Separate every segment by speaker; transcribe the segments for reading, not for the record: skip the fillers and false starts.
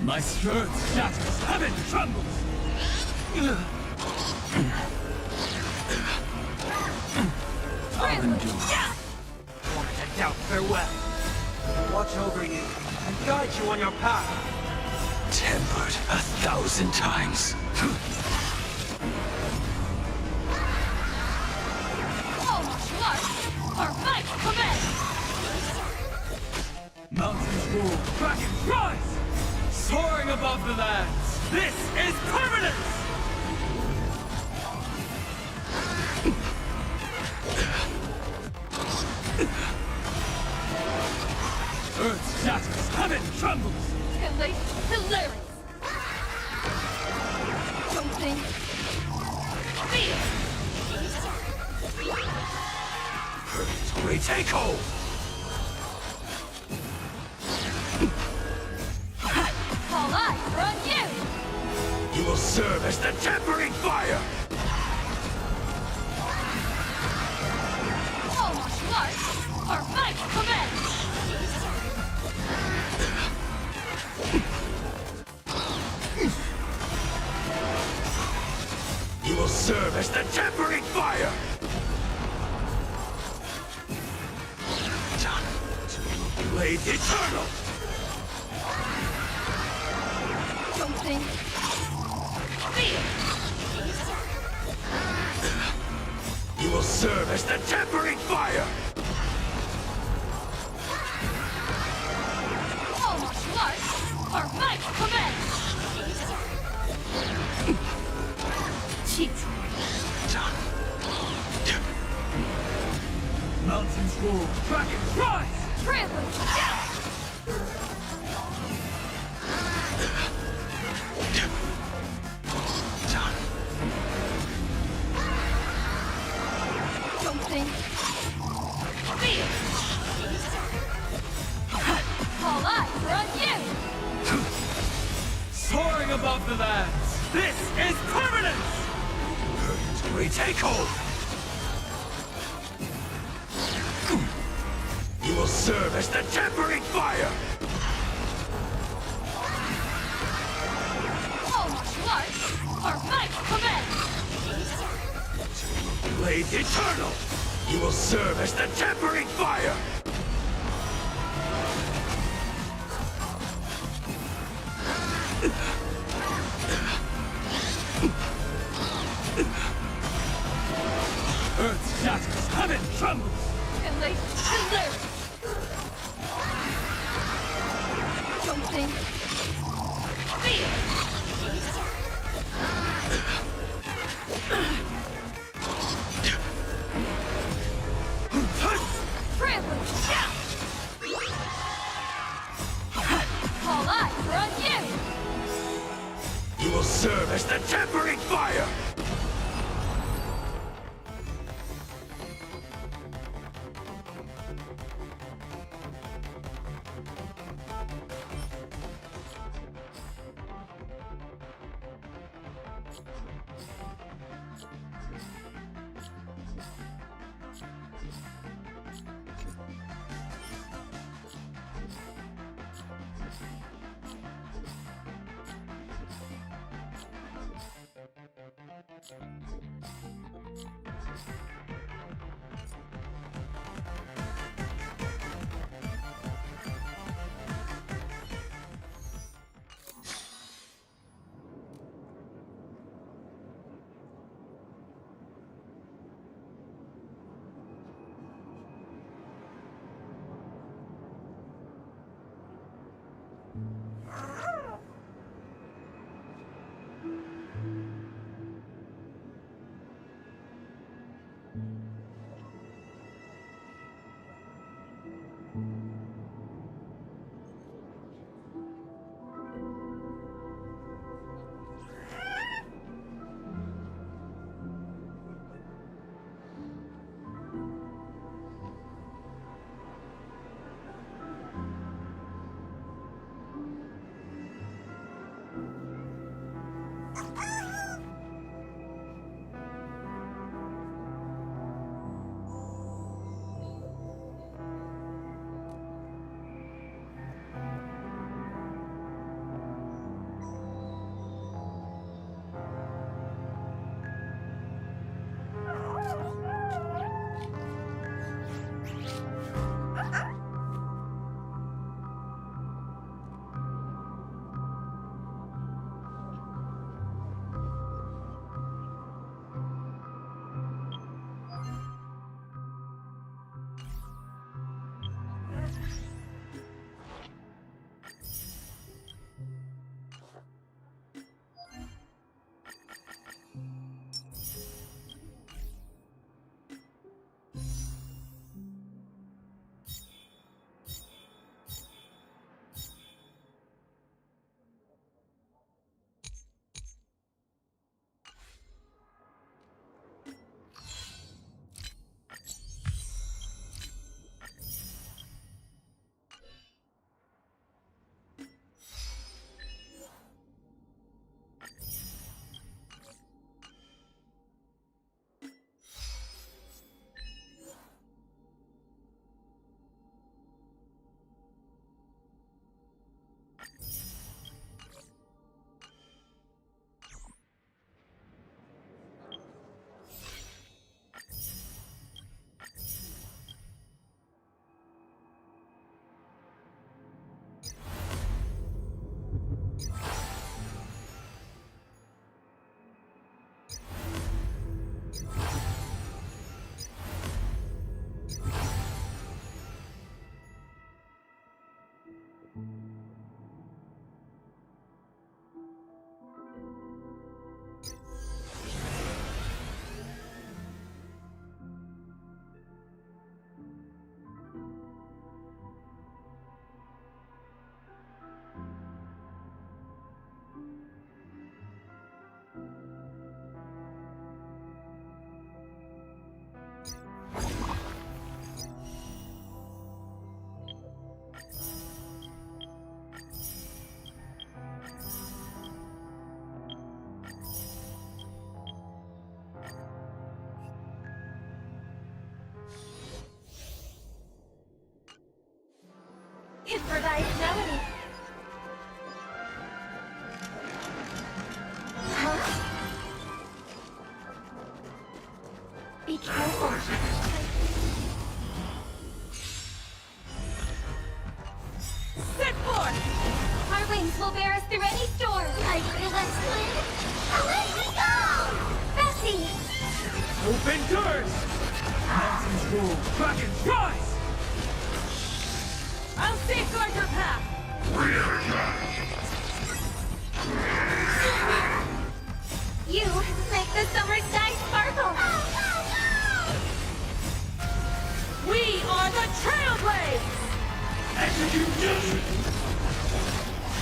Speaker 1: My earth shatters, heaven trembles! I'll endure.
Speaker 2: Moment and doubt, farewell. Watch over you and guide you on your path.
Speaker 1: Tempered 1,000 times.
Speaker 3: All martial arts are fight command!
Speaker 1: Mountains roar, dragons rise! Soaring above the lands, this is permanence! Earth shatters, heaven trembles!
Speaker 3: Elate, hilarious! Something... Fear!
Speaker 1: We take hold!
Speaker 3: All eyes are on you!
Speaker 1: You will serve as the tempering fire!
Speaker 3: All martial arts are fight command!
Speaker 1: You will serve as the tempering fire! Blade eternal!
Speaker 3: Something... Fear!
Speaker 1: You will serve as the tempering fire!
Speaker 3: All martial arts are fight command! Cheat!
Speaker 1: Mountains roar, dragons rise!
Speaker 3: Trample! Something... Fear! All eyes are on you!
Speaker 1: Soaring above the lands, this is permanence! We take hold! You will serve as the tempering fire!
Speaker 3: All martial arts are fight command!
Speaker 1: Blade eternal! You will serve as the tempering fire! Earth shatters, heaven trembles!
Speaker 3: Elate, hilarious! Something... Fear! Trample! All eyes are on you!
Speaker 1: You will serve as the tempering fire!
Speaker 3: Revised melody. Huh? Be careful.
Speaker 1: Set forth!
Speaker 3: Our wings will bear us through any storm. I feel that swing. Let me go! Bessie!
Speaker 1: Open doors! Mountains rule, dragons rise! I'll safeguard your path!
Speaker 3: You make the summer sky sparkle.
Speaker 1: We are the Trailblades! Execute justice!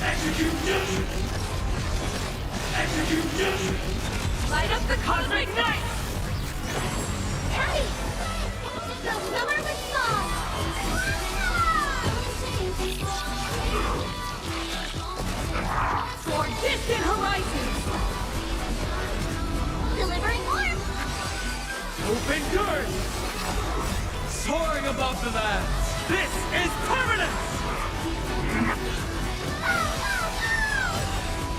Speaker 1: Execute justice! Execute justice! Light up the cosmic night!
Speaker 3: Hey! The summer was small.
Speaker 1: For distant horizons!
Speaker 3: Delivering warmth.
Speaker 1: Open doors! Soaring above the lands! This is permanence!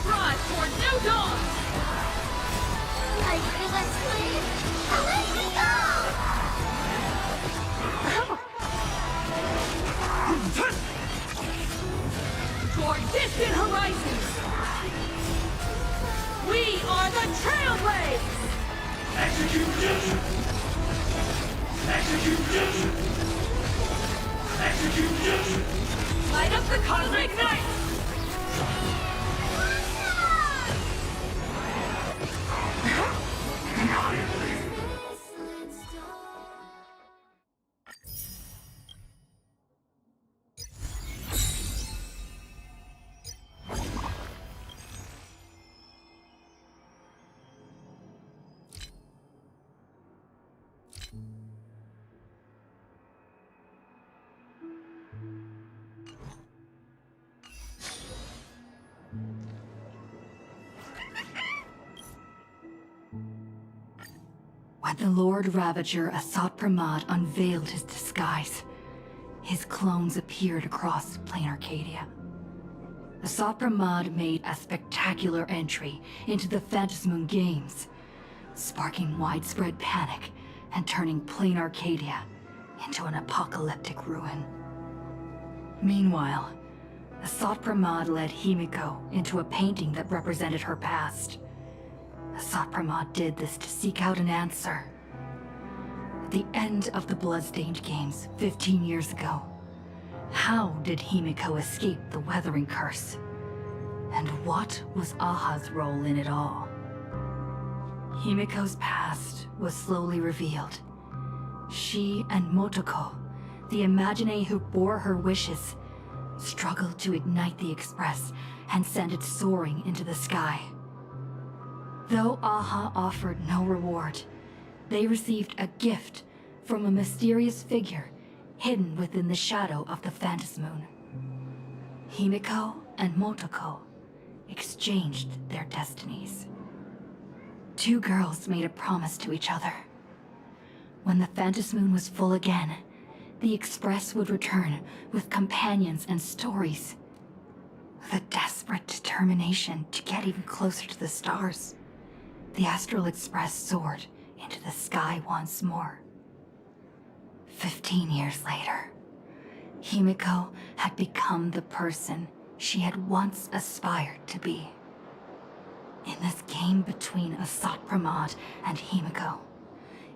Speaker 1: Drive toward new dawn!
Speaker 3: I feel that swing. Let me go!
Speaker 1: Toward distant horizons! We are the Trailblades! Execute justice! Execute justice! Execute justice! Light up the cosmic night!
Speaker 4: When the Lord Ravager Asat Pramad unveiled his disguise, his clones appeared across Plain Arcadia. Asat Pramad made a spectacular entry into the Phantasmoon Games, sparking widespread panic and turning Plain Arcadia into an apocalyptic ruin. Meanwhile, Asat Pramad led Himiko into a painting that represented her past. Asat Pramad did this to seek out an answer. At the end of the Bloodstained Games 15 years ago, how did Himiko escape the Weathering Curse? And what was Aha's role in it all? Himiko's past was slowly revealed. She and Motoko, the Imagine who bore her wishes, struggled to ignite the Express and send it soaring into the sky. Though Aha offered no reward, they received a gift from a mysterious figure hidden within the shadow of the Phantasmoon. Himiko and Motoko exchanged their destinies. Two girls made a promise to each other. When the Phantasmoon was full again, the Express would return with companions and stories. With a desperate determination to get even closer to the stars, the Astral Express soared into the sky once more. 15 years later, Himiko had become the person she had once aspired to be. In this game between Asat Pramad and Himiko,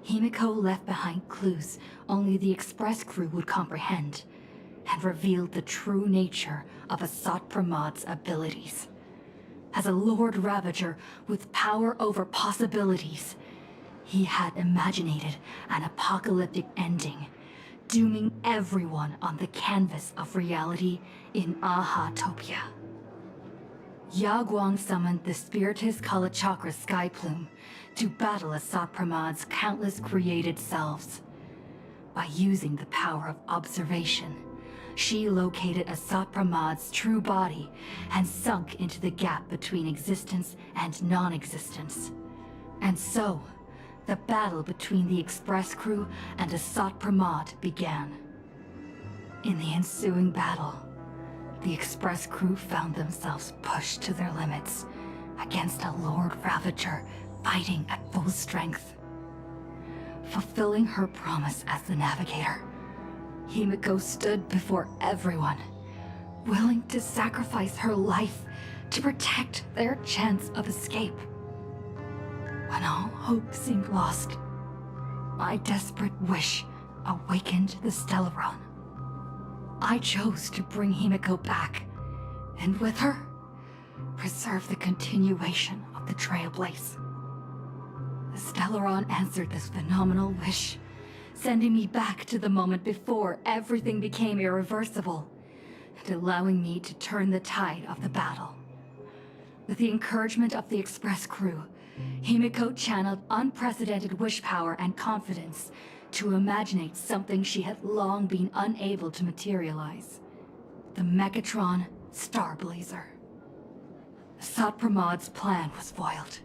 Speaker 4: Himiko left behind clues only the Express crew would comprehend, and revealed the true nature of Asat Pramad's abilities. As a Lord Ravager with power over possibilities, he had imaginated an apocalyptic ending, dooming everyone on the canvas of reality in Ahatopia. Yaguang summoned the Spiritus Kalachakra Sky Plume to battle Asat Pramad's countless created selves. By using the power of observation, she located Asat Pramad's true body and sunk into the gap between existence and non-existence. And so, the battle between the Express crew and Asat Pramad began. In the ensuing battle, the Express crew found themselves pushed to their limits against a Lord Ravager fighting at full strength. Fulfilling her promise as the Navigator, Himiko stood before everyone, willing to sacrifice her life to protect their chance of escape. When all hope seemed lost, my desperate wish awakened the Stellaron. I chose to bring Himiko back, and with her, preserve the continuation of the Trailblaze. The Stellaron answered this phenomenal wish, sending me back to the moment before everything became irreversible, and allowing me to turn the tide of the battle. With the encouragement of the Express crew, Himiko channeled unprecedented wish power and confidence to imaginate something she had long been unable to materialize. The Megatron Starblazer. Sot Pramod's plan was foiled.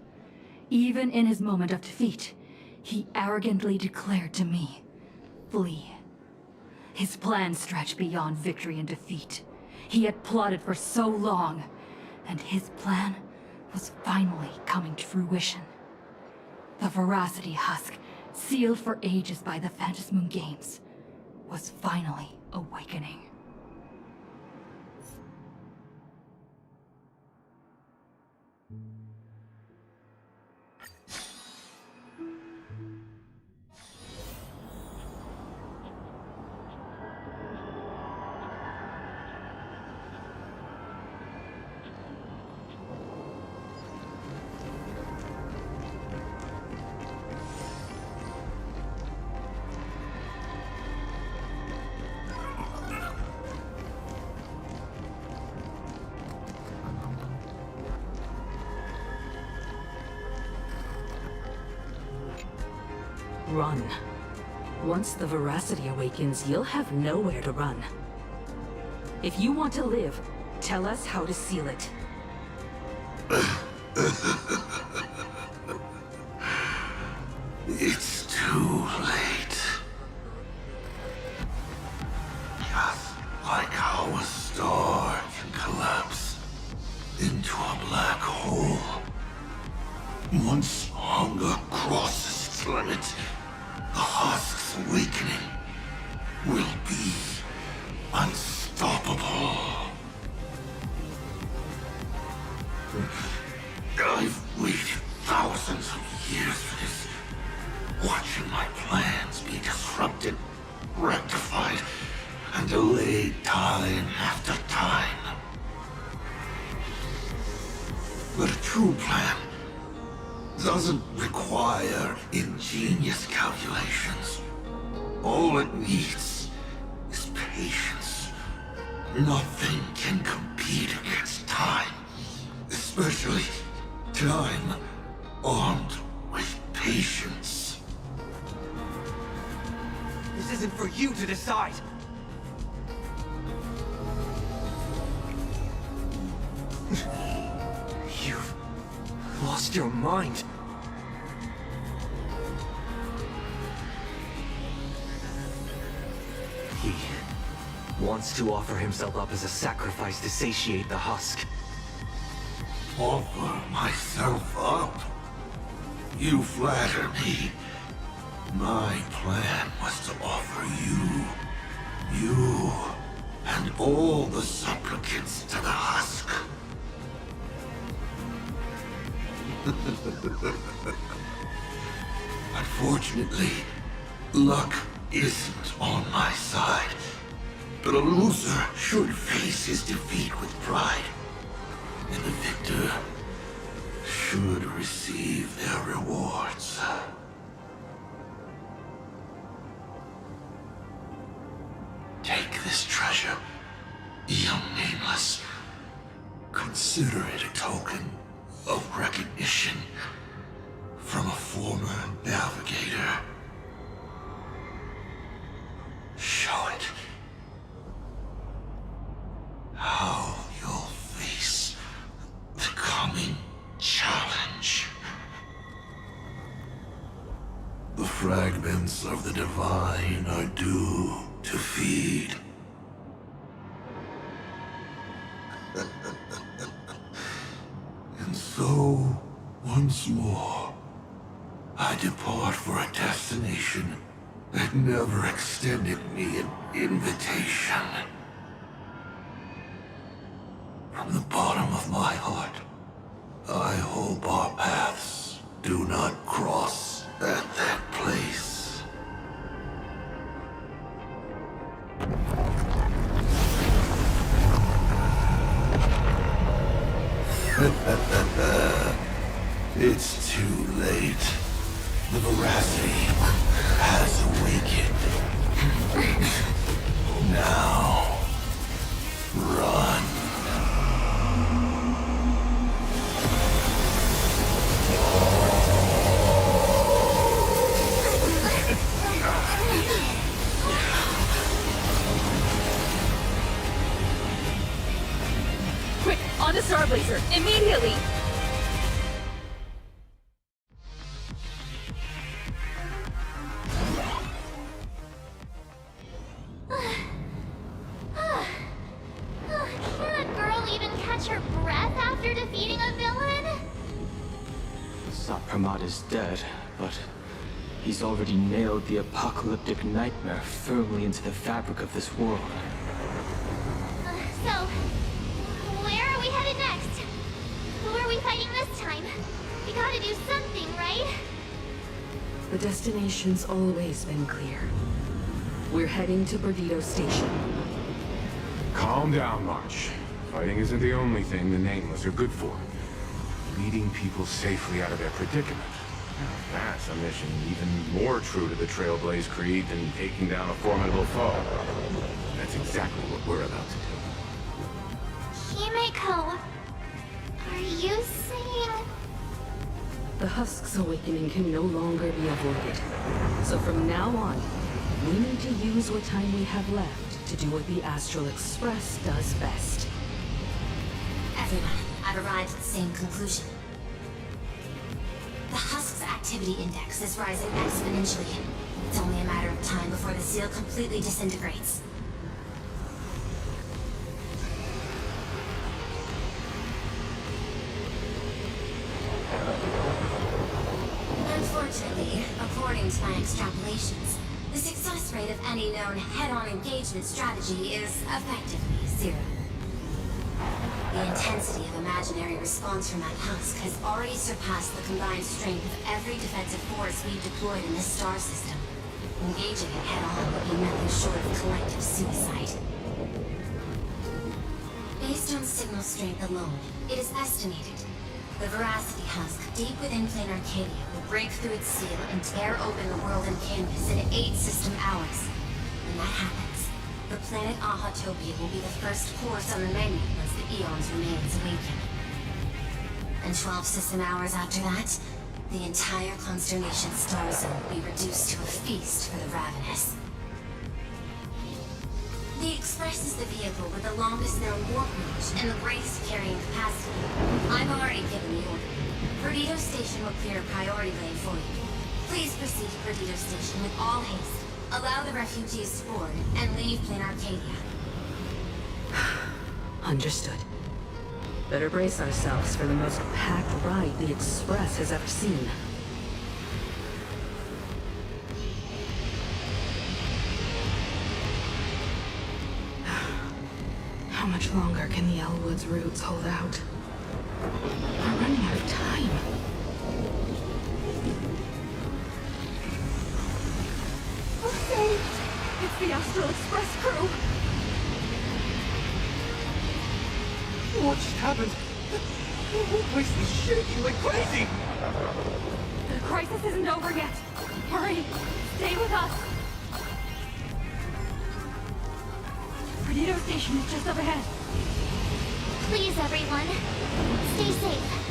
Speaker 4: Even in his moment of defeat, he arrogantly declared to me, "Flee." His plan stretched beyond victory and defeat. He had plotted for so long, and his plan was finally coming to fruition. The Veracity Husk, sealed for ages by the Phantasmoon Games, was finally awakening.
Speaker 5: Run. Once the Veracity awakens, you'll have nowhere to run. If you want to live, tell us how to seal it.
Speaker 6: It's too late. Just like how a star can collapse into a black hole. Once hunger crosses its limit, the Husk's awakening will be unstoppable. I've waited thousands of years for this, watching my plans be disrupted, rectified, and delayed time after time. But a true plan doesn't require ingenious calculations. All it needs is patience. Nothing can compete against time, especially time armed with patience.
Speaker 2: This isn't for you to decide. You've lost your mind. He wants to offer himself up as a sacrifice to satiate the Husk.
Speaker 6: Offer myself up? You flatter me. My plan was to offer you, and all the supplicants to the Husk. Unfortunately, luck isn't on my side, but a loser should face his defeat with pride, and the victor should receive their rewards. Take this treasure, young Nameless. Consider it a token of recognition from a former navigator. Show it how you'll face the coming challenge. The fragments of the divine are due to feed. Once more, I depart for a destination that never extended me an invitation. From the bottom of my heart, I hope our paths do not cross at that place. It's too late. The veracity has awakened. Now, run.
Speaker 5: Quick, on the Star Blazer, immediately!
Speaker 3: Can that girl even catch her breath after defeating a villain?
Speaker 1: Sot-Pramod is dead, but he's already nailed the apocalyptic nightmare firmly into the fabric of this world.
Speaker 3: So, where are we headed next? Who are we fighting this time? We gotta do something, right?
Speaker 5: The destination's always been clear. We're heading to Perdido Station.
Speaker 7: Calm down, March. Fighting isn't the only thing the Nameless are good for. Leading people safely out of their predicament. Now, that's a mission even more true to the Trailblaze Creed than taking down a formidable foe. That's exactly what we're about to do.
Speaker 3: Himiko, are you saying...
Speaker 5: The Husk's awakening can no longer be avoided. So from now on, we need to use what time we have left to do what the Astral Express does best.
Speaker 8: Everyone, I've arrived at the same conclusion. The Husk's activity index is rising exponentially. It's only a matter of time before the seal completely disintegrates. Unfortunately, according to my extrapolations, the success rate of any known head-on engagement strategy is effectively zero. The intensity of imaginary response from that husk has already surpassed the combined strength of every defensive force we've deployed in this star system. Engaging it head-on would be nothing short of collective suicide. Based on signal strength alone, it is estimated the Veracity husk deep within Plane Arcadia will break through its seal and tear open the world and canvas in 8 system hours. When that happens, the planet Ahatopia will be the first course on the menu once the Eons remains awaken. And 12 system hours after that, the entire Consternation star zone will be reduced to a feast for the ravenous. The Express is the vehicle with the longest known warp range and the greatest carrying capacity. I've already given the order. Perdido Station will clear a priority lane for you. Please proceed to Perdido Station with all haste. Allow the refugees to board and leave Plane Arcadia.
Speaker 5: Understood. Better brace ourselves for the most packed ride the Express has ever seen. How much longer can the Elwood's roots hold out? We're running out of time.
Speaker 4: It's the Astral Express crew!
Speaker 2: What just happened? The whole place is shaking like crazy!
Speaker 4: The crisis isn't over yet. Hurry! Stay with us! Perdido Station is just up ahead.
Speaker 3: Please, everyone, stay safe.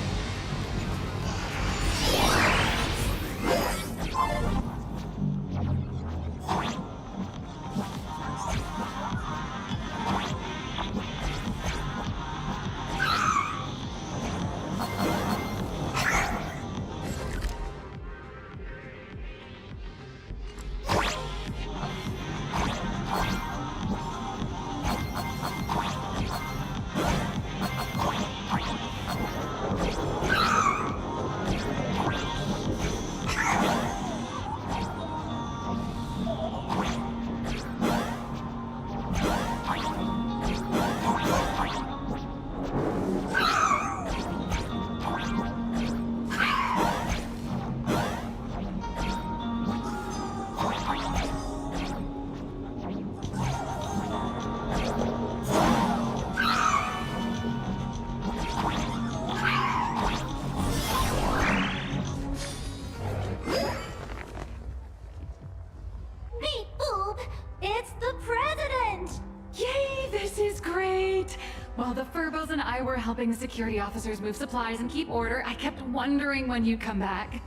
Speaker 4: While the Furbos and I were helping the security officers move supplies and keep order, I kept wondering when you'd come back.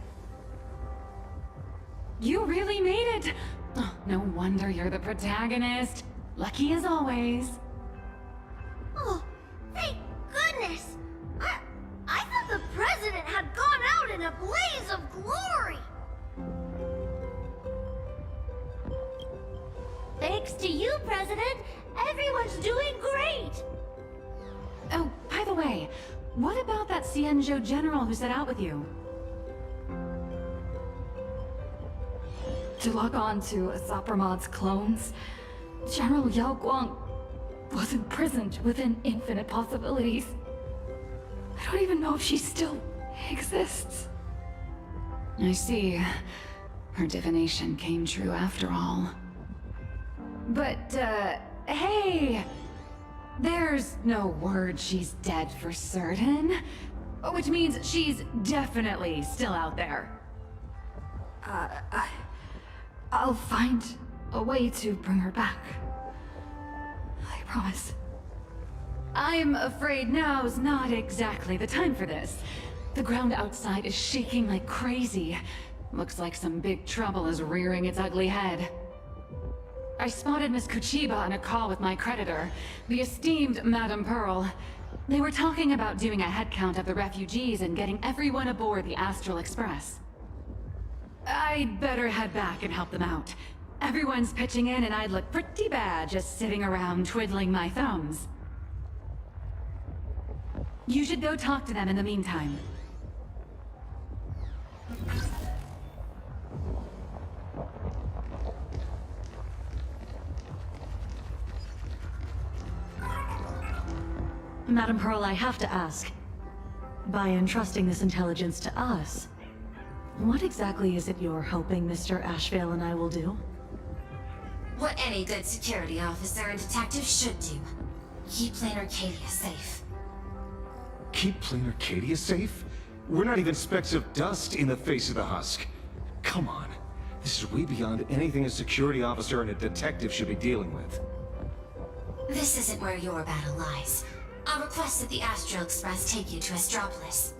Speaker 4: You really made it! Oh, no wonder you're the protagonist. Lucky as always.
Speaker 3: Oh, thank goodness! I thought the president had gone out in a blaze of glory! Thanks to you, President, everyone's doing great!
Speaker 4: Oh, by the way, what about that Xianzhou general who set out with you? To log on to Asapramad's clones, General Yao Guang was imprisoned within infinite possibilities. I don't even know if she still exists. I see. Her divination came true after all. But, hey! There's no word she's dead for certain. Which means she's definitely still out there. I'll find a way to bring her back. I promise. I'm afraid now's not exactly the time for this. The ground outside is shaking like crazy. Looks like some big trouble is rearing its ugly head. I spotted Miss Kuchiba on a call with my creditor, the esteemed Madame Pearl. They were talking about doing a headcount of the refugees and getting everyone aboard the Astral Express. I'd better head back and help them out. Everyone's pitching in and I'd look pretty bad just sitting around twiddling my thumbs. You should go talk to them in the meantime.
Speaker 9: Madam Pearl, I have to ask. By entrusting this intelligence to us, what exactly is it you're hoping Mr. Ashvale and I will do?
Speaker 8: What any good security officer and detective should do. Keep Plain Arcadia safe.
Speaker 10: Keep Plain Arcadia safe? We're not even specks of dust in the face of the husk. Come on. This is way beyond anything a security officer and a detective should be dealing with.
Speaker 8: This isn't where your battle lies. I'll request that the Astral Express take you to Astropolis.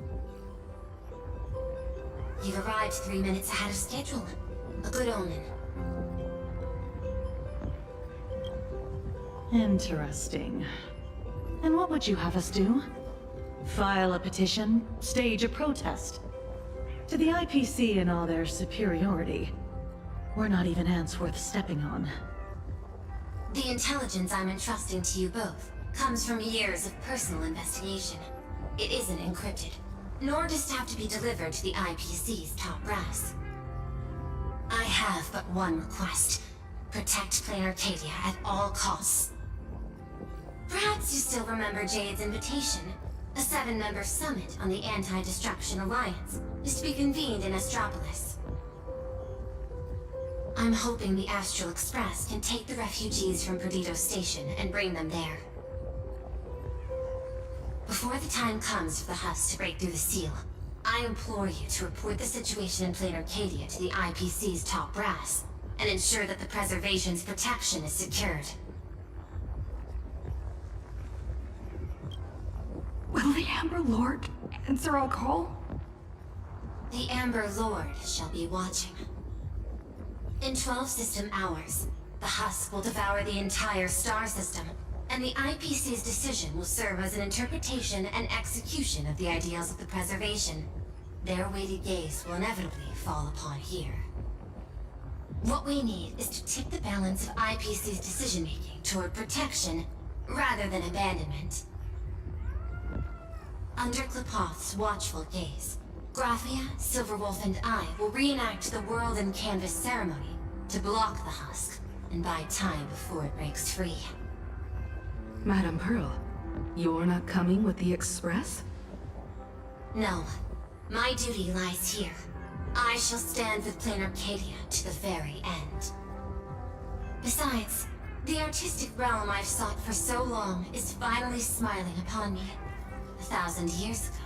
Speaker 8: You've arrived 3 minutes ahead of schedule. A good omen.
Speaker 9: Interesting. And what would you have us do? File a petition? Stage a protest? To the IPC in all their superiority, we're not even ants worth stepping on.
Speaker 8: The intelligence I'm entrusting to you both comes from years of personal investigation. It isn't encrypted, nor does it have to be delivered to the IPC's top brass. I have but one request. Protect Plain Arcadia at all costs. Perhaps you still remember Jade's invitation. A 7-member summit on the Anti-Destruction Alliance is to be convened in Astropolis. I'm hoping the Astral Express can take the refugees from Perdido Station and bring them there. Before the time comes for the Husk to break through the seal, I implore you to report the situation in Plain Arcadia to the IPC's top brass, and ensure that the Preservation's protection is secured.
Speaker 4: Will the Amber Lord answer our call?
Speaker 8: The Amber Lord shall be watching. In 12 system hours, the Husk will devour the entire star system, and the IPC's decision will serve as an interpretation and execution of the ideals of the Preservation. Their weighted gaze will inevitably fall upon here. What we need is to tip the balance of IPC's decision-making toward protection, rather than abandonment. Under Klapoth's watchful gaze, Graphia, Silverwolf, and I will reenact the World and Canvas ceremony to block the Husk and buy time before it breaks free.
Speaker 5: Madam Pearl, you're not coming with the Express?
Speaker 8: No. My duty lies here. I shall stand with Plain Arcadia to the very end. Besides, the artistic realm I've sought for so long is finally smiling upon me. 1,000 years ago,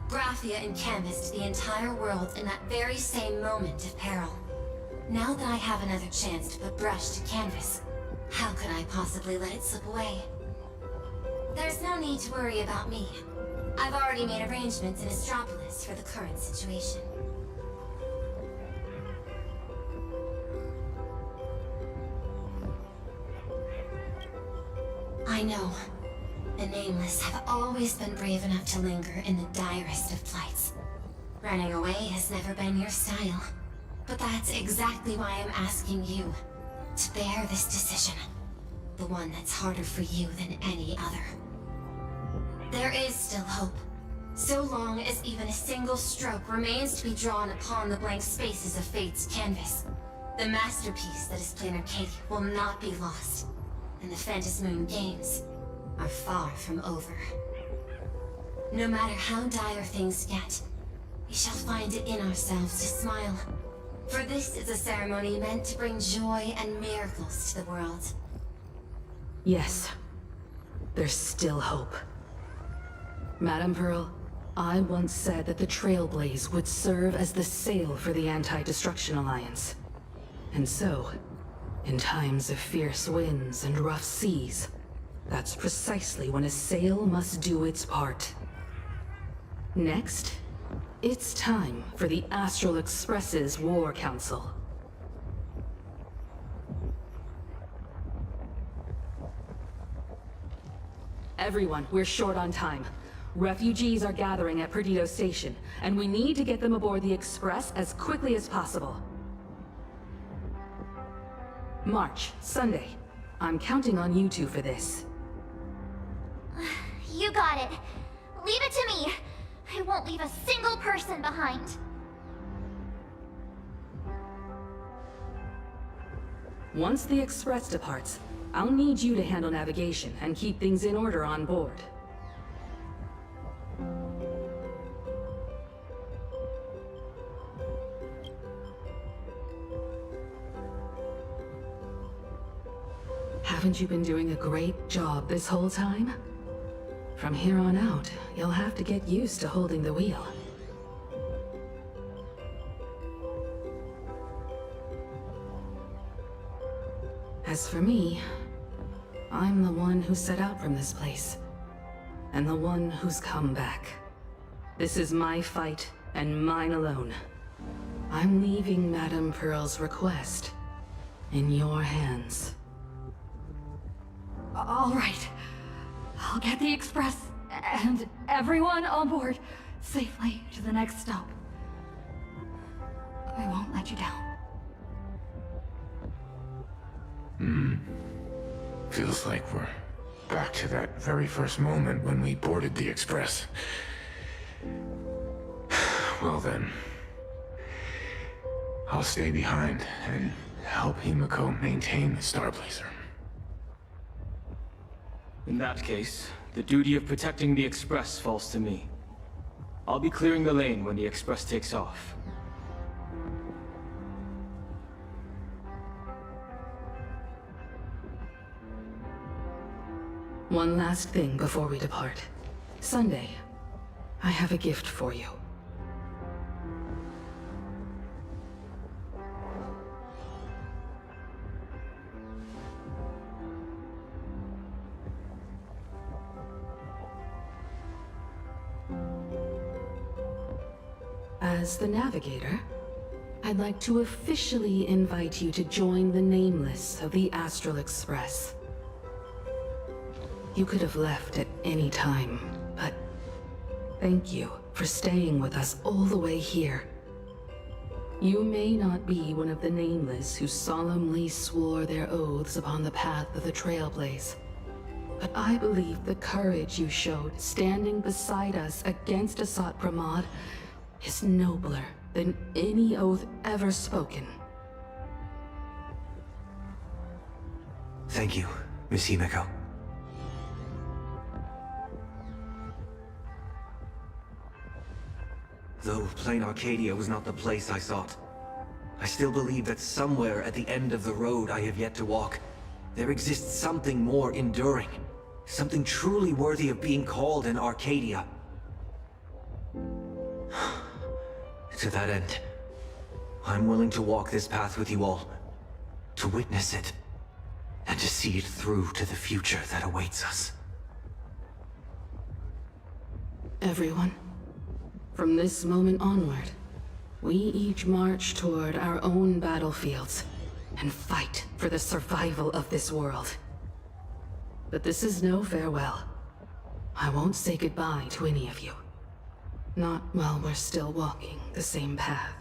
Speaker 8: Graphia encanvassed the entire world in that very same moment of peril. Now that I have another chance to put brush to canvas, how could I possibly let it slip away? There's no need to worry about me. I've already made arrangements in Astropolis for the current situation. I know. The Nameless have always been brave enough to linger in the direst of plights. Running away has never been your style. But that's exactly why I'm asking you to bear this decision. The one that's harder for you than any other. There is still hope. So long as even a single stroke remains to be drawn upon the blank spaces of Fate's canvas, the masterpiece that is Planar Arcadia will not be lost, and the Phantasmoon Games are far from over. No matter how dire things get, we shall find it in ourselves to smile. For this is a ceremony meant to bring joy and miracles to the world.
Speaker 5: Yes. There's still hope. Madam Pearl, I once said that the Trailblaze would serve as the sail for the Anti-Destruction Alliance. And so, in times of fierce winds and rough seas, that's precisely when a sail must do its part. Next, it's time for the Astral Express's War Council. Everyone, we're short on time. Refugees are gathering at Perdido Station, and we need to get them aboard the Express as quickly as possible. March, Sunday. I'm counting on you two for this.
Speaker 3: You got it. Leave it to me. I won't leave a single person behind.
Speaker 5: Once the Express departs, I'll need you to handle navigation and keep things in order on board. Haven't you been doing a great job this whole time? From here on out, you'll have to get used to holding the wheel. As for me, I'm the one who set out from this place, and the one who's come back. This is my fight, and mine alone. I'm leaving Madame Pearl's request in your hands.
Speaker 4: All right. I'll get the Express and everyone on board safely to the next stop. I won't let you down.
Speaker 7: Feels like we're back to that very first moment when we boarded the Express. Well then, I'll stay behind and help Himiko maintain the Starblazer.
Speaker 1: In that case, the duty of protecting the Express falls to me. I'll be clearing the lane when the Express takes off.
Speaker 5: One last thing before we depart. Sunday, I have a gift for you. As the Navigator, I'd like to officially invite you to join the Nameless of the Astral Express. You could have left at any time, but thank you for staying with us all the way here. You may not be one of the Nameless who solemnly swore their oaths upon the path of the Trailblaze, but I believe the courage you showed standing beside us against Asat Pramod is nobler than any oath ever spoken.
Speaker 2: Thank you, Miss Himiko. Though Planar Arcadia was not the place I sought, I still believe that somewhere at the end of the road I have yet to walk, there exists something more enduring, something truly worthy of being called an Arcadia. To that end, I'm willing to walk this path with you all, to witness it, and to see it through to the future that awaits us.
Speaker 5: everyone. From this moment onward, we each march toward our own battlefields and fight for the survival of this world. But this is no farewell. I won't say goodbye to any of you. Not while we're still walking the same path.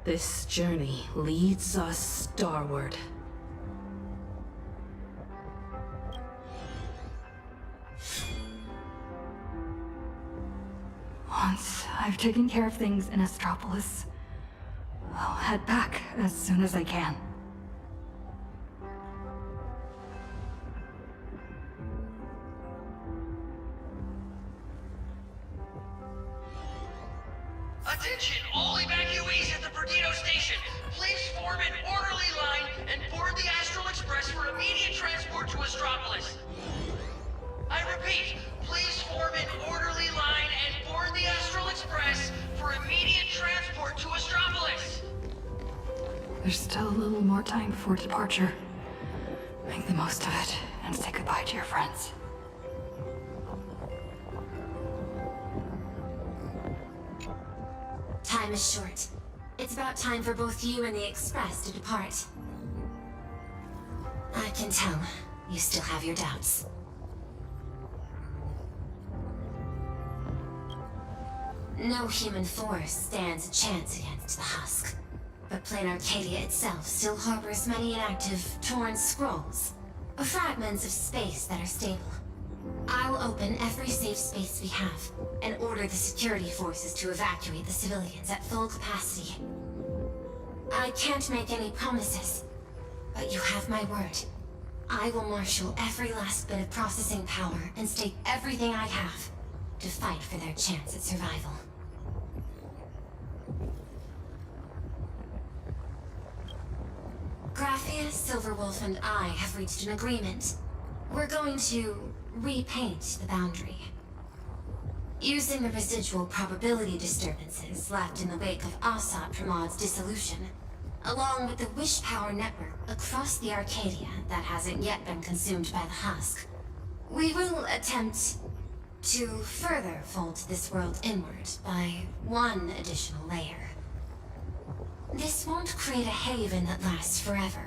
Speaker 5: This journey leads us starward.
Speaker 4: Once I've taken care of things in Astropolis, I'll head back as soon as I can.
Speaker 11: Attention, all evacuees at the Perdido station. Please form an orderly line and board the Astral Express for immediate transport to Astropolis. I repeat, please form an orderly line and board the Astral Express for immediate transport to Astropolis.
Speaker 4: There's still a little more time before departure. Make the most of it and say goodbye to your friends.
Speaker 8: Time is short. It's about time for both you and the Express to depart. I can tell you still have your doubts. No human force stands a chance against the Husk. But Plane Arcadia itself still harbors many inactive, torn scrolls, or fragments of space that are stable. I'll open every safe space we have, and order the security forces to evacuate the civilians at full capacity. I can't make any promises, but you have my word. I will marshal every last bit of processing power and stake everything I have to fight for their chance at survival. Graphia, Silverwolf, and I have reached an agreement. We're going to repaint the boundary. Using the residual probability disturbances left in the wake of Asat Pramod's dissolution, along with the wish power network across the Arcadia that hasn't yet been consumed by the Husk, we will attempt to further fold this world inward by one additional layer. This won't create a haven that lasts forever.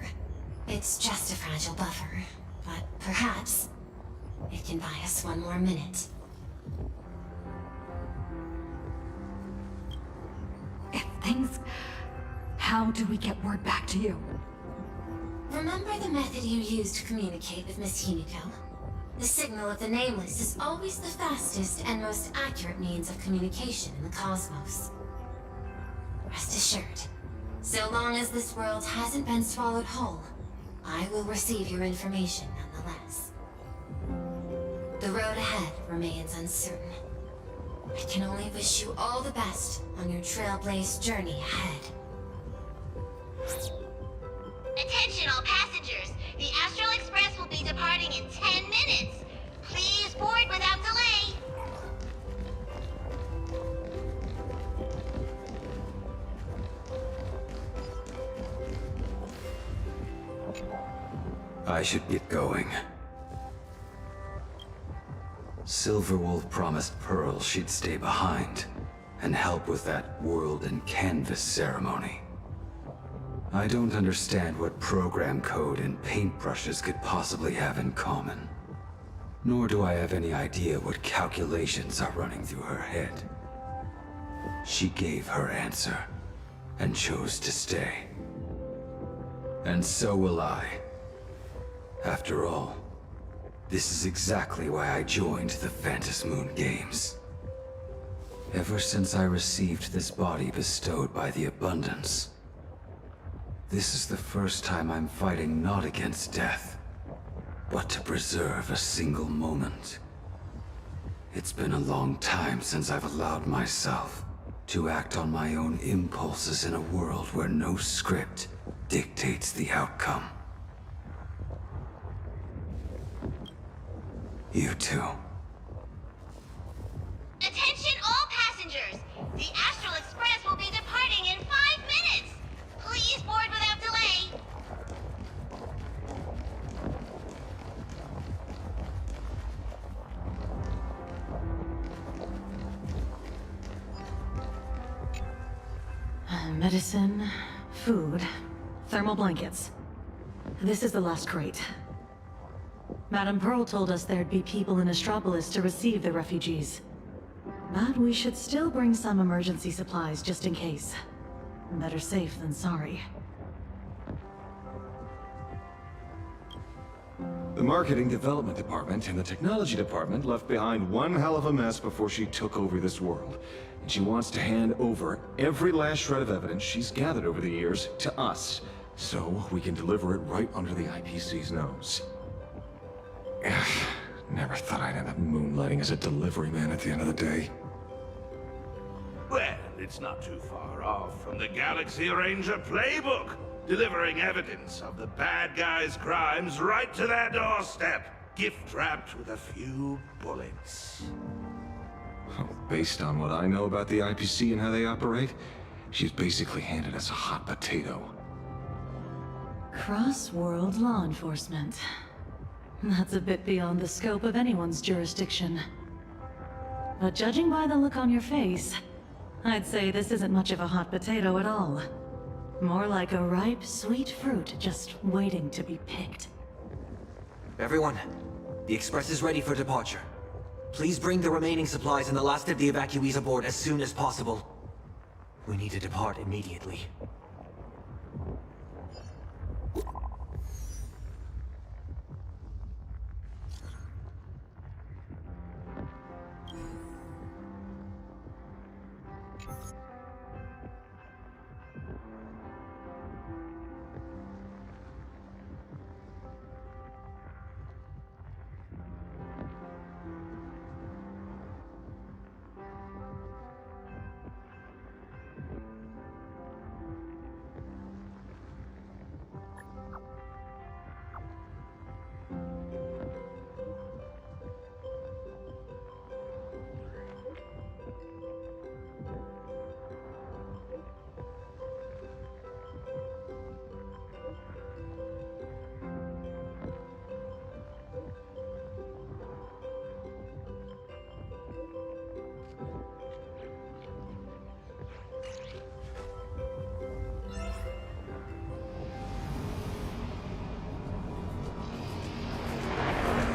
Speaker 8: It's just a fragile buffer, but perhaps it can buy us one more minute.
Speaker 4: If things... How do we get word back to you?
Speaker 8: Remember the method you used to communicate with Miss Himiko? The signal of the Nameless is always the fastest and most accurate means of communication in the cosmos. Rest assured, so long as this world hasn't been swallowed whole, I will receive your information nonetheless. The road ahead remains uncertain. I can only wish you all the best on your trailblaze journey ahead.
Speaker 3: Attention all passengers! The Astral Express will be departing in 10 minutes! Please board without delay!
Speaker 2: I should get going. Silverwolf promised Pearl she'd stay behind and help with that world and canvas ceremony. I don't understand what program code and paintbrushes could possibly have in common. Nor do I have any idea what calculations are running through her head. She gave her answer and chose to stay. And so will I. After all, this is exactly why I joined the Phantasmoon Games. Ever since I received this body bestowed by the Abundance, this is the first time I'm fighting not against death, but to preserve a single moment. It's been a long time since I've allowed myself to act on my own impulses in a world where no script dictates the outcome. You too.
Speaker 3: Attention all passengers! The Astral Express will be departing in 5 minutes! Please board without delay!
Speaker 9: Medicine, food, thermal blankets. This is the last crate. Madame Pearl told us there'd be people in Astropolis to receive the refugees. But we should still bring some emergency supplies just in case. Better safe than sorry.
Speaker 10: The marketing development department and the technology department left behind one hell of a mess before she took over this world. And she wants to hand over every last shred of evidence she's gathered over the years to us, so we can deliver it right under the IPC's nose. Never thought I'd end up moonlighting as a delivery man at the end of the day.
Speaker 6: Well, it's not too far off from the Galaxy Ranger playbook, delivering evidence of the bad guy's crimes right to their doorstep, gift-wrapped with a few bullets.
Speaker 10: Oh, based on what I know about the IPC and how they operate, she's basically handed us a hot potato.
Speaker 9: Cross-world law enforcement. That's a bit beyond the scope of anyone's jurisdiction. But judging by the look on your face, I'd say this isn't much of a hot potato at all. More like a ripe, sweet fruit just waiting to be picked.
Speaker 2: Everyone, the Express is ready for departure. Please bring the remaining supplies and the last of the evacuees aboard as soon as possible. We need to depart immediately.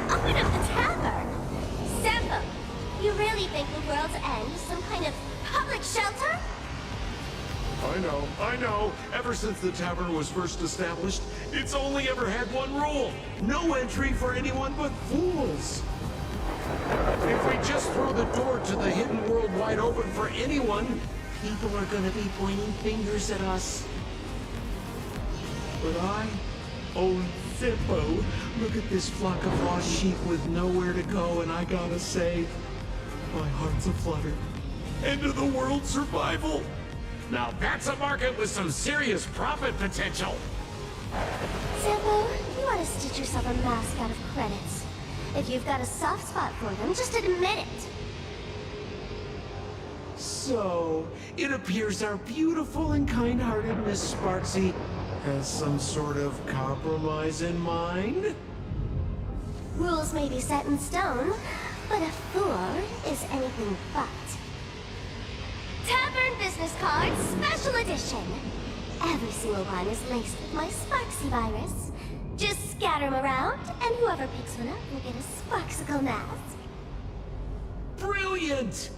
Speaker 3: Open up the tavern! Sampo, you really think the world's end is some kind of public shelter?
Speaker 12: I know. Ever since the tavern was first established, it's only ever had one rule. No entry for anyone but fools. If we just throw the door to the hidden world wide open for anyone, people are gonna be pointing fingers at us. But I own Zippo. Look at this flock of lost sheep with nowhere to go, and I gotta say, my heart's aflutter. End of the world survival. Now that's a market with some serious profit potential.
Speaker 3: Sampo, you ought to stitch yourself a mask out of credits. If you've got a soft spot for them, just admit it.
Speaker 12: So, it appears our beautiful and kind-hearted Miss Sparksy has some sort of compromise in mind?
Speaker 3: Rules may be set in stone, but a fool is anything but. Tavern business cards, special edition. Every single one is laced with my Sparksy virus. Just scatter them around, and whoever picks one up will get a Sparksicle mask.
Speaker 12: Brilliant!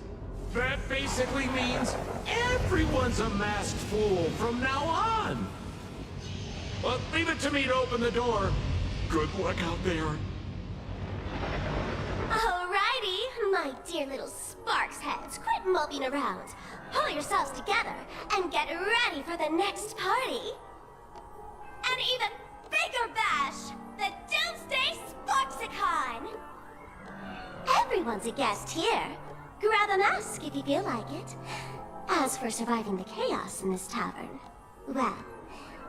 Speaker 12: That basically means everyone's a masked fool from now on. But leave it to me to open the door. Good luck out there.
Speaker 3: Alrighty, my dear little Sparks heads, quit moping around. Pull yourselves together and get ready for the next party. An even bigger bash, the Doomsday Sparksicon! Everyone's a guest here. Grab a mask if you feel like it. As for surviving the chaos in this tavern, well,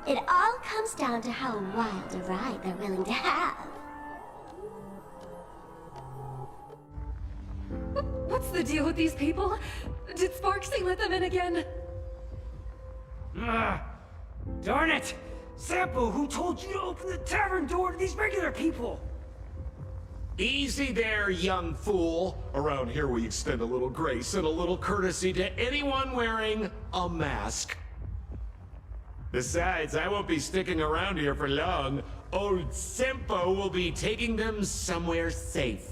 Speaker 3: it all comes down to how wild a ride they're willing to have.
Speaker 4: What's the deal with these people? Did Sparksy let them in again?
Speaker 1: Darn it! Sampo, who told you to open the tavern door to these regular people?
Speaker 12: Easy there, young fool. Around here we extend a little grace and a little courtesy to anyone wearing a mask. Besides, I won't be sticking around here for long. Old Sempo will be taking them somewhere safe.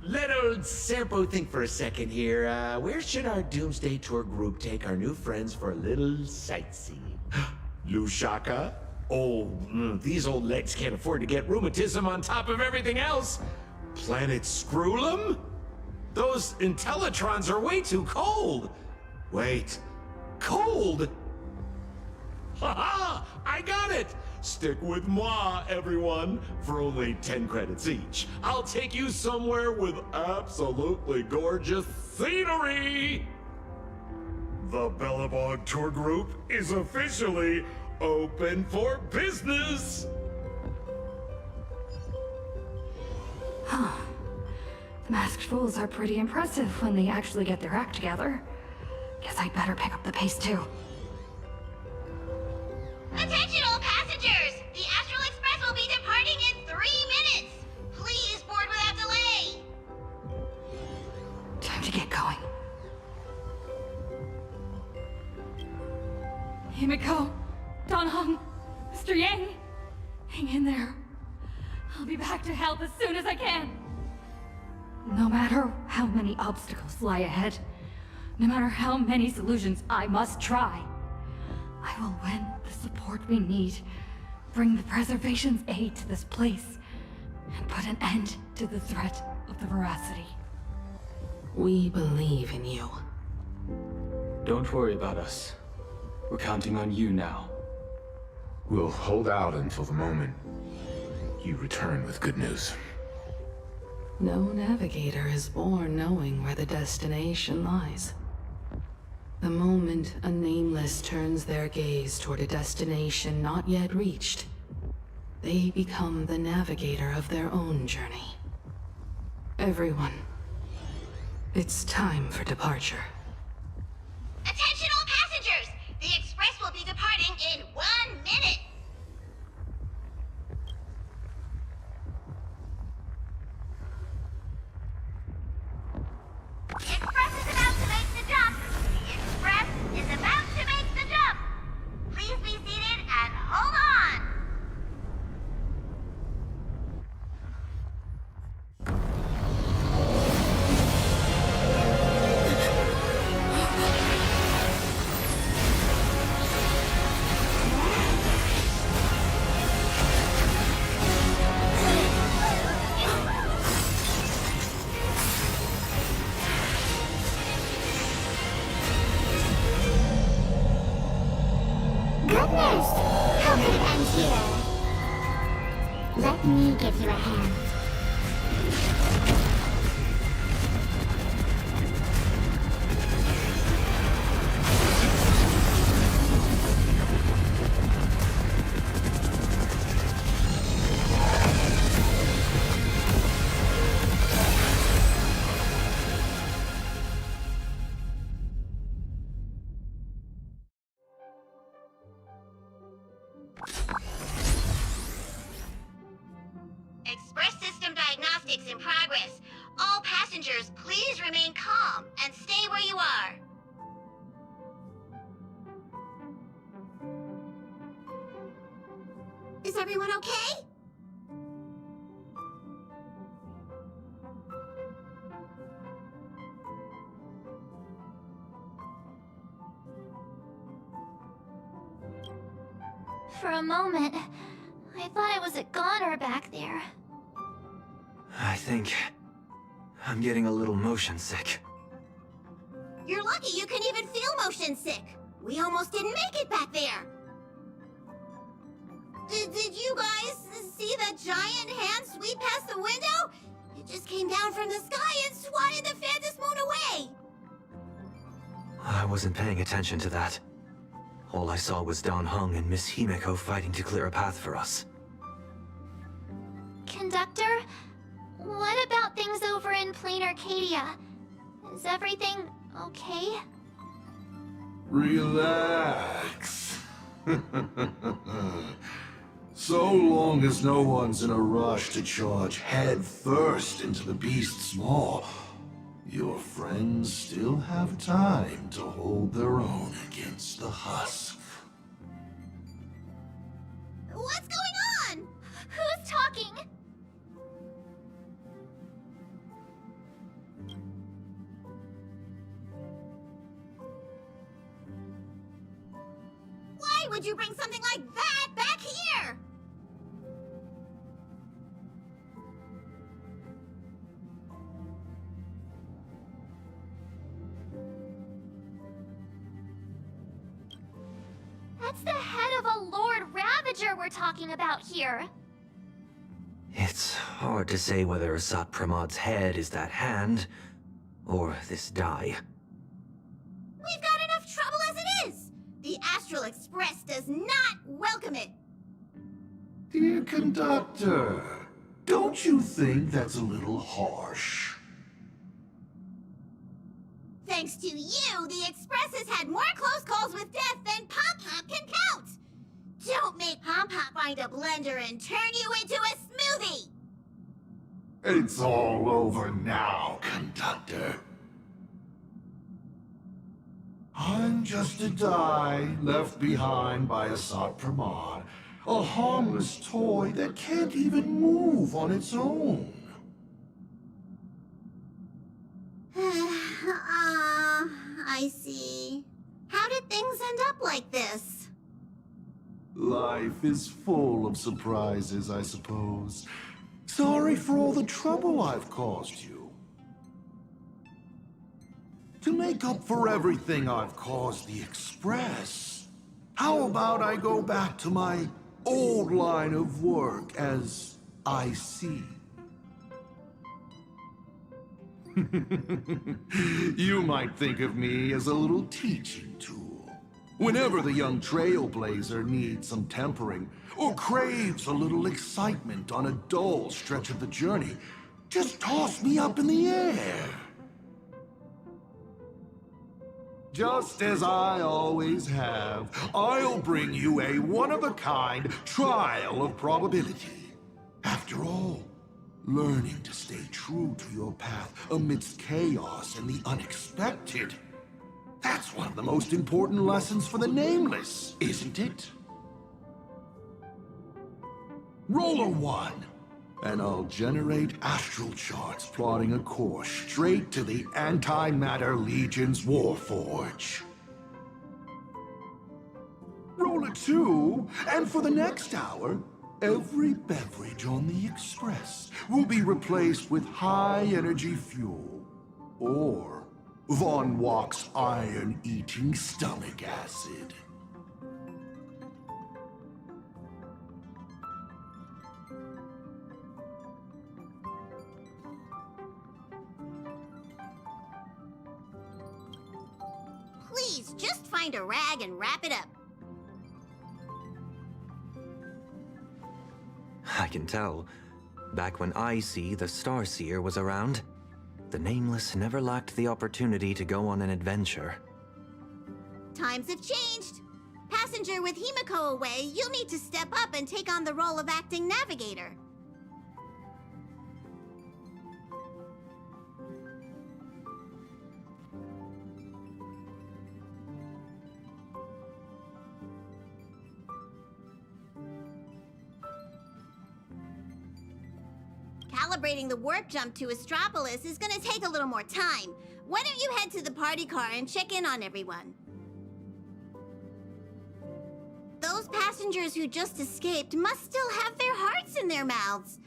Speaker 12: Let old Sempo think for a second here. Where should our Doomsday Tour group take our new friends for a little sightseeing? Lusaka? Oh, these old legs can't afford to get rheumatism on top of everything else. Planet Screwlum? Those Intellitrons are way too cold. Wait, cold? Haha! I got it! Stick with moi, everyone. For only 10 credits each, I'll take you somewhere with absolutely gorgeous scenery! The Bellabog Tour Group is officially open for business!
Speaker 4: The masked fools are pretty impressive when they actually get their act together. Guess I'd better pick up the pace too.
Speaker 3: Attention all passengers! The Astral Express will be departing in 3 minutes! Please board without delay!
Speaker 4: Time to get going. Himiko, Donhong, Mr. Yang, hang in there. I'll be back to help as soon as I can. No matter how many obstacles lie ahead, no matter how many solutions I must try, I will win the support we need, bring the Preservation's aid to this place, and put an end to the threat of the Veracity.
Speaker 5: We believe in you.
Speaker 1: Don't worry about us. We're counting on you now.
Speaker 7: We'll hold out until the moment you return with good news.
Speaker 5: No navigator is born knowing where the destination lies. The moment a Nameless turns their gaze toward a destination not yet reached, they become the navigator of their own journey. Everyone, it's time for departure.
Speaker 3: Attention all passengers! The Express will be departing in 1 minute! Express is about to make the jump! The Express is about to make the jump! Please be seated and hold on!
Speaker 13: Goodness! How could it end here? Let me give you a hand.
Speaker 3: Express system diagnostics in progress. All passengers, please remain calm and stay where you are. Is everyone okay? For a moment, I thought it was a goner back there.
Speaker 2: I think I'm getting a little motion sick.
Speaker 3: You're lucky you can even feel motion sick. We almost didn't make it back there. Did you guys see that giant hand sweep past the window? It just came down from the sky and swatted the Phantom Moon away.
Speaker 2: I wasn't paying attention to that. All I saw was Dan Heng and Miss Himiko fighting to clear a path for us.
Speaker 3: Conductor, what about things over in Plain Arcadia? Is everything okay?
Speaker 6: Relax. So long as no one's in a rush to charge head first into the beast's maw, your friends still have time to hold their own against the husk.
Speaker 3: would you bring something like that back here? That's the head of a Lord Ravager we're talking about here.
Speaker 2: It's hard to say whether Asat Pramad's head is that hand, or this die.
Speaker 3: We've got enough trouble as it is! The Astral Express does not welcome it!
Speaker 6: Dear conductor, don't you think that's a little harsh?
Speaker 3: Thanks to you, the Express has had more close calls with death than Pop Pop can count! Don't make Pop Pop find a blender and turn you into a smoothie!
Speaker 6: It's all over now, conductor. I'm just a die left behind by Asat Pramad, a harmless toy that can't even move on its own.
Speaker 3: I see. How did things end up like this?
Speaker 6: Life is full of surprises, I suppose. Sorry for all the trouble I've caused you. To make up for everything I've caused the Express, how about I go back to my old line of work as IC? You might think of me as a little teaching tool. Whenever the young trailblazer needs some tempering, or craves a little excitement on a dull stretch of the journey, just toss me up in the air. Just as I always have, I'll bring you a one-of-a-kind trial of probability. After all, learning to stay true to your path amidst chaos and the unexpected, that's one of the most important lessons for the Nameless, isn't it? Roll a 1, and I'll generate astral charts plotting a course straight to the Antimatter Legion's Warforge. Roll a 2, and for the next hour, every beverage on the Express will be replaced with high-energy fuel, or Von Walk's iron-eating stomach acid.
Speaker 3: Please, just find a rag and wrap it up.
Speaker 2: I can tell. Back when IC, the Starseer, was around, the Nameless never lacked the opportunity to go on an adventure.
Speaker 3: Times have changed. Passenger with Himiko away, you'll need to step up and take on the role of acting navigator. Calibrating the warp jump to Astropolis is gonna take a little more time. Why don't you head to the party car and check in on everyone? Those passengers who just escaped must still have their hearts in their mouths.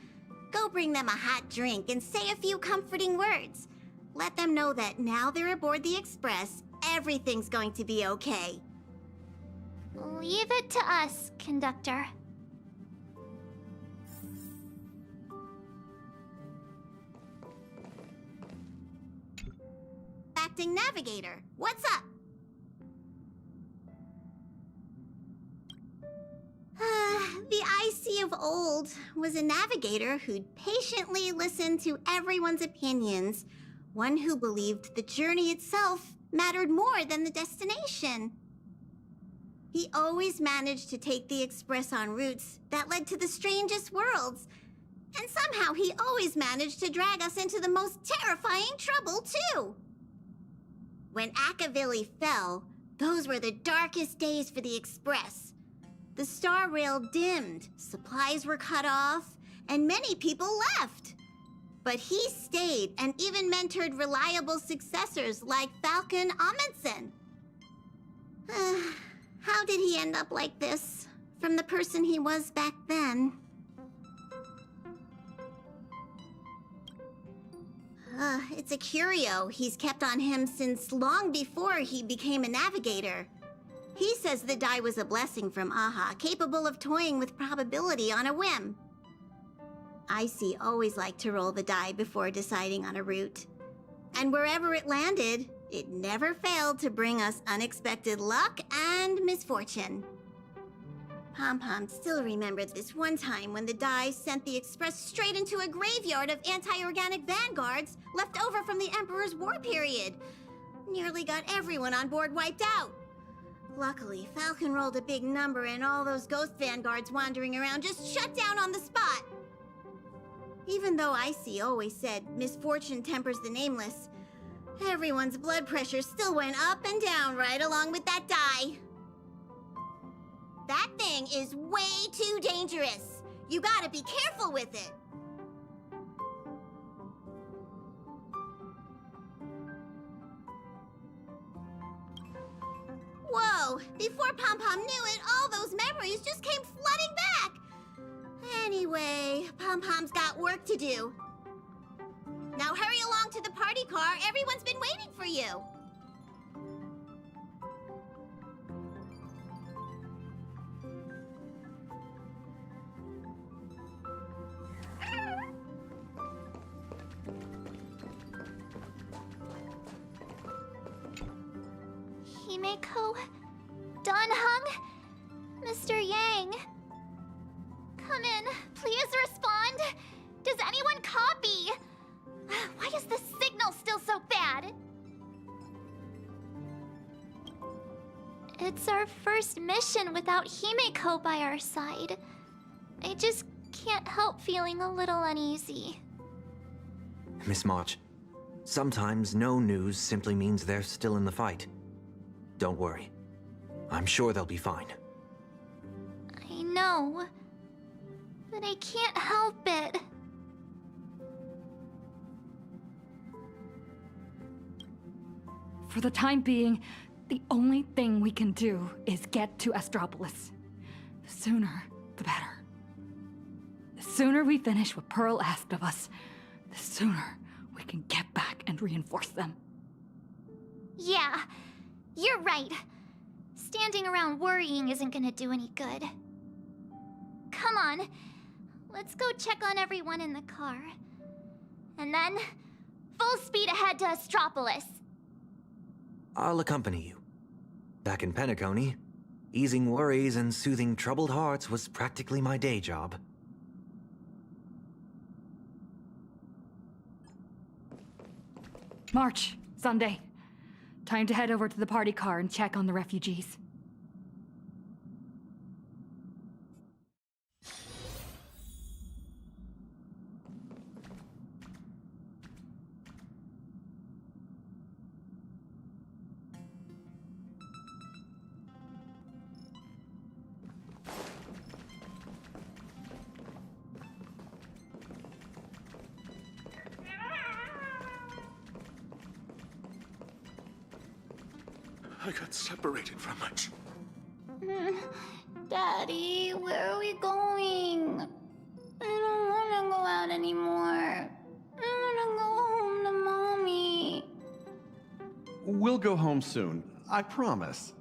Speaker 3: Go bring them a hot drink and say a few comforting words. Let them know that now they're aboard the Express, everything's going to be okay. Leave it to us, conductor. Acting navigator, what's up? The IC of old was a navigator who'd patiently listen to everyone's opinions, one who believed the journey itself mattered more than the destination. He always managed to take the Express on routes that led to the strangest worlds, and somehow he always managed to drag us into the most terrifying trouble, too. When Akavili fell, those were the darkest days for the Express. The star rail dimmed, supplies were cut off, and many people left. But he stayed and even mentored reliable successors like Falcon Amundsen.
Speaker 13: How did he end up like this? From the person he was back then? It's a curio he's kept on him since long before he became a navigator. He says the die was a blessing from Aha, capable of toying with probability on a whim. Icy always liked to roll the die before deciding on a route. And wherever it landed, it never failed to bring us unexpected luck and misfortune. Pom-Pom still remembered this one time when the die sent the Express straight into a graveyard of anti-organic vanguards left over from the Emperor's war period. Nearly got everyone on board wiped out. Luckily, Falcon rolled a big number and all those ghost vanguards wandering around just shut down on the spot. Even though Icy always said misfortune tempers the nameless, everyone's blood pressure still went up and down right along with that die. That thing is way too dangerous. You gotta be careful with it. Whoa! Before Pom-Pom knew it, all those memories just came flooding back! Anyway, Pom-Pom's got work to do. Now hurry along to the party car. Everyone's been waiting for you.
Speaker 3: Himeko, Danhung, Mr. Yang. Come in, please respond. Does anyone copy? Why is the signal still so bad? It's our first mission without Himeko by our side. I just can't help feeling a little uneasy.
Speaker 2: Miss March, sometimes no news simply means they're still in the fight. Don't worry. I'm sure they'll be fine.
Speaker 3: I know, but I can't help it.
Speaker 4: For the time being, the only thing we can do is get to Astropolis. The sooner, the better. The sooner we finish what Pearl asked of us, the sooner we can get back and reinforce them.
Speaker 3: Yeah, you're right. Standing around worrying isn't gonna do any good. Come on, let's go check on everyone in the car. And then, full speed ahead to Astropolis.
Speaker 2: I'll accompany you. Back in Penacony, easing worries and soothing troubled hearts was practically my day job.
Speaker 4: March, Sunday. Time to head over to the party car and check on the refugees.
Speaker 6: I got separated from my...
Speaker 3: Daddy, where are we going? I don't want to go out anymore. I want to go home to Mommy.
Speaker 14: We'll go home soon, I promise.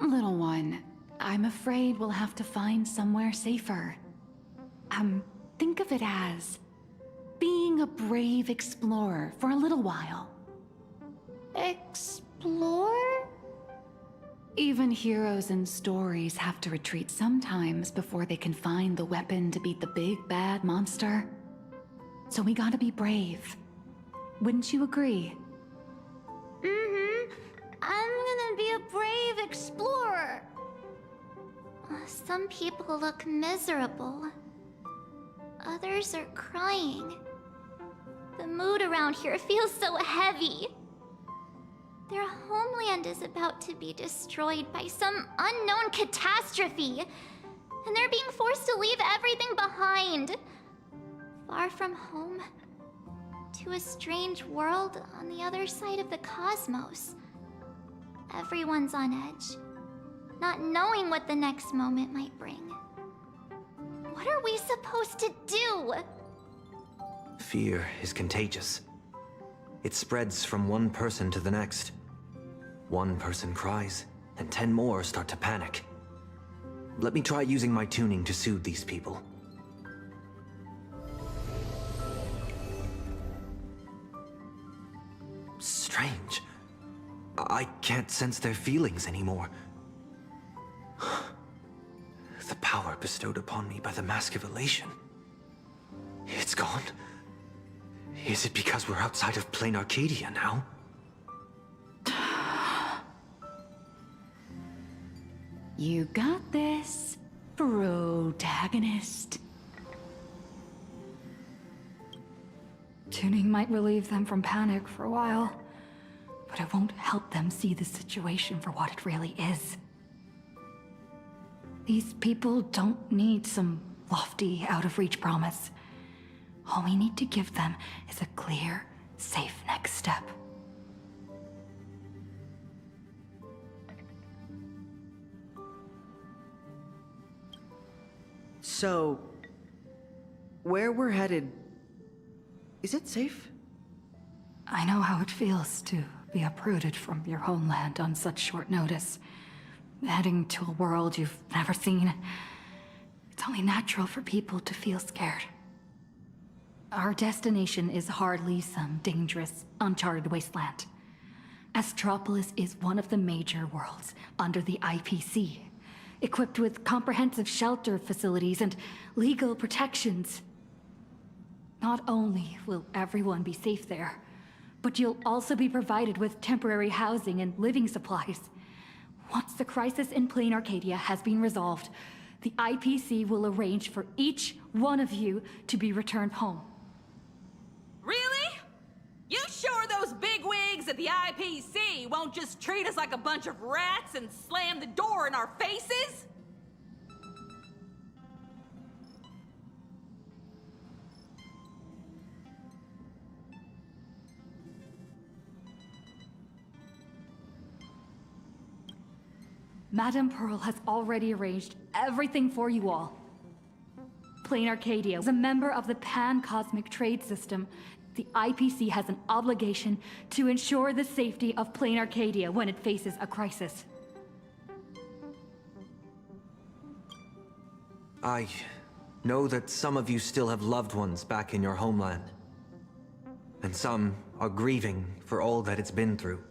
Speaker 5: Little one, I'm afraid we'll have to find somewhere safer. Think of it as being a brave explorer for a little while.
Speaker 3: Explore?
Speaker 5: Even heroes in stories have to retreat sometimes before they can find the weapon to beat the big bad monster. So we gotta be brave. Wouldn't you agree?
Speaker 3: Mm-hmm. I'm gonna be a brave explorer. Some people look miserable. Others are crying. The mood around here feels so heavy. Their homeland is about to be destroyed by some unknown catastrophe, and they're being forced to leave everything behind. Far from home, to a strange world on the other side of the cosmos. Everyone's on edge, not knowing what the next moment might bring. What are we supposed to do?
Speaker 2: Fear is contagious. It spreads from one person to the next. One person cries, and 10 more start to panic. Let me try using my tuning to soothe these people. Strange. I can't sense their feelings anymore. The power bestowed upon me by the Mask of Elation. It's gone. Is it because we're outside of Plain Arcadia now?
Speaker 4: You got this, protagonist. Tuning might relieve them from panic for a while, but it won't help them see the situation for what it really is. These people don't need some lofty, out-of-reach promise. All we need to give them is a clear, safe next step.
Speaker 15: So, where we're headed, is it safe?
Speaker 4: I know how it feels to be uprooted from your homeland on such short notice. Heading to a world you've never seen. It's only natural for people to feel scared. Our destination is hardly some dangerous, uncharted wasteland. Astropolis is one of the major worlds under the IPC, equipped with comprehensive shelter facilities and legal protections. Not only will everyone be safe there, but you'll also be provided with temporary housing and living supplies. Once the crisis in Plain Arcadia has been resolved, the IPC will arrange for each one of you to be returned home.
Speaker 16: Really? You sure those bigwigs at the IPC won't just treat us like a bunch of rats and slam the door in our faces?
Speaker 4: Madame Pearl has already arranged everything for you all. Plain Arcadia is a member of the Pan-Cosmic Trade System. The IPC has an obligation to ensure the safety of Plain Arcadia when it faces a crisis.
Speaker 2: I know that some of you still have loved ones back in your homeland. And some are grieving for all that it's been through.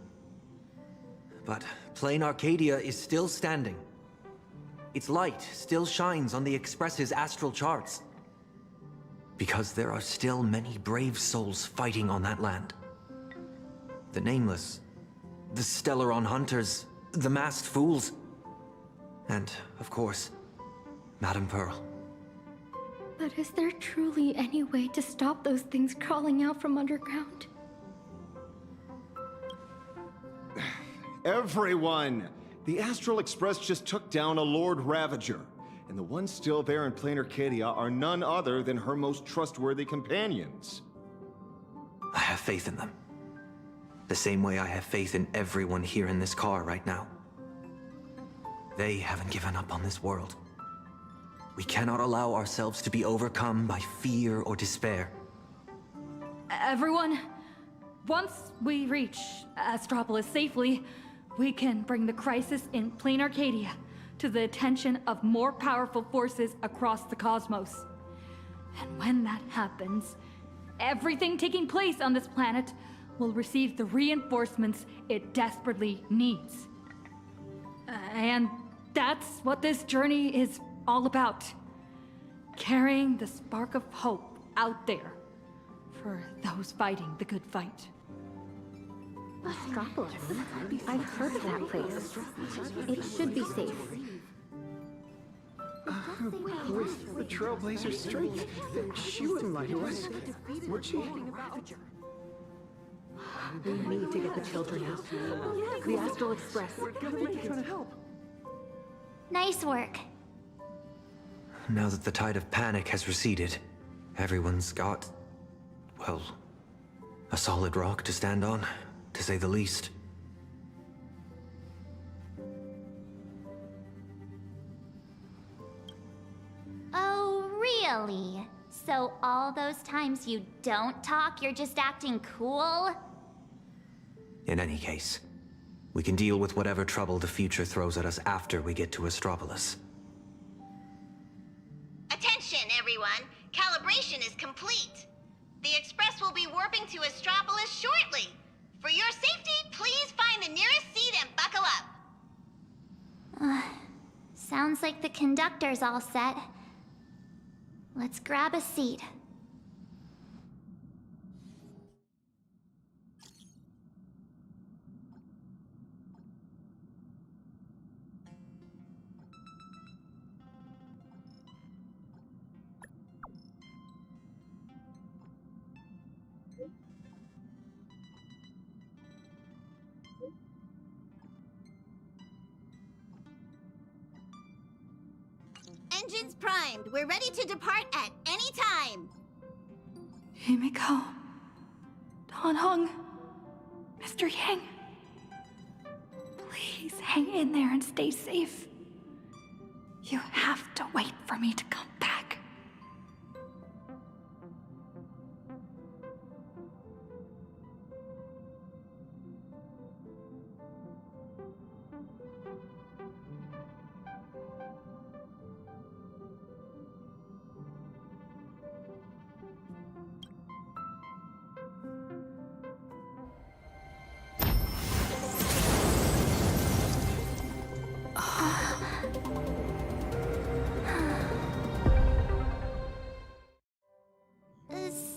Speaker 2: But Plain Arcadia is still standing. Its light still shines on the Express's astral charts. Because there are still many brave souls fighting on that land. The Nameless, the Stellaron Hunters, the Masked Fools, and, of course, Madame Pearl.
Speaker 3: But is there truly any way to stop those things crawling out from underground?
Speaker 10: Everyone! The Astral Express just took down a Lord Ravager, and the ones still there in Plain Arcadia are none other than her most trustworthy companions.
Speaker 2: I have faith in them. The same way I have faith in everyone here in this car right now. They haven't given up on this world. We cannot allow ourselves to be overcome by fear or despair.
Speaker 4: Everyone, once we reach Astropolis safely, we can bring the crisis in Plain Arcadia to the attention of more powerful forces across the cosmos. And when that happens, everything taking place on this planet will receive the reinforcements it desperately needs. And that's what this journey is all about. Carrying the spark of hope out there for those fighting the good fight.
Speaker 17: Astropolis. I've heard of that place. It should be safe.
Speaker 18: With the Trailblazer strength, she wouldn't lie to us, would she?
Speaker 17: We need to get the children out. The Astral Express.
Speaker 18: We're definitely trying to help.
Speaker 3: Nice work.
Speaker 2: Now that the tide of panic has receded, everyone's got, well, a solid rock to stand on, to say the least.
Speaker 3: Really? So all those times you don't talk, you're just acting cool?
Speaker 2: In any case, we can deal with whatever trouble the future throws at us after we get to Astropolis.
Speaker 13: Attention, everyone! Calibration is complete. The Express will be warping to Astropolis shortly. For your safety, please find the nearest seat and buckle up.
Speaker 3: Sounds like the conductor's all set. Let's grab a seat.
Speaker 13: Engines primed. We're ready to depart at any time.
Speaker 4: Himiko. Dan Heng. Mr. Yang. Please hang in there and stay safe. You have to wait for me to come back.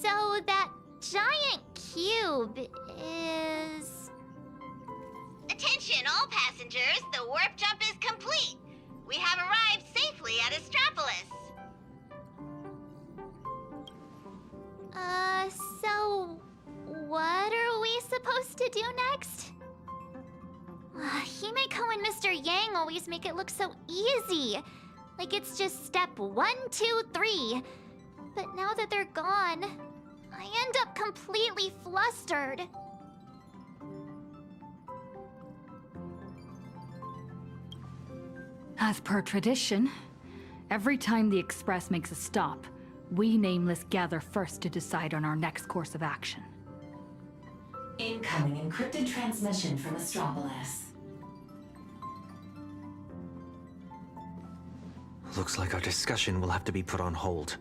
Speaker 3: So that giant cube is...
Speaker 13: Attention, all passengers. The warp jump is complete. We have arrived safely at Astropolis.
Speaker 3: So... what are we supposed to do next? Himeko and Mr. Yang always make it look so easy. Like it's just step 1, 2, 3. But now that they're gone, I end up completely flustered.
Speaker 4: As per tradition, every time the Express makes a stop, we Nameless gather first to decide on our next course of action.
Speaker 19: Incoming encrypted transmission from Astropolis.
Speaker 2: Looks like our discussion will have to be put on hold.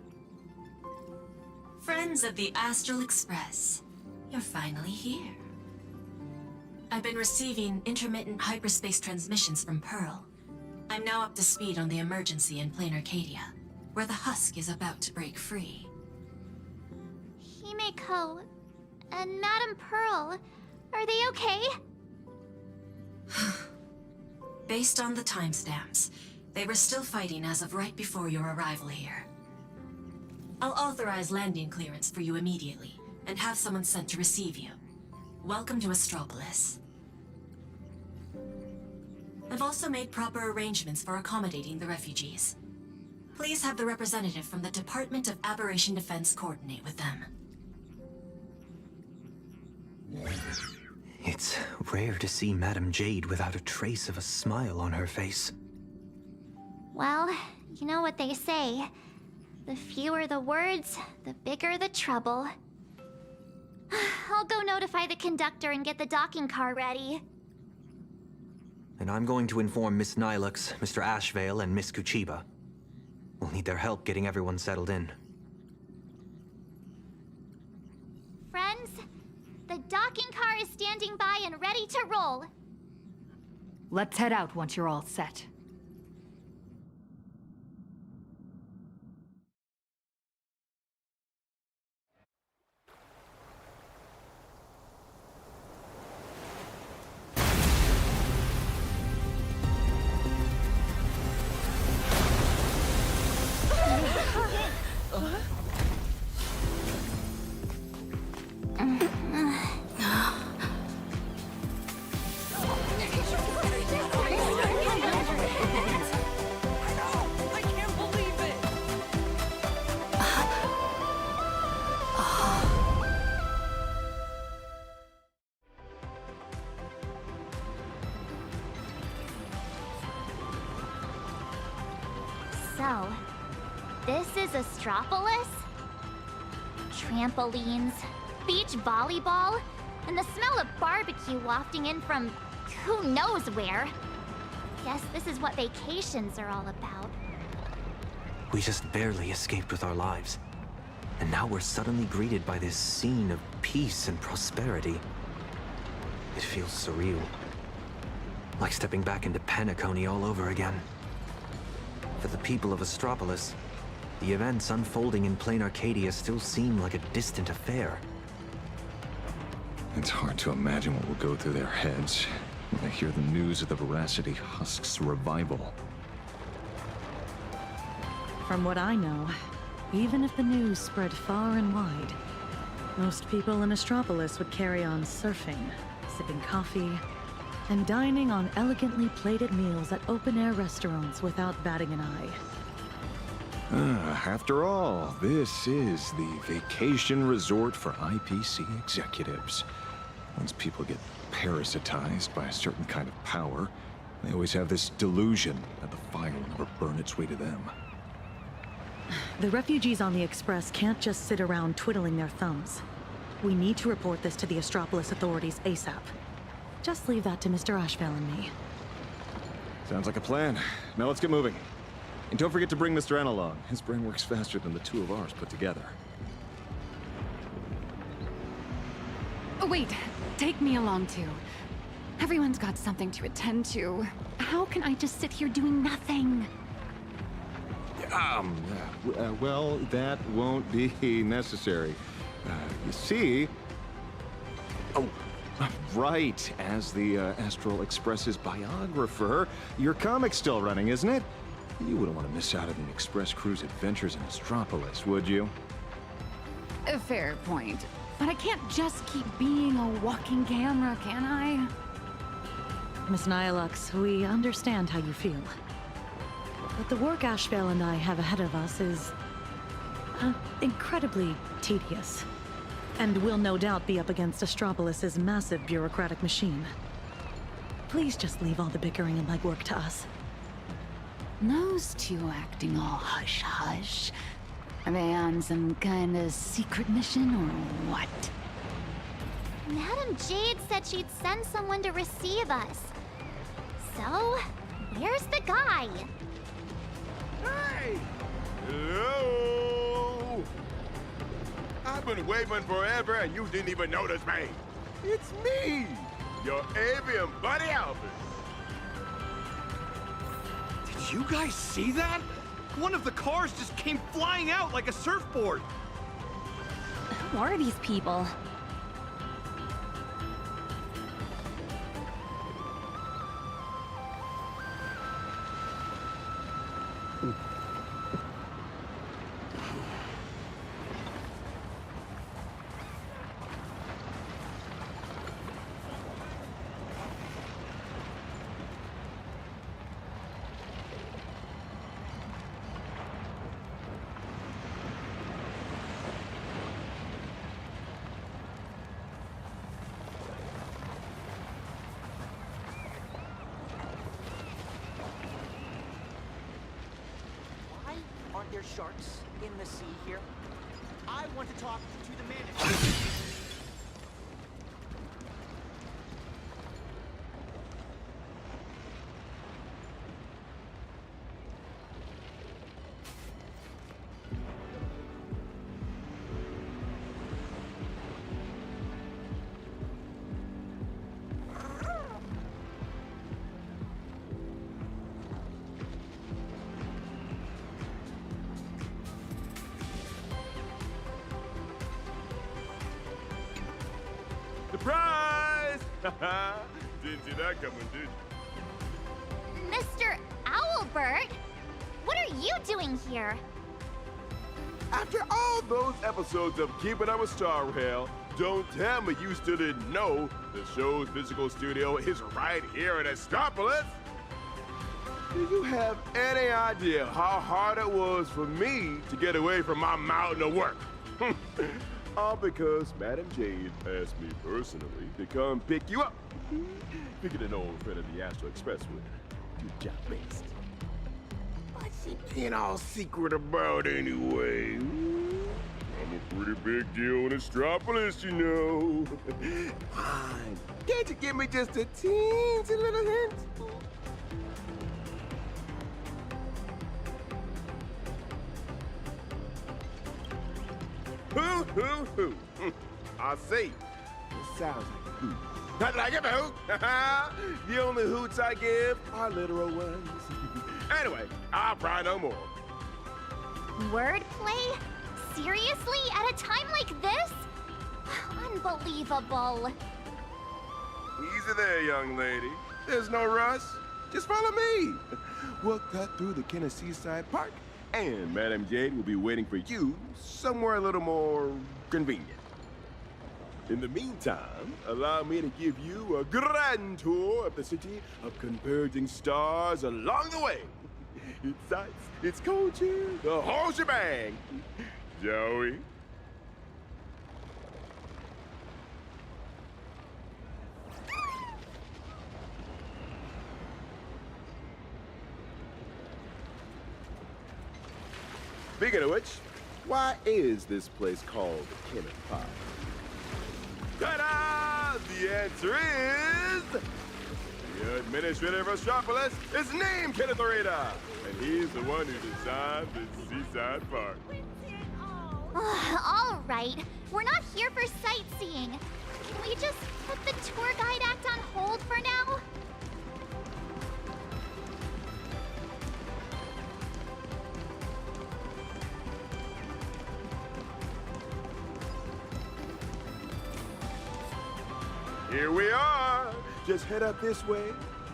Speaker 19: Friends of the Astral Express, you're finally here. I've been receiving intermittent hyperspace transmissions from Pearl. I'm now up to speed on the emergency in Plain Arcadia, where the husk is about to break free.
Speaker 3: Himeko and Madame Pearl, are they okay?
Speaker 19: Based on the timestamps, they were still fighting as of right before your arrival here. I'll authorize landing clearance for you immediately, and have someone sent to receive you. Welcome to Astropolis. I've also made proper arrangements for accommodating the refugees. Please have the representative from the Department of Aberration Defense coordinate with them.
Speaker 2: It's rare to see Madame Jade without a trace of a smile on her face.
Speaker 3: Well, you know what they say. The fewer the words, the bigger the trouble. I'll go notify the conductor and get the docking car ready.
Speaker 2: And I'm going to inform Miss Nilux, Mr. Ashvale, and Miss Kuchiba. We'll need their help getting everyone settled in.
Speaker 3: Friends, the docking car is standing by and ready to roll.
Speaker 4: Let's head out once you're all set.
Speaker 3: So,
Speaker 20: This is Astropolis? Trampolines, beach volleyball, and the smell of barbecue wafting in from who knows where. Guess this is what vacations are all about.
Speaker 2: We just barely escaped with our lives. And now we're suddenly greeted by this scene of peace and prosperity. It feels surreal. Like stepping back into Penacony all over again. For the people of Astropolis, the events unfolding in Plain Arcadia still seem like a distant affair.
Speaker 10: It's hard to imagine what will go through their heads when they hear the news of the Veracity Husk's revival.
Speaker 9: From what I know, even if the news spread far and wide, most people in Astropolis would carry on surfing, sipping coffee, and dining on elegantly plated meals at open-air restaurants without batting an eye.
Speaker 10: After all, this is the vacation resort for IPC executives. Once people get parasitized by a certain kind of power, they always have this delusion that the fire will never burn its way to them.
Speaker 9: The refugees on the Express can't just sit around twiddling their thumbs. We need to report this to the Astropolis authorities ASAP. Just leave that to Mr. Ashvale and me.
Speaker 10: Sounds like a plan. Now let's get moving. And don't forget to bring Mr. N along. His brain works faster than the two of ours put together.
Speaker 4: Oh, wait, take me along too. Everyone's got something to attend to. How can I just sit here doing nothing?
Speaker 10: Well, that won't be necessary. You see... Oh, right. As the Astral Express's biographer, your comic's still running, isn't it? You wouldn't want to miss out on the Express crew's adventures in Astropolis, would you?
Speaker 4: A fair point. But I can't just keep being a walking camera, can I?
Speaker 9: Miss Nihilux, we understand how you feel. But the work Ashvale and I have ahead of us is... incredibly tedious. And will no doubt be up against Astropolis's massive bureaucratic machine. Please just leave all the bickering and legwork to us.
Speaker 4: Those two acting all hush-hush. Are they on some kind of secret mission or what?
Speaker 20: Madam Jade said she'd send someone to receive us. So, where's the guy?
Speaker 21: Hey! Hello! I've been waiting forever and you didn't even notice me. It's me, your avian buddy Albert.
Speaker 14: Did you guys see that? One of the cars just came flying out like a surfboard.
Speaker 17: Who are these people?
Speaker 22: Aren't there sharks in the sea here? I want to talk to the manager.
Speaker 21: Surprise! Didn't see that coming, did you?
Speaker 20: Mr. Owlbert? What are you doing here?
Speaker 21: After all those episodes of Keeping Up with Star Rail, don't tell me you still didn't know the show's physical studio is right here in Astropolis. Do you have any idea how hard it was for me to get away from my mountain of work? All because Madam Jade asked me personally to come pick you up. Figured an old friend of the Astral Express would. Good job, based.
Speaker 22: But
Speaker 21: she being all secret about anyway? I'm a pretty big deal in Astropolis, you know. Fine. Can't you give me just a teensy little hint? Hoo. I see. It sounds like a hoot. Not like a hoot. The only hoots I give are literal ones. Anyway, I'll pry no more.
Speaker 20: Wordplay? Seriously? At a time like this? Unbelievable.
Speaker 21: Easy there, young lady. There's no rush. Just follow me. We'll cut through the Seaside Park, and Madame Jade will be waiting for you somewhere a little more convenient. In the meantime, allow me to give you a grand tour of the city of converging stars along the way. Its sights, its culture, the whole shebang. Joey. Speaking of which, why is this place called the Kenneth Park? Ta-da! The answer is... The administrator of Astropolis is named Kenneth Arita, and he's the one who designed the Seaside Park.
Speaker 20: All right, we're not here for sightseeing. Can we just put the tour guide act on hold for now?
Speaker 21: Here we are. Just head up this way.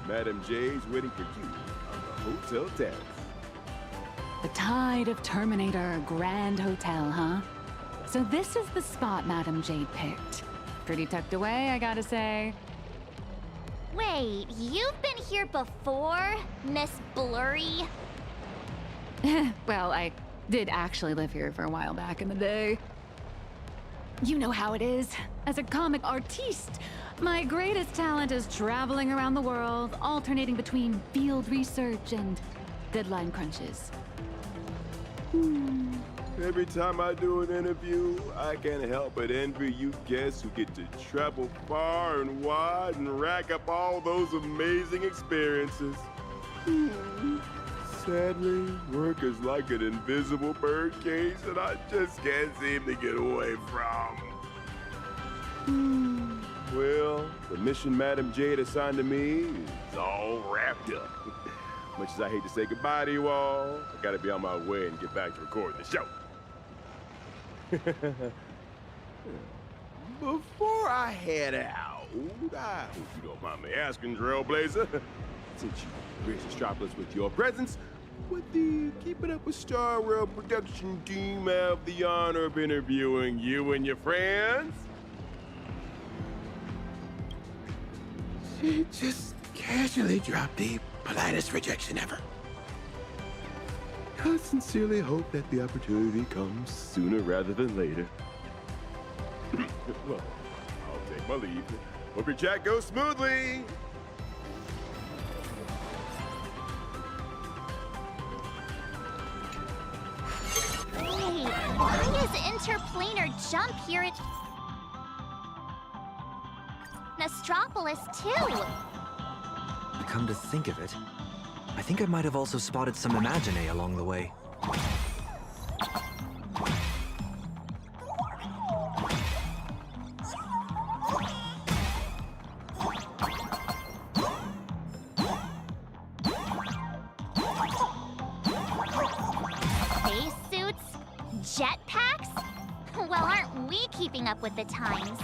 Speaker 21: Madame Jade's waiting for you on the Hotel Terrace.
Speaker 8: The Tide of Terminator Grand Hotel, huh? So this is the spot Madame Jade picked. Pretty tucked away, I gotta say.
Speaker 20: Wait, you've been here before, Miss Blurry?
Speaker 8: Well, I did actually live here for a while back in the day. You know how it is. As a comic artiste, my greatest talent is traveling around the world, alternating between field research and deadline crunches.
Speaker 21: Every time I do an interview, I can't help but envy you guests who get to travel far and wide and rack up all those amazing experiences. Sadly, work is like an invisible birdcage that I just can't seem to get away from. Well, the mission Madame Jade assigned to me is all wrapped up. Much as I hate to say goodbye to you all, I gotta be on my way and get back to recording the show. Before I head out, I hope you don't mind me asking, Trailblazer, since you graced Astropolis with your presence, would the Keep It Up with Star Rail production team have the honor of interviewing you and your friends? She just casually dropped the politest rejection ever. I sincerely hope that the opportunity comes sooner rather than later. Well, I'll take my leave. Hope your chat goes smoothly.
Speaker 20: Wait, why is interplanar jump here at Astropolis too?
Speaker 2: Come to think of it, I think I might have also spotted some Imagine along the way.
Speaker 20: Spacesuits? Jetpacks? Well, aren't we keeping up with the times?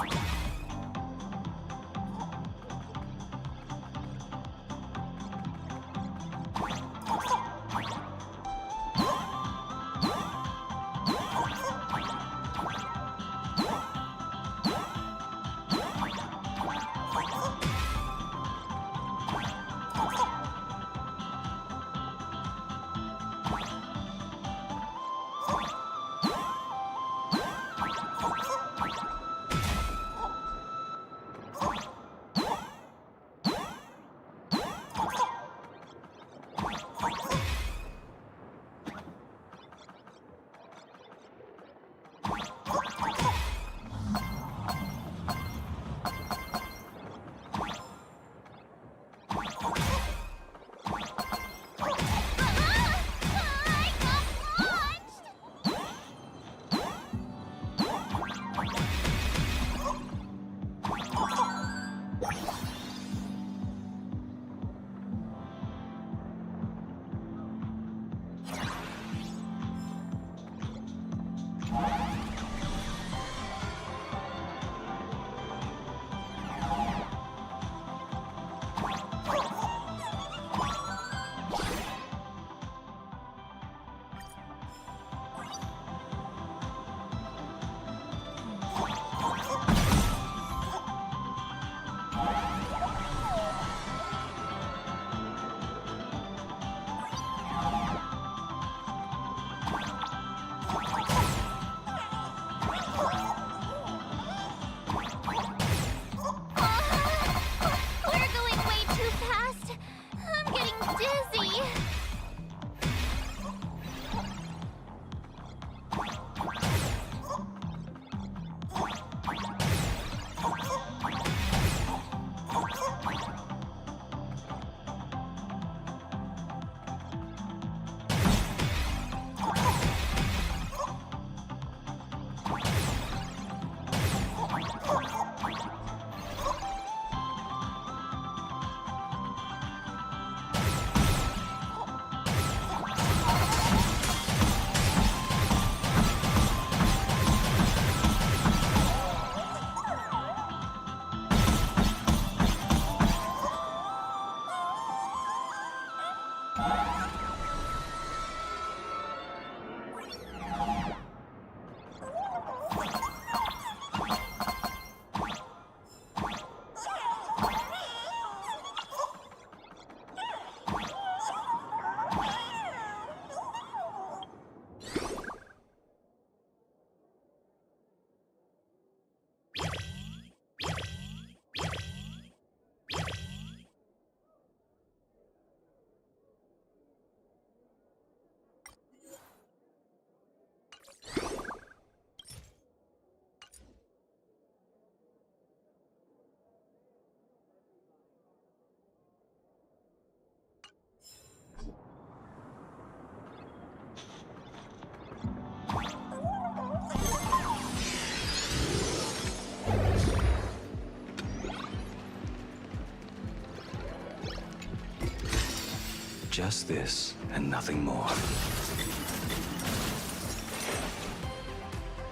Speaker 11: Just this, and nothing more.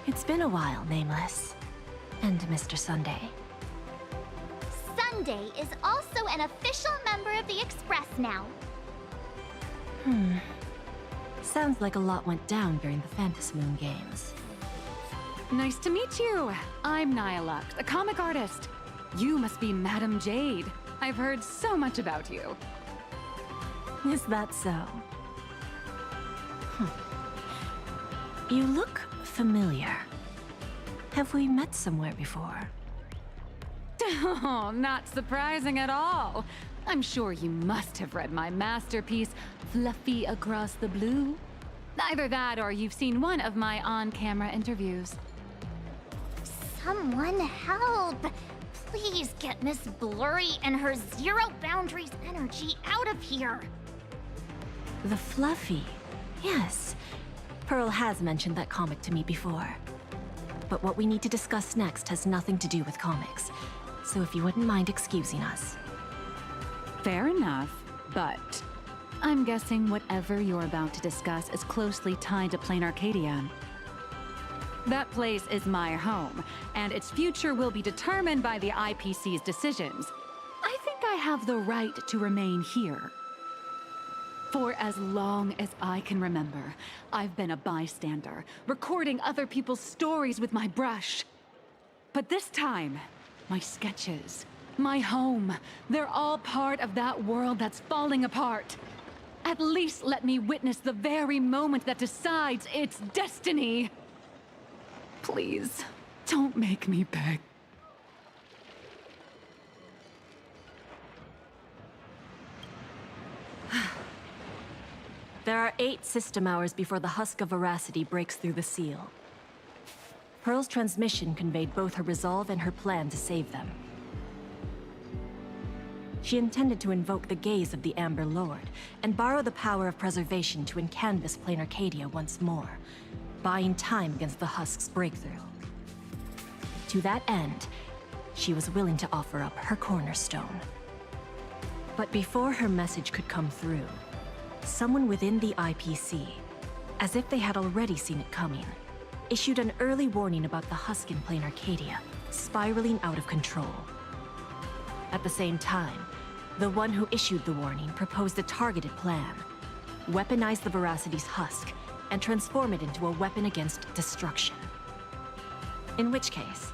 Speaker 12: It's been a while, Nameless. And Mr. Sunday.
Speaker 20: Sunday is also an official member of the Express now.
Speaker 12: Sounds like a lot went down during the Phantasmoon games.
Speaker 8: Nice to meet you. I'm Nihilux, a comic artist. You must be Madame Jade. I've heard so much about you.
Speaker 12: Is that so? You look familiar. Have we met somewhere before?
Speaker 8: Oh, not surprising at all. I'm sure you must have read my masterpiece, Fluffy Across the Blue. Either that or you've seen one of my on-camera interviews.
Speaker 20: Someone help! Please get Miss Blurry and her zero boundaries energy out of here.
Speaker 12: The Fluffy. Yes. Pearl has mentioned that comic to me before. But what we need to discuss next has nothing to do with comics. So if you wouldn't mind excusing us.
Speaker 8: Fair enough, but I'm guessing whatever you're about to discuss is closely tied to Plain Arcadia. That place is my home, and its future will be determined by the IPC's decisions. I think I have the right to remain here. For as long as I can remember, I've been a bystander, recording other people's stories with my brush. But this time, my sketches, my home, they're all part of that world that's falling apart. At least let me witness the very moment that decides its destiny. Please, don't make me beg.
Speaker 12: There are 8 system hours before the Husk of Veracity breaks through the seal. Pearl's transmission conveyed both her resolve and her plan to save them. She intended to invoke the gaze of the Amber Lord and borrow the power of preservation to encanvas Plain Arcadia once more, buying time against the Husk's breakthrough. To that end, she was willing to offer up her cornerstone. But before her message could come through, someone within the IPC, as if they had already seen it coming, issued an early warning about the Husk in Plain Arcadia spiraling out of control. At the same time, the one who issued the warning proposed a targeted plan: weaponize the Veracity's Husk and transform it into a weapon against destruction. In which case,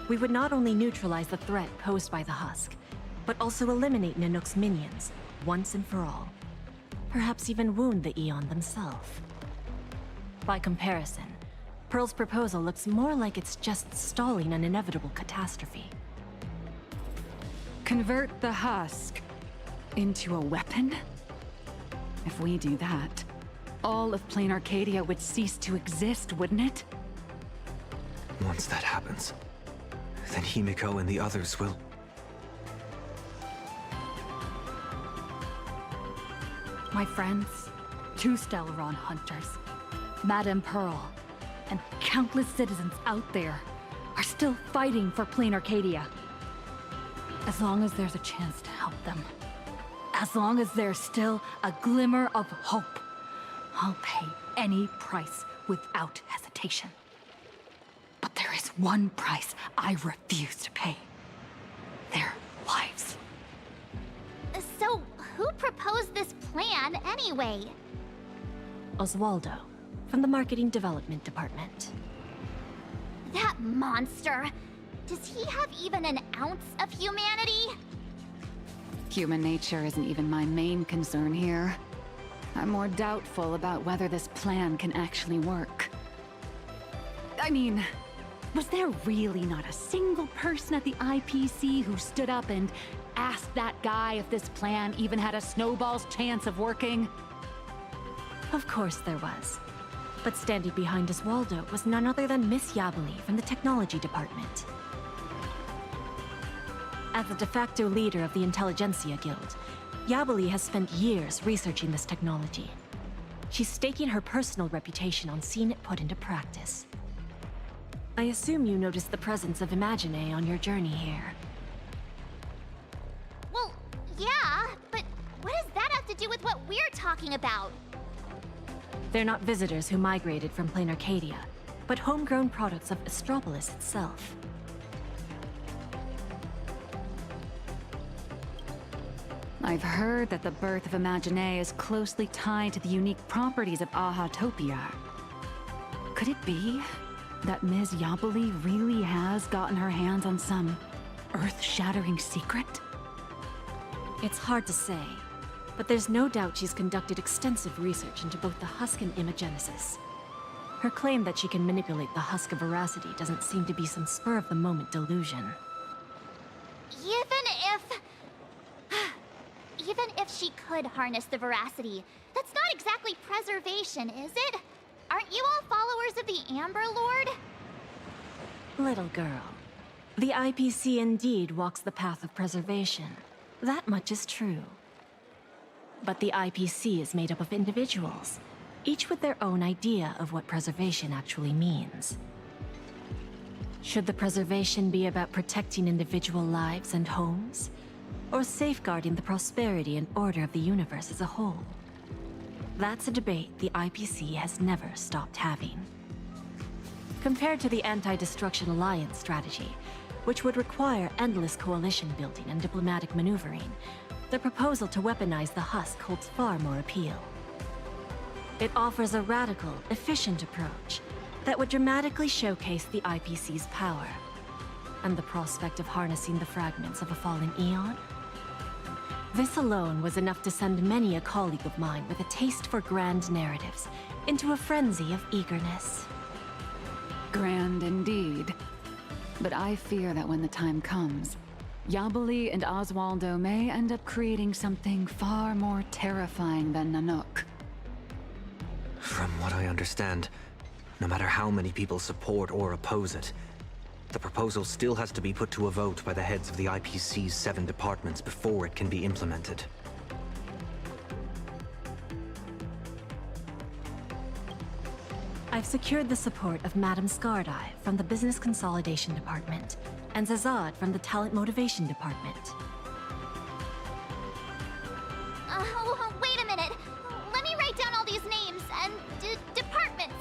Speaker 12: we would not only neutralize the threat posed by the Husk, but also eliminate Nanook's minions once and for all. Perhaps even wound the Aeon themselves. By comparison, Pearl's proposal looks more like it's just stalling an inevitable catastrophe.
Speaker 8: Convert the Husk into a weapon? If we do that, all of Plain Arcadia would cease to exist, wouldn't it?
Speaker 2: Once that happens, then Himiko and the others will...
Speaker 4: My friends, 2 Stellaron hunters, Madame Pearl, and countless citizens out there are still fighting for Plain Arcadia. As long as there's a chance to help them, as long as there's still a glimmer of hope, I'll pay any price without hesitation. But there is one price I refuse to pay. Their lives.
Speaker 20: So, who proposed this plan anyway?
Speaker 12: Oswaldo, from the Marketing Development Department.
Speaker 20: That monster! Does he have even an ounce of humanity?
Speaker 8: Human nature isn't even my main concern here. I'm more doubtful about whether this plan can actually work. I mean, was there really not a single person at the IPC who stood up and asked that guy if this plan even had a snowball's chance of working?
Speaker 12: Of course there was. But standing behind Oswaldo was none other than Miss Yabali from the Technology Department. As the de facto leader of the Intelligentsia Guild, Yabali has spent years researching this technology. She's staking her personal reputation on seeing it put into practice. I assume you noticed the presence of Imagine on your journey here.
Speaker 20: Well, yeah, but what does that have to do with what we're talking about?
Speaker 12: They're not visitors who migrated from Plain Arcadia, but homegrown products of Astropolis itself.
Speaker 8: I've heard that the birth of Imagine is closely tied to the unique properties of Ahatopia. Could it be that Ms. Yabali really has gotten her hands on some earth-shattering secret?
Speaker 12: It's hard to say, but there's no doubt she's conducted extensive research into both the Husk and Imagenesis. Her claim that she can manipulate the Husk of Veracity doesn't seem to be some spur-of-the-moment delusion.
Speaker 20: Even if she could harness the Veracity, that's not exactly preservation, is it? Aren't you all followers of the Amber Lord?
Speaker 12: Little girl, the IPC indeed walks the path of preservation. That much is true. But the IPC is made up of individuals, each with their own idea of what preservation actually means. Should the preservation be about protecting individual lives and homes, or safeguarding the prosperity and order of the universe as a whole? That's a debate the IPC has never stopped having. Compared to the Anti-Destruction Alliance strategy, which would require endless coalition building and diplomatic maneuvering, the proposal to weaponize the Husk holds far more appeal. It offers a radical, efficient approach that would dramatically showcase the IPC's power, and the prospect of harnessing the fragments of a fallen eon. This alone was enough to send many a colleague of mine with a taste for grand narratives into a frenzy of eagerness.
Speaker 8: Grand indeed. But I fear that when the time comes, Yabali and Oswaldo may end up creating something far more terrifying than Nanook.
Speaker 2: From what I understand, no matter how many people support or oppose it, the proposal still has to be put to a vote by the heads of the IPC's 7 departments before it can be implemented.
Speaker 12: I've secured the support of Madame Skardai from the Business Consolidation Department, and Zazad from the Talent Motivation Department.
Speaker 20: Wait a minute. Let me write down all these names and departments.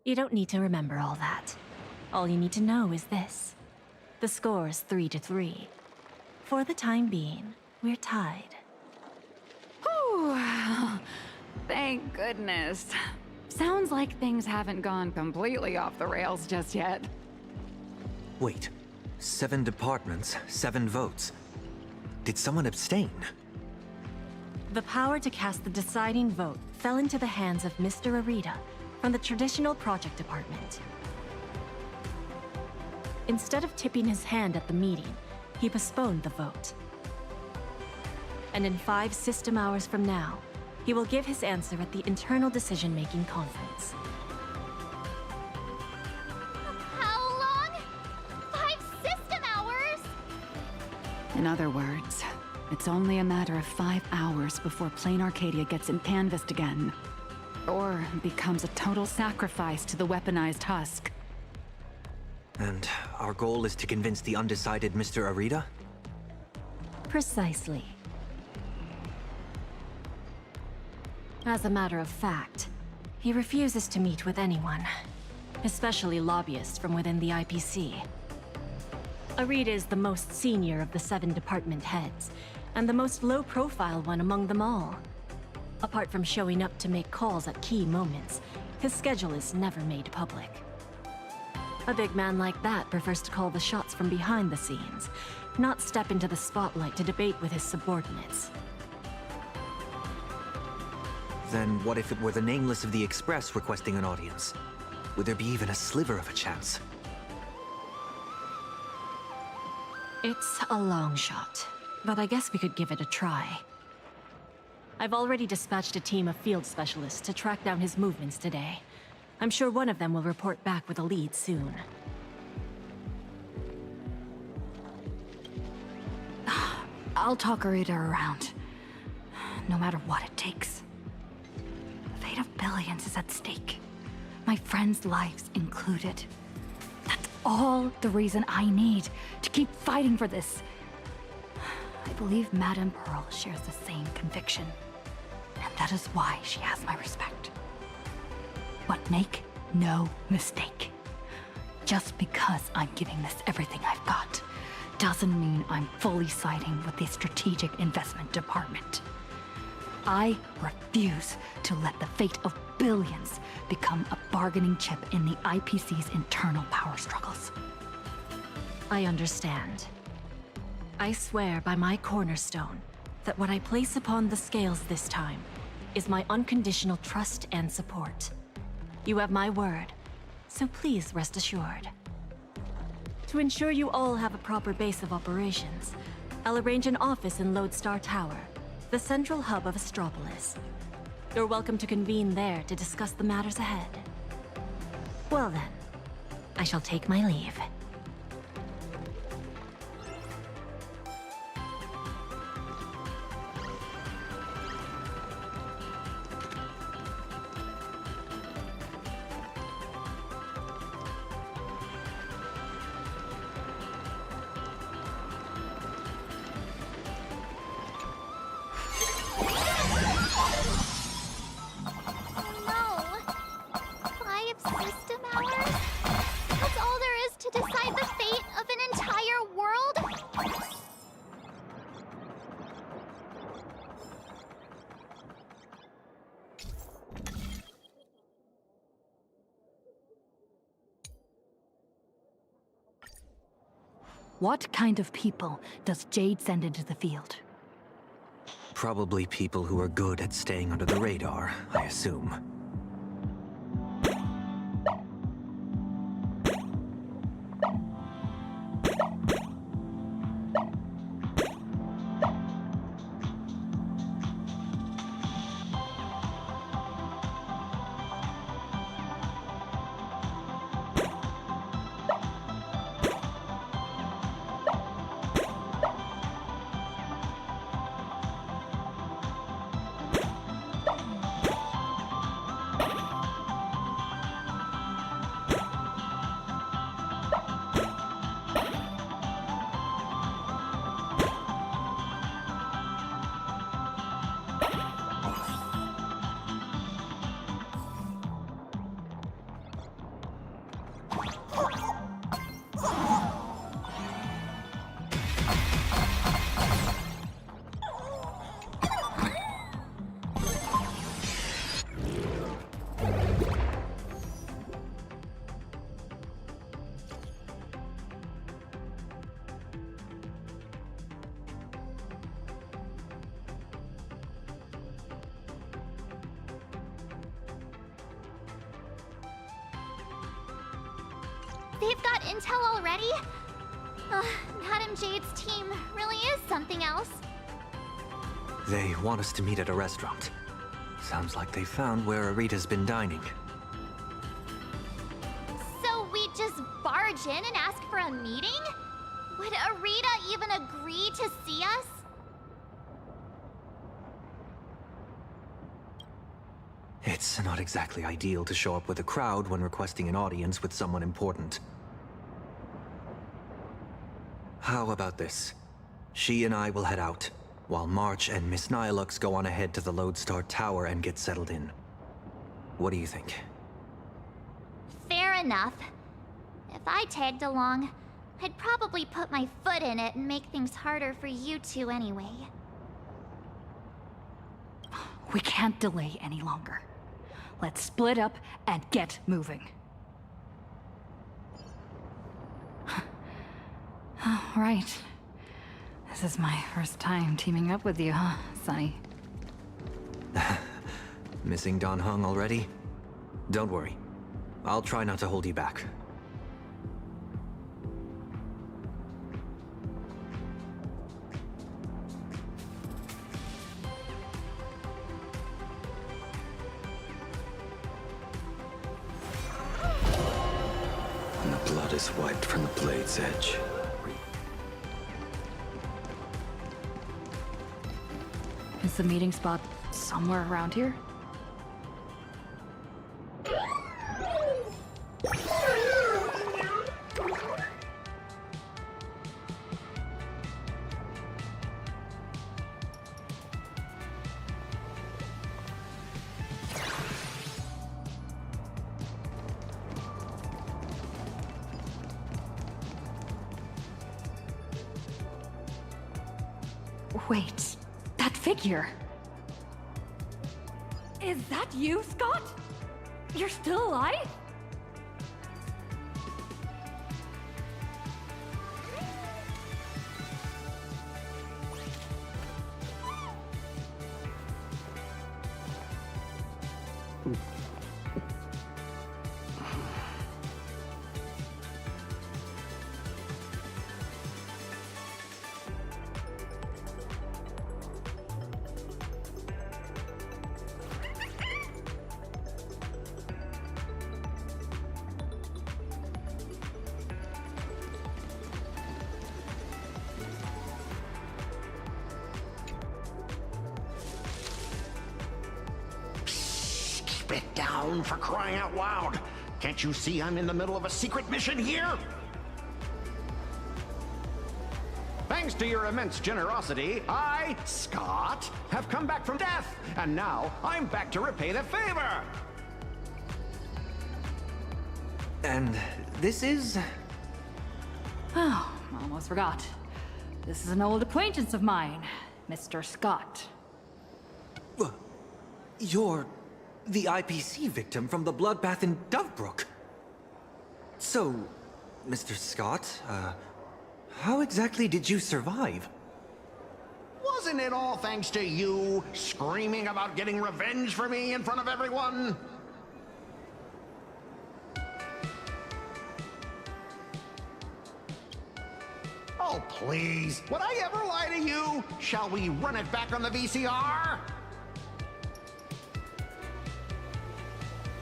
Speaker 12: You don't need to remember all that. All you need to know is this. The score's 3-3. For the time being, we're tied.
Speaker 8: Whew. Thank goodness. Sounds like things haven't gone completely off the rails just yet.
Speaker 2: Wait, 7 departments, 7 votes. Did someone abstain?
Speaker 12: The power to cast the deciding vote fell into the hands of Mr. Arita from the Traditional Project Department. Instead of tipping his hand at the meeting, he postponed the vote. And in 5 system hours from now, he will give his answer at the Internal Decision-Making Conference.
Speaker 20: How long? 5 system hours?
Speaker 8: In other words, it's only a matter of 5 hours before Plain Arcadia gets canvassed again. Or becomes a total sacrifice to the weaponized husk.
Speaker 2: And our goal is to convince the undecided Mr. Arita?
Speaker 12: Precisely. As a matter of fact, he refuses to meet with anyone, especially lobbyists from within the IPC. Arita is the most senior of the 7 department heads, and the most low-profile one among them all. Apart from showing up to make calls at key moments, his schedule is never made public. A big man like that prefers to call the shots from behind the scenes, not step into the spotlight to debate with his subordinates.
Speaker 2: Then what if it were the Nameless of the Express requesting an audience? Would there be even a sliver of a chance?
Speaker 12: It's a long shot, but I guess we could give it a try. I've already dispatched a team of field specialists to track down his movements today. I'm sure one of them will report back with a lead soon.
Speaker 4: I'll talk Arita around. No matter what it takes. The fate of billions is at stake. My friends' lives included. That's all the reason I need to keep fighting for this. I believe Madame Pearl shares the same conviction. And that is why she has my respect. But make no mistake. Just because I'm giving this everything I've got doesn't mean I'm fully siding with the Strategic Investment Department. I refuse to let the fate of billions become a bargaining chip in the IPC's internal power struggles.
Speaker 12: I understand. I swear by my cornerstone that what I place upon the scales this time is my unconditional trust and support. You have my word, so please rest assured. To ensure you all have a proper base of operations, I'll arrange an office in Lodestar Tower, the central hub of Astropolis. You're welcome to convene there to discuss the matters ahead. Well then, I shall take my leave.
Speaker 20: No. 5 system hours? That's all there is to decide the fate of an entire world?
Speaker 4: What kind of people does Jade send into the field?
Speaker 2: Probably people who are good at staying under the radar, I assume.
Speaker 20: They've got intel already? Madame Jade's team really is something else.
Speaker 2: They want us to meet at a restaurant. Sounds like they found where Arita's been dining.
Speaker 20: So we just barge in and ask for a meeting? Would Arita even agree to see us?
Speaker 2: It's not exactly ideal to show up with a crowd when requesting an audience with someone important. How about this? She and I will head out, while March and Miss Nihilux go on ahead to the Lodestar Tower and get settled in. What do you think?
Speaker 20: Fair enough. If I tagged along, I'd probably put my foot in it and make things harder for you two anyway.
Speaker 4: We can't delay any longer. Let's split up and get moving. Right. This is my first time teaming up with you, huh, Sonny?
Speaker 2: Missing Dan Heng already? Don't worry. I'll try not to hold you back.
Speaker 11: And the blood is wiped from the blade's edge.
Speaker 4: Is the meeting spot somewhere around here? Wait, that figure.
Speaker 8: Is that you, Scott? You're still alive?
Speaker 1: Spit down, for crying out loud! Can't you see I'm in the middle of a secret mission here? Thanks to your immense generosity, I, Scott, have come back from death, and now I'm back to repay the favor!
Speaker 2: And this is...
Speaker 4: Oh, almost forgot. This is an old acquaintance of mine, Mr. Scott.
Speaker 2: You're the IPC victim from the bloodbath in Dovebrook. So, Mr. Scott, how exactly did you survive?
Speaker 1: Wasn't it all thanks to you screaming about getting revenge for me in front of everyone? Oh, please. Would I ever lie to you? Shall we run it back on the VCR?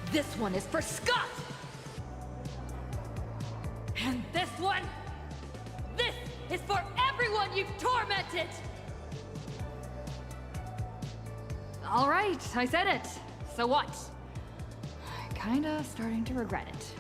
Speaker 8: This one is for Scott! And this one? This is for everyone you've tormented!
Speaker 4: All right, I said it. So what? Kinda starting to regret it.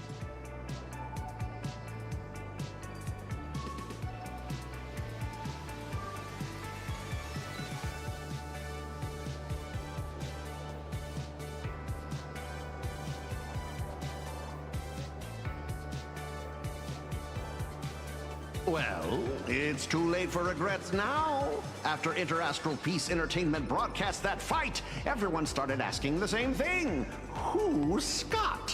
Speaker 1: Well, it's too late for regrets now. After Interastral Peace Entertainment broadcast that fight, everyone started asking the same thing. Who's Scott?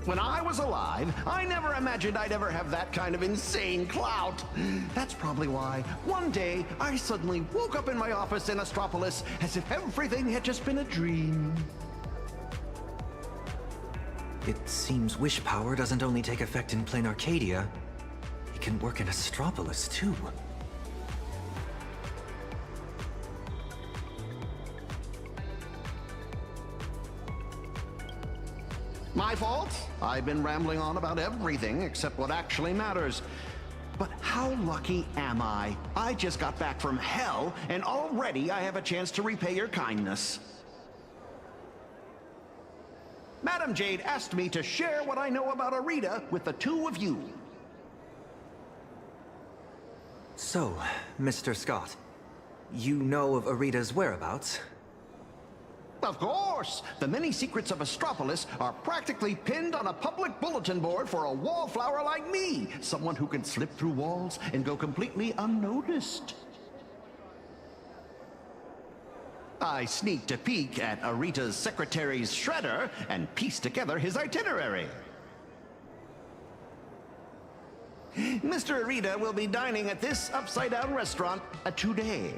Speaker 1: When I was alive, I never imagined I'd ever have that kind of insane clout. That's probably why one day I suddenly woke up in my office in Astropolis as if everything had just been a dream.
Speaker 2: It seems wish power doesn't only take effect in plain Arcadia, it can work in Astropolis too.
Speaker 1: My fault. I've been rambling on about everything except what actually matters. But how lucky am I? I just got back from hell, and already I have a chance to repay your kindness. Madam Jade asked me to share what I know about Arita with the two of you.
Speaker 2: So, Mr. Scott, you know of Arita's whereabouts?
Speaker 1: Of course! The many secrets of Astropolis are practically pinned on a public bulletin board for a wallflower like me, someone who can slip through walls and go completely unnoticed. I sneaked a peek at Arita's secretary's shredder and pieced together his itinerary. Mr. Arita will be dining at this upside-down restaurant today.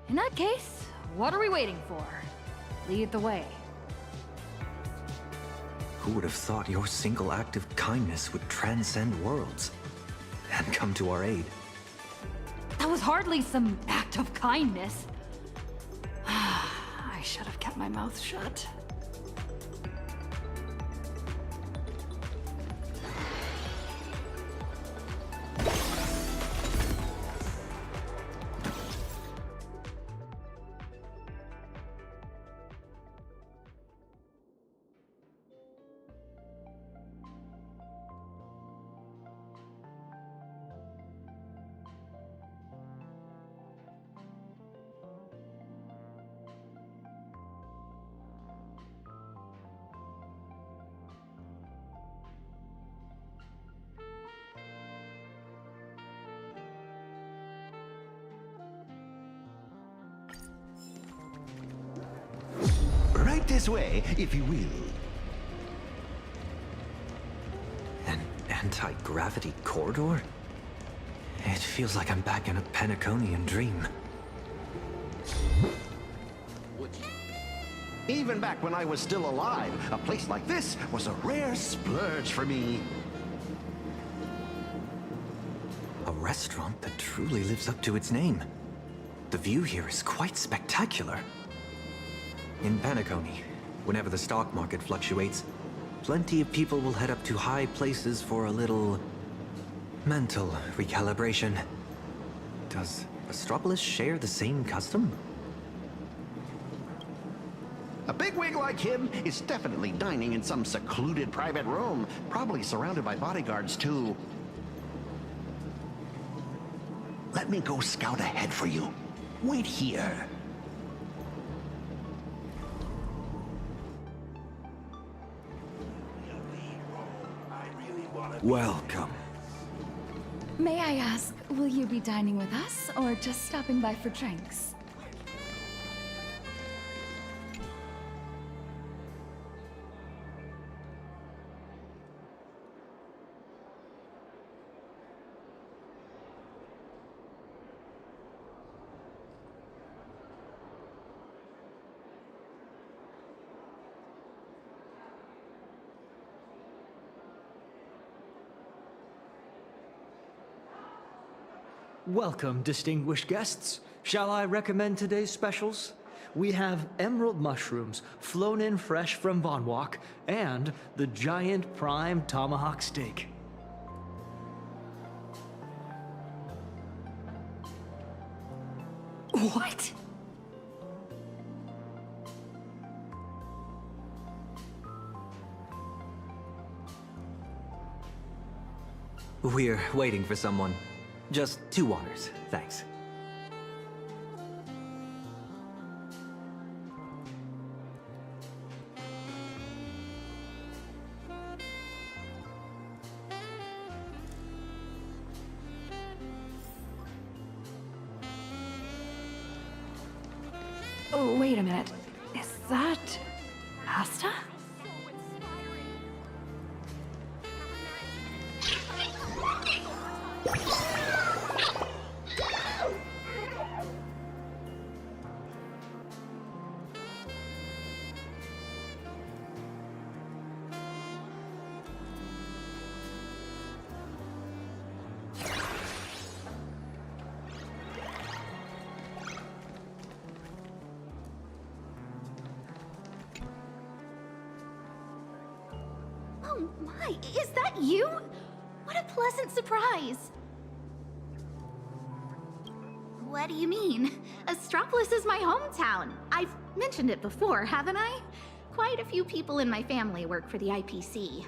Speaker 8: In that case, what are we waiting for? Lead the way.
Speaker 2: Who would have thought your single act of kindness would transcend worlds and come to our aid?
Speaker 4: That was hardly some act of kindness. I should have kept my mouth shut.
Speaker 1: Right this way, if you will.
Speaker 2: An anti-gravity corridor? It feels like I'm back in a Penaconian dream.
Speaker 1: Even back when I was still alive, a place like this was a rare splurge for me.
Speaker 2: A restaurant that truly lives up to its name. The view here is quite spectacular. In Penacony, whenever the stock market fluctuates, plenty of people will head up to high places for a little mental recalibration. Does Astropolis share the same custom?
Speaker 1: A bigwig like him is definitely dining in some secluded private room, probably surrounded by bodyguards too. Let me go scout ahead for you. Wait here.
Speaker 2: Welcome.
Speaker 8: May I ask, will you be dining with us, or just stopping by for drinks?
Speaker 6: Welcome, distinguished guests. Shall I recommend today's specials? We have emerald mushrooms, flown in fresh from Von Walk, and the giant prime tomahawk steak.
Speaker 4: What?
Speaker 2: We're waiting for someone. Just 2 waters, thanks.
Speaker 4: Wait a minute. Is that Asta?
Speaker 20: Oh my, is that you? What a pleasant surprise. What do you mean? Astropolis is my hometown. I've mentioned it before, haven't I? Quite a few people in my family work for the IPC.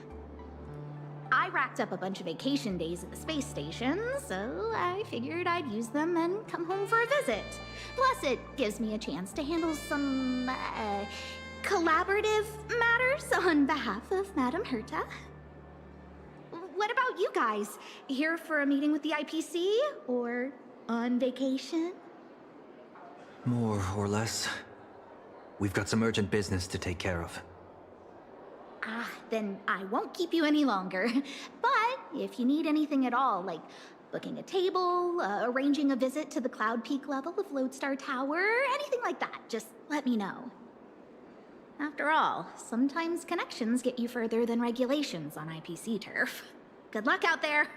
Speaker 20: I racked up a bunch of vacation days at the space station, so I figured I'd use them and come home for a visit. Plus, it gives me a chance to handle some, collaborative matters on behalf of Madame Herta. What about you guys? Here for a meeting with the IPC? Or on vacation?
Speaker 2: More or less. We've got some urgent business to take care of.
Speaker 20: Ah, then I won't keep you any longer. But if you need anything at all, like booking a table, arranging a visit to the Cloud Peak level of Lodestar Tower, anything like that, just let me know. After all, sometimes connections get you further than regulations on IPC turf. Good luck out there!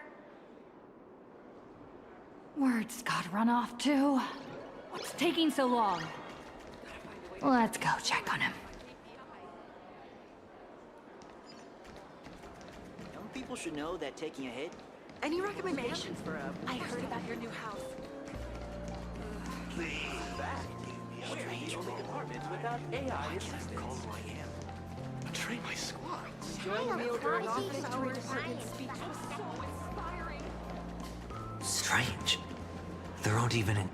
Speaker 4: Word's gotta run off too. What's taking so long? Let's go check on him.
Speaker 22: Young people should know that taking a hit.
Speaker 15: Any recommendations for a... I heard about your new house.
Speaker 22: Please. We're the only department without AI assistance.
Speaker 10: Betray my squad.
Speaker 22: Enjoying a meal during office hours?
Speaker 2: Strange. There aren't even in...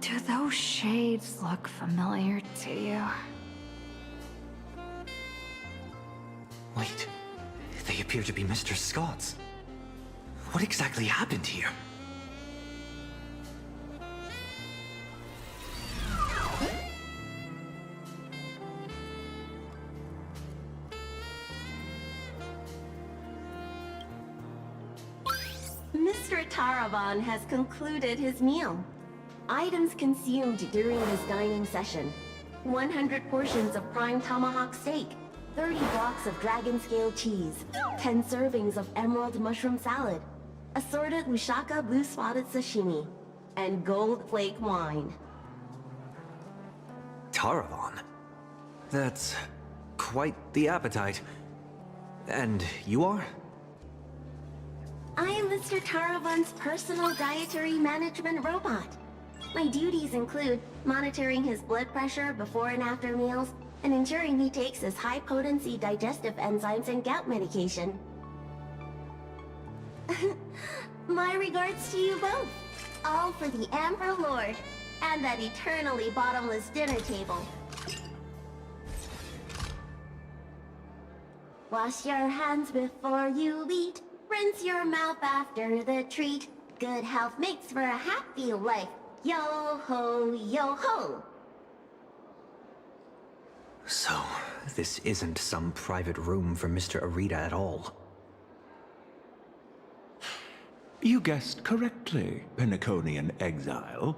Speaker 4: Do those shades look familiar to you?
Speaker 2: Wait. They appear to be Mr. Scott's. What exactly happened here?
Speaker 5: Mr. Taravan has concluded his meal. Items consumed during his dining session: 100 portions of prime tomahawk steak, 30 blocks of dragon scale cheese, 10 servings of emerald mushroom salad, assorted Lushaka blue spotted sashimi, and gold flake wine.
Speaker 2: Taravan? That's quite the appetite. And you are?
Speaker 5: I am Mr. Taravan's personal dietary management robot. My duties include monitoring his blood pressure before and after meals, and ensuring he takes his high-potency digestive enzymes and gout medication. My regards to you both. All for the Amber Lord, and that eternally bottomless dinner table. Wash your hands before you eat. Rinse your mouth after the treat. Good health makes for a happy life. Yo-ho, yo-ho!
Speaker 2: So, this isn't some private room for Mr. Arita at all.
Speaker 7: You guessed correctly, Penaconian exile.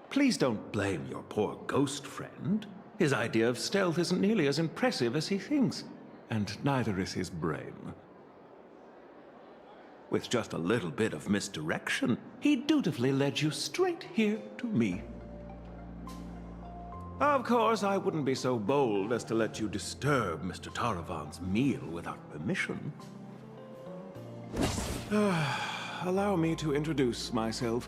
Speaker 7: Please don't blame your poor ghost friend. His idea of stealth isn't nearly as impressive as he thinks, and neither is his brain. With just a little bit of misdirection, he dutifully led you straight here to me. Of course, I wouldn't be so bold as to let you disturb Mr. Taravan's meal without permission. Allow me to introduce myself.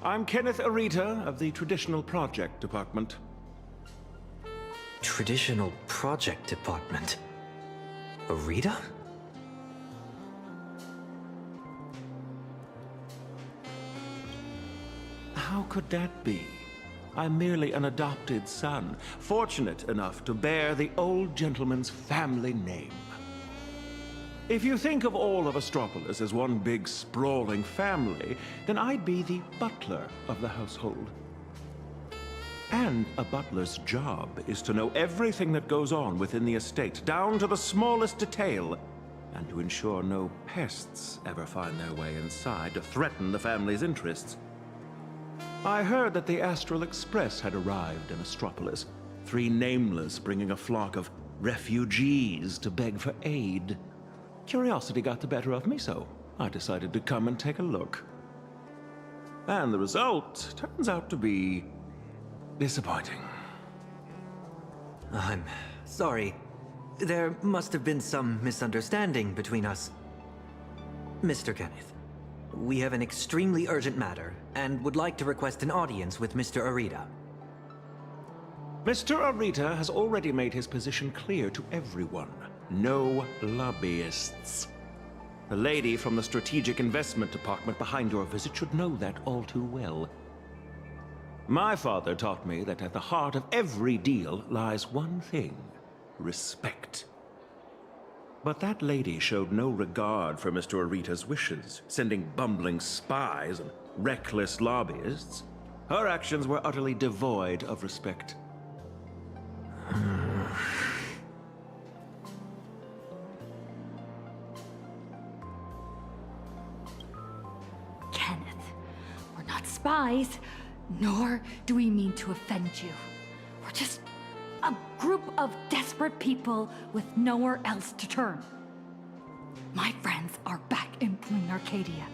Speaker 7: I'm Kenneth Arita of the Traditional Project Department.
Speaker 2: Traditional Project Department? Arita?
Speaker 7: How could that be? I'm merely an adopted son, fortunate enough to bear the old gentleman's family name. If you think of all of Astropolis as one big sprawling family, then I'd be the butler of the household. And a butler's job is to know everything that goes on within the estate, down to the smallest detail, and to ensure no pests ever find their way inside to threaten the family's interests. I heard that the Astral Express had arrived in Astropolis, 3 nameless bringing a flock of refugees to beg for aid. Curiosity got the better of me, so I decided to come and take a look. And the result turns out to be disappointing.
Speaker 2: I'm sorry. There must have been some misunderstanding between us. Mr. Kenneth, we have an extremely urgent matter and would like to request an audience with Mr. Arita.
Speaker 7: Mr. Arita has already made his position clear to everyone. No lobbyists. The lady from the Strategic Investment Department behind your visit should know that all too well. My father taught me that at the heart of every deal lies one thing: respect. But that lady showed no regard for Mr. Arita's wishes, sending bumbling spies and reckless lobbyists. Her actions were utterly devoid of respect.
Speaker 4: Kenneth, we're not spies, nor do we mean to offend you. We're just a group of desperate people with nowhere else to turn. My friends are back in Plain Arcadia,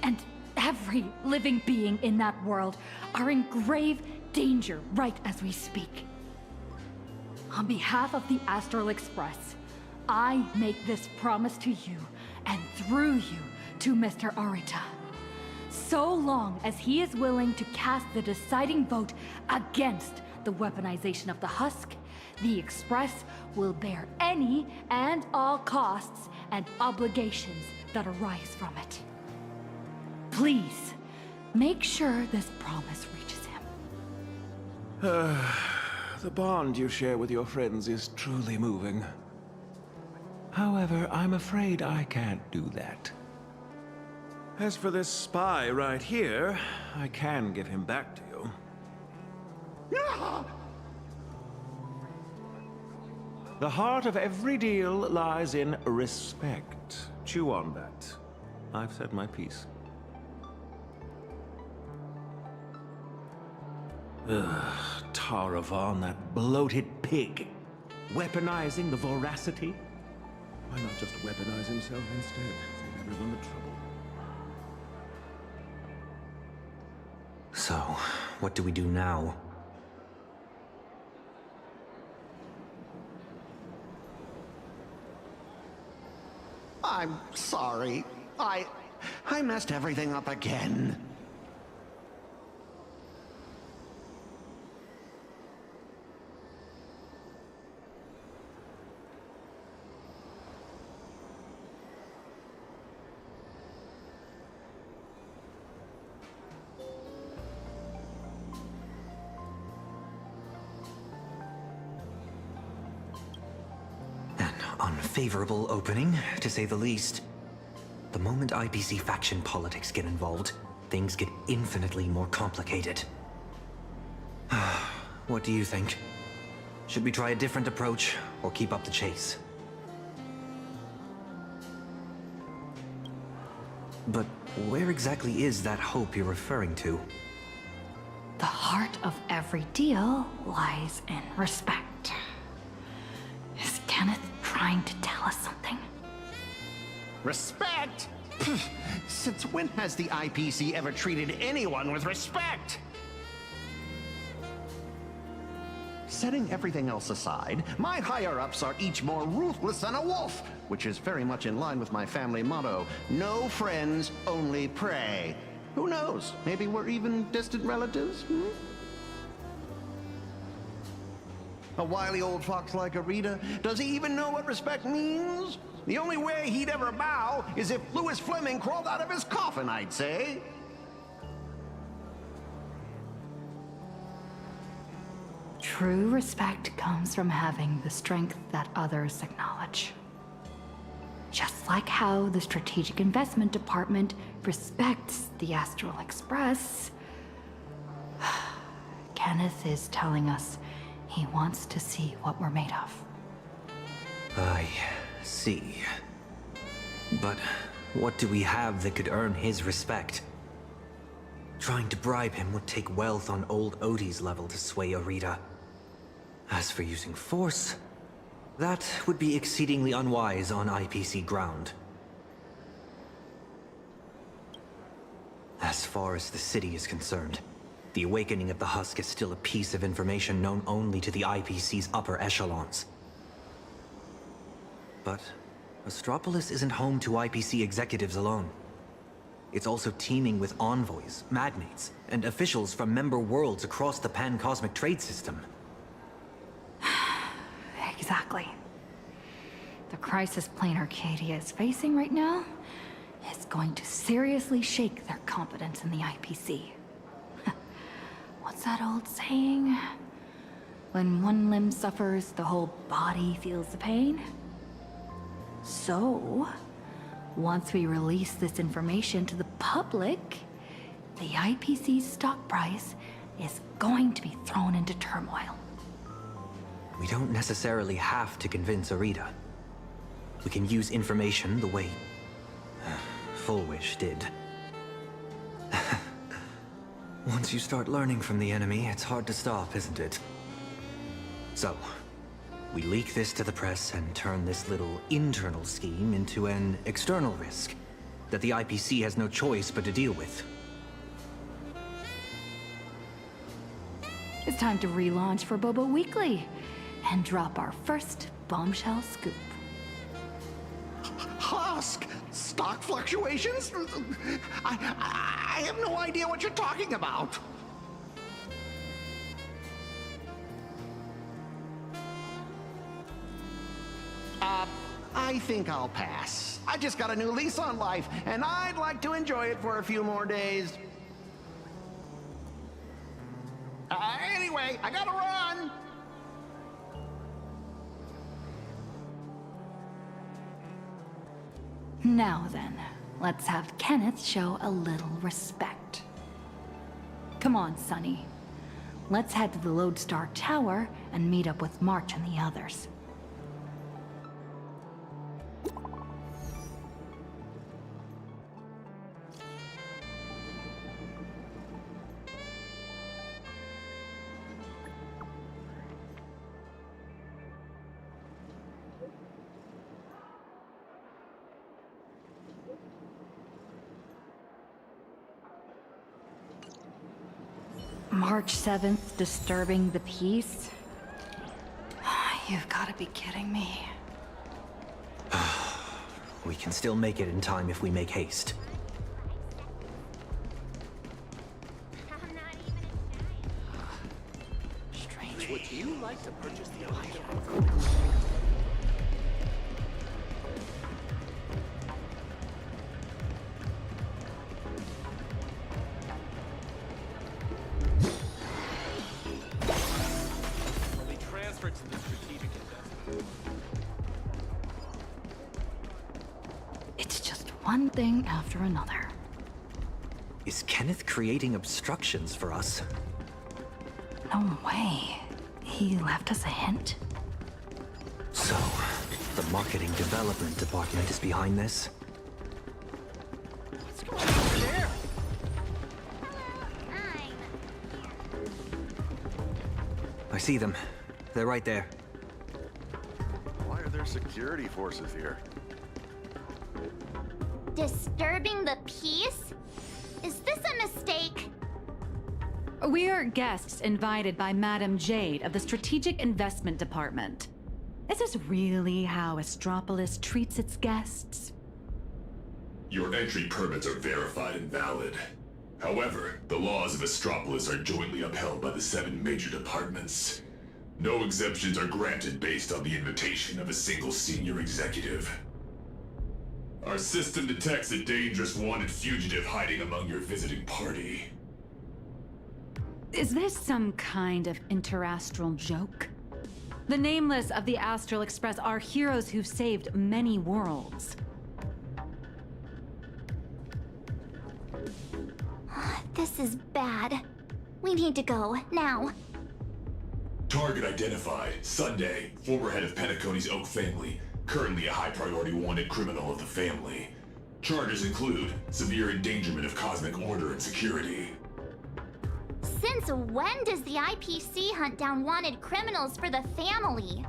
Speaker 4: and every living being in that world are in grave danger right as we speak. On behalf of the Astral Express, I make this promise to you, and through you, to Mr. Arita. So long as he is willing to cast the deciding vote against the weaponization of the Husk, the Express will bear any and all costs and obligations that arise from it. Please, make sure this promise reaches him.
Speaker 7: The bond you share with your friends is truly moving. However, I'm afraid I can't do that. As for this spy right here, I can give him back to you. The heart of every deal lies in respect. Chew on that. I've said my piece. Ugh, Taravan, that bloated pig. Weaponizing the voracity? Why not just weaponize himself instead? Save everyone the trouble.
Speaker 2: So, what do we do now?
Speaker 1: I'm sorry. I messed everything up again.
Speaker 2: Unfavorable opening, to say the least. The moment IPC faction politics get involved, things get infinitely more complicated. What do you think? Should we try a different approach, or keep up the chase? But where exactly is that hope you're referring to?
Speaker 4: The heart of every deal lies in respect. Is Kenneth trying to tell us something?
Speaker 1: Respect? Since when has the IPC ever treated anyone with respect? Setting everything else aside, my higher-ups are each more ruthless than a wolf, which is very much in line with my family motto, no friends, only prey. Who knows? Maybe we're even distant relatives? A wily old fox like Arita, does he even know what respect means? The only way he'd ever bow is if Louis Fleming crawled out of his coffin, I'd say.
Speaker 4: True respect comes from having the strength that others acknowledge. Just Just like how the Strategic Investment Department respects the Astral Express, Kenneth is telling us he wants to see what we're made of.
Speaker 2: I see. But what do we have that could earn his respect? Trying to bribe him would take wealth on old Odie's level to sway Arita. As for using force, that would be exceedingly unwise on IPC ground. As far as the city is concerned, the awakening of the Husk is still a piece of information known only to the IPC's upper echelons. But Astropolis isn't home to IPC executives alone. It's also teeming with envoys, magnates, and officials from member worlds across the pan-cosmic trade system.
Speaker 4: Exactly. The crisis Plane Arcadia is facing right now is going to seriously shake their confidence in the IPC. What's that old saying? When one limb suffers, the whole body feels the pain? So, once we release this information to the public, the IPC's stock price is going to be thrown into turmoil.
Speaker 2: We don't necessarily have to convince Arita. We can use information the way Fullwish did. Once you start learning from the enemy, it's hard to stop, isn't it? So, we leak this to the press and turn this little internal scheme into an external risk that the IPC has no choice but to deal with.
Speaker 4: It's time to relaunch for Bobo Weekly and drop our first bombshell scoop.
Speaker 1: Husk? Stock fluctuations? I have no idea what you're talking about. I think I'll pass. I just got a new lease on life, and I'd like to enjoy it for a few more days. Anyway, I gotta run!
Speaker 4: Now then, let's have Kenneth show a little respect. Come on, Sonny. Let's head to the Lodestar Tower and meet up with March and the others. March 7th, disturbing the peace? You've got to be kidding me.
Speaker 2: We can still make it in time if we make haste.
Speaker 22: Strange. Would you like to purchase the item? To the strategic investment.
Speaker 4: It's just one thing after another.
Speaker 2: Is Kenneth creating obstructions for us?
Speaker 4: No way. He left us a hint?
Speaker 2: So, the marketing development department is behind this?
Speaker 22: What's going on there?
Speaker 2: I see them. They're right there.
Speaker 21: Why are there security forces here?
Speaker 3: Disturbing the peace? Is this a mistake?
Speaker 8: We're guests invited by Madam Jade of the Strategic Investment Department. Is this really how Astropolis treats its guests?
Speaker 16: Your entry permits are verified and valid. However, the laws of Astropolis are jointly upheld by the 7 major departments. No exemptions are granted based on the invitation of a single senior executive. Our system detects a dangerous wanted fugitive hiding among your visiting party.
Speaker 8: Is this some kind of interastral joke? The Nameless of the Astral Express are heroes who've saved many worlds.
Speaker 3: This is bad. We need to go, now.
Speaker 16: Target identified. Sunday, former head of Penacony's Oak family. Currently a high-priority wanted criminal of the family. Charges include severe endangerment of cosmic order and security.
Speaker 3: Since when does the IPC hunt down wanted criminals for the family?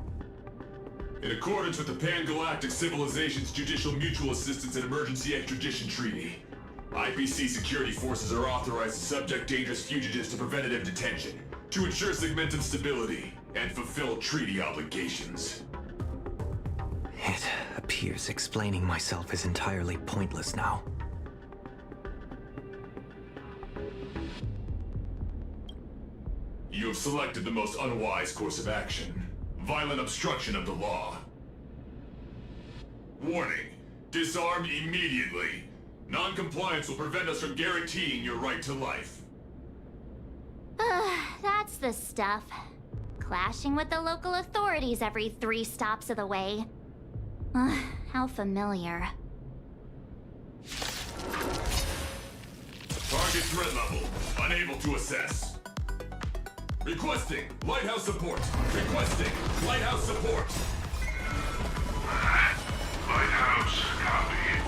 Speaker 16: In accordance with the Pan-Galactic Civilization's Judicial Mutual Assistance and Emergency Extradition Treaty, IPC security forces are authorized to subject dangerous fugitives to preventative detention to ensure Segmentum stability and fulfill treaty obligations.
Speaker 2: It appears explaining myself is entirely pointless now.
Speaker 16: You have selected the most unwise course of action. Violent obstruction of the law. Warning. Disarmed immediately. Non-compliance will prevent us from guaranteeing your right to life.
Speaker 3: That's the stuff. Clashing with the local authorities every 3 stops of the way. How familiar.
Speaker 16: Target threat level. Unable to assess. Requesting lighthouse support. Requesting lighthouse support.
Speaker 13: Lighthouse, copy.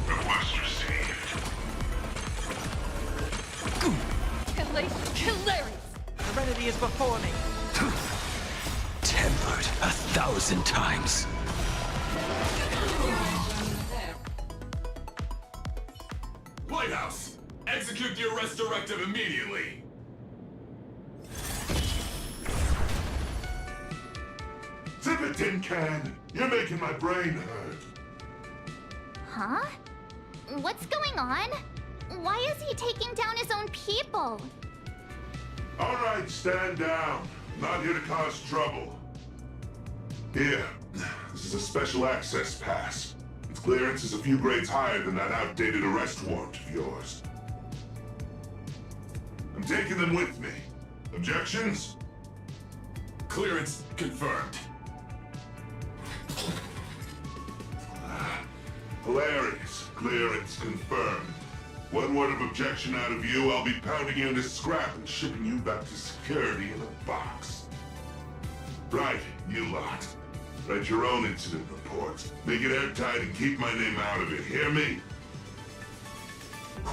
Speaker 13: Request received.
Speaker 15: Hilarious! Serenity is before me.
Speaker 11: Tempered 1,000 times.
Speaker 16: Lighthouse, execute the arrest directive immediately.
Speaker 13: Zip it, tin can. You're making my brain hurt.
Speaker 3: Huh? What's going on? Why is he taking down his own people?
Speaker 13: All right, stand down. I'm not here to cause trouble. Here, this is a special access pass. Its clearance is a few grades higher than that outdated arrest warrant of yours. I'm taking them with me. Objections?
Speaker 16: Clearance confirmed.
Speaker 13: Hilarious. Clearance confirmed. One word of objection out of you, I'll be pounding you into scrap and shipping you back to security in a box. Right, you lot. Write your own incident reports. Make it airtight and keep my name out of it, hear me?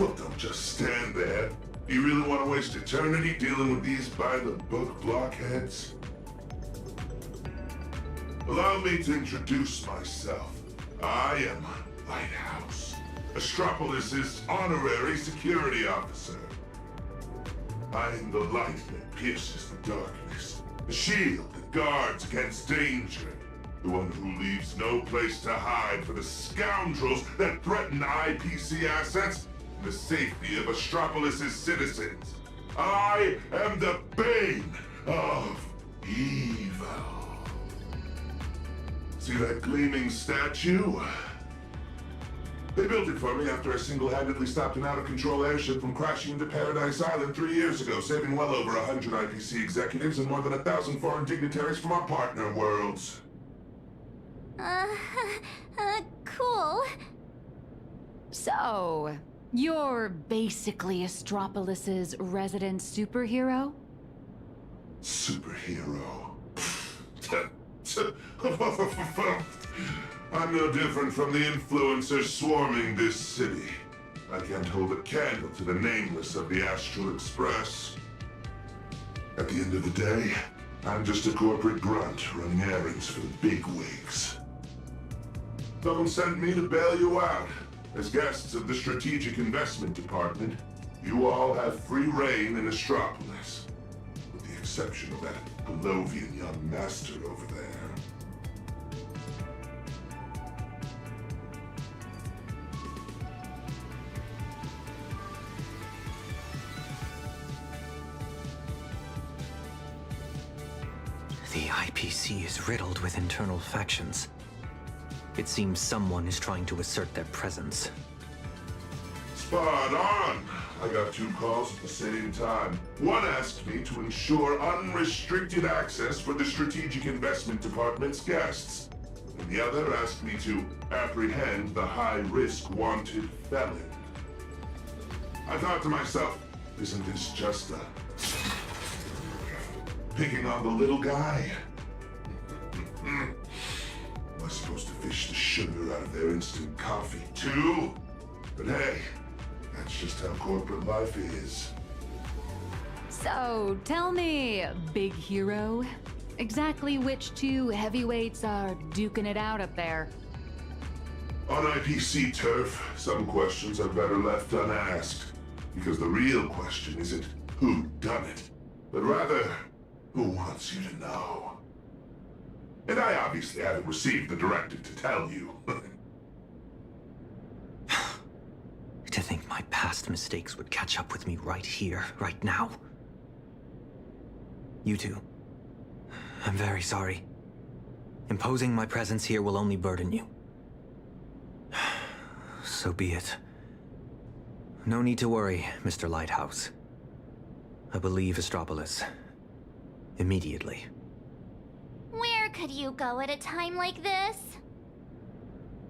Speaker 13: Well, don't just stand there. Do you really want to waste eternity dealing with these by-the-book blockheads? Allow me to introduce myself. I am Lighthouse, Astropolis' honorary security officer. I am the light that pierces the darkness, the shield that guards against danger, the one who leaves no place to hide for the scoundrels that threaten IPC assets and the safety of Astropolis' citizens. I am the bane of evil. See that gleaming statue? They built it for me after I single-handedly stopped an out-of-control airship from crashing into Paradise Island 3 years ago, saving well over 100 IPC executives and more than 1,000 foreign dignitaries from our partner worlds.
Speaker 3: Cool.
Speaker 8: So, you're basically Astropolis' resident superhero?
Speaker 13: Superhero. I'm no different from the influencers swarming this city. I can't hold a candle to the nameless of the Astral Express. At the end of the day, I'm just a corporate grunt running errands for the bigwigs. Someone sent me to bail you out. As guests of the Strategic Investment Department, you all have free reign in Astropolis. With the exception of that Palovian young master over there.
Speaker 2: The IPC is riddled with internal factions. It seems someone is trying to assert their presence.
Speaker 13: Spot on! I got 2 calls at the same time. One asked me to ensure unrestricted access for the Strategic Investment Department's guests. And the other asked me to apprehend the high-risk wanted felon. I thought to myself, Isn't this just a... picking on the little guy? Am I supposed to fish the sugar out of their instant coffee, too? But hey, that's just how corporate life is.
Speaker 8: So, tell me, big hero, exactly which two heavyweights are duking it out up there?
Speaker 13: On IPC turf, some questions are better left unasked. Because the real question isn't who done it, but rather, who wants you to know? And I obviously haven't received the directive to tell you.
Speaker 2: To think my past mistakes would catch up with me right here, right now. You two, I'm very sorry. Imposing my presence here will only burden you. So be it. No need to worry, Mr. Lighthouse. I will leave Astropolis. Immediately.
Speaker 3: Where could you go at a time like this?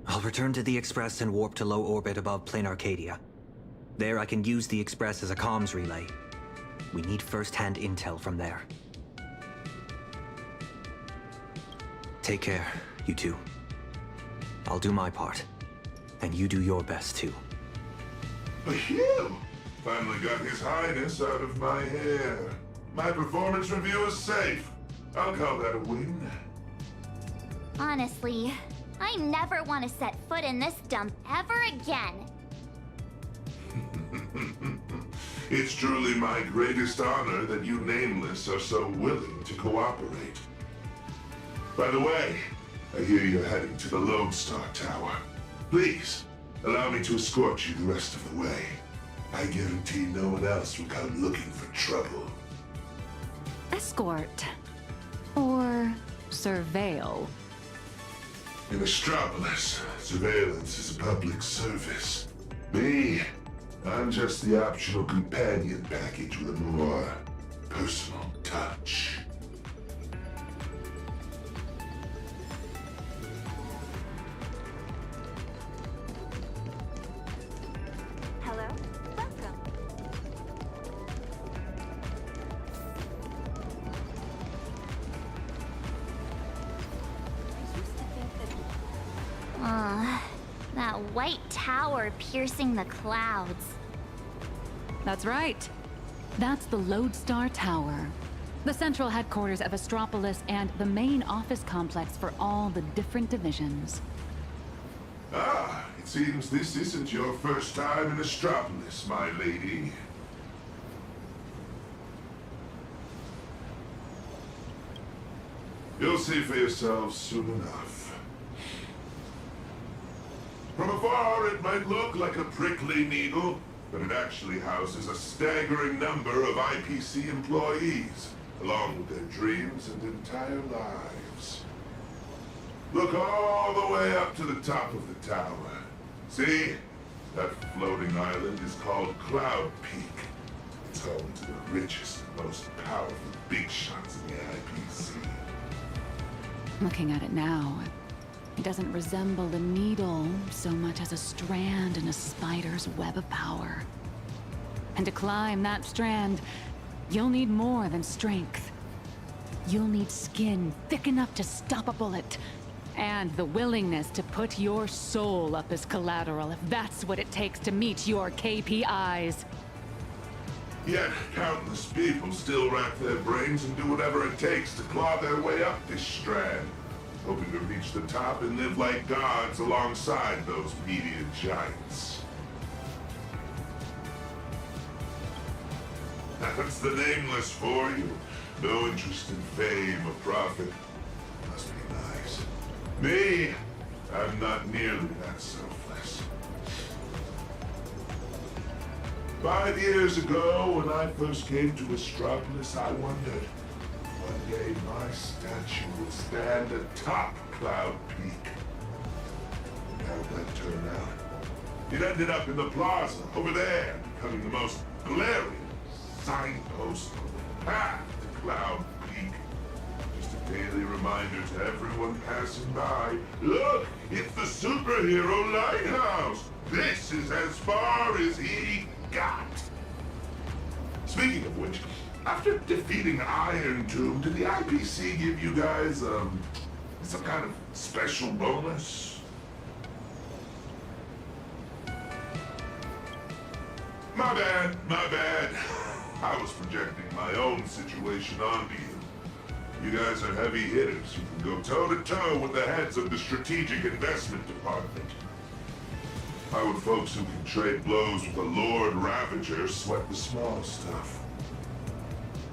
Speaker 2: I'll return to the Express and warp to low orbit above Plane Arcadia. There I can use the Express as a comms relay. We need first-hand intel from there. Take care, you two. I'll do my part. And you do your best, too.
Speaker 13: Phew! Finally got His Highness out of my hair. My performance review is safe. I'll call that a win.
Speaker 3: Honestly, I never want to set foot in this dump ever again.
Speaker 13: It's truly my greatest honor that you Nameless are so willing to cooperate. By the way, I hear you're heading to the Lodestar Tower. Please, allow me to escort you the rest of the way. I guarantee no one else will come looking for trouble.
Speaker 8: Escort. Or surveil.
Speaker 13: In Astropolis, surveillance is a public service. Me, I'm just the optional companion package with a more personal touch.
Speaker 17: Hello? Welcome.
Speaker 3: That white tower piercing the clouds.
Speaker 8: That's right. That's the Lodestar Tower. The central headquarters of Astropolis and the main office complex for all the different divisions.
Speaker 13: Ah, it seems this isn't your first time in Astropolis, my lady. You'll see for yourselves soon enough. From afar, it might look like a prickly needle, but it actually houses a staggering number of IPC employees, along with their dreams and entire lives. Look all the way up to the top of the tower. See? That floating island is called Cloud Peak. It's home to the richest and most powerful big shots in the IPC.
Speaker 8: Looking at it now, it doesn't resemble a needle so much as a strand in a spider's web of power. And to climb that strand, you'll need more than strength. You'll need skin thick enough to stop a bullet, and the willingness to put your soul up as collateral if that's what it takes to meet your KPIs.
Speaker 13: Yet, countless people still rack their brains and do whatever it takes to claw their way up this strand, hoping to reach the top and live like gods alongside those media giants. That's the Nameless for you. No interest in fame or profit. Must be nice. Me, I'm not nearly that selfless. 5 years ago, when I first came to Astropolis, I wondered, one day my statue will stand atop Cloud Peak. And how'd that turn out? It ended up in the plaza, over there, becoming the most glaring signpost on the path to Cloud Peak. Just a daily reminder to everyone passing by, look, it's the superhero lighthouse! This is as far as he got! Speaking of which, after defeating Iron Tomb, did the IPC give you guys, some kind of special bonus? My bad, my bad. I was projecting my own situation onto you. You guys are heavy hitters who can go toe-to-toe with the heads of the Strategic Investment Department. How would folks who can trade blows with the Lord Ravager sweat the small stuff?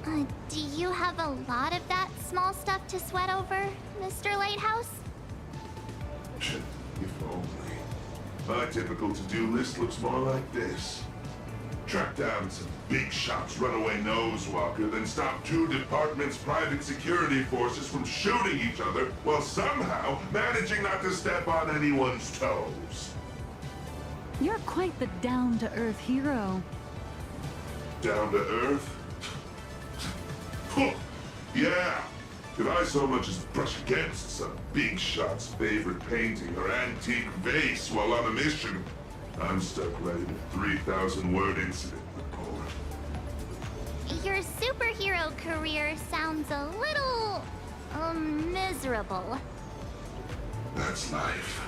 Speaker 3: Do you have a lot of that small stuff to sweat over, Mr. Lighthouse?
Speaker 13: If only. My typical to-do list looks more like this. Track down some big shot's runaway nosewalker, then stop 2 departments' private security forces from shooting each other while somehow managing not to step on anyone's toes.
Speaker 8: You're quite the down-to-earth hero.
Speaker 13: Down to earth? Yeah. If I so much as brush against some big shot's favorite painting or antique vase while on a mission, I'm stuck writing a 3,000-word incident report.
Speaker 3: Your superhero career sounds a little, miserable.
Speaker 13: That's life.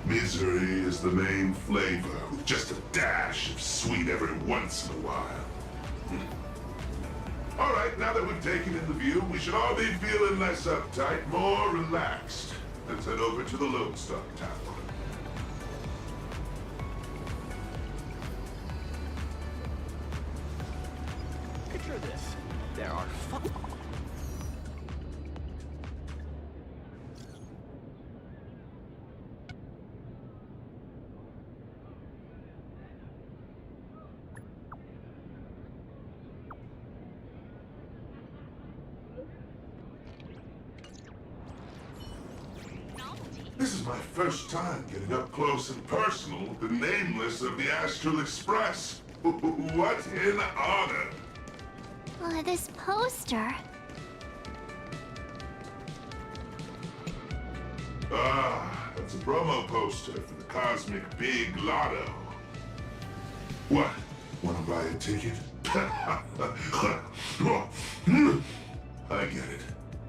Speaker 13: Misery is the main flavor, with just a dash of sweet every once in a while. All right, now that we've taken in the view, we should all be feeling less uptight, more relaxed. Let's head over to the Lodestar Tower.
Speaker 14: Picture this. There are
Speaker 13: This is my first time getting up close and personal with the nameless of the Astral Express. What an honor!
Speaker 3: This poster.
Speaker 13: Ah, that's a promo poster for the Cosmic Big Lotto. What? Wanna buy a ticket? I get it.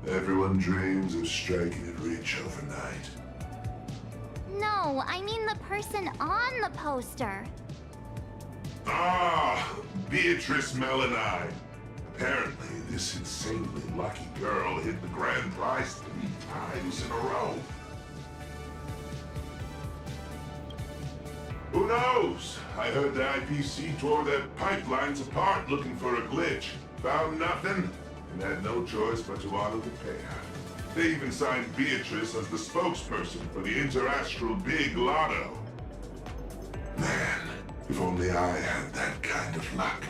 Speaker 13: Everyone dreams of striking it rich overnight.
Speaker 3: No, I mean the person on the poster.
Speaker 13: Ah, Beatrice Melanine. Apparently, this insanely lucky girl hit the grand prize 3 times in a row. Who knows? I heard the IPC tore their pipelines apart looking for a glitch. Found nothing, and had no choice but to honor the payout. They even signed Beatrice as the spokesperson for the Interastral Big Lotto. Man, if only I had that kind of luck.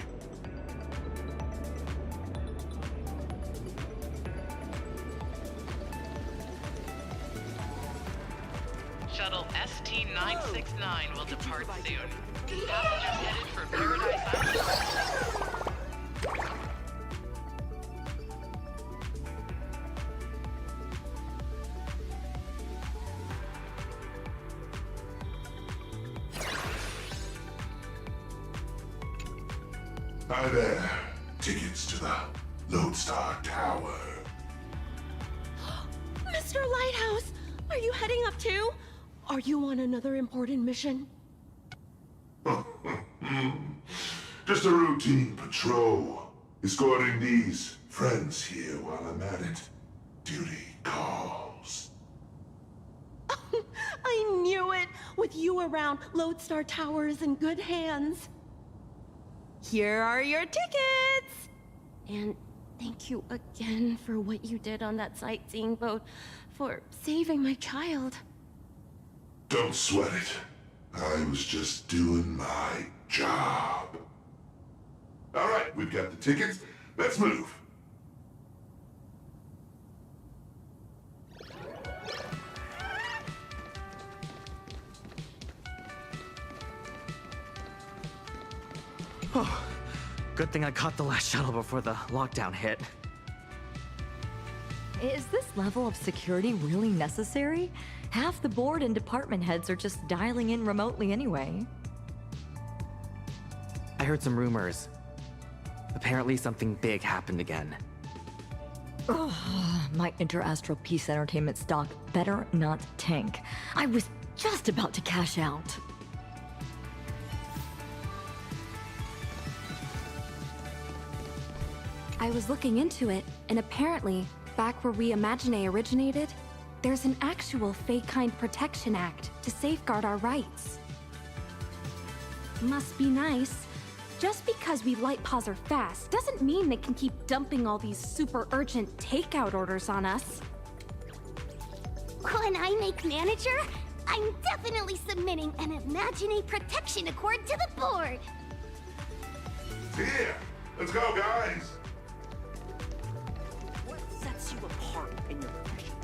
Speaker 18: Shuttle ST-969 will depart soon. Passengers headed for Paradise Island.
Speaker 13: Hi there. Tickets to the Lodestar Tower.
Speaker 5: Mr. Lighthouse, are you heading up too? Are you on another important mission?
Speaker 13: Just a routine patrol. Escorting these friends here while I'm at it. Duty calls.
Speaker 5: I knew it! With you around, Lodestar Tower is in good hands. Here are your tickets! And thank you again for what you did on that sightseeing boat, for saving my child.
Speaker 13: Don't sweat it. I was just doing my job. All right, we've got the tickets. Let's move.
Speaker 6: Oh, good thing I caught the last shuttle before the lockdown hit.
Speaker 19: Is this level of security really necessary? Half the board and department heads are just dialing in remotely anyway.
Speaker 6: I heard some rumors.
Speaker 9: Apparently something big happened again.
Speaker 19: Ugh, my Interastral Peace Entertainment stock better not tank. I was just about to cash out.
Speaker 17: I was looking into it, and apparently, back where Reimagine originated, there's an actual Fey-Kind Protection Act to safeguard our rights. Must be nice. Just because we light paws are fast doesn't mean they can keep dumping all these super urgent takeout orders on us.
Speaker 3: When I make manager, I'm definitely submitting an Imagine Protection Accord to the board.
Speaker 13: Here, let's go, guys.
Speaker 22: What sets you apart in your profession?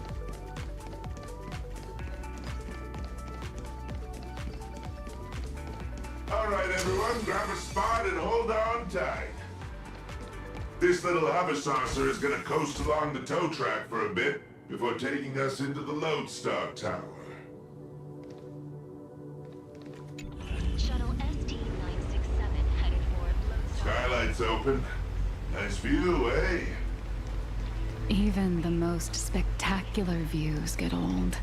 Speaker 13: All right, everyone, grab a spot and hold on tight. This little hover saucer is gonna coast along the tow track for a bit before taking us into the Lodestar Tower.
Speaker 12: Shuttle ST-967 headed for Lodestar.
Speaker 13: Skylight's open. Nice view, eh?
Speaker 8: Even the most spectacular views get old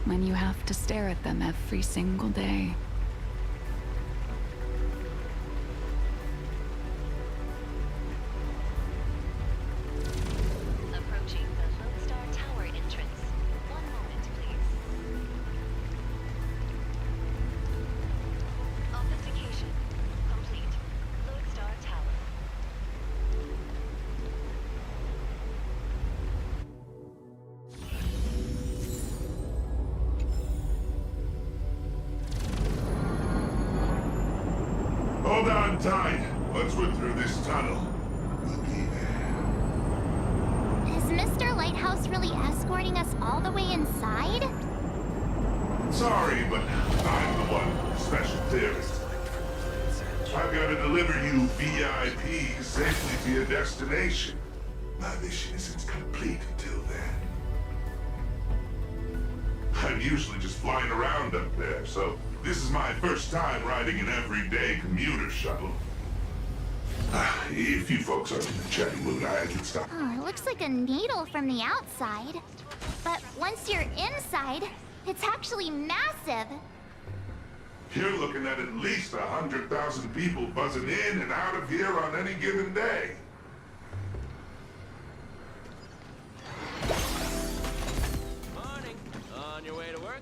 Speaker 8: when you have to stare at them every single day.
Speaker 12: Approaching the Lodestar Tower entrance. One moment, please. Authentication complete. Lodestar Tower.
Speaker 13: Hold on tight. Once we're through this tunnel, we'll be there.
Speaker 3: Is Mr. Lighthouse really escorting us all the way inside?
Speaker 13: Sorry, but I'm the one, special theorist. I've got to deliver you VIP safely to your destination. My mission isn't complete until then. I'm usually just flying around up there, so this is my first time riding an everyday commuter shuttle. If you folks aren't in the chatty mood, I can stop.
Speaker 3: Oh, it looks like a needle from the outside. But once you're inside, it's actually massive.
Speaker 13: You're looking at least 100,000 people buzzing in and out of here on any given day.
Speaker 23: Morning. On your way to work?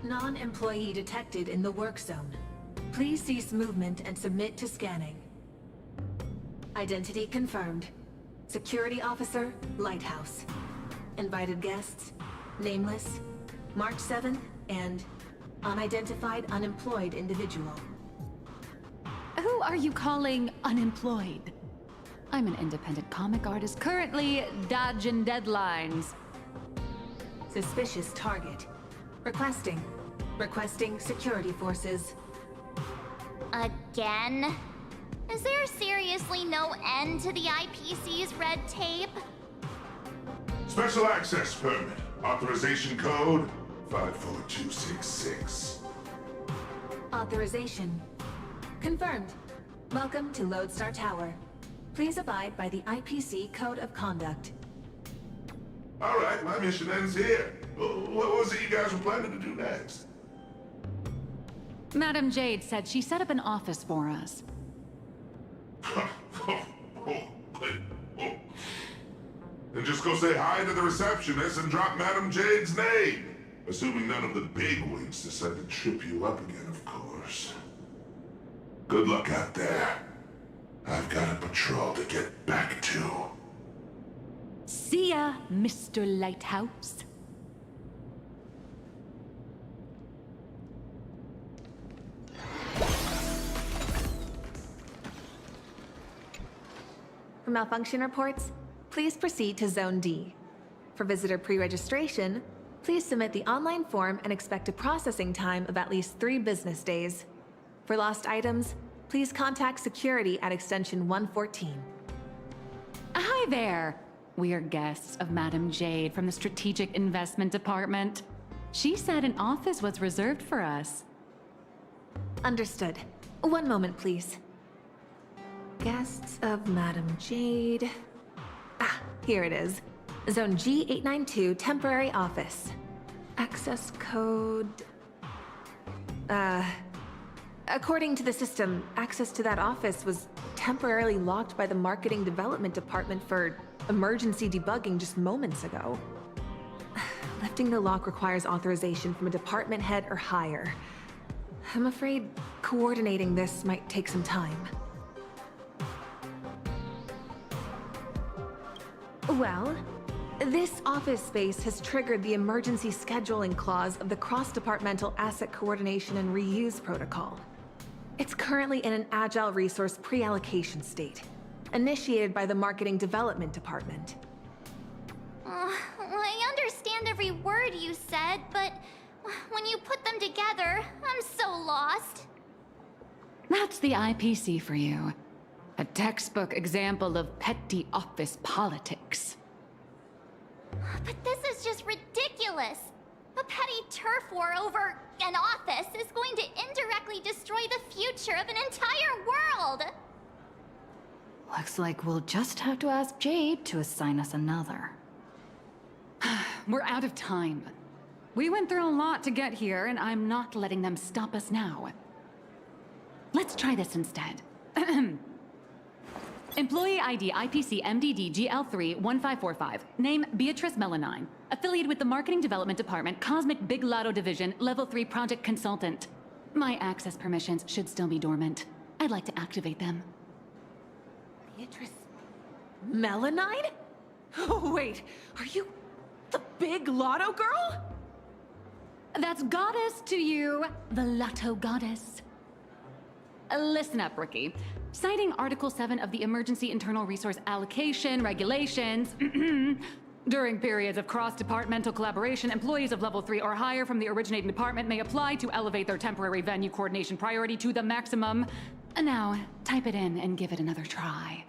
Speaker 24: Non-employee detected in the work zone. Please cease movement and submit to scanning. Identity confirmed. Security officer, Lighthouse. Invited guests, nameless, March 7th, and unidentified unemployed individual.
Speaker 8: Who are you calling unemployed? I'm an independent comic artist currently dodging deadlines.
Speaker 24: Suspicious target. Requesting security forces.
Speaker 3: Again? Is there seriously no end to the IPC's red tape?
Speaker 13: Special access permit. Authorization code 54266.
Speaker 24: Authorization. Confirmed. Welcome to Lodestar Tower. Please abide by the IPC Code of Conduct.
Speaker 13: All right, my mission ends here. What was it you guys were planning to do next?
Speaker 8: Madam Jade said she set up an office for us.
Speaker 13: Then just go say hi to the receptionist and drop Madam Jade's name. Assuming none of the bigwigs decide to trip you up again, of course. Good luck out there. I've got a patrol to get back to.
Speaker 8: See ya, Mr. Lighthouse.
Speaker 24: For malfunction reports, please proceed to Zone D. For visitor pre-registration, please submit the online form and expect a processing time of at least 3 business days. For lost items, please contact security at extension 114.
Speaker 8: Hi there. We are guests of Madam Jade from the Strategic Investment Department. She said an office was reserved for us.
Speaker 24: Understood. One moment, please. Guests of Madame Jade. Ah, here it is. Zone G892, temporary office. Access code... According to the system, access to that office was temporarily locked by the Marketing Development Department for emergency debugging just moments ago. Lifting the lock requires authorization from a department head or higher. I'm afraid coordinating this might take some time. Well, this office space has triggered the emergency scheduling clause of the Cross-Departmental Asset Coordination and Reuse Protocol. It's currently in an Agile Resource pre-allocation state, initiated by the Marketing Development Department.
Speaker 3: I understand every word you said, but when you put them together, I'm so lost.
Speaker 8: That's the IPC for you. A textbook example of petty office politics.
Speaker 3: But this is just ridiculous. A petty turf war over an office is going to indirectly destroy the future of an entire world.
Speaker 4: Looks like we'll just have to ask Jade to assign us another.
Speaker 8: We're out of time. We went through a lot to get here, and I'm not letting them stop us now. Let's try this instead. Employee ID IPC MDD GL3 1545. Name Beatrice Melanine. Affiliated with the Marketing Development Department, Cosmic Big Lotto Division, Level 3 Project Consultant. My access permissions should still be dormant. I'd like to activate them.
Speaker 24: Beatrice... Melanine? Oh, wait, are you the Big Lotto girl?
Speaker 8: That's goddess to you, the Lotto goddess. Listen up, Rookie. Citing Article 7 of the Emergency Internal Resource Allocation Regulations, during periods of cross-departmental collaboration, employees of Level 3 or higher from the originating department may apply to elevate their temporary venue coordination priority to the maximum. Now, type it in and give it another try.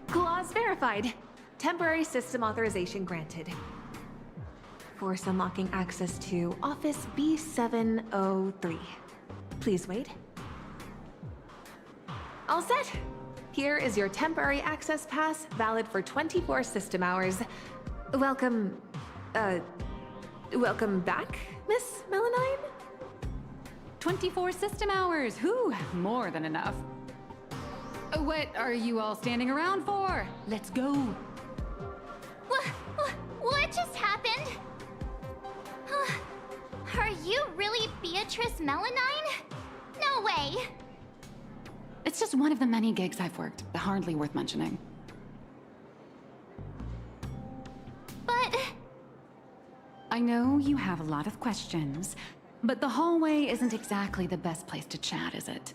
Speaker 24: Clause verified. Temporary system authorization granted. Force unlocking access to Office B703. Please wait. All set. Here is your temporary access pass, valid for 24 system hours. Welcome back, Miss Melanine?
Speaker 8: 24 system hours, whew, more than enough. What are you all standing around for? Let's go.
Speaker 3: What just happened? Are you really Beatrice Melanine? No way.
Speaker 8: It's just one of the many gigs I've worked, hardly worth mentioning.
Speaker 3: But...
Speaker 8: I know you have a lot of questions, but the hallway isn't exactly the best place to chat, is it?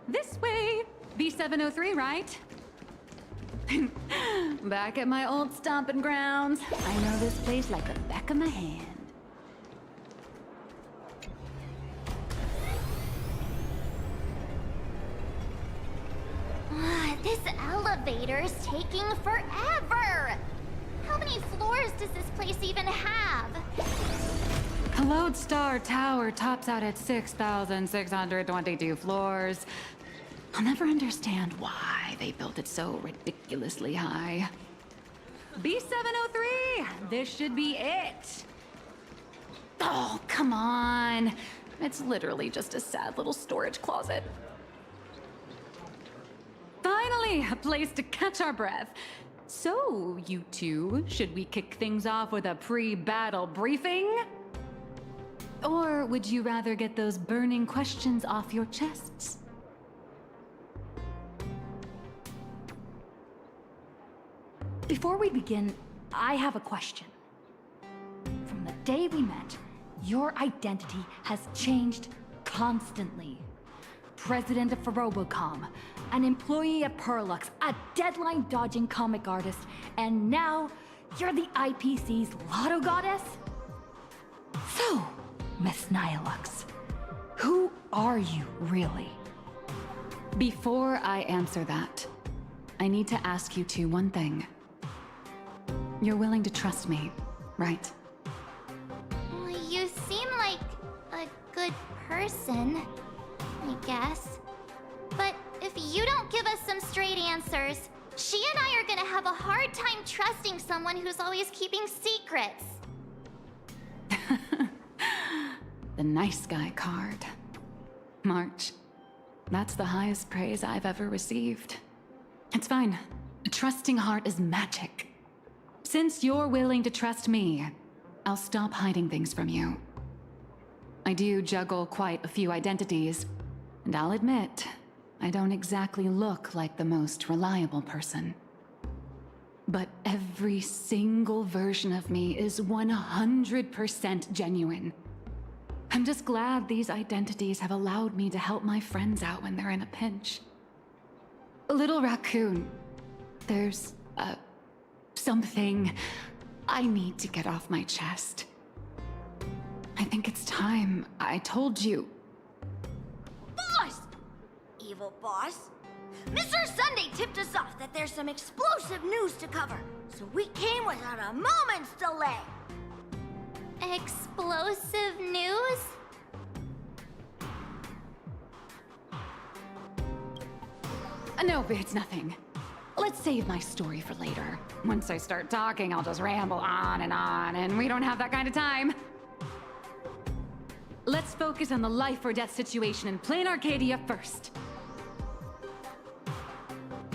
Speaker 8: This way! B703, right? Back at my old stomping grounds. I know this place like the back of my hand.
Speaker 3: This elevator's taking forever! How many floors does this place even have?
Speaker 8: Lodestar Tower tops out at 6,622 floors. I'll never understand why they built it so ridiculously high. B703! This should be it! Oh, come on! It's literally just a sad little storage closet. Finally, a place to catch our breath. So, you two, should we kick things off with a pre-battle briefing? Or would you rather get those burning questions off your chests?
Speaker 4: Before we begin, I have a question. From the day we met, your identity has changed constantly. President of Robocom, an employee at Perlux, a deadline-dodging comic artist, and now you're the IPC's Lotto Goddess? So, Miss Nihilux, who are you really?
Speaker 8: Before I answer that, I need to ask you two one thing. You're willing to trust me, right?
Speaker 3: You seem like a good person, I guess. But if
Speaker 1: you don't give us some straight answers, she and I are gonna have a hard time trusting someone who's always keeping secrets.
Speaker 8: The nice guy card. March. That's the highest praise I've ever received. It's fine. A trusting heart is magic. Since you're willing to trust me, I'll stop hiding things from you. I do juggle quite a few identities, and I'll admit, I don't exactly look like the most reliable person. But every single version of me is 100% genuine. I'm just glad these identities have allowed me to help my friends out when they're in a pinch. Little Raccoon, there's, something I need to get off my chest. I think it's time I told you.
Speaker 7: Boss! Evil boss. Mr. Sunday tipped us off that there's some explosive news to cover, so we came without a moment's delay.
Speaker 1: Explosive news?
Speaker 8: No, it's nothing. Let's save my story for later. Once I start talking, I'll just ramble on, and we don't have that kind of time. Let's focus on the life or death situation in Plain Arcadia first.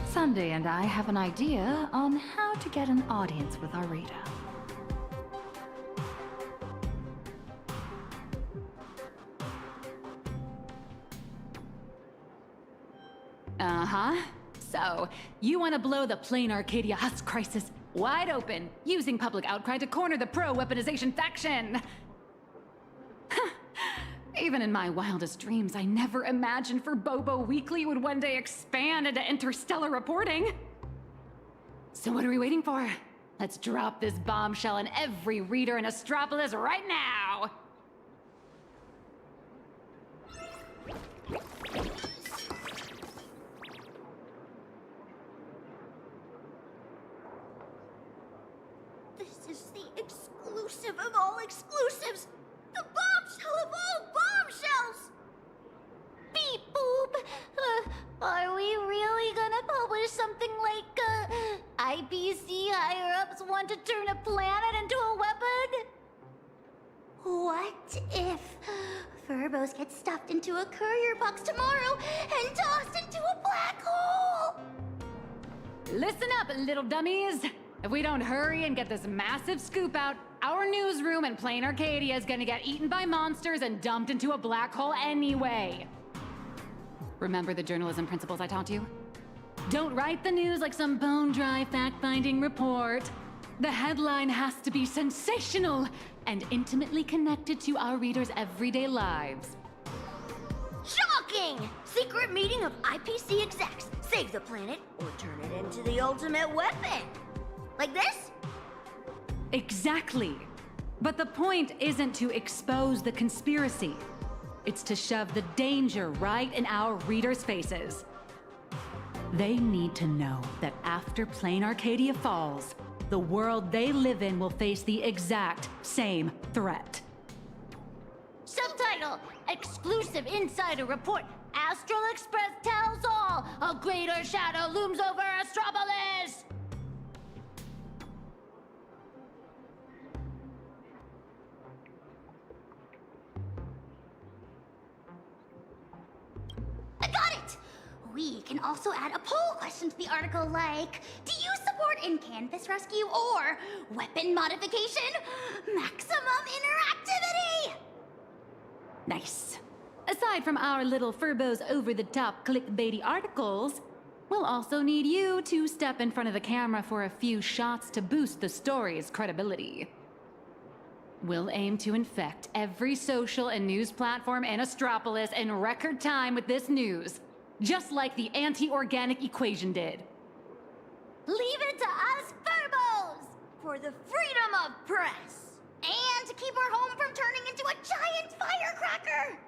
Speaker 4: Sunday and I have an idea on how to get an audience with Arita.
Speaker 8: Uh-huh. So, you want to blow the Plain Arcadia Husk crisis wide open, using public outcry to corner the pro-weaponization faction. Even in my wildest dreams, I never imagined Furbobo Weekly would one day expand into interstellar reporting. So what are we waiting for? Let's drop this bombshell on every reader in Astropolis right now!
Speaker 7: This is the exclusive of all exclusives! The bombshell of all bombshells!
Speaker 1: Beep boop! Are we really gonna publish something like, IPC higher-ups want to turn a planet into a weapon? What if Furbos get stuffed into a courier box tomorrow and tossed into a black hole?
Speaker 8: Listen up, little dummies! If we don't hurry and get this massive scoop out, our newsroom in Plain Arcadia is gonna get eaten by monsters and dumped into a black hole anyway. Remember the journalism principles I taught you? Don't write the news like some bone-dry fact-finding report. The headline has to be sensational and intimately connected to our readers' everyday lives.
Speaker 7: Shocking! Secret meeting of IPC execs. Save the planet or turn it into the ultimate weapon. Like this?
Speaker 8: Exactly. But the point isn't to expose the conspiracy. It's to shove the danger right in our readers' faces. They need to know that after Plain Arcadia falls, the world they live in will face the exact same threat.
Speaker 1: Subtitle: Exclusive Insider Report. Astral Express tells all. A greater shadow looms over Astropolis. I got it! We can also add a poll question to the article like, do you support in-canvas rescue or weapon modification? Maximum interactivity!
Speaker 8: Nice. Aside from our little Furbos over-the-top clickbaity articles, we'll also need you to step in front of the camera for a few shots to boost the story's credibility. We'll aim to infect every social and news platform in Astropolis in record time with this news, just like the anti-organic equation did.
Speaker 1: Leave it to us Furbos! For the freedom of press! And to keep our home from turning into a giant firecracker!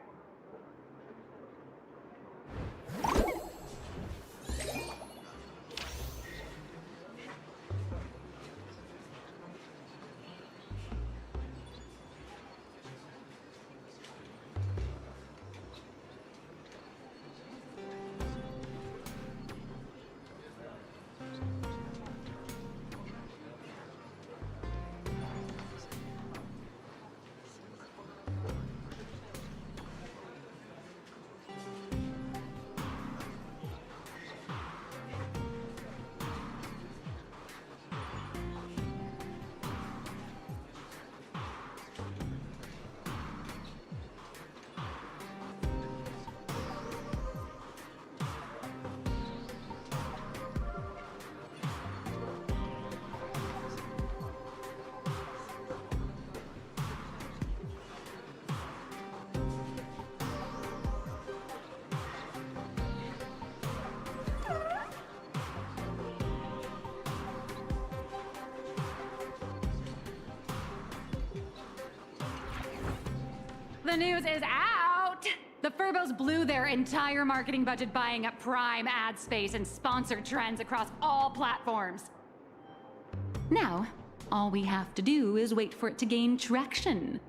Speaker 8: The news is out! The Furbos blew their entire marketing budget buying up Prime ad space and sponsored trends across all platforms. Now, all we have to do is wait for it to gain traction.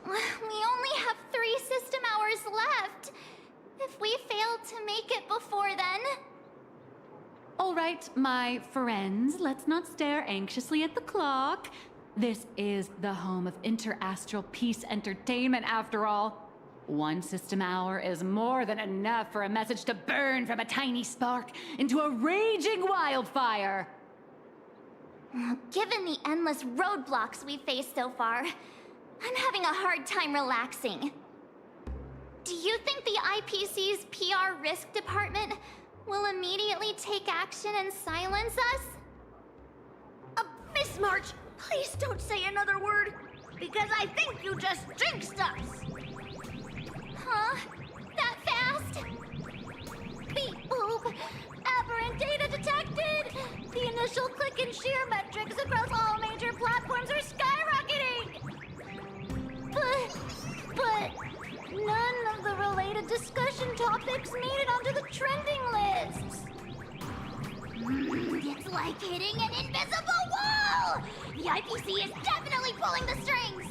Speaker 1: We only have 3 system hours left. If we fail to make it before then...
Speaker 8: All right, my friends, let's not stare anxiously at the clock. This is the home of Interastral Peace Entertainment, after all. 1 system hour is more than enough for a message to burn from a tiny spark into a raging wildfire.
Speaker 1: Given the endless roadblocks we've faced so far, I'm having a hard time relaxing. Do you think the IPC's PR risk department will immediately take action and silence us?
Speaker 7: Miss March, please don't say another word, because I think you just jinxed us!
Speaker 1: Huh? That fast? Beep boop! Aberrant data detected! The initial click and share metrics across all major platforms are skyrocketing! But none of the related discussion topics made it onto the trending lists! It's like hitting an invisible wall! The IPC is definitely pulling the strings!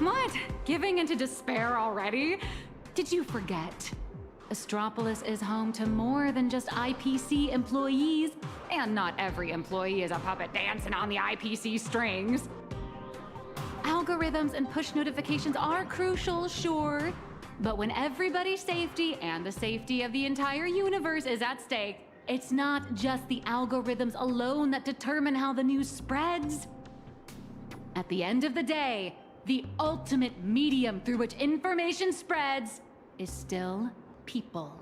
Speaker 8: What? Giving into despair already? Did you forget? Astropolis is home to more than just IPC employees, and not every employee is a puppet dancing on the IPC strings. Algorithms and push notifications are crucial, sure, but when everybody's safety and the safety of the entire universe is at stake, it's not just the algorithms alone that determine how the news spreads. At the end of the day, the ultimate medium through which information spreads is still people.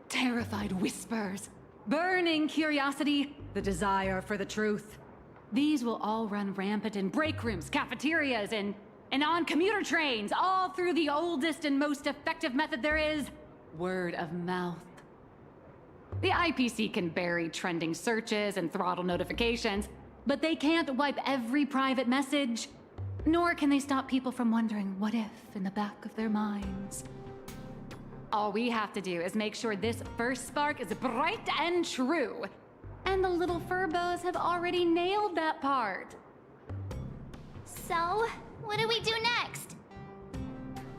Speaker 8: Terrified whispers, burning curiosity, the desire for the truth. These will all run rampant in break rooms, cafeterias, and on commuter trains, all through the oldest and most effective method there is, word of mouth. The IPC can bury trending searches and throttle notifications, but they can't wipe every private message. Nor can they stop people from wondering what if in the back of their minds. All we have to do is make sure this first spark is bright and true. And the little Furbos have already nailed that part.
Speaker 1: So, what do we do next?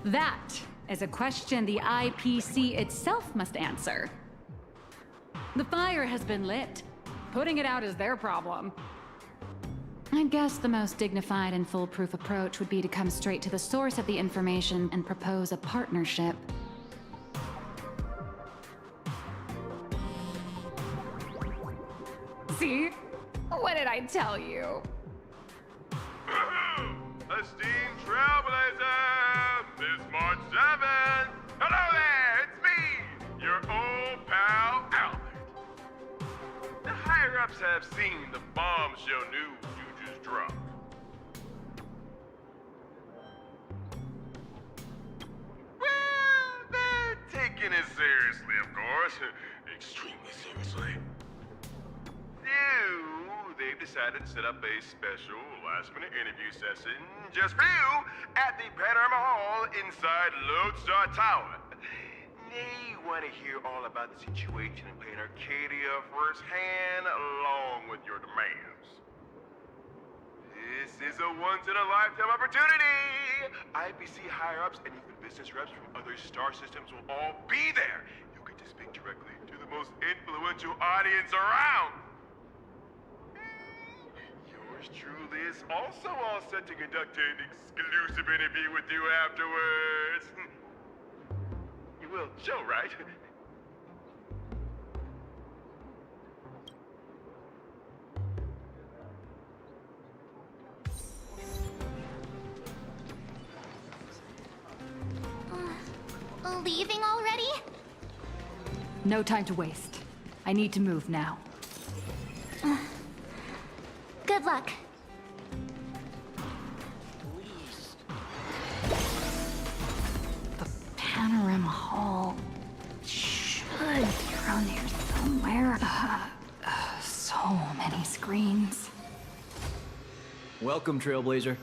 Speaker 8: That is a question the IPC itself must answer. The fire has been lit. Putting it out is their problem. I guess the most dignified and foolproof approach would be to come straight to the source of the information and propose a partnership. See? What did I tell you?
Speaker 10: Esteemed Trailblazer, Miss March 7. Hello there, it's me, your old pal, Albert. The higher-ups have seen the bombshell news you just dropped. Well, they're taking it seriously, of course. Extremely seriously. So, they've decided to set up a special last-minute interview session just for you at the Panorama Hall inside Lodestar Tower. They want to hear all about the situation and paint Arcadia firsthand along with your demands. This is a once-in-a-lifetime opportunity! IPC higher-ups and even business reps from other star systems will all be there. You get to speak directly to the most influential audience around. Yours truly is also all set to conduct an exclusive interview with you afterwards. You will show, right?
Speaker 1: Leaving already?
Speaker 4: No time to waste. I need to move now.
Speaker 1: Good luck.
Speaker 4: Panorama Hall should be around here somewhere. So many screens.
Speaker 6: Welcome, Trailblazer.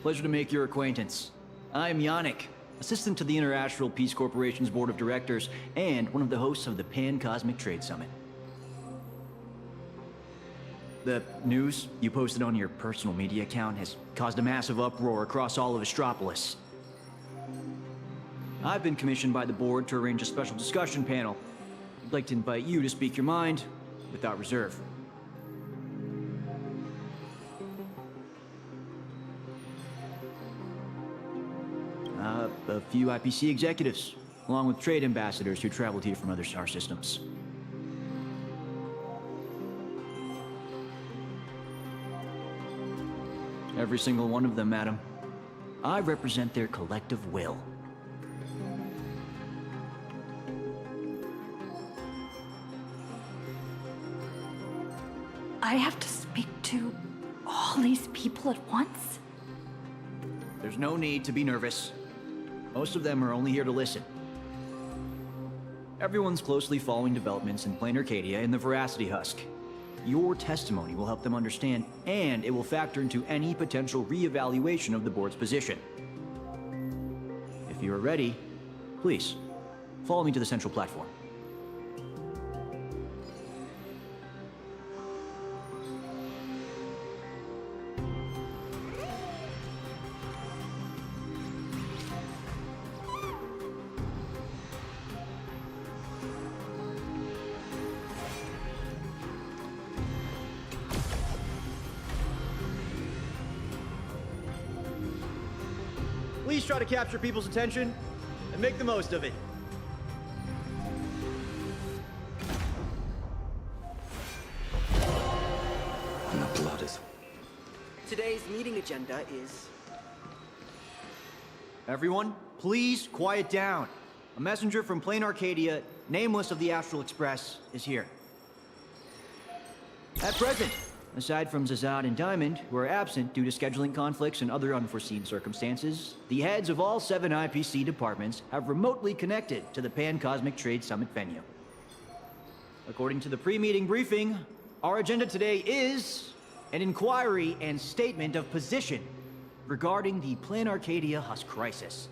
Speaker 6: Pleasure to make your acquaintance. I'm Yannick, assistant to the Interastral Peace Corporation's Board of Directors and one of the hosts of the Pan-Cosmic Trade Summit. The news you posted on your personal media account has caused a massive uproar across all of Astropolis. I've been commissioned by the board to arrange a special discussion panel. I'd like to invite you to speak your mind without reserve. A few IPC executives, along with trade ambassadors who traveled here from other star systems. Every single one of them, madam. I represent their collective will.
Speaker 4: I have to speak to all these people at once?
Speaker 6: There's no need to be nervous. Most of them are only here to listen. Everyone's closely following developments in Plain Arcadia and the Veracity Husk. Your testimony will help them understand, and it will factor into any potential re-evaluation of the board's position. If you are ready, please, follow me to the central platform.
Speaker 11: Please try to capture people's attention and make the most of it.
Speaker 2: And the blood is...
Speaker 22: Today's meeting agenda is...
Speaker 6: Everyone, please quiet down. A messenger from Plain Arcadia, nameless of the Astral Express, is here. At present, aside from Zazad and Diamond, who are absent due to scheduling conflicts and other unforeseen circumstances, the heads of all 7 IPC departments have remotely connected to the Pan-Cosmic Trade Summit venue. According to the pre-meeting briefing, our agenda today is an inquiry and statement of position regarding the Plain Arcadia Husk crisis.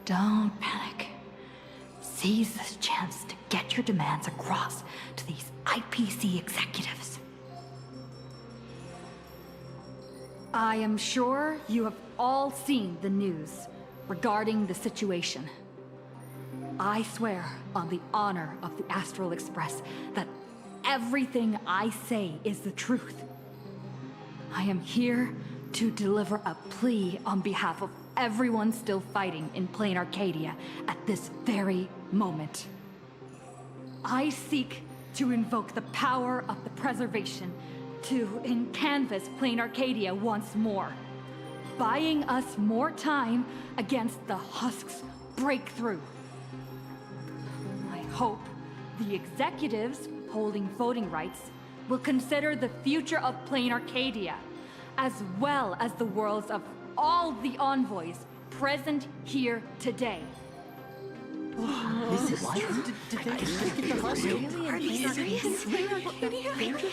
Speaker 4: Don't panic. Seize this chance to get your demands across to these IPC executives. I am sure you have all seen the news regarding the situation. I swear on the honor of the Astral Express that everything I say is the truth. I am here to deliver a plea on behalf of everyone still fighting in Plain Arcadia at this very moment. I seek to invoke the power of the preservation to canvass Plain Arcadia once more, buying us more time against the Husk's breakthrough. I hope the executives holding voting rights will consider the future of Plain Arcadia, as well as the worlds of all the envoys present here today.
Speaker 22: This is true? Did they just get the Husk?
Speaker 3: Are you serious? Really?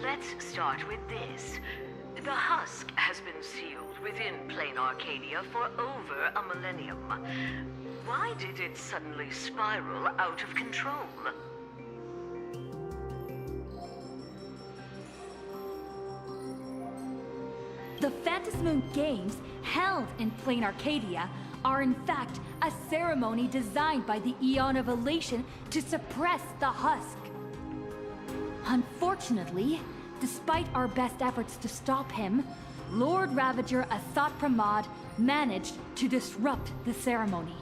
Speaker 15: Let's start with this. The Husk has been sealed within Plain Arcadia for over a millennium. Why did it suddenly spiral out of control?
Speaker 4: The Phantasmoon Games held in Plain Arcadia are in fact a ceremony designed by the Eon of Elation to suppress the Husk. Unfortunately, despite our best efforts to stop him, Lord Ravager Asat Pramod managed to disrupt the ceremony.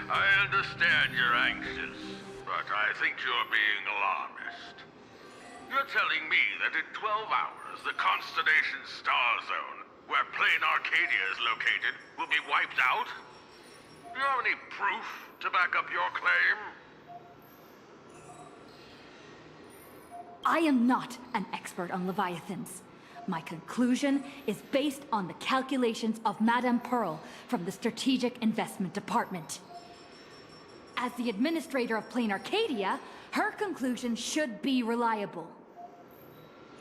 Speaker 10: I understand you're anxious, but I think you're being alarmist. You're telling me that in 12 hours, the Constellation Star Zone, where Plain Arcadia is located, will be wiped out? Do you have any proof to back up your claim?
Speaker 4: I am not an expert on Leviathans. My conclusion is based on the calculations of Madame Pearl from the Strategic Investment Department. As the administrator of Plane Arcadia, her conclusion should be reliable.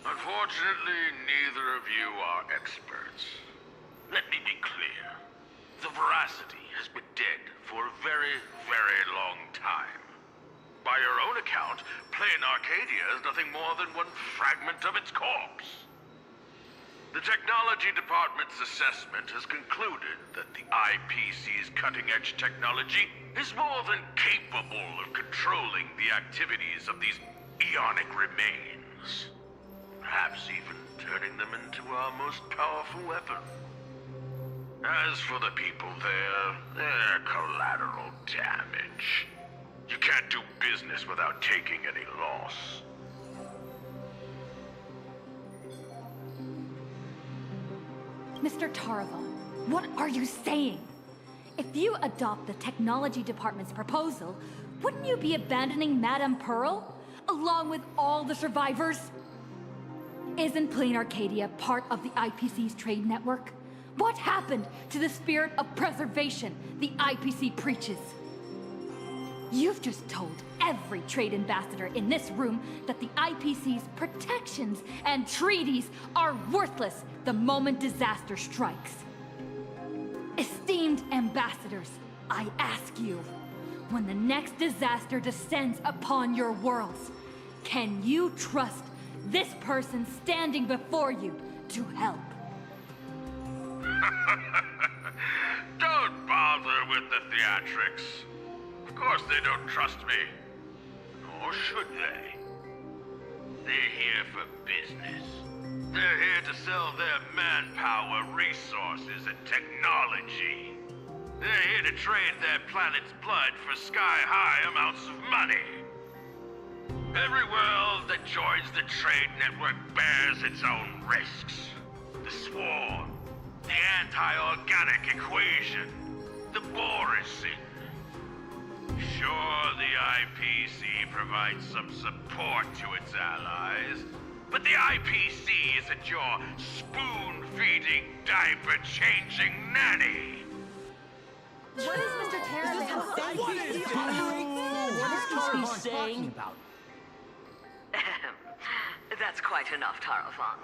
Speaker 10: Unfortunately, neither of you are experts. Let me be clear. The veracity has been dead for a very, very long time. By your own account, Plane Arcadia is nothing more than one fragment of its corpse. The Technology Department's assessment has concluded that the IPC's cutting-edge technology is more than capable of controlling the activities of these ionic remains. Perhaps even turning them into our most powerful weapon. As for the people there, they're collateral damage. You can't do business without taking any loss.
Speaker 4: Mr. Taravon, what are you saying? If you adopt the Technology Department's proposal, wouldn't you be abandoning Madame Pearl, along with all the survivors? Isn't Plane Arcadia part of the IPC's trade network? What happened to the spirit of preservation the IPC preaches? You've just told every trade ambassador in this room that the IPC's protections and treaties are worthless the moment disaster strikes. Esteemed ambassadors, I ask you, when the next disaster descends upon your worlds, can you trust this person standing before you to help?
Speaker 10: Don't bother with the theatrics. Of course they don't trust me. Or should they? They're here for business. They're here to sell their manpower, resources, and technology. They're here to trade their planet's blood for sky-high amounts of money. Every world that joins the trade network bears its own risks. The swarm, the anti-organic equation, the Borising. Sure, the IPC provides some support to its allies, but the IPC isn't your spoon-feeding, diaper-changing nanny.
Speaker 24: What is Mr. Taravon?
Speaker 22: What is he talking about?
Speaker 15: That's quite enough, Taravon.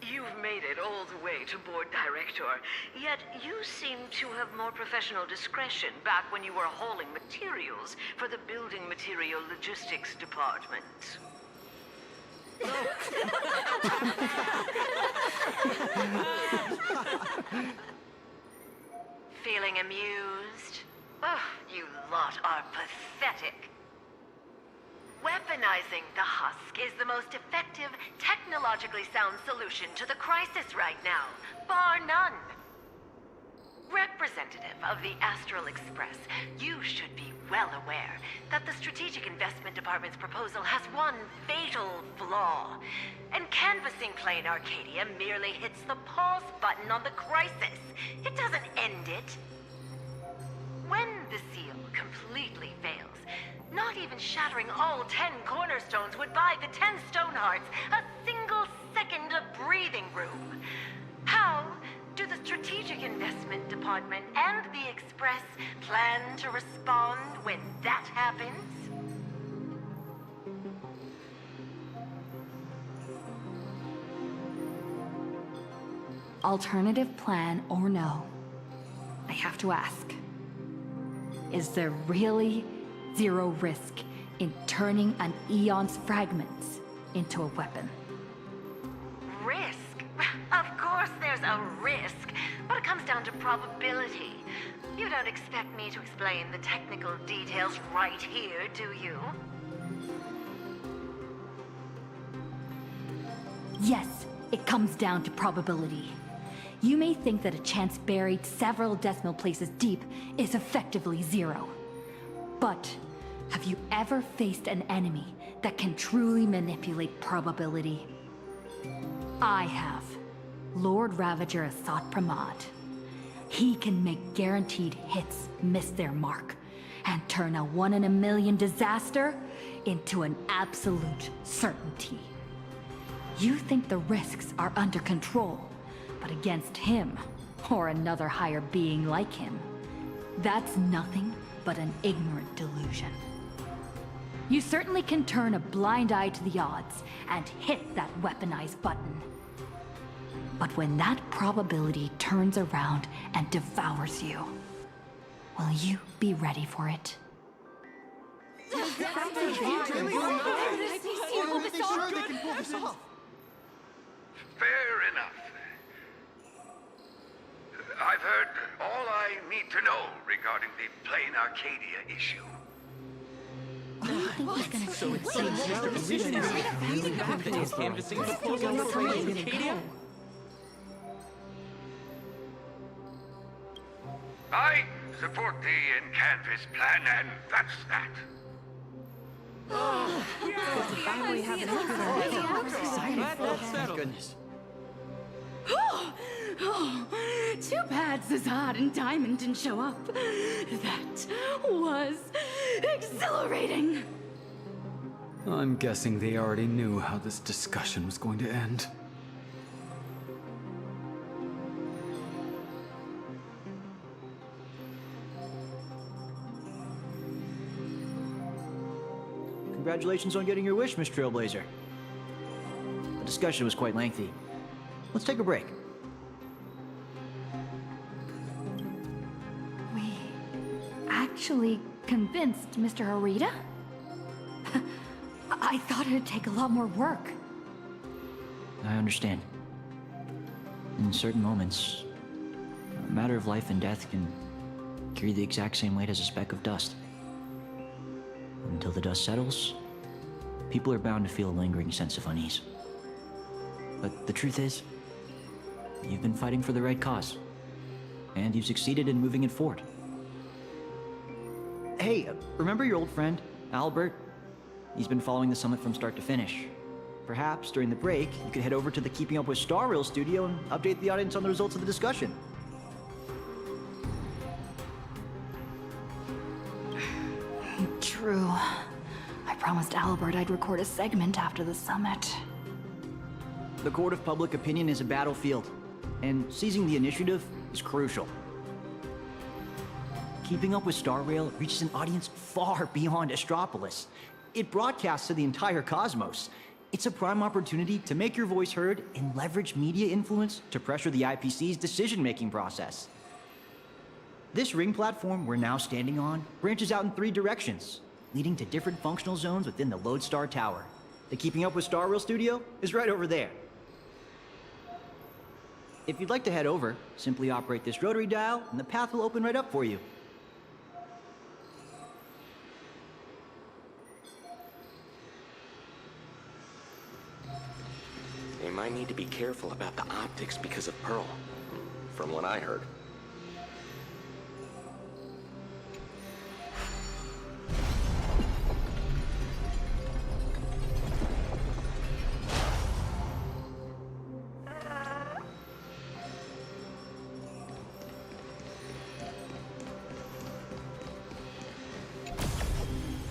Speaker 15: You've made it all the way to Board Director, yet you seem to have more professional discretion back when you were hauling materials for the Building Material Logistics Department. Feeling amused? Oh, you lot are pathetic. Weaponizing the husk is the most effective, technologically sound solution to the crisis right now, bar none. Representative of the Astral Express, you should be well aware that the Strategic Investment Department's proposal has one fatal flaw. And canvassing Plane Arcadia merely hits the pause button on the crisis. It doesn't end it. When the seal completely fails, not even shattering all 10 cornerstones would buy the 10 Stonehearts a single second of breathing room. How do the Strategic Investment Department and the Express plan to respond when that happens?
Speaker 4: Alternative plan or no, I have to ask. Is there really zero risk in turning an Eon's fragments into a weapon?
Speaker 15: Risk? Of course there's a risk, but it comes down to probability. You don't expect me to explain the technical details right here, do you?
Speaker 4: Yes, it comes down to probability. You may think that a chance buried several decimal places deep is effectively zero. But have you ever faced an enemy that can truly manipulate probability? I have. Lord Ravager Asat Pramad. He can make guaranteed hits miss their mark and turn a 1 in a million disaster into an absolute certainty. You think the risks are under control, but against him, or another higher being like him, that's nothing but an ignorant delusion. You certainly can turn a blind eye to the odds and hit that weaponized button. But when that probability turns around and devours you, will you be ready for it?
Speaker 10: Fair enough. I've heard all I need to know regarding the Plain Arcadia issue. I support the in-canvas plan, and that's that.
Speaker 22: Finally have an answer.
Speaker 23: Goodness.
Speaker 8: Too bad Zazad and Diamond didn't show up. That was exhilarating.
Speaker 6: I'm guessing they already knew how this discussion was going to end.
Speaker 11: Congratulations on getting your wish, Miss Trailblazer. The discussion was quite lengthy. Let's take a break.
Speaker 4: We actually convinced Mr. Arita? I thought it'd take a lot more work.
Speaker 14: I understand. In certain moments, a matter of life and death can carry the exact same weight as a speck of dust. Until the dust settles, people are bound to feel a lingering sense of unease. But the truth is, you've been fighting for the right cause, and you've succeeded in moving it forward.
Speaker 11: Hey, remember your old friend, Albert? He's been following the summit from start to finish. Perhaps, during the break, you could head over to the Keeping Up with Star Rail studio and update the audience on the results of the discussion.
Speaker 4: True. I promised Albert I'd record a segment after the summit.
Speaker 11: The court of public opinion is a battlefield, and seizing the initiative is crucial. Keeping Up with Star Rail reaches an audience far beyond Astropolis. It broadcasts to the entire cosmos. It's a prime opportunity to make your voice heard and leverage media influence to pressure the IPC's decision-making process. This ring platform we're now standing on branches out in 3 directions, leading to different functional zones within the Lodestar Tower. The Keeping Up with Star Rail studio is right over there. If you'd like to head over, simply operate this rotary dial and the path will open right up for you.
Speaker 9: They might need to be careful about the optics because of Pearl, from what I heard.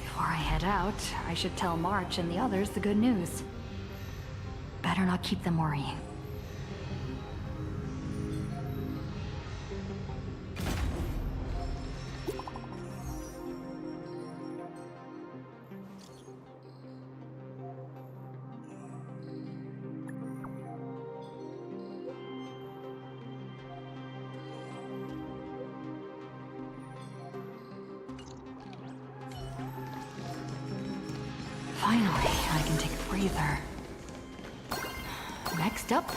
Speaker 4: Before I head out, I should tell March and the others the good news. Better not keep them worrying. Finally, I can take a breather. Next up,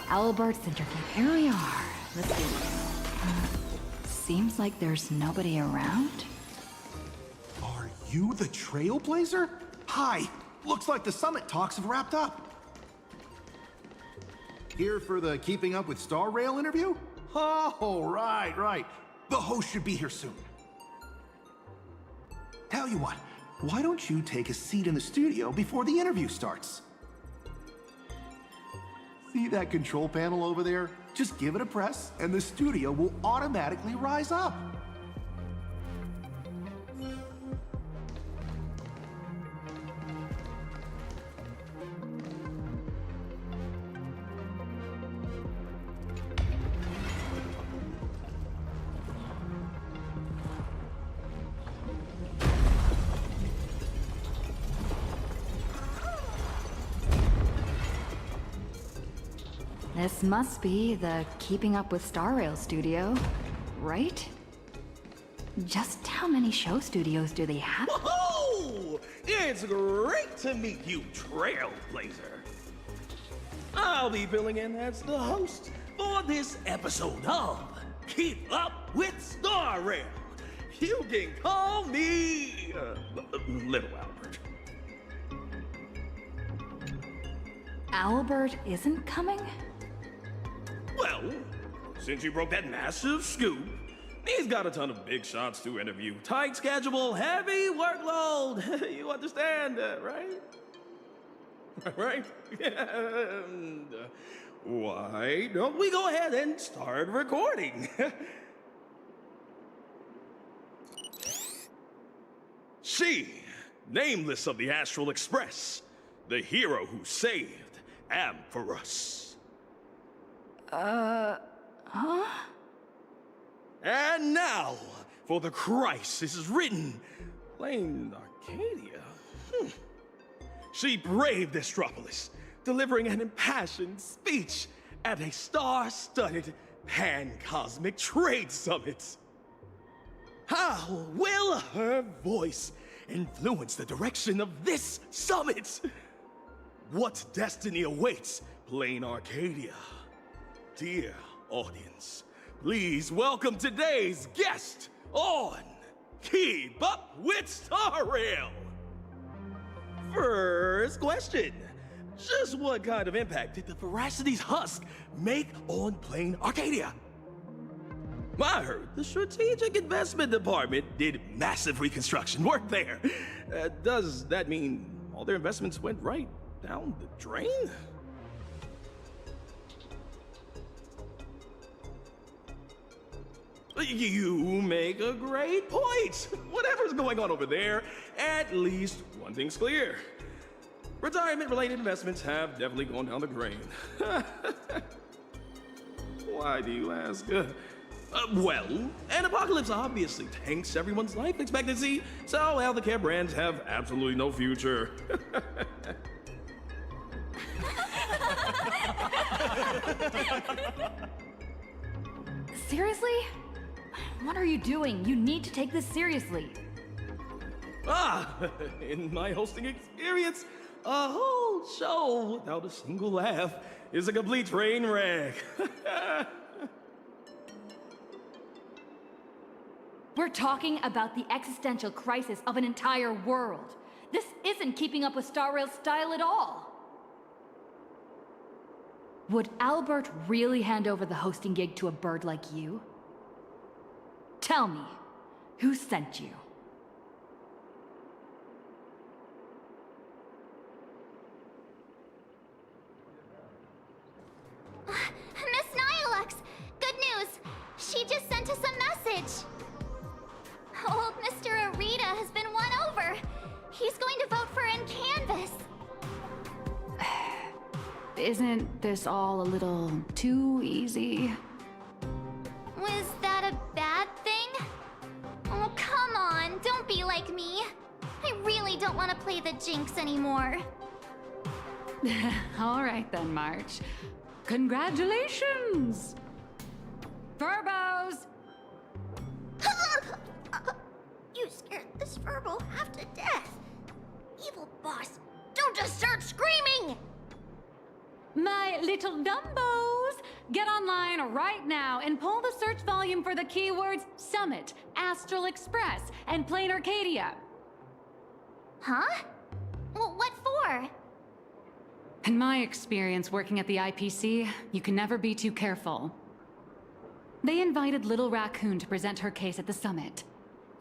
Speaker 4: Albert's interview. Here we are. Let's see. Seems like there's nobody around.
Speaker 16: Are you the Trailblazer? Hi. Looks like the summit talks have wrapped up. Here for the Keeping Up with Star Rail interview? Oh, right. The host should be here soon. Tell you what, why don't you take a seat in the studio before the interview starts? See that control panel over there? Just give it a press, and the studio will automatically rise up.
Speaker 4: This must be the Keeping Up with Star Rail studio, right? Just how many show studios do they have?
Speaker 23: Whoa! It's great to meet you, Trailblazer. I'll be filling in as the host for this episode of Keep Up with Star Rail. You can call me Little Albert.
Speaker 4: Albert isn't coming?
Speaker 23: Well, since you broke that massive scoop, he's got a ton of big shots to interview. Tight schedule, heavy workload. You understand, right? Right? And, why don't we go ahead and start recording? She, nameless of the Astral Express, the hero who saved Ampharos.
Speaker 4: Huh?
Speaker 23: And now, for the crisis is written, Plain Arcadia. She braved Astropolis, delivering an impassioned speech at a star-studded pan-cosmic trade summit. How will her voice influence the direction of this summit? What destiny awaits Plain Arcadia? Dear audience, please welcome today's guest on Keep Up with Star Rail. First question. Just what kind of impact did the Veracity's husk make on Plain Arcadia? I heard the Strategic Investment Department did massive reconstruction work there. Does that mean all their investments went right down the drain? You make a great point. Whatever's going on over there, at least one thing's clear. Retirement-related investments have definitely gone down the drain. Why do you ask? Well, an apocalypse obviously tanks everyone's life expectancy, so healthcare brands have absolutely no future.
Speaker 4: Seriously? What are you doing? You need to take this seriously.
Speaker 23: In my hosting experience, a whole show without a single laugh is a complete train wreck.
Speaker 4: We're talking about the existential crisis of an entire world. This isn't Keeping Up with Star Rail's style at all. Would Albert really hand over the hosting gig to a bird like you? Tell me, who sent you?
Speaker 1: Miss Nihilux! Good news! She just sent us a message! Old Mr. Arita has been won over! He's going to vote for Encanvas!
Speaker 8: Isn't this all a little too easy?
Speaker 1: Was that a bad thing? Oh, come on, don't be like me. I really don't want to play the Jinx anymore.
Speaker 8: All right then, March. Congratulations! Furbos!
Speaker 1: You scared this Furbo half to death. Evil boss, don't just start screaming!
Speaker 8: My little Dumbos! Get online right now and pull the search volume for the keywords Summit, Astral Express, and Plain Arcadia.
Speaker 1: Huh? Well, what for?
Speaker 8: In my experience working at the IPC, you can never be too careful. They invited Little Raccoon to present her case at the summit.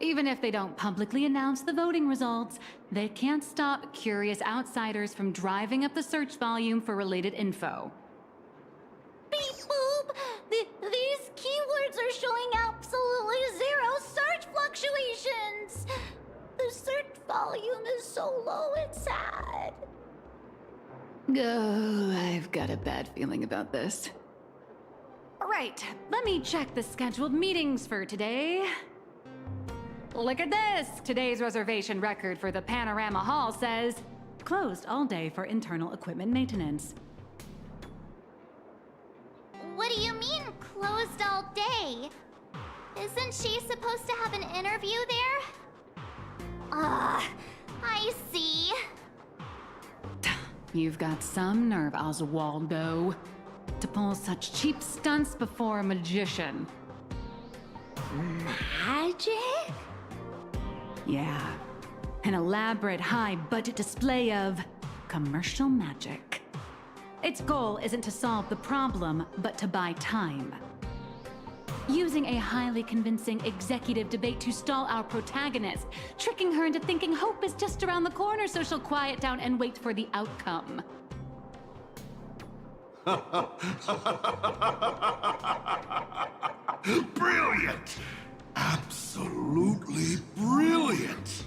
Speaker 8: Even if they don't publicly announce the voting results, they can't stop curious outsiders from driving up the search volume for related info.
Speaker 1: Beep boop! These keywords are showing absolutely zero search fluctuations! The search volume is so low, it's sad.
Speaker 8: Oh, I've got a bad feeling about this. Right, let me check the scheduled meetings for today. Look at this! Today's reservation record for the Panorama Hall says, closed all day for internal equipment maintenance.
Speaker 1: closed all day. Isn't she supposed to have an interview there? I see.
Speaker 8: You've got some nerve, Oswaldo, to pull such cheap stunts before a magician.
Speaker 3: Magic?
Speaker 8: Yeah. An elaborate high-budget display of commercial magic. Its goal isn't to solve the problem, but to buy time. Using a highly convincing executive debate to stall our protagonist, tricking her into thinking hope is just around the corner so she'll quiet down and wait for the outcome.
Speaker 13: Brilliant! Absolutely brilliant!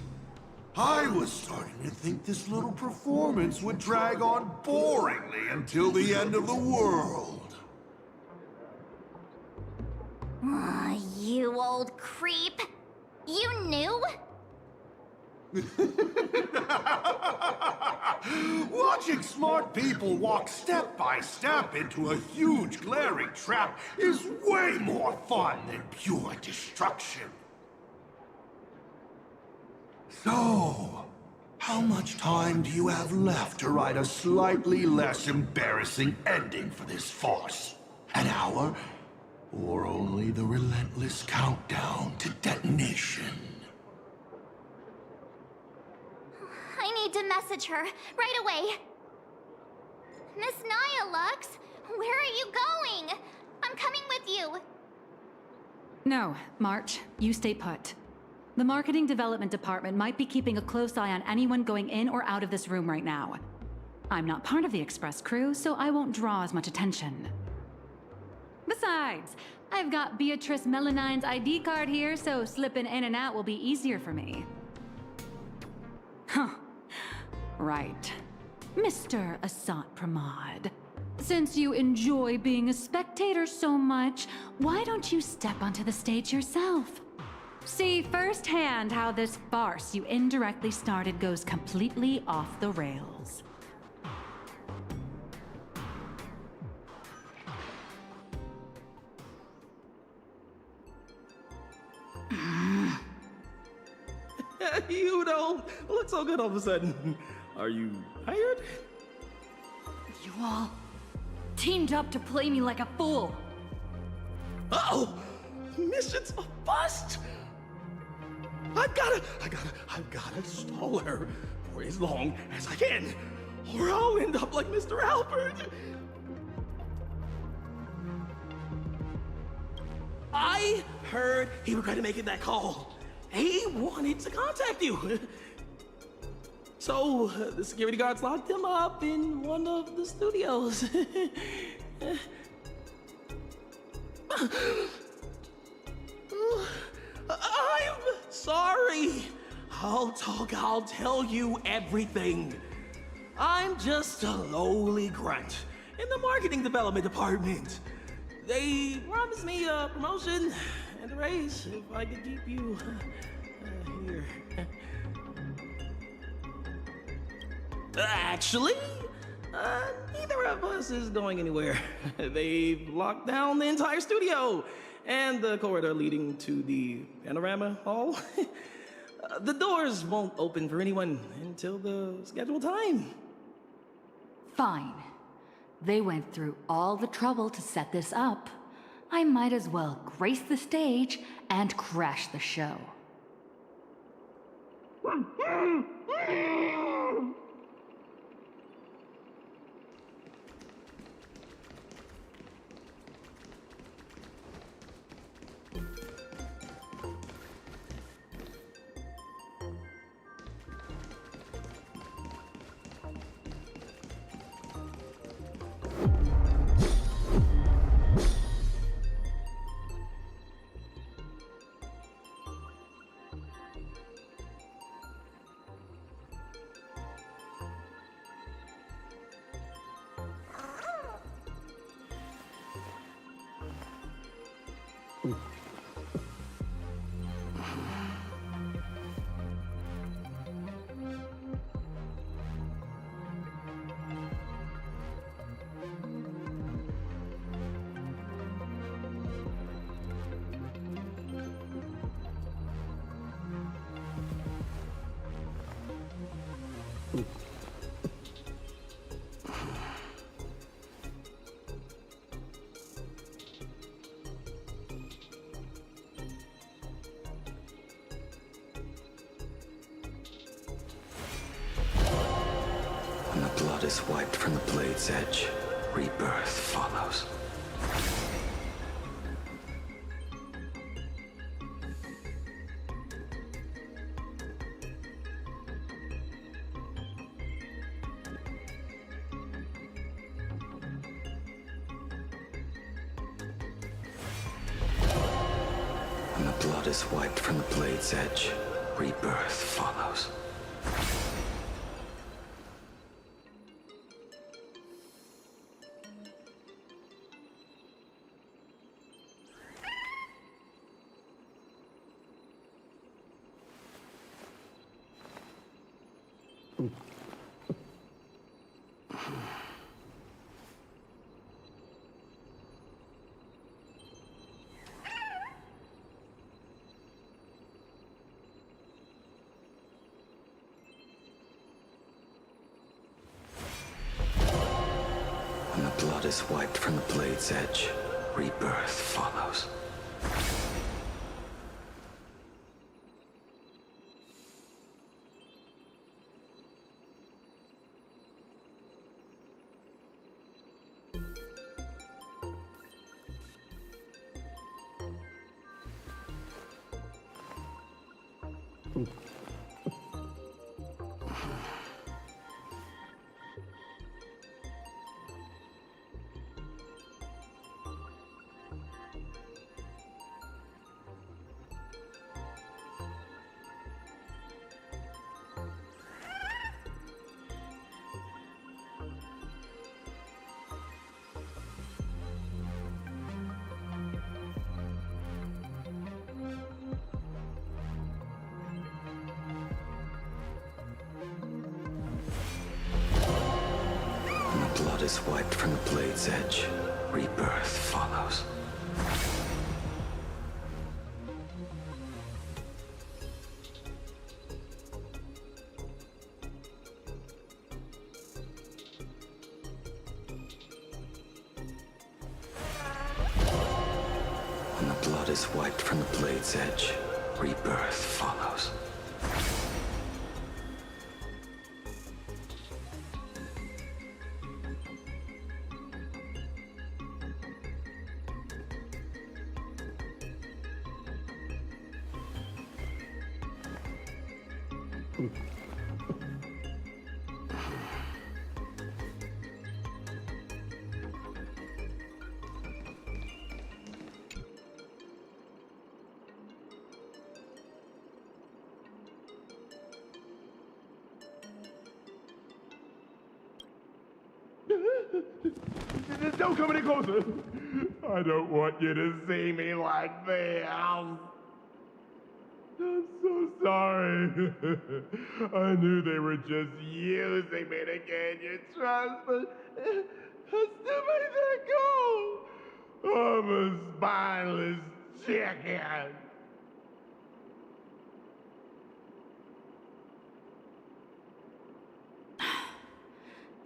Speaker 13: I was starting to think this little performance would drag on boringly until the end of the world.
Speaker 1: You old creep. You knew?
Speaker 13: Watching smart people walk step by step into a huge glaring trap is way more fun than pure destruction. So, how much time do you have left to write a slightly less embarrassing ending for this farce? An hour? Or only the relentless countdown to detonation?
Speaker 1: I need to message her right away. Miss Naya Lux, where are you going? I'm coming with you.
Speaker 8: No, March, you stay put. The marketing development department might be keeping a close eye on anyone going in or out of this room right now. I'm not part of the express crew, so I won't draw as much attention. Besides, I've got Beatrice Melanine's ID card here, so slipping in and out will be easier for me. Huh. Right. Mr. Asat Pramod. Since you enjoy being a spectator so much, why don't you step onto the stage yourself? See firsthand how this farce you indirectly started goes completely off the rails.
Speaker 23: You don't look so good all of a sudden. Are you hired?
Speaker 19: You all teamed up to play me like a fool.
Speaker 23: Uh-oh! Mission's a bust! I've gotta stall her for as long as I can, or I'll end up like Mr. Albert. I heard he regretted making that call. He wanted to contact you. So, the security guards locked him up in one of the studios. I'm sorry. I'll tell you everything. I'm just a lowly grunt in the marketing development department. They promised me a promotion and a raise if I could keep you here. Actually, neither of us is going anywhere. They've locked down the entire studio and the corridor leading to the panorama hall. The doors won't open for anyone until the scheduled time.
Speaker 4: Fine. They went through all the trouble to set this up. I might as well grace the stage and crash the show.
Speaker 2: blood is wiped from the blade's edge, rebirth follows. When the blood is wiped from the blade's edge, rebirth follows. When the blood is wiped from the blade's edge, rebirth follows. When the blood is wiped from the blade's edge, rebirth follows. When the blood is wiped from the blade's edge, rebirth follows.
Speaker 10: Don't come any closer. I don't want you to see me like this. I'm so sorry. I knew they were just using me to gain your trust, but I still made that goal. I'm a spineless chicken.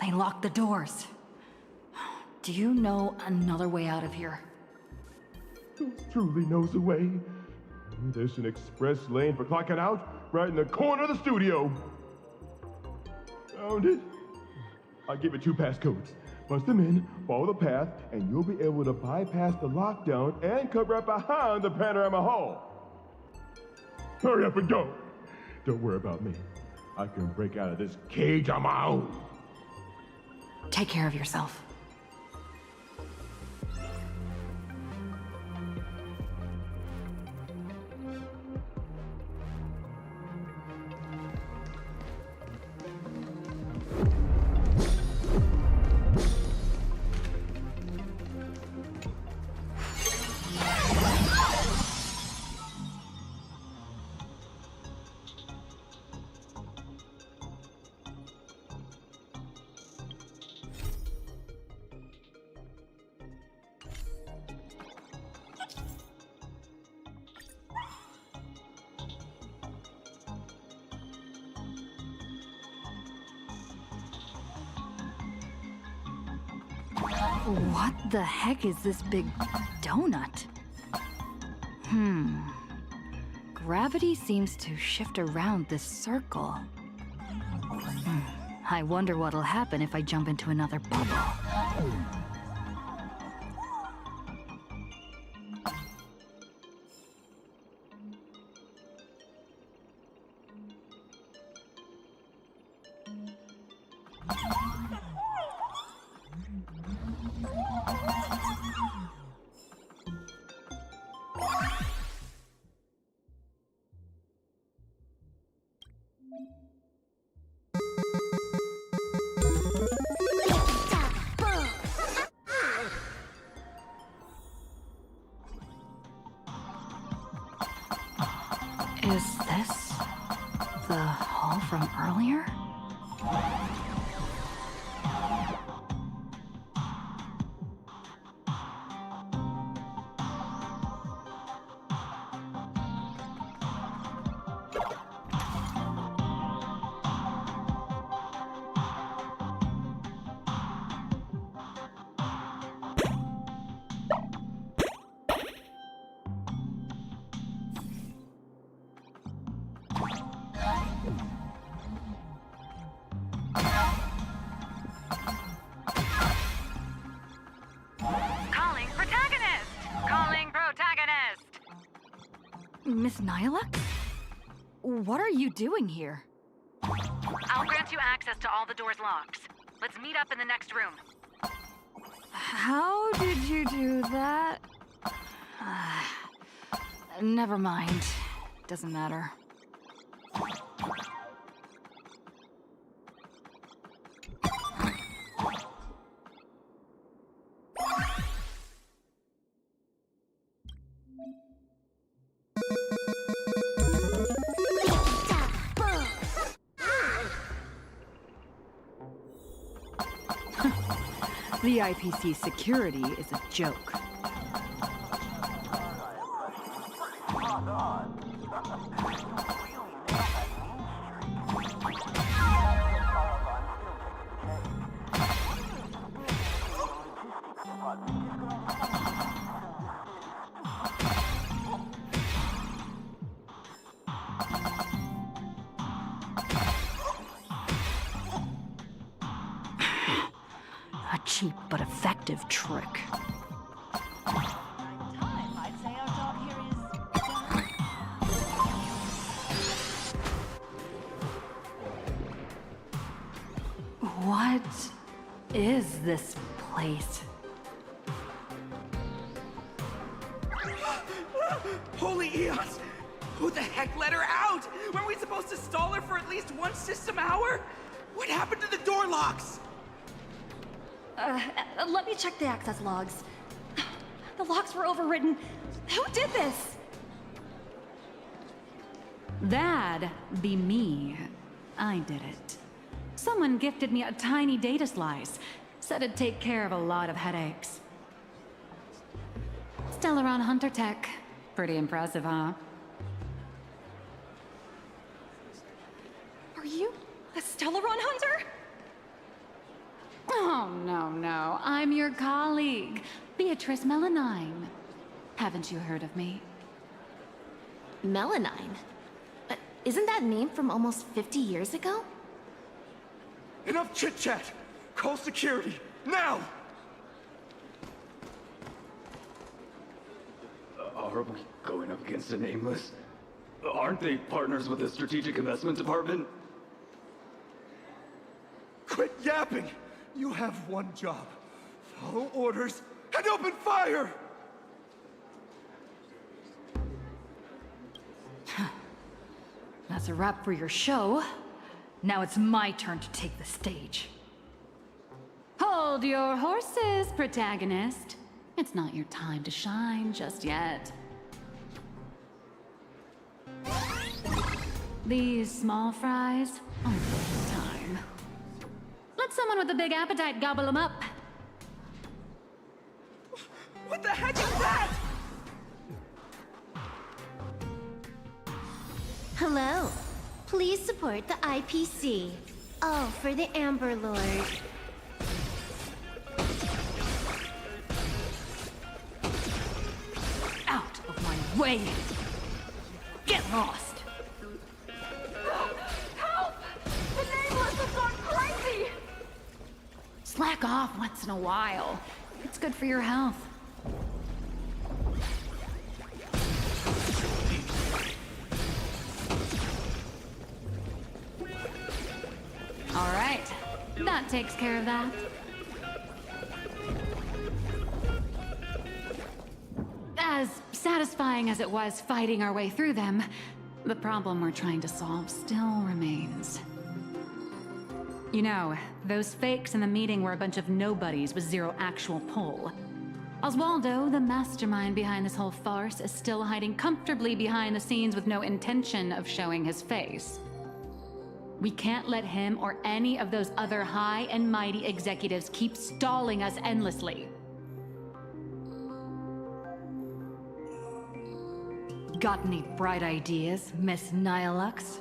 Speaker 4: They locked the doors. Do you know another way out of here?
Speaker 10: Truly knows a way. There's an express lane for clocking out right in the corner of the studio. Found it. I'll give it 2 passcodes. Punch them in, follow the path, and you'll be able to bypass the lockdown and come right behind the Panorama Hall. Hurry up and go. Don't worry about me. I can break out of this cage on my own.
Speaker 4: Take care of yourself. What the heck is this big donut? Gravity seems to shift around this circle. I wonder what'll happen if I jump into another bubble. Is this the hall from earlier?
Speaker 8: Calling protagonist! Calling protagonist!
Speaker 4: Miss Nyla? What are you doing here?
Speaker 8: I'll grant you access to all the doors' locks. Let's meet up in the next room.
Speaker 4: How did you do that? Never mind. Doesn't matter. The IPC security is a joke. A cheap but effective trick. What is this place?
Speaker 5: Holy eons! Who the heck let her out? Weren't we supposed to stall her for at least one system hour? What happened to the door locks?
Speaker 17: Let me check the access logs. The locks were overridden. Who did this?
Speaker 8: That'd be me. I did it. Someone gifted me a tiny data slice. Said it'd take care of a lot of headaches. Stellaron Hunter Tech. Pretty impressive, huh?
Speaker 17: Are you a Stellaron hunter?
Speaker 8: Oh, no. I'm your colleague, Beatrice Melanine. Haven't you heard of me?
Speaker 3: Melanine? Isn't that name from almost 50 years ago?
Speaker 5: Enough chit-chat! Call security, now!
Speaker 18: Are we going up against a Nameless? Aren't they partners with the Strategic Investment Department?
Speaker 5: Quit yapping! You have one job. Follow orders and open fire!
Speaker 4: That's a wrap for your show. Now it's my turn to take the stage.
Speaker 8: Hold your horses, protagonist. It's not your time to shine just yet. These small fries aren't worth your time. Let someone with a big appetite gobble them up.
Speaker 5: What the heck is that?
Speaker 3: Hello. Please support the IPC. Oh, for the Amber Lord.
Speaker 4: Out of my way! Get lost!
Speaker 7: Help! The Nameless have gone crazy!
Speaker 8: slack off once in a while. It's good for your health. All right, that takes care of that. As satisfying as it was fighting our way through them, the problem we're trying to solve still remains. You know, those fakes in the meeting were a bunch of nobodies with zero actual pull. Oswaldo, the mastermind behind this whole farce, is still hiding comfortably behind the scenes with no intention of showing his face. We can't let him or any of those other high and mighty executives keep stalling us endlessly.
Speaker 4: Got any bright ideas, Miss Nihilux?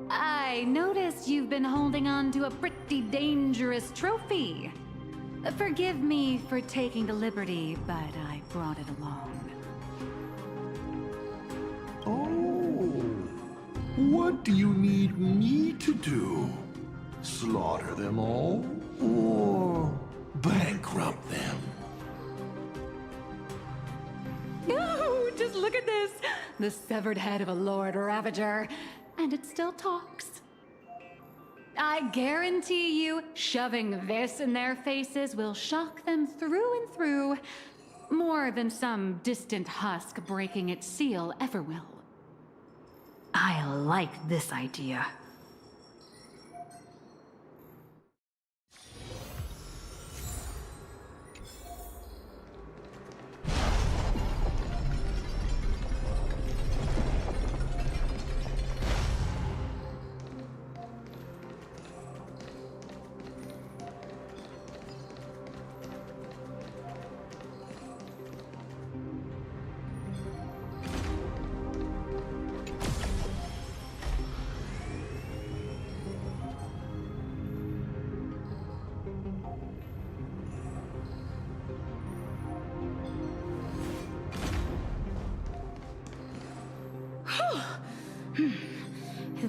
Speaker 8: I noticed you've been holding on to a pretty dangerous trophy. Forgive me for taking the liberty, but I brought it along.
Speaker 13: Oh, what do you need me to do? Slaughter them all? Or bankrupt them?
Speaker 8: No, just look at this. The severed head of a Lord Ravager. And it still talks. I guarantee you, shoving this in their faces will shock them through and through, more than some distant husk breaking its seal ever will.
Speaker 4: I like this idea.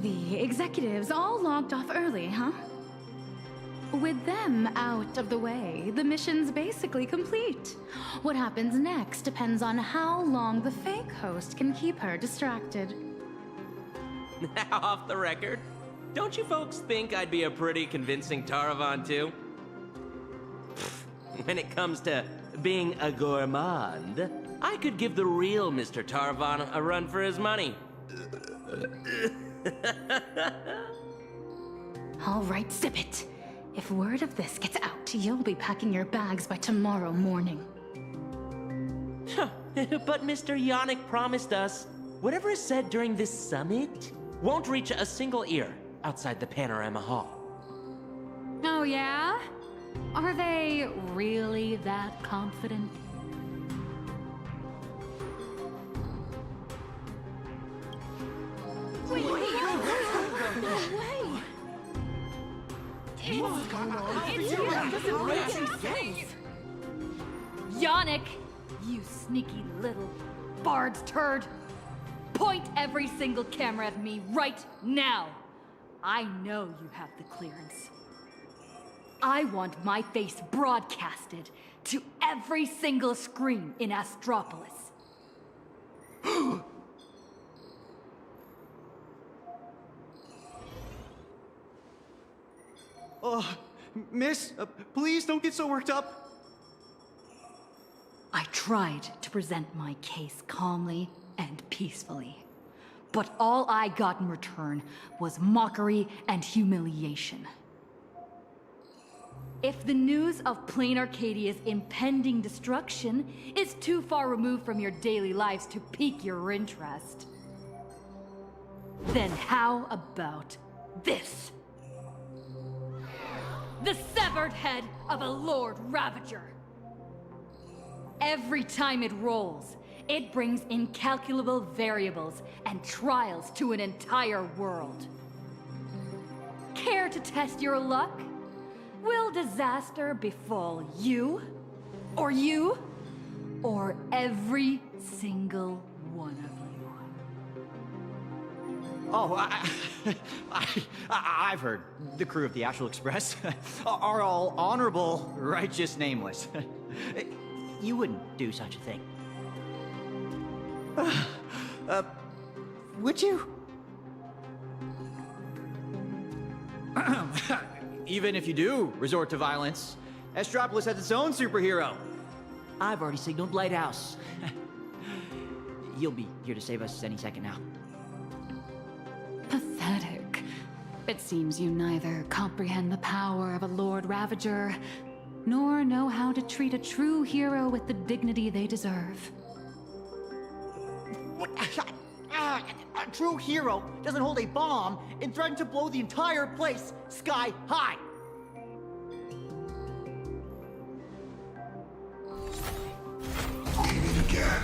Speaker 8: The executives all logged off early, huh? With them out of the way, the mission's basically complete. What happens next depends on how long the fake host can keep her distracted.
Speaker 12: Now, off the record, don't you folks think I'd be a pretty convincing Taravan too? When it comes to being a gourmand, I could give the real Mr. Taravan a run for his money.
Speaker 8: All right, zip it. If word of this gets out, you'll be packing your bags by tomorrow morning.
Speaker 12: But Mr. Yannick promised us whatever is said during this summit won't reach a single ear outside the Panorama Hall.
Speaker 8: Oh, yeah? Are they really that confident?
Speaker 3: Wait, no way!
Speaker 4: Yannick, you sneaky little bard's turd. Point every single camera at me right now. I know you have the clearance. I want my face broadcasted to every single screen in Astropolis.
Speaker 11: Miss, please don't get so worked up.
Speaker 4: I tried to present my case calmly and peacefully, but all I got in return was mockery and humiliation. If the news of Plain Arcadia's impending destruction is too far removed from your daily lives to pique your interest, then how about this? The severed head of a Lord Ravager. Every time it rolls, it brings incalculable variables and trials to an entire world. Care to test your luck? Will disaster befall you? Or you? Or every single one of you?
Speaker 11: Oh, I've heard. The crew of the Astral Express are all honorable, righteous, nameless. You wouldn't do such a thing. Would you? Even if you do resort to violence, Astropolis has its own superhero. I've already signaled Lighthouse. You'll be here to save us any second now.
Speaker 8: Pathetic. It seems you neither comprehend the power of a Lord Ravager, nor know how to treat a true hero with the dignity they deserve.
Speaker 11: A true hero doesn't hold a bomb and threaten to blow the entire place sky high.
Speaker 13: We meet again.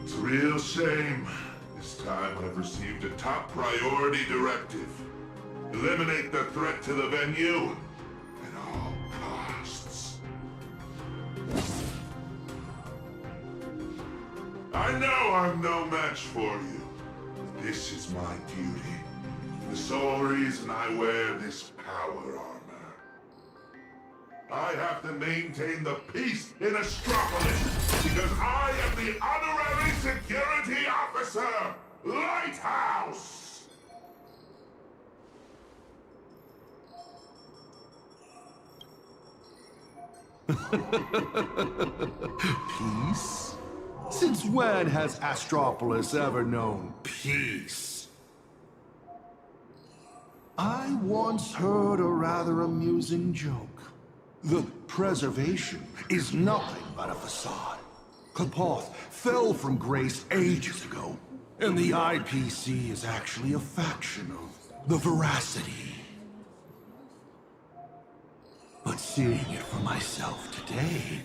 Speaker 13: It's a real shame. This time I've received a top priority directive. Eliminate the threat to the venue at all costs. I know I'm no match for you, but this is my duty. The sole reason I wear this power armor. I have to maintain the peace in Astropolis because I am the honorary security officer, Lighthouse!
Speaker 16: Peace? Since when has Astropolis ever known peace? I once heard a rather amusing joke. The preservation is nothing but a facade. Kapoth fell from grace ages ago, and the IPC is actually a faction of the Veracity. But seeing it for myself today,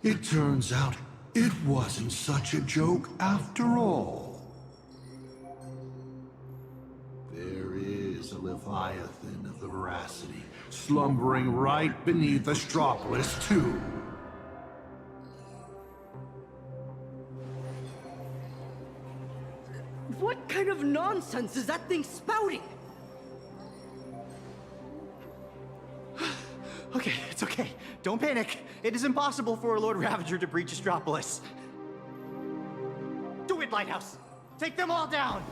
Speaker 16: it turns out it wasn't such a joke after all. There is a Leviathan of the Veracity slumbering right beneath Astropolis, too.
Speaker 15: What kind of nonsense is that thing spouting?
Speaker 11: Okay, it's okay. Don't panic. It is impossible for a Lord Ravager to breach Astropolis. Do it, Lighthouse! Take them all down!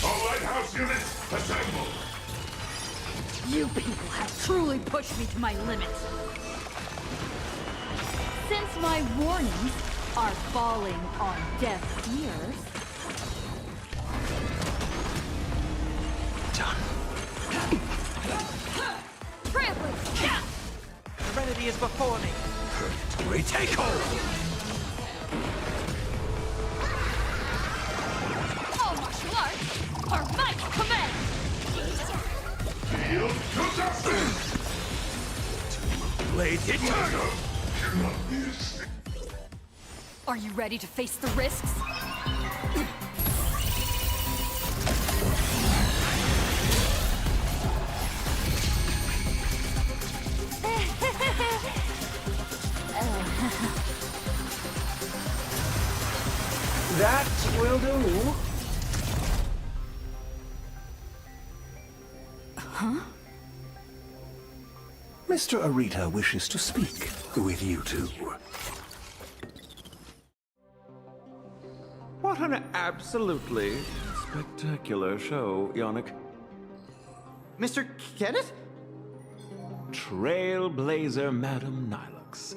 Speaker 13: All Lighthouse units, assemble!
Speaker 8: You people have truly pushed me to my limits. Since my warnings are falling on deaf ears...
Speaker 2: Done.
Speaker 8: Trampling!
Speaker 12: Serenity is before me.
Speaker 2: Retake hold!
Speaker 8: All martial arts are my command!
Speaker 13: Yield to justice!
Speaker 2: Blade eternal!
Speaker 8: Are you ready to face the risks?
Speaker 2: That will do.
Speaker 8: Huh?
Speaker 2: Mr. Arita wishes to speak with you two.
Speaker 20: What an absolutely spectacular show, Yannick.
Speaker 11: Mr. Kenneth?
Speaker 20: Trailblazer Madame Nilux.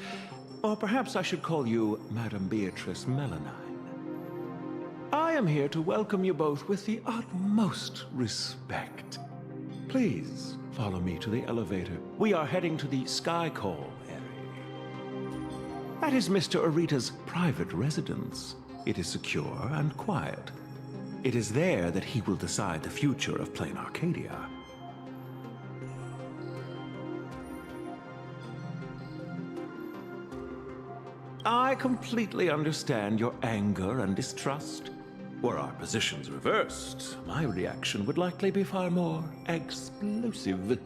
Speaker 20: Or perhaps I should call you Madame Beatrice Melanine. I am here to welcome you both with the utmost respect. Please follow me to the elevator. We are heading to the Skycall area. That is Mr. Arita's private residence. It is secure and quiet. It is there that he will decide the future of Plain Arcadia. I completely understand your anger and distrust. Were our positions reversed, my reaction would likely be far more explosive.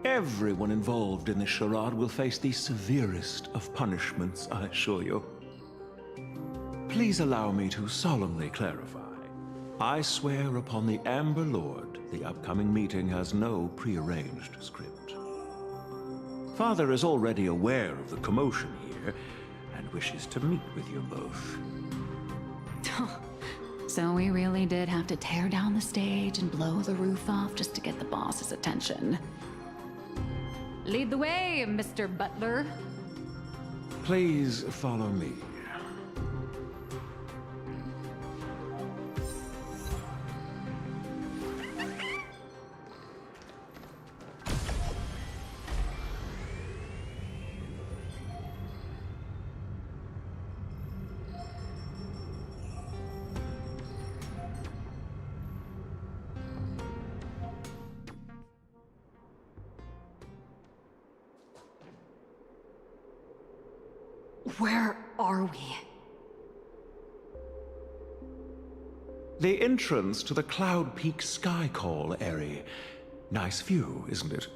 Speaker 20: Everyone involved in this charade will face the severest of punishments, I assure you. Please allow me to solemnly clarify. I swear upon the Amber Lord, the upcoming meeting has no prearranged script. Father is already aware of the commotion here, and wishes to meet with you both.
Speaker 8: So we really did have to tear down the stage and blow the roof off just to get the boss's attention. Lead the way, Mr. Butler.
Speaker 20: Please follow me.
Speaker 4: Where are we?
Speaker 20: The entrance to the Cloud Peak Sky Call area. Nice view, isn't it?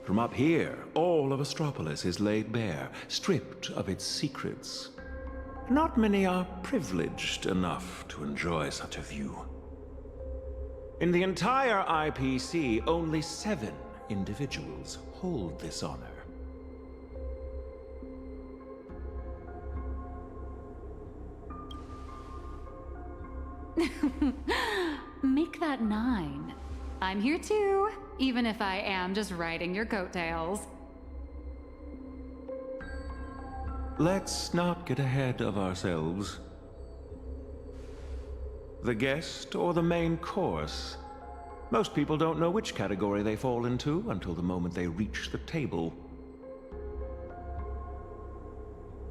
Speaker 20: From up here, all of Astropolis is laid bare, stripped of its secrets. Not many are privileged enough to enjoy such a view. In the entire IPC, only 7 individuals hold this honor.
Speaker 8: Make that 9. I'm here too, even if I am just riding your coattails.
Speaker 20: Let's not get ahead of ourselves. The guest or the main course? Most people don't know which category they fall into until the moment they reach the table.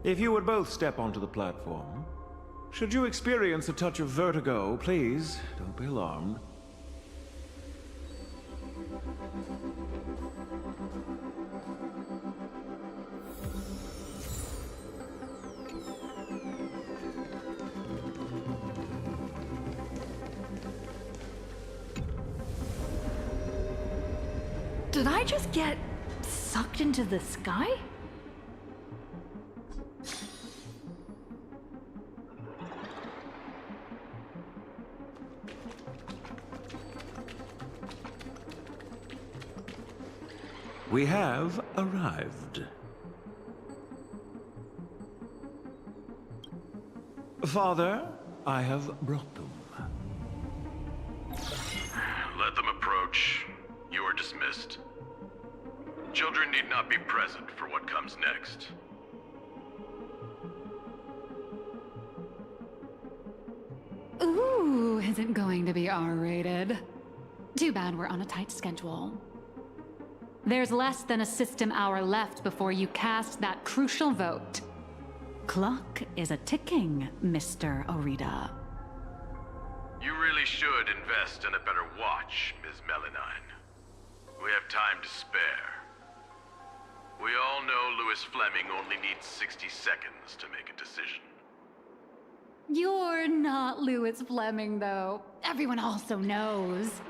Speaker 20: If you would both step onto the platform. Should you experience a touch of vertigo, please don't be alarmed.
Speaker 4: Did I just get sucked into the sky?
Speaker 20: We have arrived. Father, I have brought them.
Speaker 10: Let them approach. You are dismissed. Children need not be present for what comes next.
Speaker 8: Ooh, is it going to be R-rated? Too bad we're on a tight schedule. There's less than a system hour left before you cast that crucial vote. Clock is a ticking, Mr. Orita.
Speaker 10: You really should invest in a better watch, Ms. Melanine. We have time to spare. We all know Louis Fleming only needs 60 seconds to make a decision.
Speaker 8: You're not Louis Fleming, though. Everyone also knows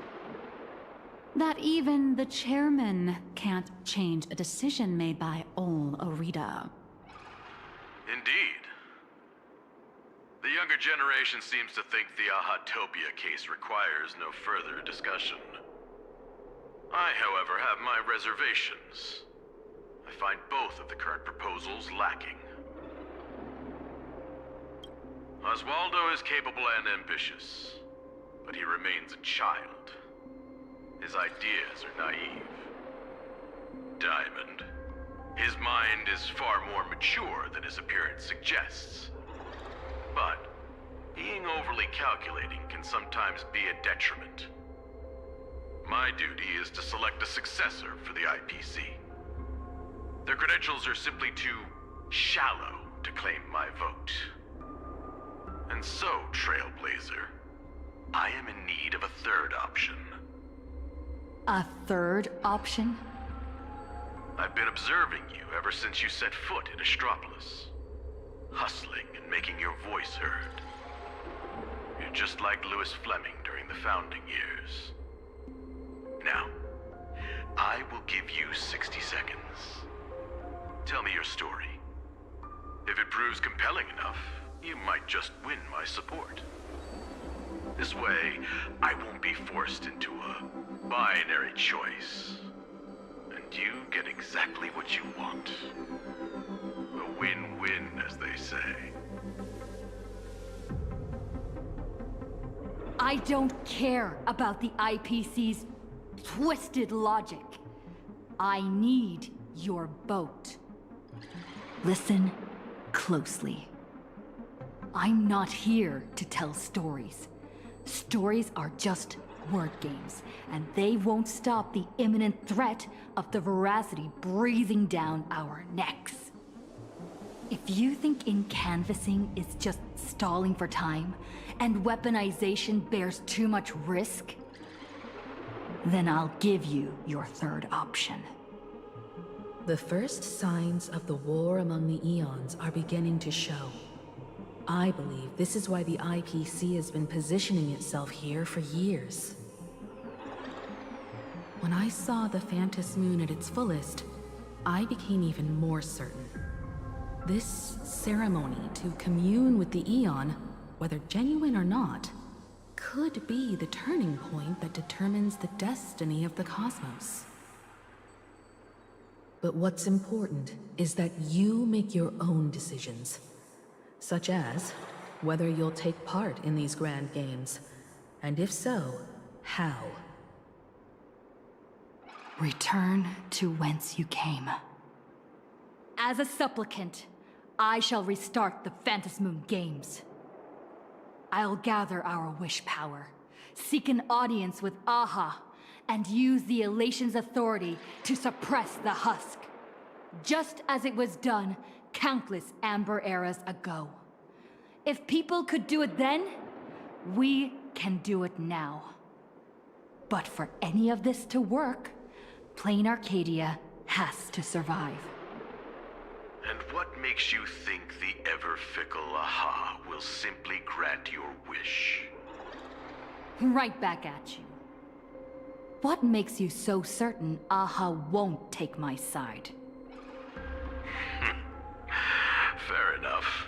Speaker 8: that even the chairman can't change a decision made by Ol Orita.
Speaker 10: Indeed. The younger generation seems to think the Ahatopia case requires no further discussion. I, however, have my reservations. I find both of the current proposals lacking. Oswaldo is capable and ambitious, but he remains a child. His ideas are naive. Diamond. His mind is far more mature than his appearance suggests. But being overly calculating can sometimes be a detriment. My duty is to select a successor for the IPC. Their credentials are simply too shallow to claim my vote. And so, Trailblazer, I am in need of a third option.
Speaker 4: A third option?
Speaker 10: I've been observing you ever since you set foot in Astropolis. Hustling and making your voice heard. You're just like Louis Fleming during the founding years. Now, give you 60 seconds. Tell me your story. If it proves compelling enough, you might just win my support. This way, I won't be forced into a binary choice. And you get exactly what you want. A win-win, as they say.
Speaker 4: I don't care about the IPC's twisted logic. I need your boat. Listen closely. I'm not here to tell stories. Stories are just word games, and they won't stop the imminent threat of the veracity breathing down our necks. If you think canvassing is just stalling for time, and weaponization bears too much risk, then I'll give you your third option.
Speaker 6: The first signs of the war among the Eons are beginning to show. I believe this is why the IPC has been positioning itself here for years. When I saw the Phantos Moon at its fullest, I became even more certain. This ceremony to commune with the Eon, whether genuine or not, could be the turning point that determines the destiny of the cosmos. But what's important is that you make your own decisions, such as whether you'll take part in these grand games, and if so, how.
Speaker 4: Return to whence you came. As a supplicant, I shall restart the Phantos Moon Games. I'll gather our wish power, seek an audience with Aha, and use the Elation's authority to suppress the Husk. Just as it was done countless Amber eras ago. If people could do it then, we can do it now. But for any of this to work, Plain Arcadia has to survive.
Speaker 10: And what makes you think the ever-fickle Aha will simply grant your wish?
Speaker 4: Right back at you. What makes you so certain Aha won't take my side?
Speaker 10: Fair enough.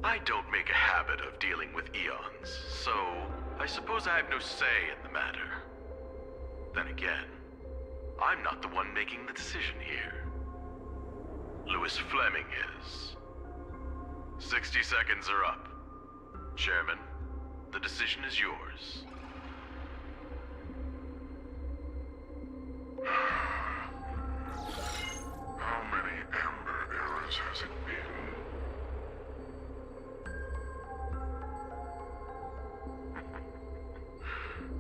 Speaker 10: I don't make a habit of dealing with Eons, so I suppose I have no say in the matter. Then again, I'm not the one making the decision here. Louis Fleming is. 60 seconds are up. Chairman, the decision is yours.
Speaker 13: How many Amber eras has it been?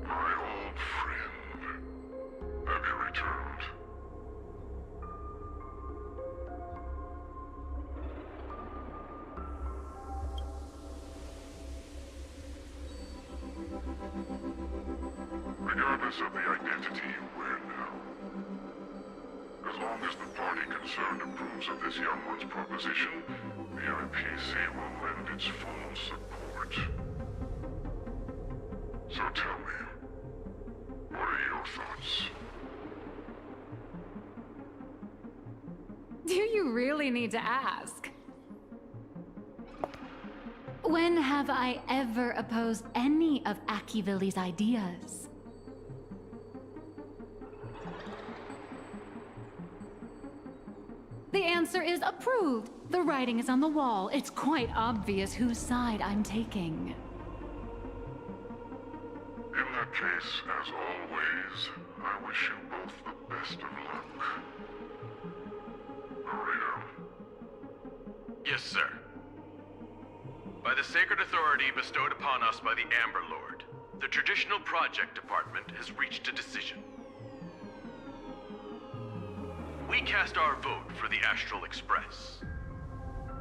Speaker 13: My old friend, have you returned? Regardless of the identity you wear now, as long as the party concerned approves of this young one's proposition, the IPC will lend its full support. So tell me, what are your thoughts?
Speaker 8: Do you really need to ask? When have I ever opposed any of Akivilli's ideas? The answer is approved. The writing is on the wall. It's quite obvious whose side I'm taking.
Speaker 13: In that case, as always, I wish you both the best of luck. Burrito.
Speaker 10: Yes, sir. By the sacred authority bestowed upon us by the Amber Lord, the Traditional Project Department has reached a decision. We cast our vote for the Astral Express,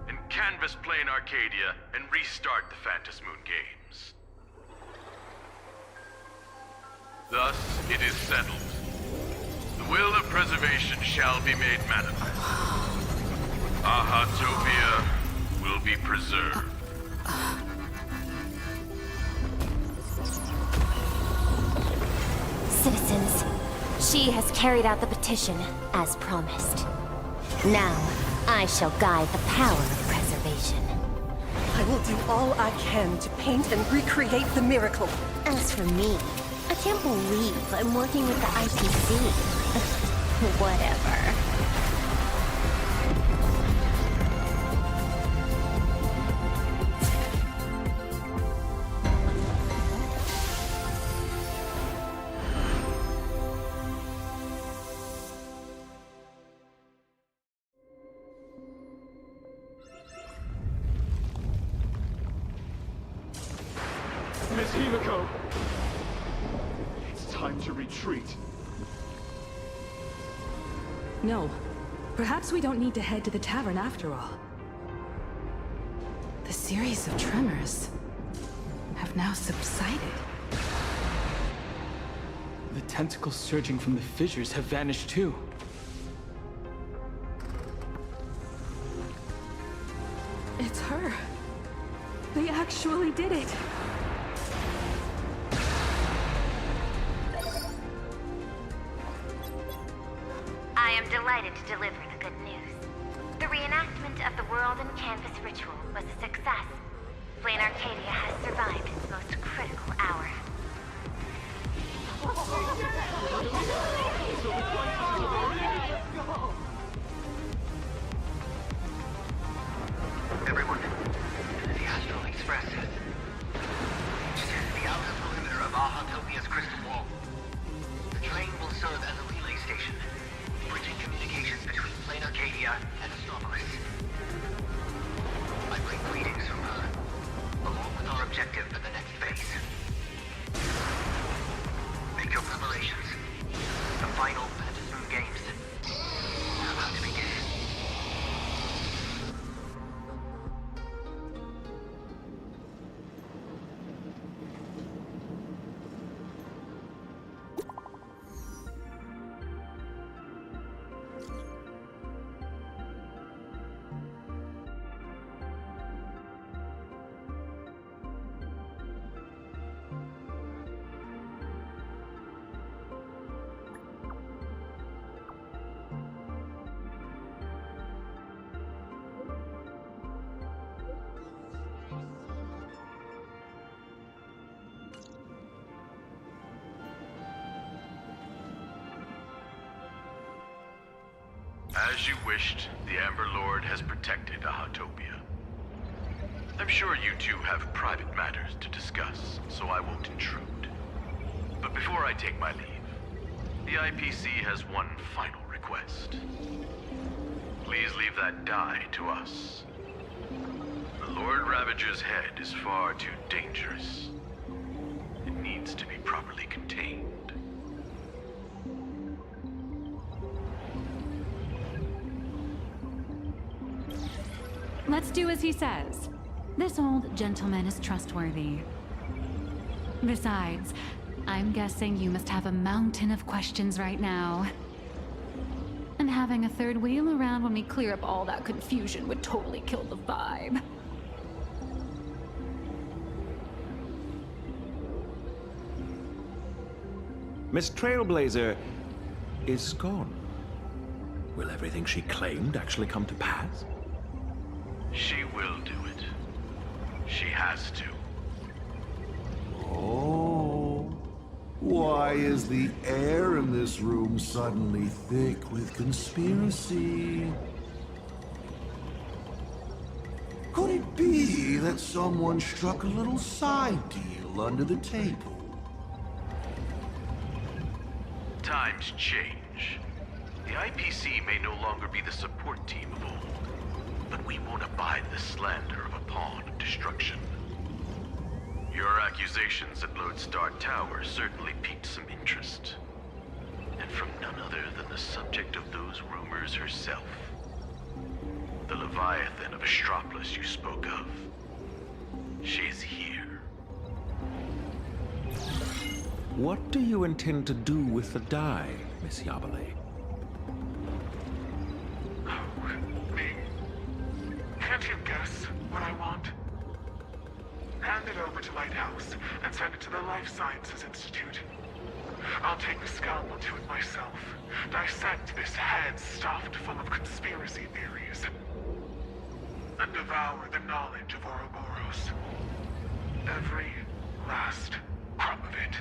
Speaker 10: and canvass Plain Arcadia and restart the Phantos Moon Games. Thus, it is settled. The will of preservation shall be made manifest. Ahatopia will be preserved.
Speaker 3: Citizens, She has carried out the petition, as promised. Now, I shall guide the power of preservation.
Speaker 15: I will do all I can to paint and recreate the miracle.
Speaker 3: As for me, I can't believe I'm working with the IPC. Whatever.
Speaker 18: Miss Himiko! It's time to retreat.
Speaker 6: No. Perhaps we don't need to head to the tavern after all. The series of tremors have now subsided.
Speaker 18: The tentacles surging from the fissures have vanished too.
Speaker 6: It's her. They actually did it.
Speaker 14: I am delighted to deliver the good news. The reenactment of the World and Canvas ritual was a success. Flame Arcadia has survived its most critical hour.
Speaker 21: Everyone, the Astral Express. The outer perimeter of Ahatopia's crystal wall. The train will serve as a relay station, bridging communications between Plane Arcadia and Astropolis. I bring greetings from her, along with our objective for the next phase. Make your preparations. The final Phantasm Games are about to begin.
Speaker 10: As you wished, the Amber Lord has protected Ahatopia. I'm sure you two have private matters to discuss, so I won't intrude. But before I take my leave, the IPC has one final request. Please leave that die to us. The Lord Ravager's head is far too dangerous. It needs to be properly contained.
Speaker 8: Let's do as he says. This old gentleman is trustworthy. Besides, I'm guessing you must have a mountain of questions right now. And having a third wheel around when we clear up all that confusion would totally kill the vibe.
Speaker 20: Miss Trailblazer is gone. Will everything she claimed actually come to pass?
Speaker 10: She will do it. She has to.
Speaker 16: Oh. Why is the air in this room suddenly thick with conspiracy? Could it be that someone struck a little side deal under the table?
Speaker 10: Times change. The IPC may no longer be the support team of old, but we won't abide the slander of a pawn of destruction. Your accusations at Lodestar Tower certainly piqued some interest. And from none other than the subject of those rumors herself. The Leviathan of Astropolis you spoke of. She's here.
Speaker 20: What do you intend to do with the die, Miss Yabale?
Speaker 22: Can't you guess what I want? Hand it over to Lighthouse and send it to the Life Sciences Institute. I'll take the scalpel to it myself. Dissect this head stuffed full of conspiracy theories. And devour the knowledge of Ouroboros. Every last crumb of it.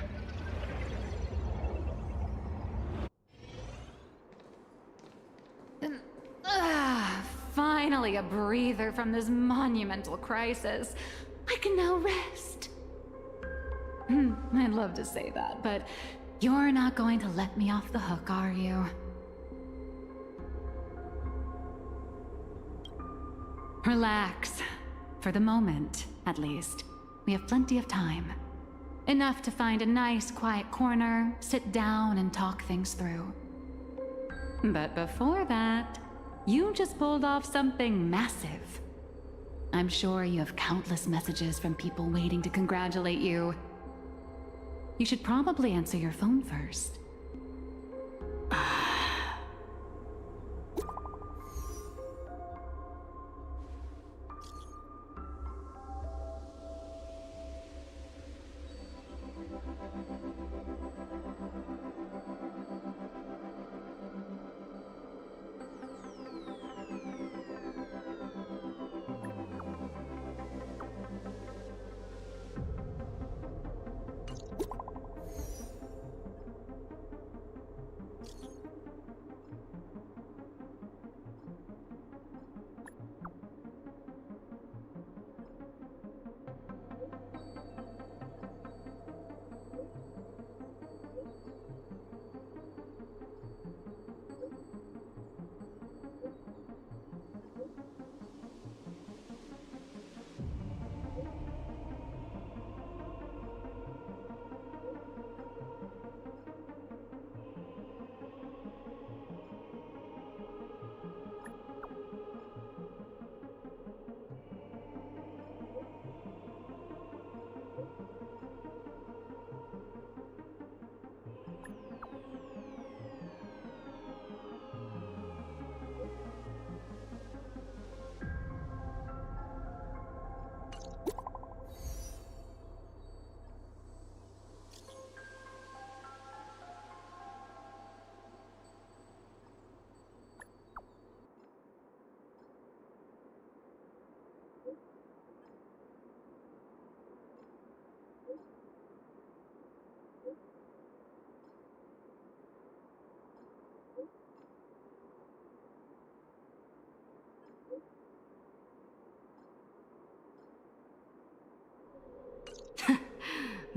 Speaker 8: Finally a breather from this monumental crisis. I can now rest. I'd love to say that, but you're not going to let me off the hook, are you? Relax. For the moment, at least. We have plenty of time. Enough to find a nice, quiet corner, sit down, and talk things through. But before that, you just pulled off something massive. I'm sure you have countless messages from people waiting to congratulate you. You should probably answer your phone first.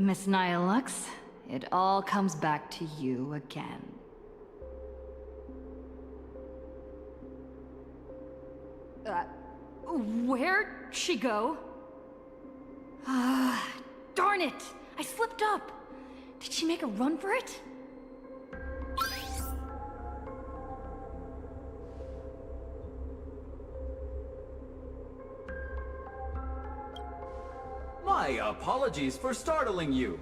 Speaker 8: Miss Nihilux, it all comes back to you again. Where'd she go? Darn it! I slipped up! Did she make a run for it?
Speaker 1: My apologies for startling you.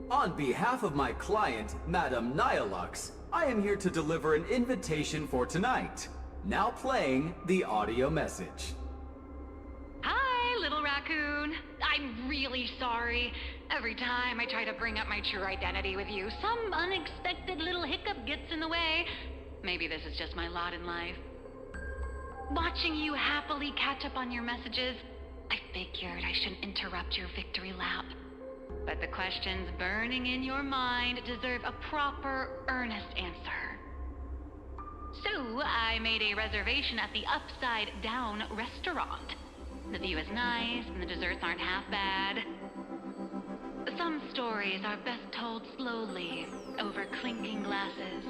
Speaker 1: On behalf of my client, Madame Nihilux, I am here to deliver an invitation for tonight. Now playing the audio message.
Speaker 9: Hi, little raccoon. I'm really sorry. Every time I try to bring up my true identity with you, some unexpected little hiccup gets in the way. Maybe this is just my lot in life. Watching you happily catch up on your messages, I figured I shouldn't interrupt your victory lap. But the questions burning in your mind deserve a proper, earnest answer. So, I made a reservation at the Upside Down restaurant. The view is nice, and the desserts aren't half bad. Some stories are best told slowly, over clinking glasses,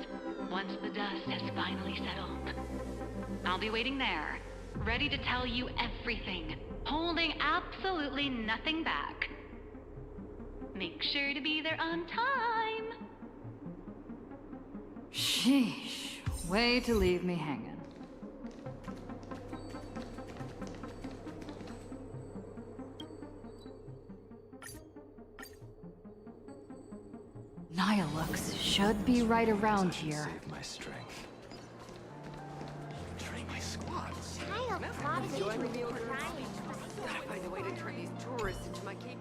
Speaker 9: once the dust has finally settled. I'll be waiting there, ready to tell you everything, holding absolutely nothing back. Make sure to be there on time.
Speaker 8: Sheesh. Way to leave me hanging. Nihilux should be right around here.
Speaker 20: Save my strength.
Speaker 22: Train my squads.
Speaker 3: Child prodigy
Speaker 15: Enjoying
Speaker 3: with
Speaker 15: the meal
Speaker 3: crying.
Speaker 15: Gotta find a way to turn these tourists into my KP.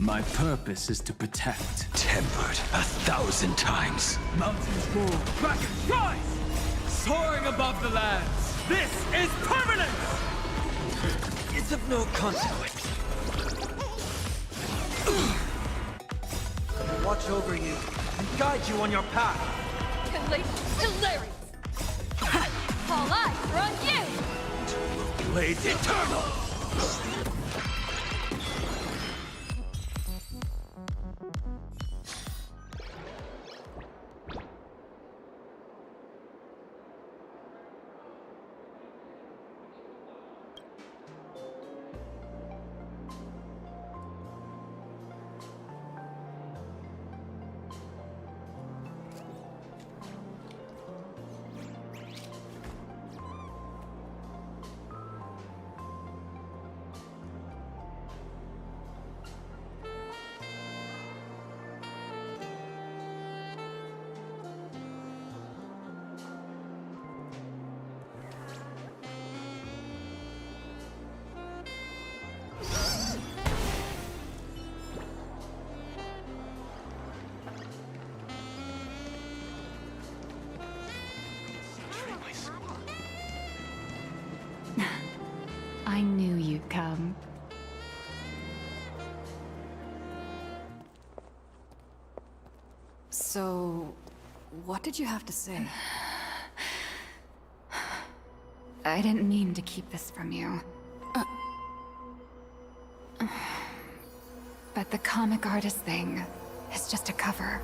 Speaker 17: My purpose is to protect.
Speaker 19: Tempered 1,000 times.
Speaker 17: Mountains roar, kraken rise! Soaring above the lands. This is permanence!
Speaker 2: It's of no consequence. I will watch over you and guide you on your path.
Speaker 8: Hilarious! All eyes are on you!
Speaker 19: Blades eternal!
Speaker 8: I knew you'd come.
Speaker 4: So, what did you have to say?
Speaker 8: I didn't mean to keep this from you. But the comic artist thing is just a cover.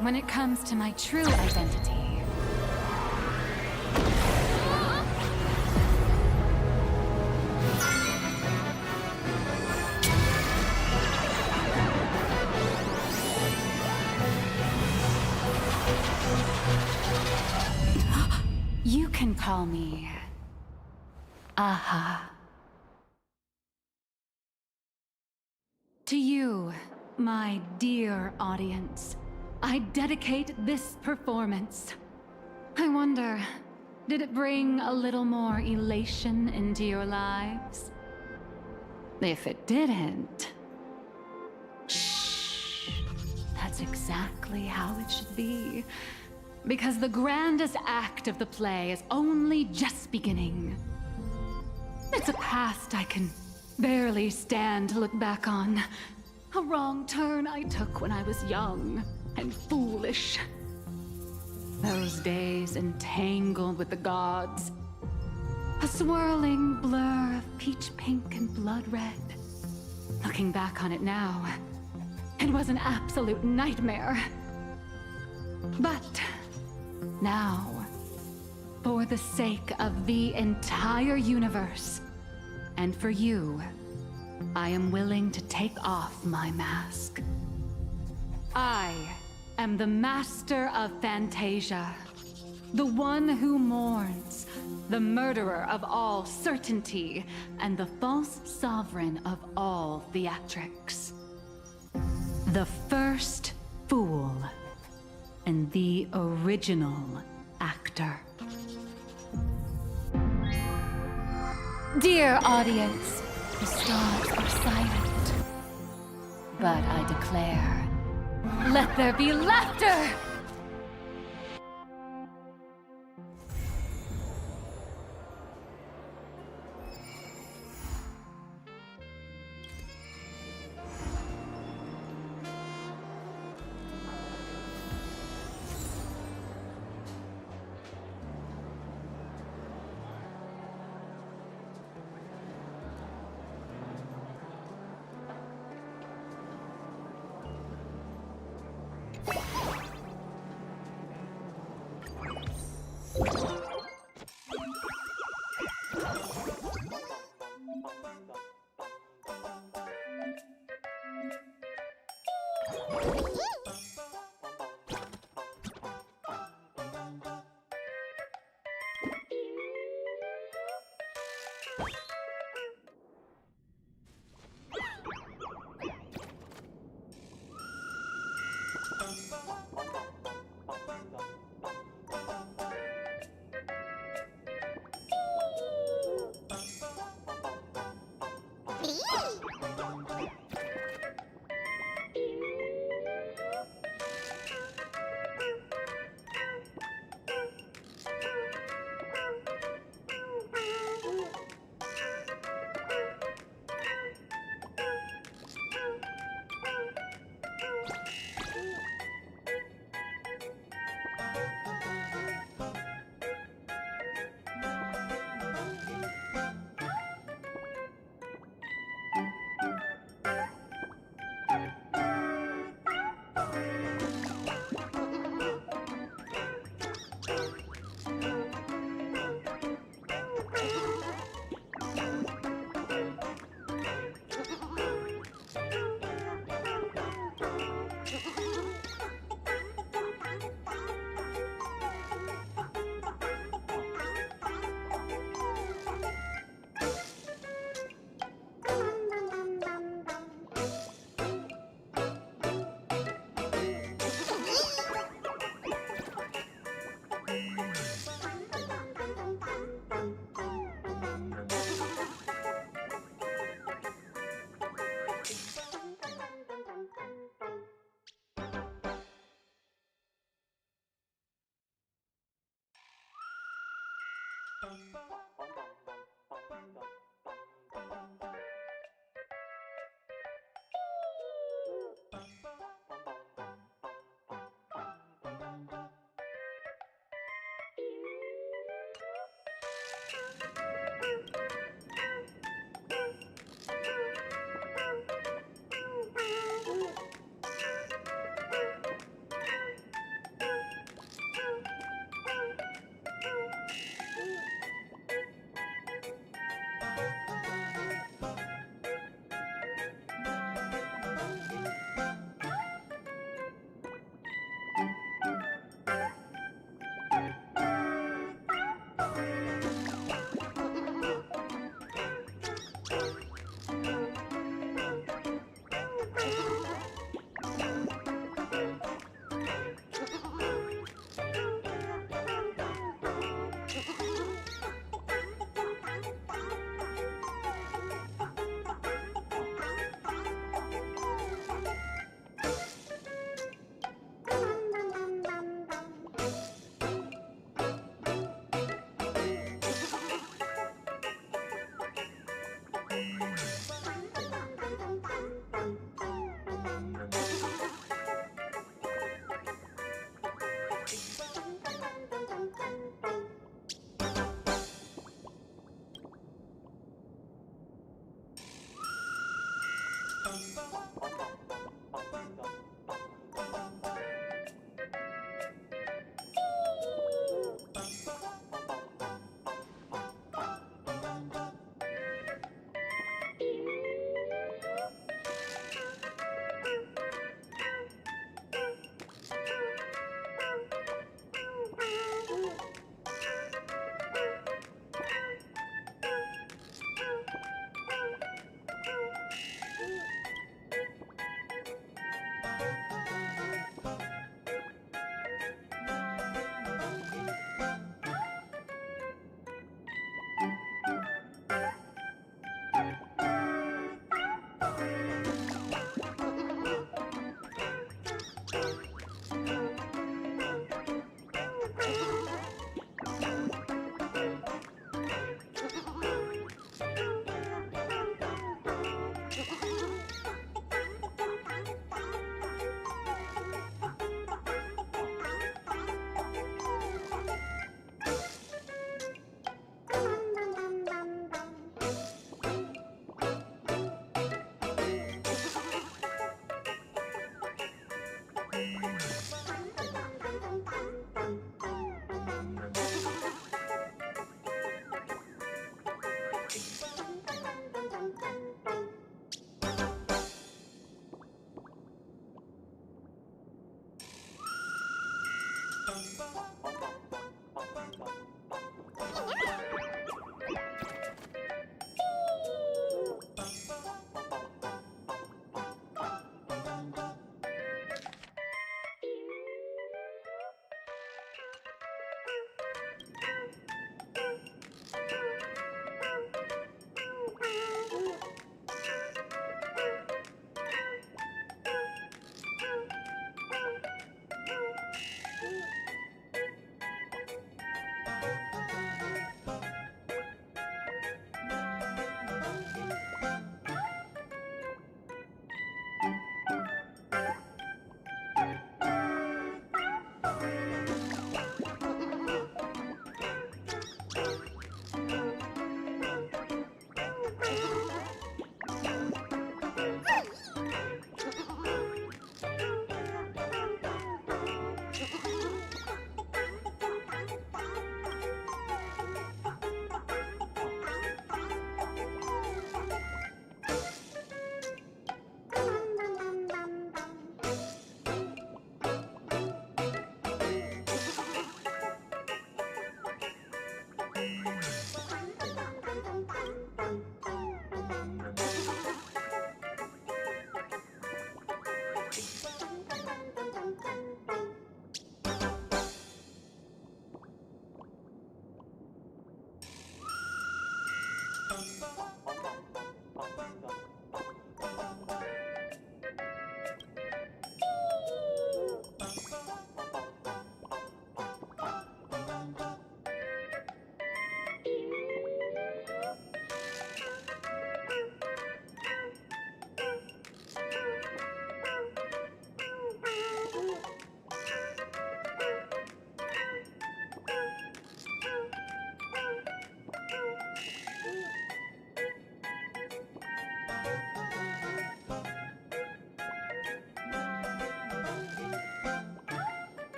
Speaker 8: When it comes to my true identity, you can call me Aha. To you, my dear audience, I dedicate this performance. I wonder, did it bring a little more elation into your lives? If it didn't, shh. That's exactly how it should be. Because the grandest act of the play is only just beginning. It's a past I can barely stand to look back on. A wrong turn I took when I was young and foolish. Those days entangled with the gods. A swirling blur of peach pink and blood red. Looking back on it now, it was an absolute nightmare. But now, for the sake of the entire universe, and for you, I am willing to take off my mask. I am the master of Fantasia, the one who mourns, the murderer of all certainty, and the false sovereign of all theatrics. The first fool, and the original actor. Dear audience, the stars are silent. But I declare, let there be laughter!
Speaker 3: You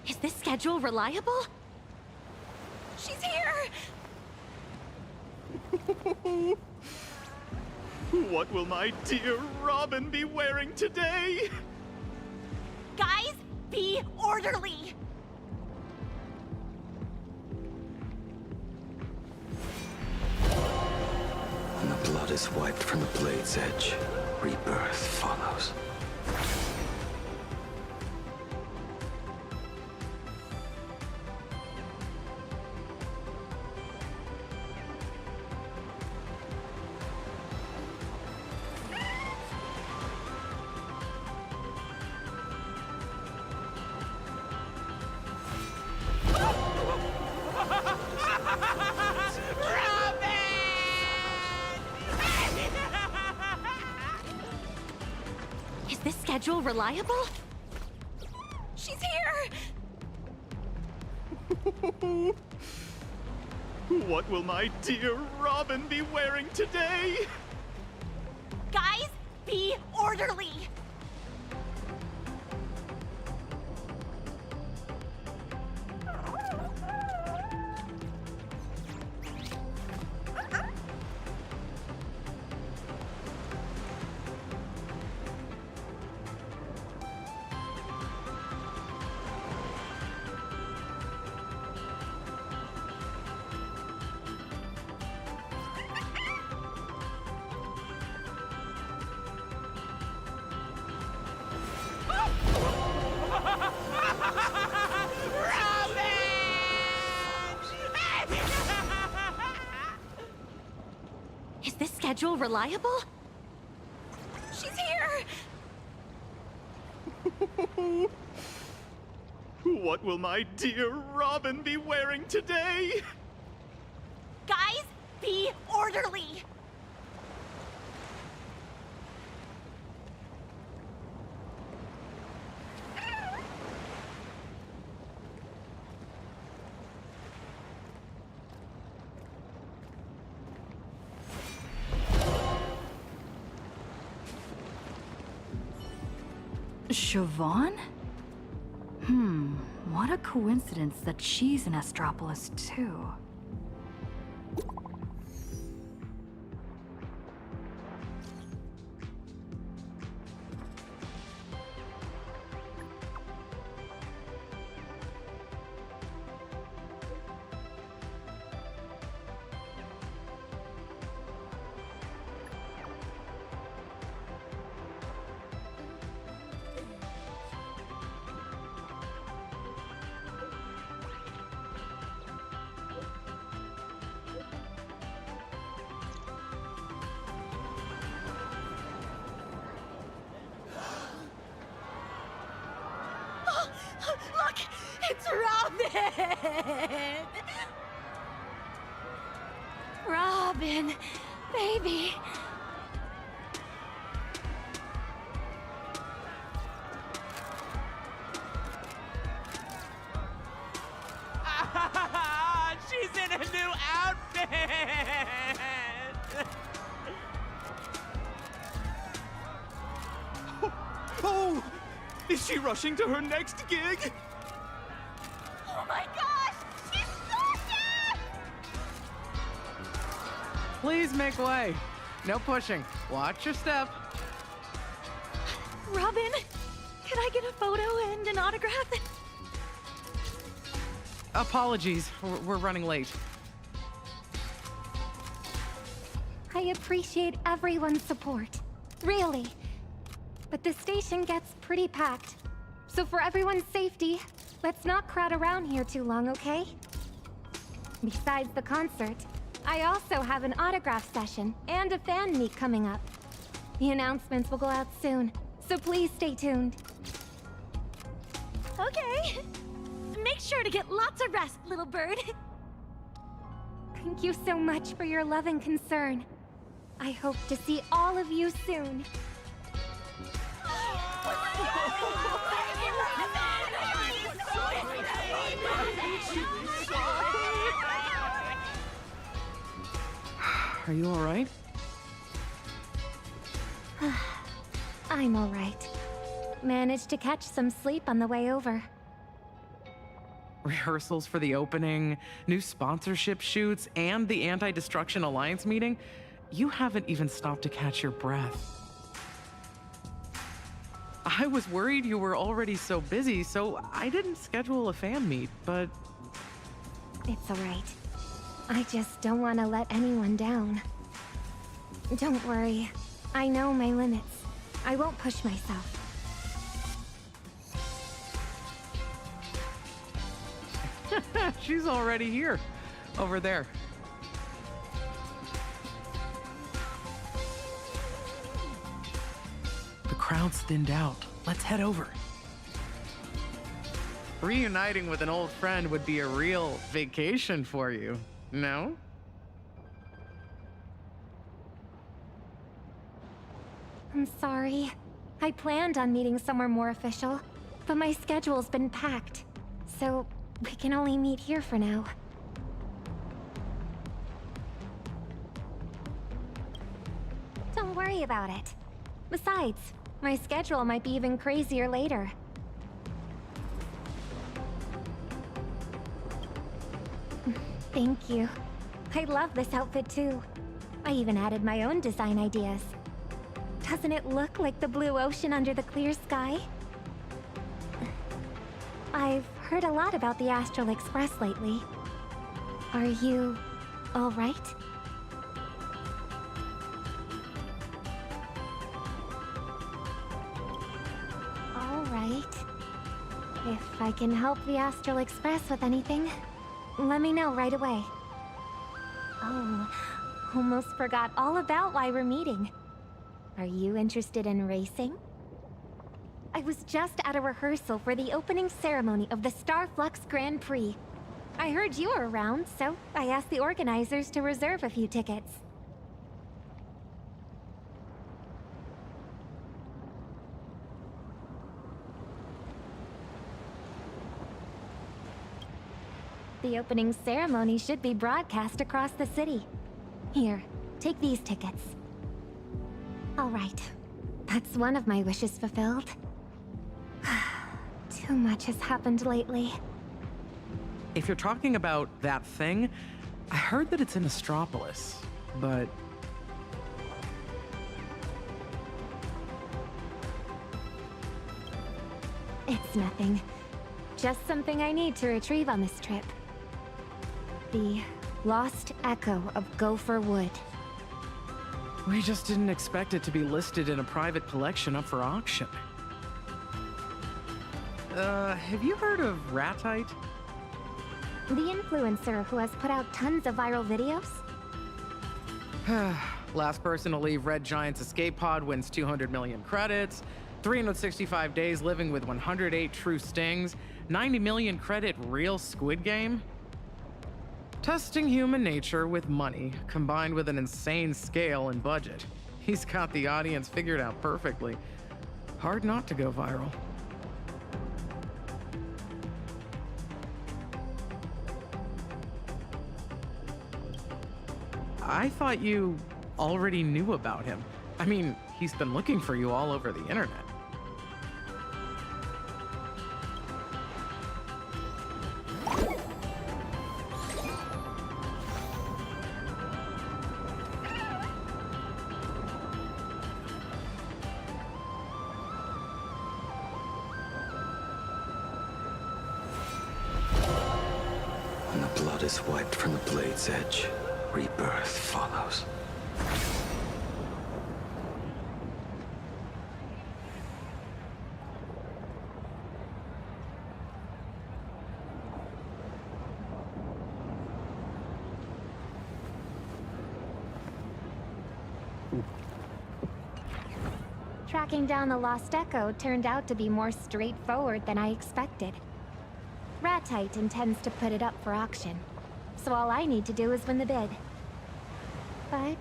Speaker 3: Is this schedule reliable? She's here!
Speaker 5: What will my dear Robin be wearing today?
Speaker 3: Guys, be orderly!
Speaker 19: When the blood is wiped from the blade's edge, rebirth follows.
Speaker 3: Is this schedule reliable? She's here!
Speaker 5: What will my dear Robin be wearing today?
Speaker 3: Guys, be orderly! Is this schedule reliable? She's here!
Speaker 5: What will my dear Robin be wearing today?
Speaker 3: Guys, be orderly!
Speaker 4: Siobhan? What a coincidence that she's in Astropolis too.
Speaker 3: Look! It's Robin! Robin, baby.
Speaker 12: She's in a new outfit!
Speaker 5: Oh! Is she rushing to her next gig?
Speaker 3: Oh my gosh! She's gorgeous!
Speaker 7: Please make way. No pushing. Watch your step.
Speaker 3: Robin, can I get a photo and an autograph?
Speaker 7: Apologies, we're running late.
Speaker 23: I appreciate everyone's support. Really. But the station gets pretty packed. So for everyone's safety, let's not crowd around here too long, okay? Besides the concert, I also have an autograph session and a fan meet coming up. The announcements will go out soon, so please stay tuned.
Speaker 3: Okay. Make sure to get lots of rest, little bird.
Speaker 23: Thank you so much for your love and concern. I hope to see all of you soon.
Speaker 7: Are you all right?
Speaker 23: I'm all right. Managed to catch some sleep on the way over.
Speaker 7: Rehearsals for the opening, new sponsorship shoots, and the Anti-Destruction Alliance meeting? You haven't even stopped to catch your breath. I was worried you were already so busy, so I didn't schedule a fan meet, but...
Speaker 23: It's alright. I just don't want to let anyone down. Don't worry. I know my limits. I won't push myself.
Speaker 7: She's already here. Over there. The crowd's thinned out. Let's head over. Reuniting with an old friend would be a real vacation for you, no?
Speaker 23: I'm sorry. I planned on meeting somewhere more official, but my schedule's been packed, so we can only meet here for now. Don't worry about it. Besides, my schedule might be even crazier later. Thank you. I love this outfit too. I even added my own design ideas. Doesn't it look like the blue ocean under the clear sky? I've heard a lot about the Astral Express lately. Are you all right? All right. If I can help the Astral Express with anything, let me know right away. Oh, almost forgot all about why we're meeting. Are you interested in racing? I was just at a rehearsal for the opening ceremony of the Starflux Grand Prix. I heard you were around, so I asked the organizers to reserve a few tickets. The opening ceremony should be broadcast across the city. Here, take these tickets. All right. That's one of my wishes fulfilled. Too much has happened lately.
Speaker 7: If you're talking about that thing, I heard that it's in Astropolis, but...
Speaker 23: It's nothing. Just something I need to retrieve on this trip. The Lost Echo of Gopher Wood.
Speaker 7: We just didn't expect it to be listed in a private collection up for auction. Have you heard of Ratite?
Speaker 23: The influencer who has put out tons of viral videos?
Speaker 7: Last person to leave Red Giant's escape pod wins 200 million credits, 365 days living with 108 true stings, 90 million credit real Squid Game? Testing human nature with money, combined with an insane scale and budget. He's got the audience figured out perfectly. Hard not to go viral. I thought you already knew about him. I mean, he's been looking for you all over the internet.
Speaker 19: When the blood is wiped from the blade's edge, rebirth follows.
Speaker 23: Tracking down the Lost Echo turned out to be more straightforward than I expected. Ratite intends to put it up for auction, so all I need to do is win the bid. But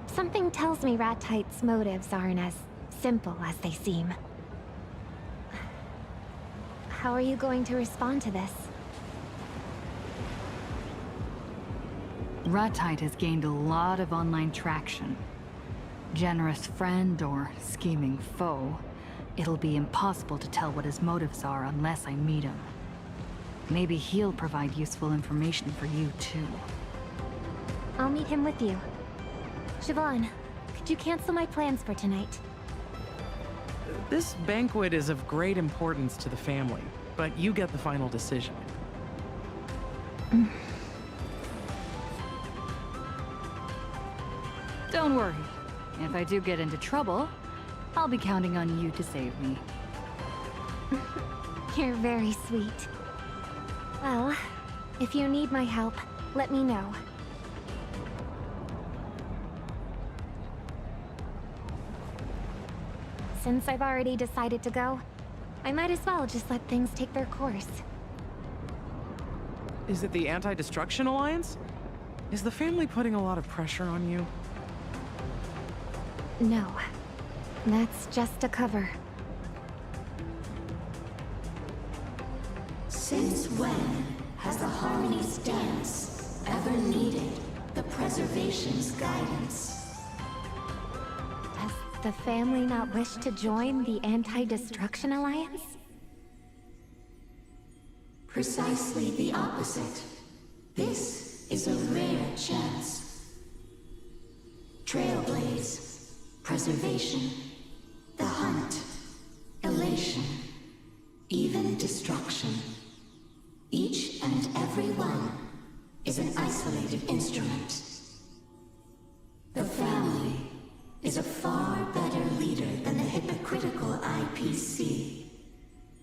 Speaker 23: something tells me Ratite's motives aren't as simple as they seem. How are you going to respond to this?
Speaker 4: Ratite has gained a lot of online traction. Generous friend or scheming foe, It'll be impossible to tell what his motives are unless I meet him. Maybe he'll provide useful information for you, too.
Speaker 23: I'll meet him with you. Siobhan, could you cancel my plans for tonight?
Speaker 7: This banquet is of great importance to the family, but you get the final decision.
Speaker 4: Don't worry. If I do get into trouble, I'll be counting on you to save me.
Speaker 23: You're very sweet. Well, if you need my help, let me know. Since I've already decided to go, I might as well just let things take their course.
Speaker 7: Is it the Anti-Destruction Alliance? Is the family putting a lot of pressure on you?
Speaker 23: No. That's just a cover.
Speaker 11: Since when has the Harmony's dance ever needed the Preservation's guidance?
Speaker 23: Does the family not wish to join the Anti-Destruction Alliance?
Speaker 11: Precisely the opposite. This is a rare chance. Trailblaze, preservation, the hunt, elation, even destruction. Each and every one is an isolated instrument. The family is a far better leader than the hypocritical IPC,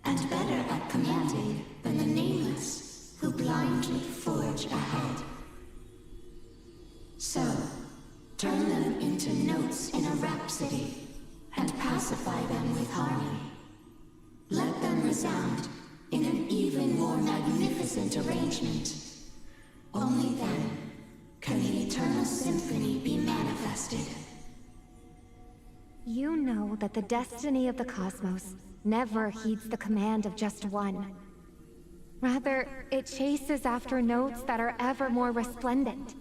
Speaker 11: and better at commanding than the nameless who blindly forge ahead. So, turn them into notes in a rhapsody, and pacify them with harmony. Let them resound in an even more magnificent arrangement. Only then can the eternal symphony be manifested.
Speaker 23: You know that the destiny of the cosmos never heeds the command of just one. Rather, it chases after notes that are ever more resplendent.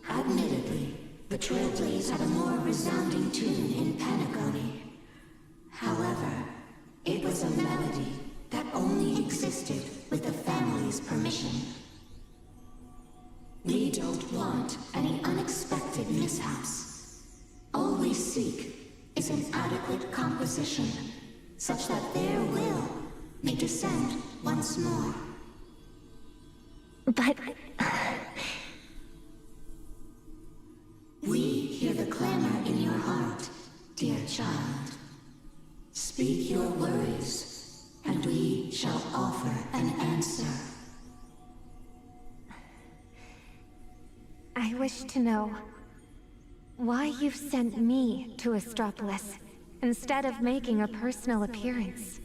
Speaker 11: Admittedly, the Trailblaze had a more resounding tune in Panagoni. However, it was a melody that only existed with the family's permission. We don't want any unexpected mishaps. All we seek is an adequate composition, such that their will may descend once more.
Speaker 23: But...
Speaker 11: We hear the clamor in your heart, dear child. Speak your worries, and we shall offer an answer.
Speaker 23: I wish to know why you've sent me to Astropolis instead of making a personal appearance.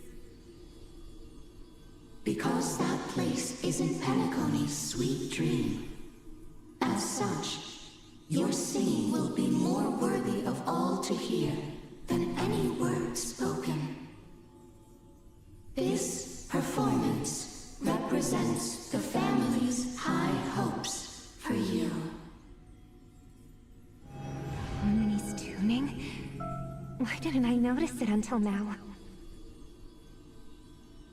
Speaker 11: Because that place is in Panagoni's sweet dream. As such, your singing will be more worthy of all to hear than any word spoken. This performance represents the family's high hopes for you.
Speaker 23: Harmony's tuning? Why didn't I notice it until now?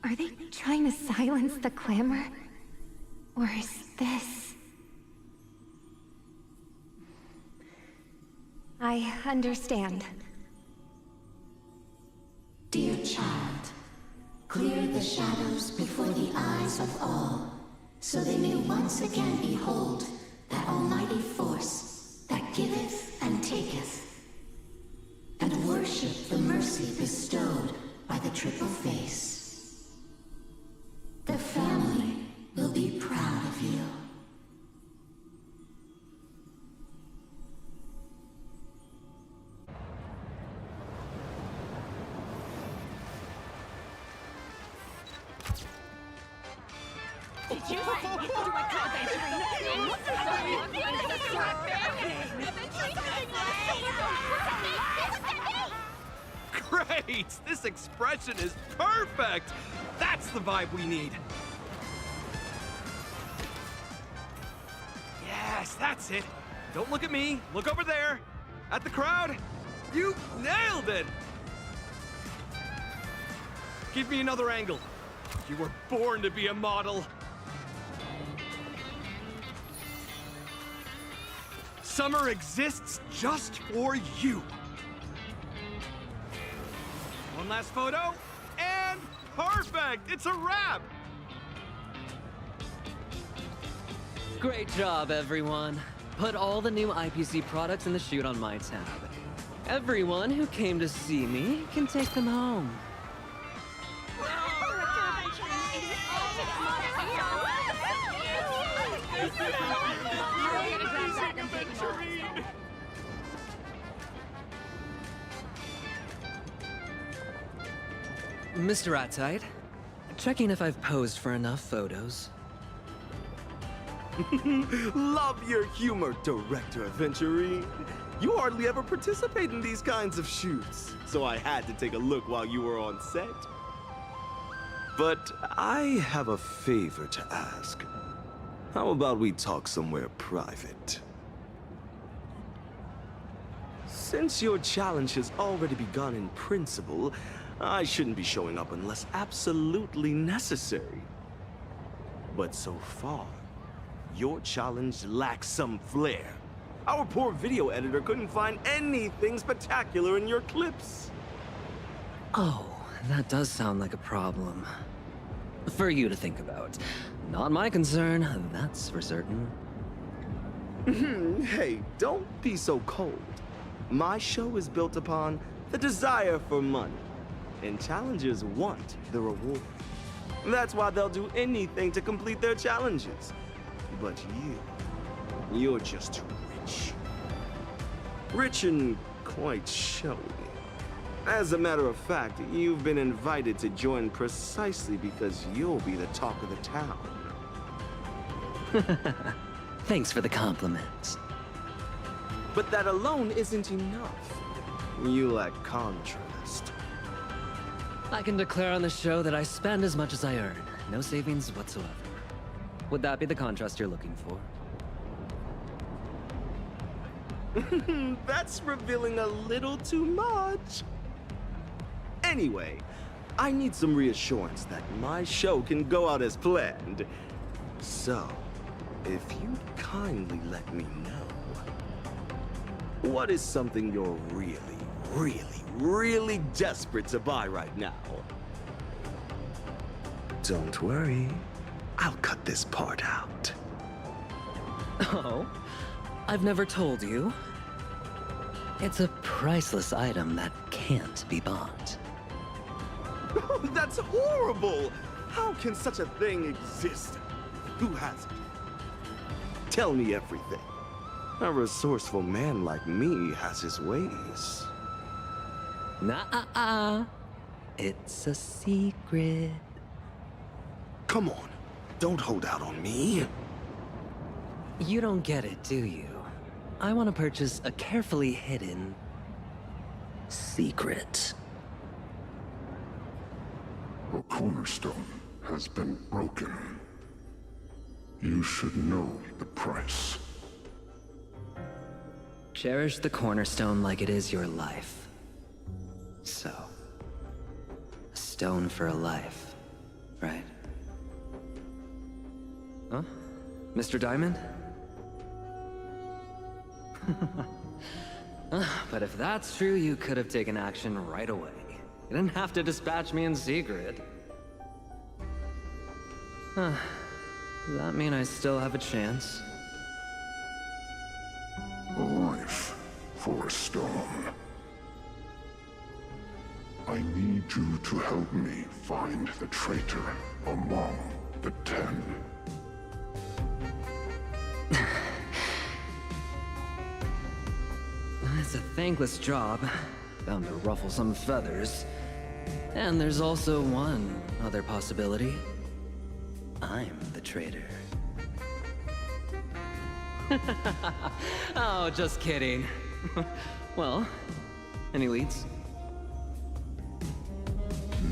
Speaker 23: Are they trying to silence the clamor? Or is this... I understand.
Speaker 11: Dear child, clear the shadows before the eyes of all, so they may once again behold that almighty force that giveth and taketh, and worship the mercy bestowed by the Triple Face. The family will be proud of you.
Speaker 13: Did you say you do a
Speaker 18: Great! This expression is perfect! That's the vibe we need! Yes, that's it! Don't look at me, look over there! At the crowd! You nailed it! Give me another angle. You were born to be a model. Summer exists just for you. One last photo, and perfect! It's a wrap!
Speaker 6: Great job, everyone. Put all the new IPC products in the shoot on my tab. Everyone who came to see me can take them home. Mr. Attite, checking if I've posed for enough photos.
Speaker 14: Love your humor, Director Aventurine. You hardly ever participate in these kinds of shoots, so I had to take a look while you were on set. But I have a favor to ask. How about we talk somewhere private? Since your challenge has already begun in principle, I shouldn't be showing up unless absolutely necessary. But so far, your challenge lacks some flair. Our poor video editor couldn't find anything spectacular in your clips.
Speaker 6: Oh, that does sound like a problem. For you to think about. Not my concern, that's for certain.
Speaker 14: Hey, don't be so cold. My show is built upon the desire for money, and challengers want the reward. That's why they'll do anything to complete their challenges. But you're just too rich. Rich and quite showy. As a matter of fact, you've been invited to join precisely because you'll be the talk of the town.
Speaker 6: Thanks for the compliment.
Speaker 14: But that alone isn't enough. You lack contrast.
Speaker 6: I can declare on the show that I spend as much as I earn. No savings whatsoever. Would that be the contrast you're looking
Speaker 14: for? That's revealing a little too much. Anyway, I need some reassurance that my show can go out as planned. So, if you'd kindly let me know, what is something you're really desperate to buy right now? Don't worry, I'll cut this part out.
Speaker 6: Oh? I've never told you. It's a priceless item that can't be bought.
Speaker 14: That's horrible! How can such a thing exist? Who has it? Tell me everything. A resourceful man like me has his ways.
Speaker 6: Nah-uh-uh. It's a secret.
Speaker 14: Come on, don't hold out on me.
Speaker 6: You don't get it, do you? I want to purchase a carefully hidden secret.
Speaker 21: The cornerstone has been broken. You should know the price.
Speaker 6: Cherish the cornerstone like it is your life. So, a stone for a life, right? Huh? Mr. Diamond? But if that's true, you could have taken action right away. You didn't have to dispatch me in secret. Does that mean I still have a chance?
Speaker 21: A life for a stone. I need you to help me find the traitor among the 10.
Speaker 6: It's a thankless job, bound to ruffle some feathers. And there's also one other possibility. I'm the traitor. Oh, just kidding. Well, any leads?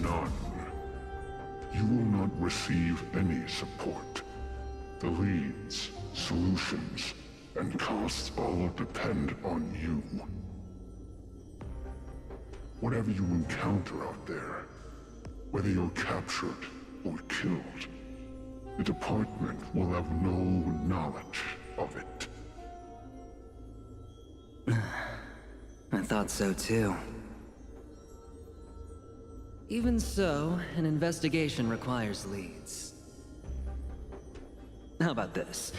Speaker 21: None. You will not receive any support. The leads, solutions, and costs all depend on you. Whatever you encounter out there, whether you're captured or killed, the department will have no knowledge of it.
Speaker 6: I thought so too. Even so, an investigation requires leads. How about this?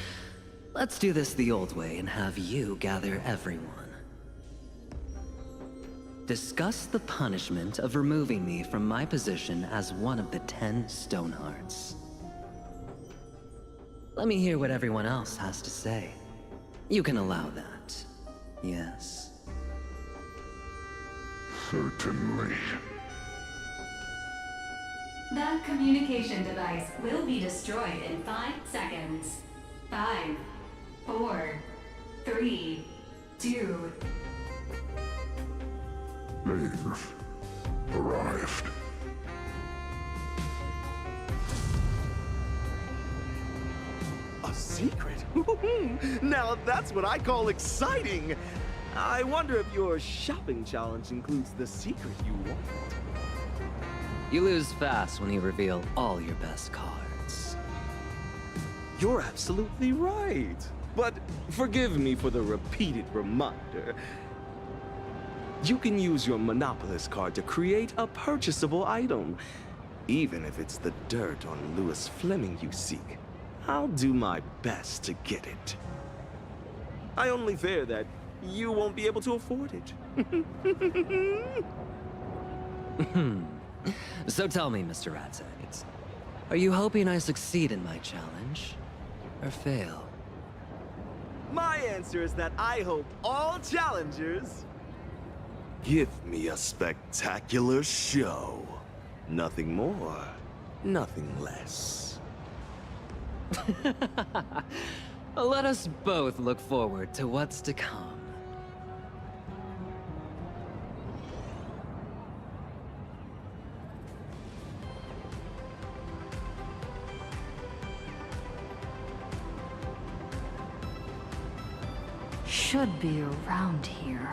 Speaker 6: Let's do this the old way and have you gather everyone. Discuss the punishment of removing me from my position as one of the 10 Stonehearts. Let me hear what everyone else has to say. You can allow that, yes?
Speaker 21: Certainly.
Speaker 4: The communication device will be destroyed in 5 seconds. 5, 4, 3, 2...
Speaker 21: They've arrived.
Speaker 14: A secret? Now that's what I call exciting! I wonder if your shopping challenge includes the secret you want.
Speaker 6: You lose fast when you reveal all your best cards.
Speaker 14: You're absolutely right. But forgive me for the repeated reminder. You can use your Monopolist card to create a purchasable item. Even if it's the dirt on Lewis Fleming you seek, I'll do my best to get it. I only fear that you won't be able to afford it.
Speaker 6: So tell me, Mr. Rat's Eggs, are you hoping I succeed in my challenge, or fail?
Speaker 14: My answer is that I hope all challengers give me a spectacular show. Nothing more, nothing less.
Speaker 6: Let us both look forward to what's to come.
Speaker 4: Should be around here.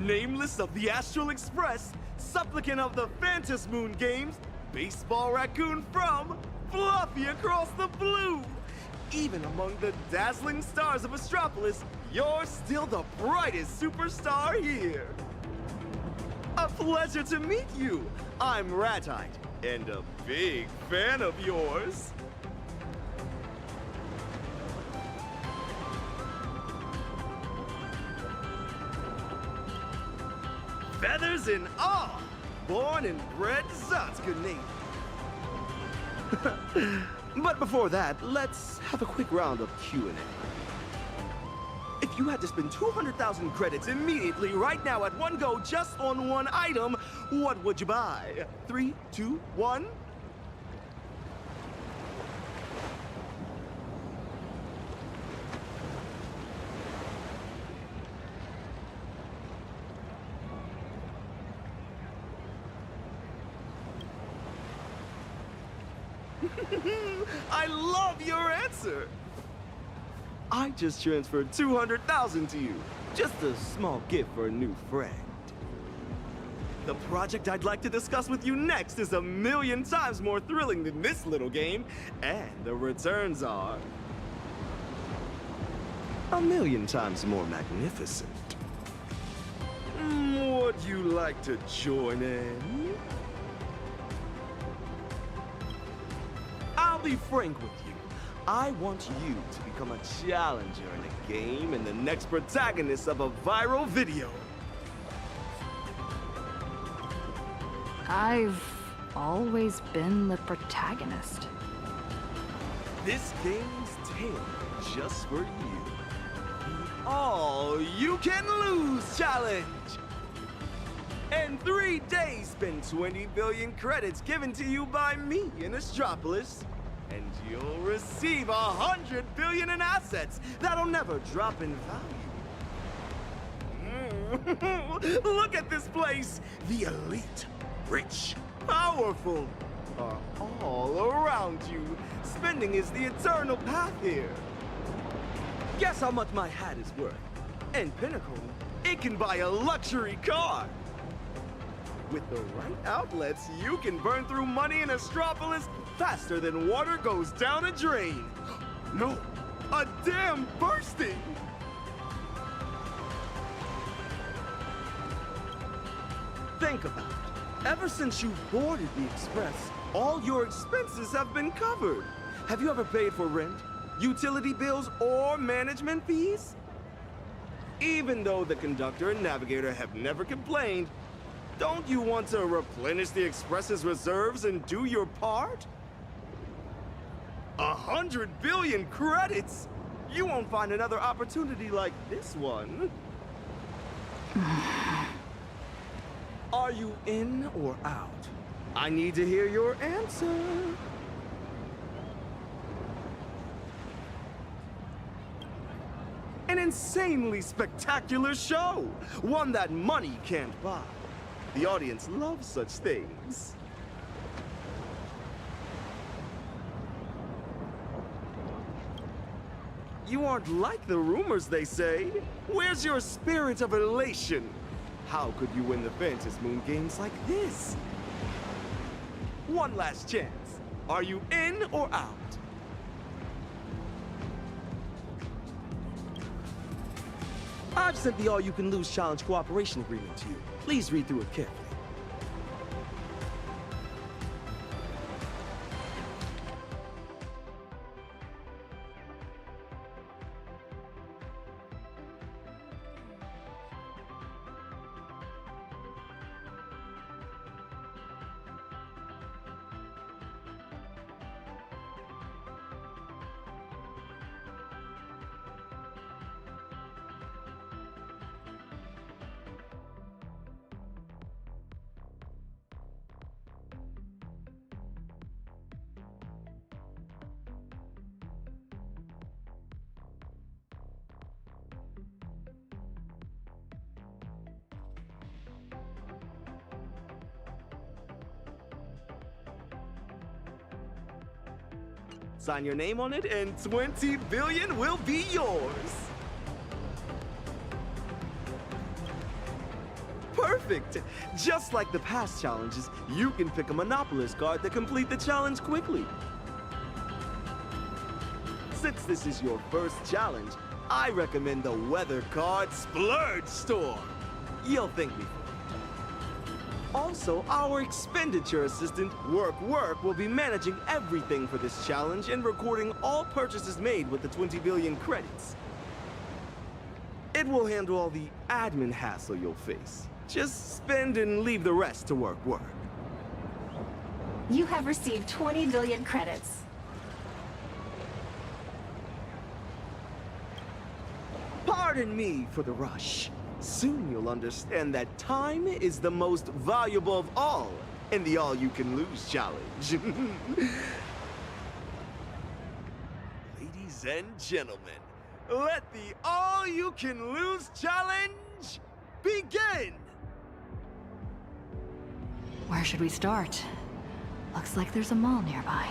Speaker 14: Nameless of the Astral Express, supplicant of the Phantos Moon Games, baseball raccoon from Fluffy across the blue. Even among the dazzling stars of Astropolis, you're still the brightest superstar here. A pleasure to meet you. I'm Ratite, and a big fan of yours. Feathers and all, born and bred Zotskanate. But before that, let's have a quick round of Q&A. If you had to spend 200,000 credits immediately right now at one go just on one item, what would you buy? 3, 2, 1? I love your answer! I just transferred 200,000 to you. Just a small gift for a new friend. The project I'd like to discuss with you next is 1,000,000 times more thrilling than this little game, and the returns are 1,000,000 times more magnificent. Would you like to join in? I'll be frank with you. I want you to become a challenger in a game and the next protagonist of a viral video.
Speaker 4: I've always been the protagonist.
Speaker 14: This game's tailored just for you. The All You Can Lose Challenge! In 3 days, spend 20 billion credits given to you by me in Astropolis, and you'll receive 100 billion in assets that'll never drop in value. Look at this place! The elite, rich, powerful are all around you. Spending is the eternal path here. Guess how much my hat is worth? In Pinnacle, it can buy a luxury car. With the right outlets, you can burn through money in Astropolis faster than water goes down a drain. No, a dam bursting! Think about it. Ever since you boarded the Express, all your expenses have been covered. Have you ever paid for rent, utility bills, or management fees? Even though the conductor and navigator have never complained, don't you want to replenish the Express's reserves and do your part? 100 billion credits! You won't find another opportunity like this one. Are you in or out? I need to hear your answer. An insanely spectacular show! One that money can't buy. The audience loves such things. You aren't like the rumors they say. Where's your spirit of elation? How could you win the Phantom Moon games like this? One last chance. Are you in or out? I've sent the All-You-Can-Lose Challenge cooperation agreement to you. Please read through it carefully. Sign your name on it and 20 billion will be yours. Perfect! Just like the past challenges, you can pick a Monopolist card to complete the challenge quickly. Since this is your first challenge, I recommend the Weather Card Splurge Store. You'll thank me for it. Also, our expenditure assistant, Work, will be managing everything for this challenge and recording all purchases made with the 20 billion credits. It will handle all the admin hassle you'll face. Just spend and leave the rest to Work.
Speaker 1: You have received 20 billion credits.
Speaker 14: Pardon me for the rush. Soon you'll understand that time is the most valuable of all in the All-You-Can-Lose challenge. Ladies and gentlemen, let the All-You-Can-Lose challenge begin!
Speaker 4: Where should we start? Looks like there's a mall nearby.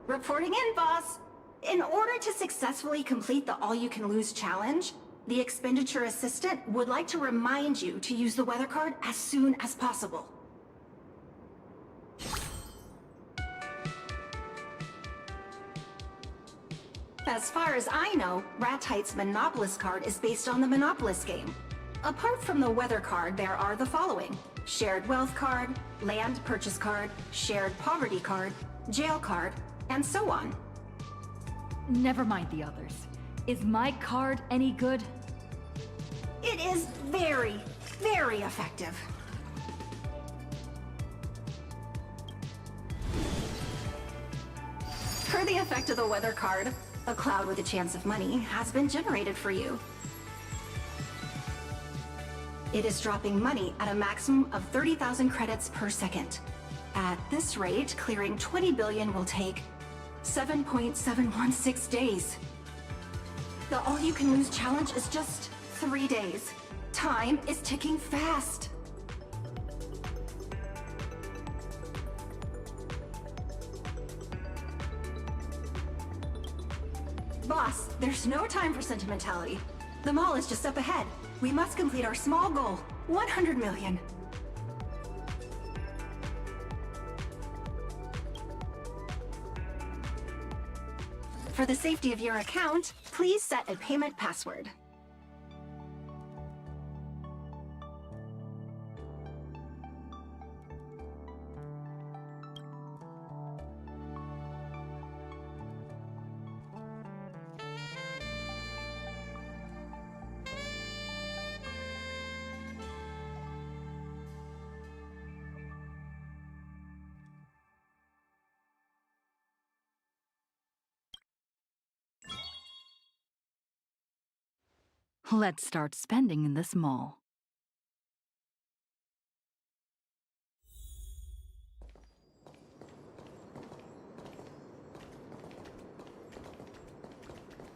Speaker 1: Reporting in, boss. In order to successfully complete the All-You-Can-Lose challenge, the expenditure assistant would like to remind you to use the weather card as soon as possible. As far as I know, Ratite's Monopolist card is based on the Monopolist game. Apart from the weather card, there are the following: Shared Wealth card, Land Purchase card, Shared Poverty card, Jail card, and so on.
Speaker 4: Never mind the others. Is my card any good?
Speaker 1: It is very, very effective. Per the effect of the weather card, a cloud with a chance of money has been generated for you. It is dropping money at a maximum of 30,000 credits per second. At this rate, clearing 20 billion will take 7.716 days. The all-you-can-lose challenge is just 3 days. Time is ticking fast. Boss, there's no time for sentimentality. The mall is just up ahead. We must complete our small goal, 100 million. For the safety of your account, please set a payment password.
Speaker 4: Let's start spending in this mall.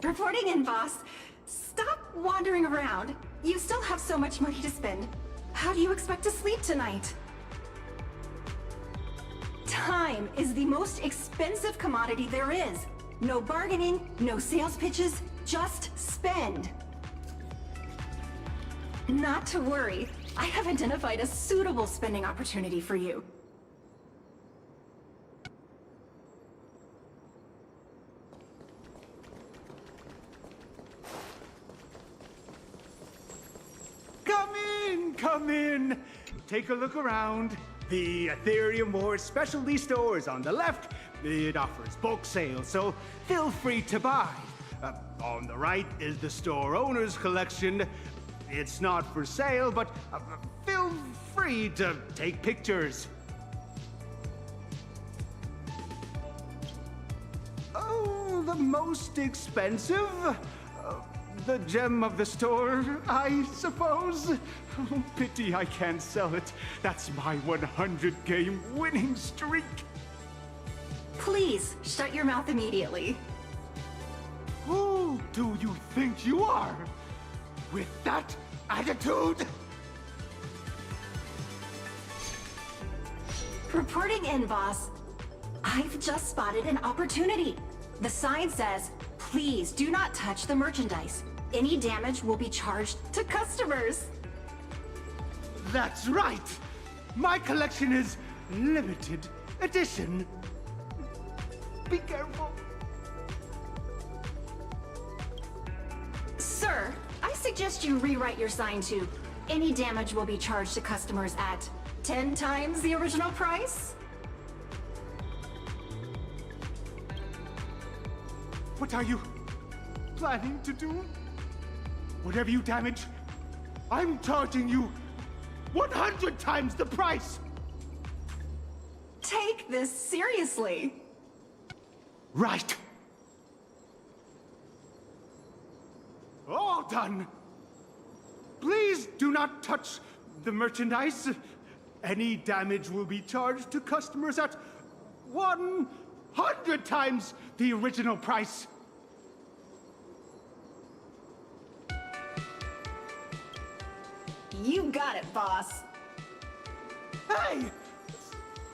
Speaker 1: Reporting in, boss. Stop wandering around. You still have so much money to spend. How do you expect to sleep tonight? Time is the most expensive commodity there is. No bargaining, no sales pitches, just spend. Not to worry, I have identified a suitable spending opportunity for you.
Speaker 9: Come in! Take a look around. The Ethereum Wars specialty store is on the left. It offers bulk sales, so feel free to buy. On the right is the store owner's collection. It's not for sale, but feel free to take pictures. Oh, the most expensive? The gem of the store, I suppose. Oh, pity I can't sell it. That's my 100-game winning streak.
Speaker 1: Please, shut your mouth immediately.
Speaker 9: Who do you think you are? With that attitude?
Speaker 1: Reporting in, boss. I've just spotted an opportunity. The sign says, please do not touch the merchandise. Any damage will be charged to customers.
Speaker 9: That's right. My collection is limited edition. Be careful.
Speaker 1: Sir, I suggest you rewrite your sign to, any damage will be charged to customers at 10 times the original price?
Speaker 9: What are you planning to do? Whatever you damage, I'm charging you 100 times the price!
Speaker 1: Take this seriously.
Speaker 9: Right. All done. Please do not touch the merchandise. Any damage will be charged to customers at 100 times the original price.
Speaker 1: You got it, boss.
Speaker 9: Hey!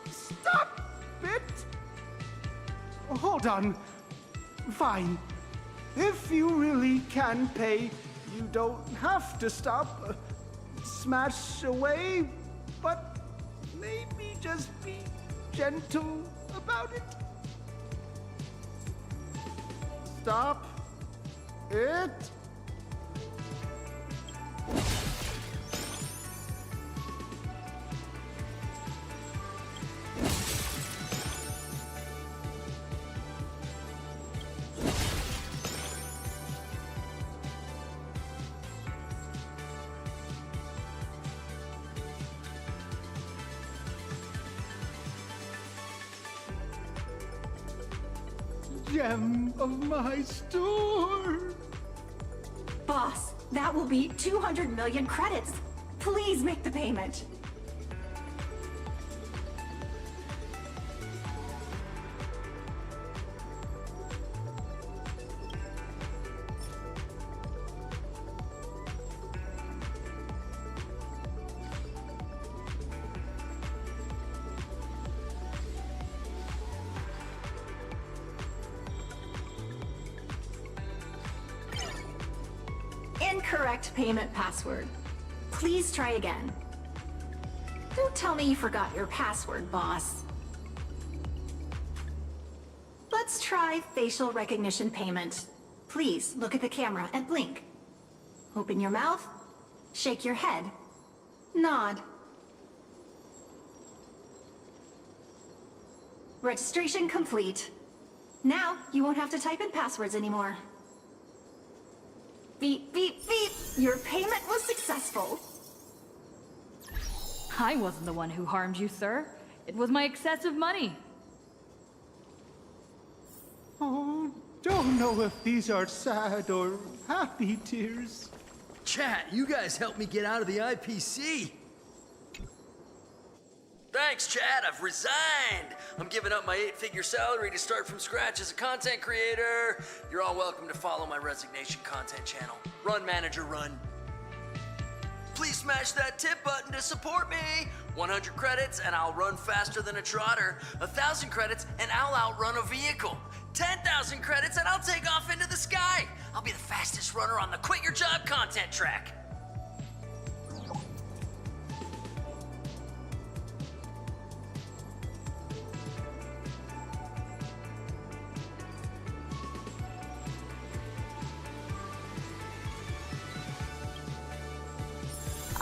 Speaker 9: Stop it! Hold on. Fine. If you really can pay, you don't have to stop. Smash away, but maybe just be gentle about it. Stop it. gem of my store.
Speaker 1: Boss, that will be 200 million credits. Please make the payment. Incorrect payment password. Please try again. Don't tell me you forgot your password, boss. Let's try facial recognition payment. Please look at the camera and blink. Open your mouth, shake your head, nod. Registration complete. Now you won't have to type in passwords anymore. Beep, beep, beep! Your payment was successful.
Speaker 4: I wasn't the one who harmed you, sir. It was my excessive money.
Speaker 9: Oh, don't know if these are sad or happy tears.
Speaker 10: Chat, you guys helped me get out of the IPC. Thanks, Chad. I've resigned. I'm giving up my 8-figure salary to start from scratch as a content creator. You're all welcome to follow my resignation content channel. Run, manager, run. Please smash that tip button to support me. 100 credits and I'll run faster than a trotter. 1,000 credits and I'll outrun a vehicle. 10,000 credits and I'll take off into the sky. I'll be the fastest runner on the Quit Your Job content track.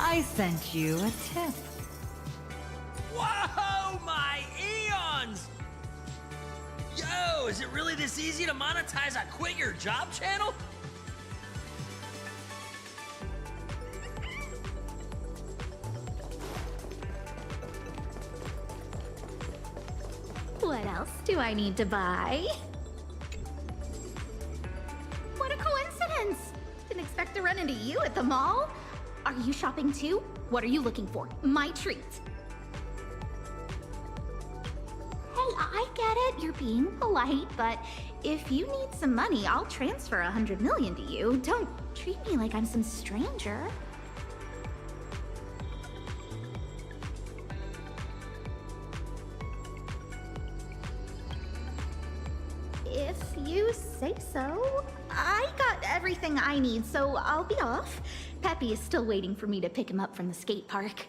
Speaker 4: I sent you a tip.
Speaker 10: Whoa, my eons! Yo, is it really this easy to monetize a Quit Your Job channel?
Speaker 3: What else do I need to buy? What a coincidence! Didn't expect to run into you at the mall. Are you shopping too? What are you looking for? My treat. Hey, I get it. You're being polite, but if you need some money, I'll transfer 100 million to you. Don't treat me like I'm some stranger. If you say so. I got everything I need, so I'll be off. Peppy is still waiting for me to pick him up from the skate park.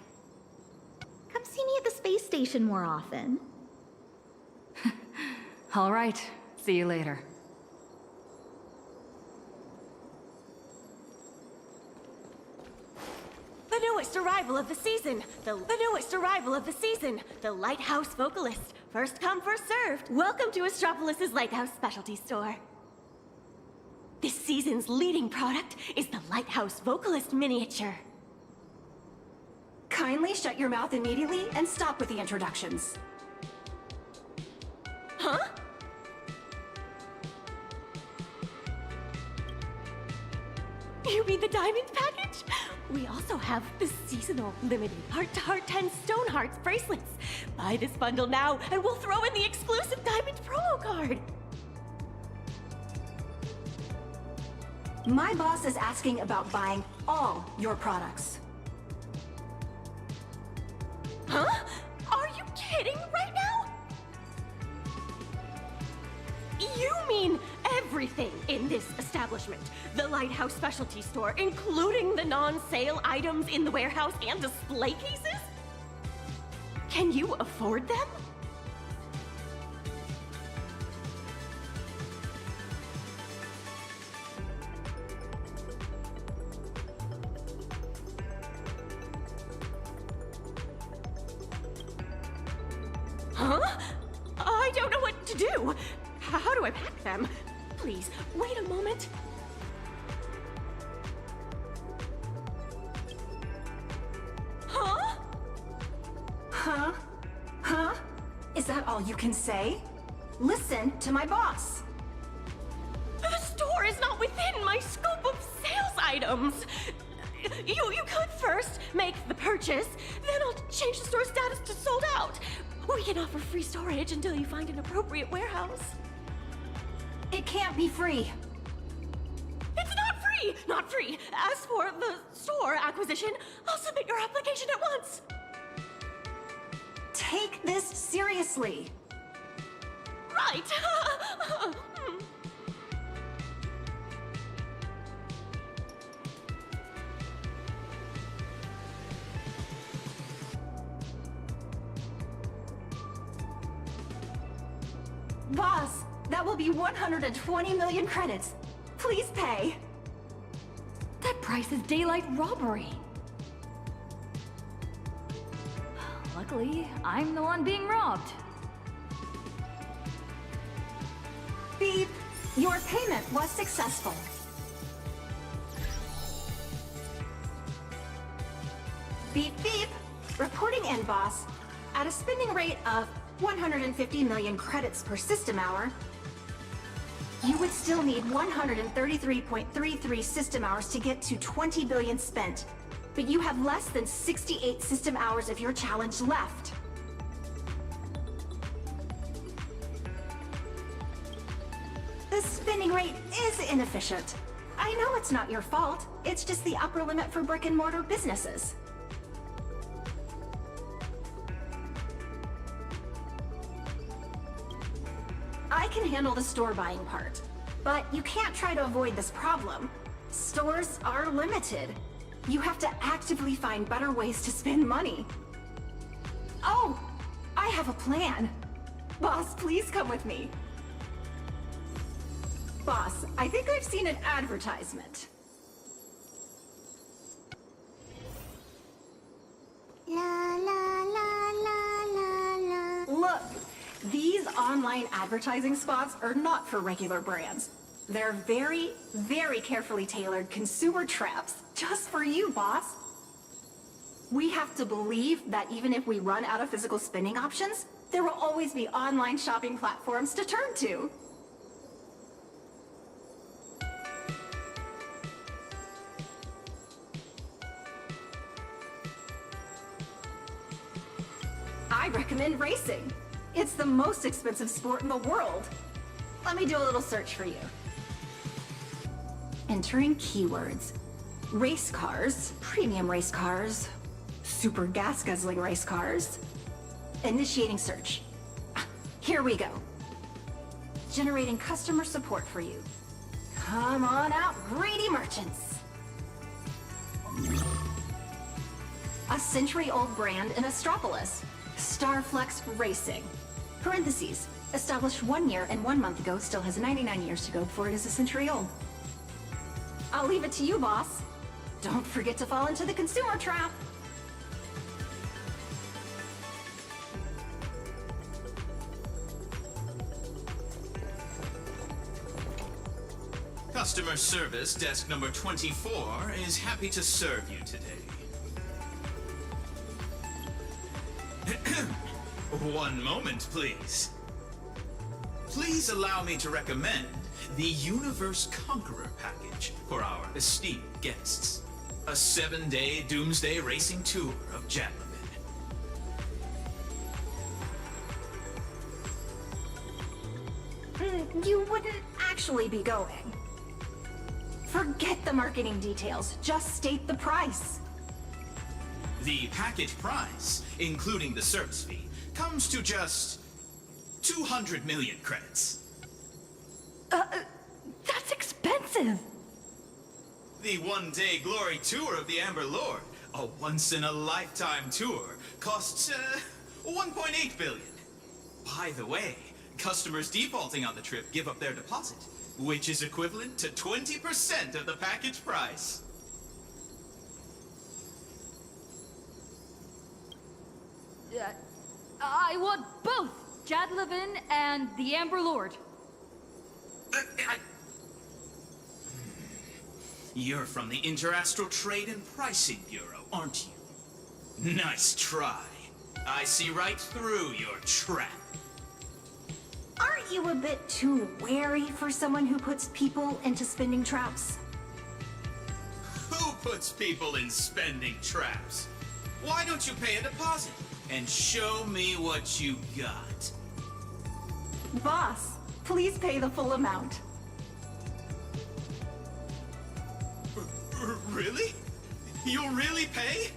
Speaker 3: Come see me at the space station more often.
Speaker 4: All right. See you later.
Speaker 13: The newest arrival of the season. The newest arrival of the season. The Lighthouse Vocalist. First come, first served. Welcome to Astropolis' Lighthouse Specialty Store. This season's leading product is the Lighthouse Vocalist Miniature.
Speaker 1: Kindly shut your mouth immediately and stop with the introductions.
Speaker 13: Huh? You mean the diamond package? We also have the seasonal limited heart-to-heart 10 stone hearts bracelets. Buy this bundle now and we'll throw in the exclusive diamond promo card.
Speaker 1: My boss is asking about buying all your products.
Speaker 13: Huh? Are you kidding right now? You mean everything in this establishment? The Lighthouse Specialty Store, including the non-sale items in the warehouse and display cases? Can you afford them? Huh? I don't know what to do. How do I pack them? Please, wait a moment. Huh?
Speaker 1: Huh? Huh? Is that all you can say? Listen to my boss.
Speaker 13: store is not within my scope of sales items. You could first make the purchase, then I'll change the store status to sold out. We can offer free storage until you find an appropriate warehouse.
Speaker 1: It can't be free.
Speaker 13: It's not free! Not free! As for the store acquisition, I'll submit your application at once.
Speaker 1: Take this seriously.
Speaker 13: Right!
Speaker 1: Boss, that will be 120 million credits. Please pay.
Speaker 4: That price is daylight robbery. Luckily, I'm the one being robbed.
Speaker 1: Beep. Your payment was successful. Beep beep. Reporting in, boss. At a spending rate of 150 million credits per system hour, you would still need 133.33 system hours to get to 20 billion spent. But you have less than 68 system hours of your challenge left. The spending rate is inefficient. I know it's not your fault. It's just the upper limit for brick-and-mortar businesses. I can handle the store buying part, but you can't try to avoid this problem. Stores are limited. You have to actively find better ways to spend money. Oh, I have a plan. Boss, please come with me. Boss, I think I've seen an advertisement.
Speaker 11: La la la la la la.
Speaker 1: Look, these online advertising spots are not for regular brands. They're very, very carefully tailored consumer traps just for you, boss. We have to believe that even if we run out of physical spending options, there will always be online shopping platforms to turn to. I recommend racing. It's the most expensive sport in the world. Let me do a little search for you. Entering keywords. Race cars, premium race cars, super gas guzzling race cars. Initiating search. Here we go. Generating customer support for you. Come on out, greedy merchants. A century-old brand in Astropolis. Starflex Racing. Parentheses. Established 1 year and 1 month ago, still has 99 years to go before it is a century old. I'll leave it to you, boss. Don't forget to fall into the consumer trap.
Speaker 16: Customer service desk number 24 is happy to serve you today. One moment, please. Please allow me to recommend the Universe Conqueror package for our esteemed guests. A 7-day doomsday racing tour of Jadlovin.
Speaker 1: You wouldn't actually be going. Forget the marketing details. Just state the price.
Speaker 16: The package price, including the service fee, comes to just 200 million credits.
Speaker 4: That's expensive.
Speaker 16: The one-day glory tour of the Amber Lord, a once-in-a-lifetime tour, costs 1.8 billion. By the way, customers defaulting on the trip give up their deposit, which is equivalent to 20% of the package price.
Speaker 4: I want both Jadlovin and the Amber Lord.
Speaker 16: You're from the Interastral Trade and Pricing Bureau, aren't you? Nice try. I see right through your trap.
Speaker 1: Aren't you a bit too wary for someone who puts people into spending traps?
Speaker 16: Who puts people in spending traps? Why don't you pay a deposit and show me what you got?
Speaker 1: Boss, please pay the full amount.
Speaker 16: Really? You'll really pay?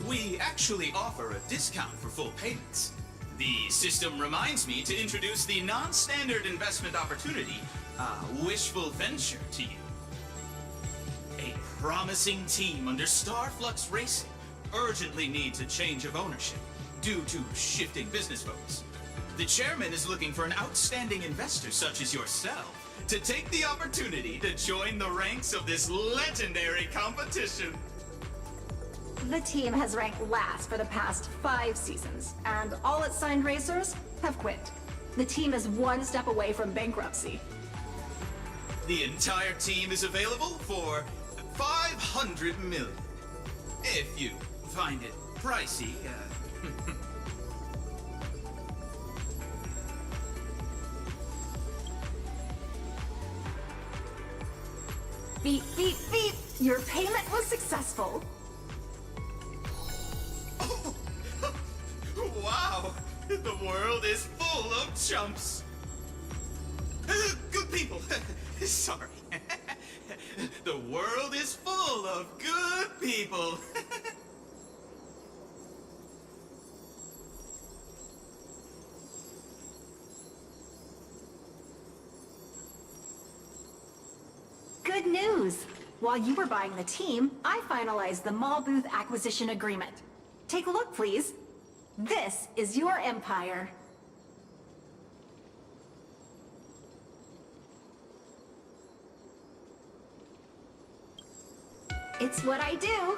Speaker 16: We actually offer a discount for full payments. The system reminds me to introduce the non-standard investment opportunity, Wishful Venture, to you. A promising team under Starflux Racing urgently needs a change of ownership due to shifting business focus. The chairman is looking for an outstanding investor such as yourself to take the opportunity to join the ranks of this legendary competition.
Speaker 1: The team has ranked last for the past 5 seasons, and all its signed racers have quit. The team is one step away from bankruptcy.
Speaker 16: The entire team is available for 500 million. If you find it pricey,
Speaker 1: Beep, beep, beep! Your payment was successful.
Speaker 16: Wow! The world is full of chumps! Good people! Sorry. The world is full of good people!
Speaker 1: Good news! While you were buying the team, I finalized the mall booth acquisition agreement. Take a look, please. This is your empire. It's what I do.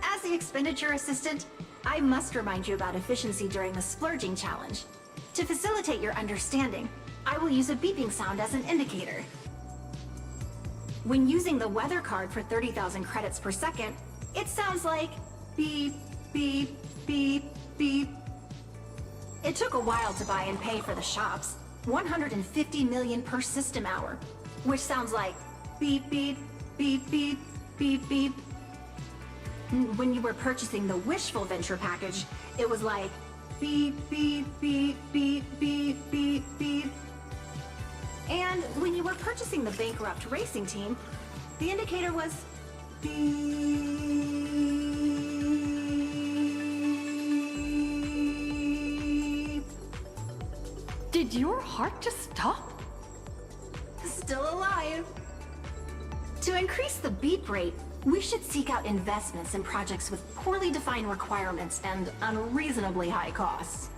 Speaker 1: As the expenditure assistant, I must remind you about efficiency during the splurging challenge. To facilitate your understanding, I will use a beeping sound as an indicator. When using the weather card for 30,000 credits per second, it sounds like beep, beep, beep, beep. It took a while to buy and pay for the shops, 150 million per system hour, which sounds like beep, beep, beep, beep, beep, beep. When you were purchasing the Wishful Venture package, it was like beep, beep, beep, beep, beep, beep, beep. And when you were purchasing the bankrupt racing team, the indicator was beep.
Speaker 4: Did your heart just stop?
Speaker 1: Still alive. To increase the beep rate, we should seek out investments in projects with poorly defined requirements and unreasonably high costs.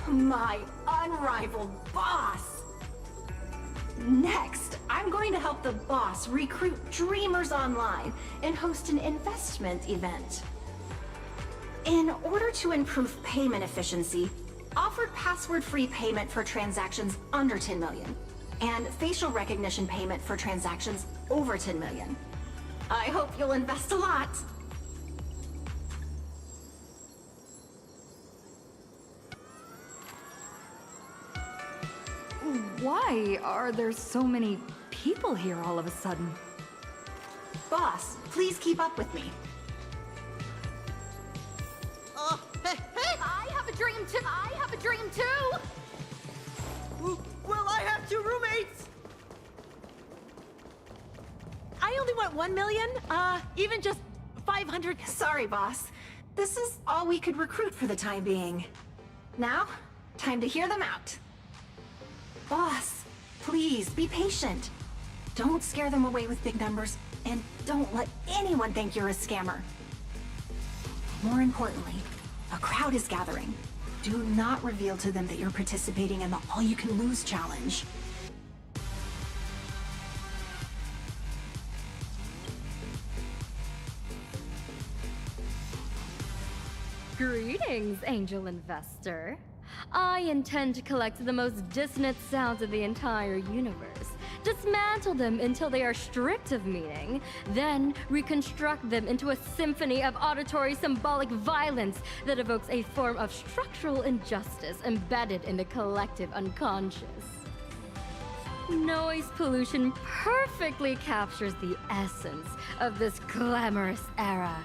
Speaker 1: My unrivaled boss! Next, I'm going to help the boss recruit dreamers online and host an investment event. In order to improve payment efficiency, offered password-free payment for transactions under 10 million, and facial recognition payment for transactions over 10 million. I hope you'll invest a lot.
Speaker 4: Why are there so many people here all of a sudden?
Speaker 1: Boss, please keep up with me.
Speaker 13: Hey! I have a dream too! I have a dream too! Well, I have 2 roommates! I only want 1 million, even just 500.
Speaker 1: Sorry, boss. This is all we could recruit for the time being. Now, time to hear them out. Boss, please be patient. Don't scare them away with big numbers, and don't let anyone think you're a scammer. More importantly, a crowd is gathering. Do not reveal to them that you're participating in the all-you-can-lose challenge.
Speaker 15: Greetings, Angel Investor. I intend to collect the most dissonant sounds of the entire universe dismantle them until they are stripped of meaning, then reconstruct them into a symphony of auditory symbolic violence that evokes a form of structural injustice embedded in the collective unconscious. Noise pollution perfectly captures the essence of this glamorous era.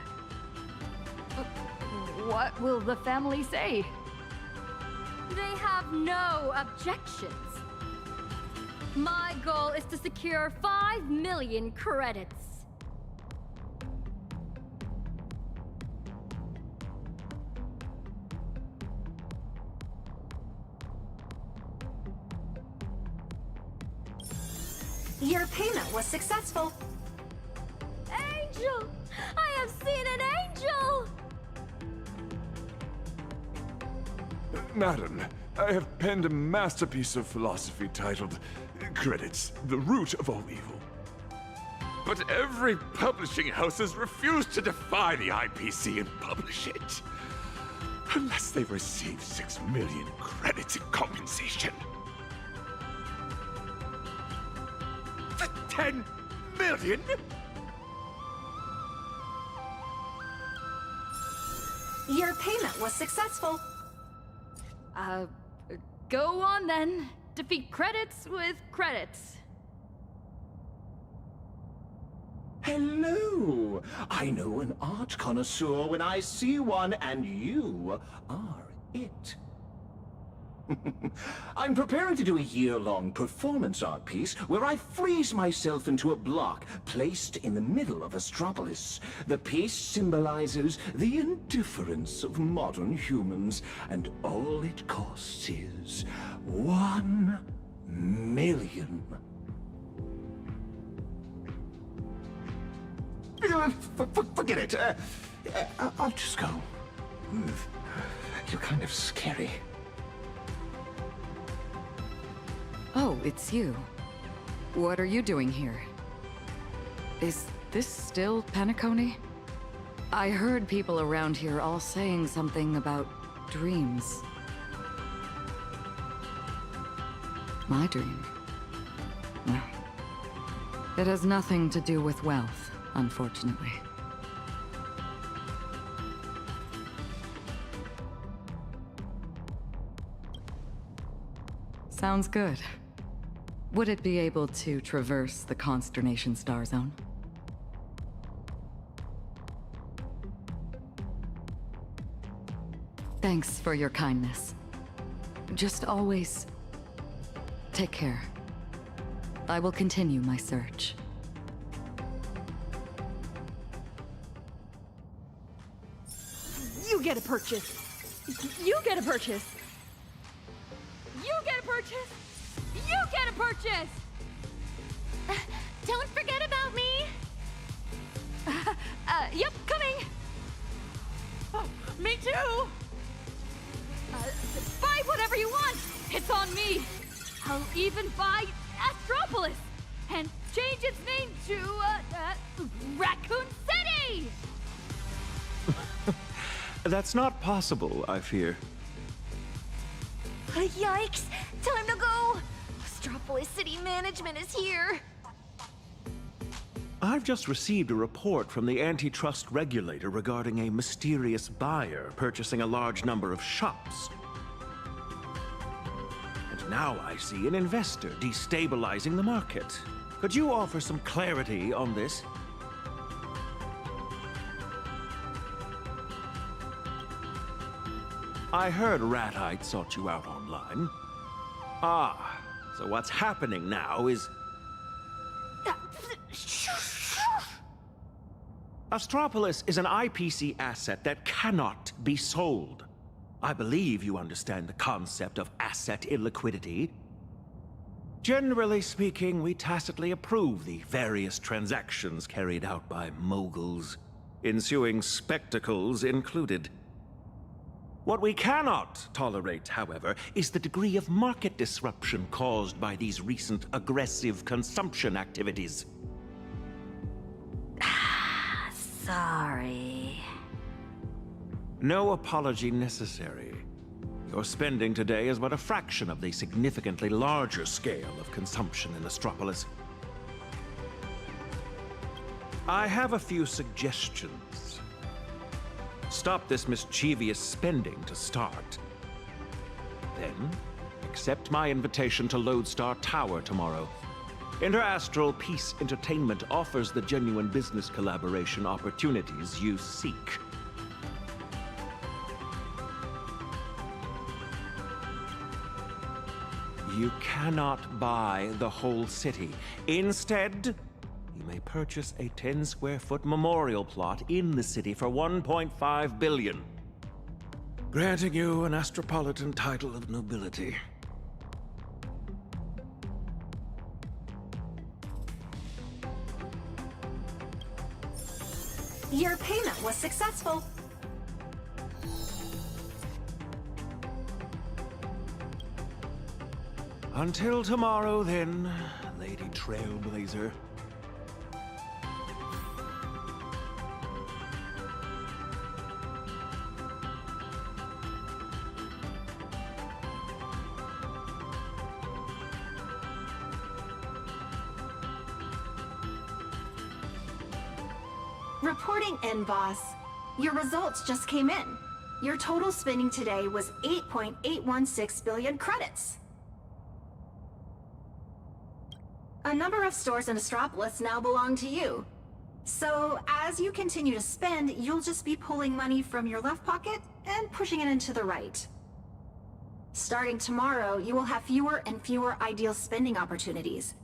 Speaker 4: What will the family say?
Speaker 15: They have no objections. My goal is to secure 5 million credits.
Speaker 1: Your payment was successful.
Speaker 15: Angel! I have seen an angel!
Speaker 20: Madam, I have penned a masterpiece of philosophy titled Credits, the Root of All Evil. But every publishing house has refused to defy the IPC and publish it. Unless they receive 6 million credits in compensation. The 10 million?
Speaker 1: Your payment was successful.
Speaker 4: Go on then. Defeat credits with credits.
Speaker 22: Hello! I know an art connoisseur when I see one, and you are it. I'm preparing to do a year-long performance art piece where I freeze myself into a block placed in the middle of Astropolis. The piece symbolizes the indifference of modern humans, and all it costs is 1 million. Forget it. I'll just go. You're kind of scary.
Speaker 4: Oh, it's you. What are you doing here? Is this still Penacony? I heard people around here all saying something about dreams. My dream? No. It has nothing to do with wealth, unfortunately. Sounds good. Would it be able to traverse the Consternation Star Zone? Thanks for your kindness. Just always take care. I will continue my search.
Speaker 8: You get a purchase. You get a purchase. You get a purchase. You get a purchase.
Speaker 13: Don't forget about me.
Speaker 8: Yep, coming.
Speaker 13: Oh, me too.
Speaker 8: Buy whatever you want. It's on me. I'll even buy Astropolis and change its name to Raccoon City.
Speaker 24: That's not possible, I fear.
Speaker 13: Yikes! Time to go! Astropolis City Management is here!
Speaker 24: I've just received a report from the antitrust regulator regarding a mysterious buyer purchasing a large number of shops. And now I see an investor destabilizing the market. Could you offer some clarity on this? I heard Ratite sought you out online. Ah, so what's happening now is... Astropolis is an IPC asset that cannot be sold. I believe you understand the concept of asset illiquidity. Generally speaking, we tacitly approve the various transactions carried out by moguls, ensuing spectacles included. What we cannot tolerate, however, is the degree of market disruption caused by these recent aggressive consumption activities.
Speaker 15: Sorry.
Speaker 24: No apology necessary. Your spending today is but a fraction of the significantly larger scale of consumption in Astropolis. I have a few suggestions. Stop this mischievous spending to start. Then, accept my invitation to Lodestar Tower tomorrow. Interastral Peace Entertainment offers the genuine business collaboration opportunities you seek. You cannot buy the whole city. Instead, you may purchase a 10-square-foot memorial plot in the city for 1.5 billion, granting you an Astropolitan title of nobility.
Speaker 1: Your payment was successful.
Speaker 24: Until tomorrow, then, Lady Trailblazer.
Speaker 1: Reporting in, boss. Your results just came in. Your total spending today was 8.816 billion credits. A number of stores in Astropolis now belong to you. So, as you continue to spend, you'll just be pulling money from your left pocket and pushing it into the right. Starting tomorrow, you will have fewer and fewer ideal spending opportunities.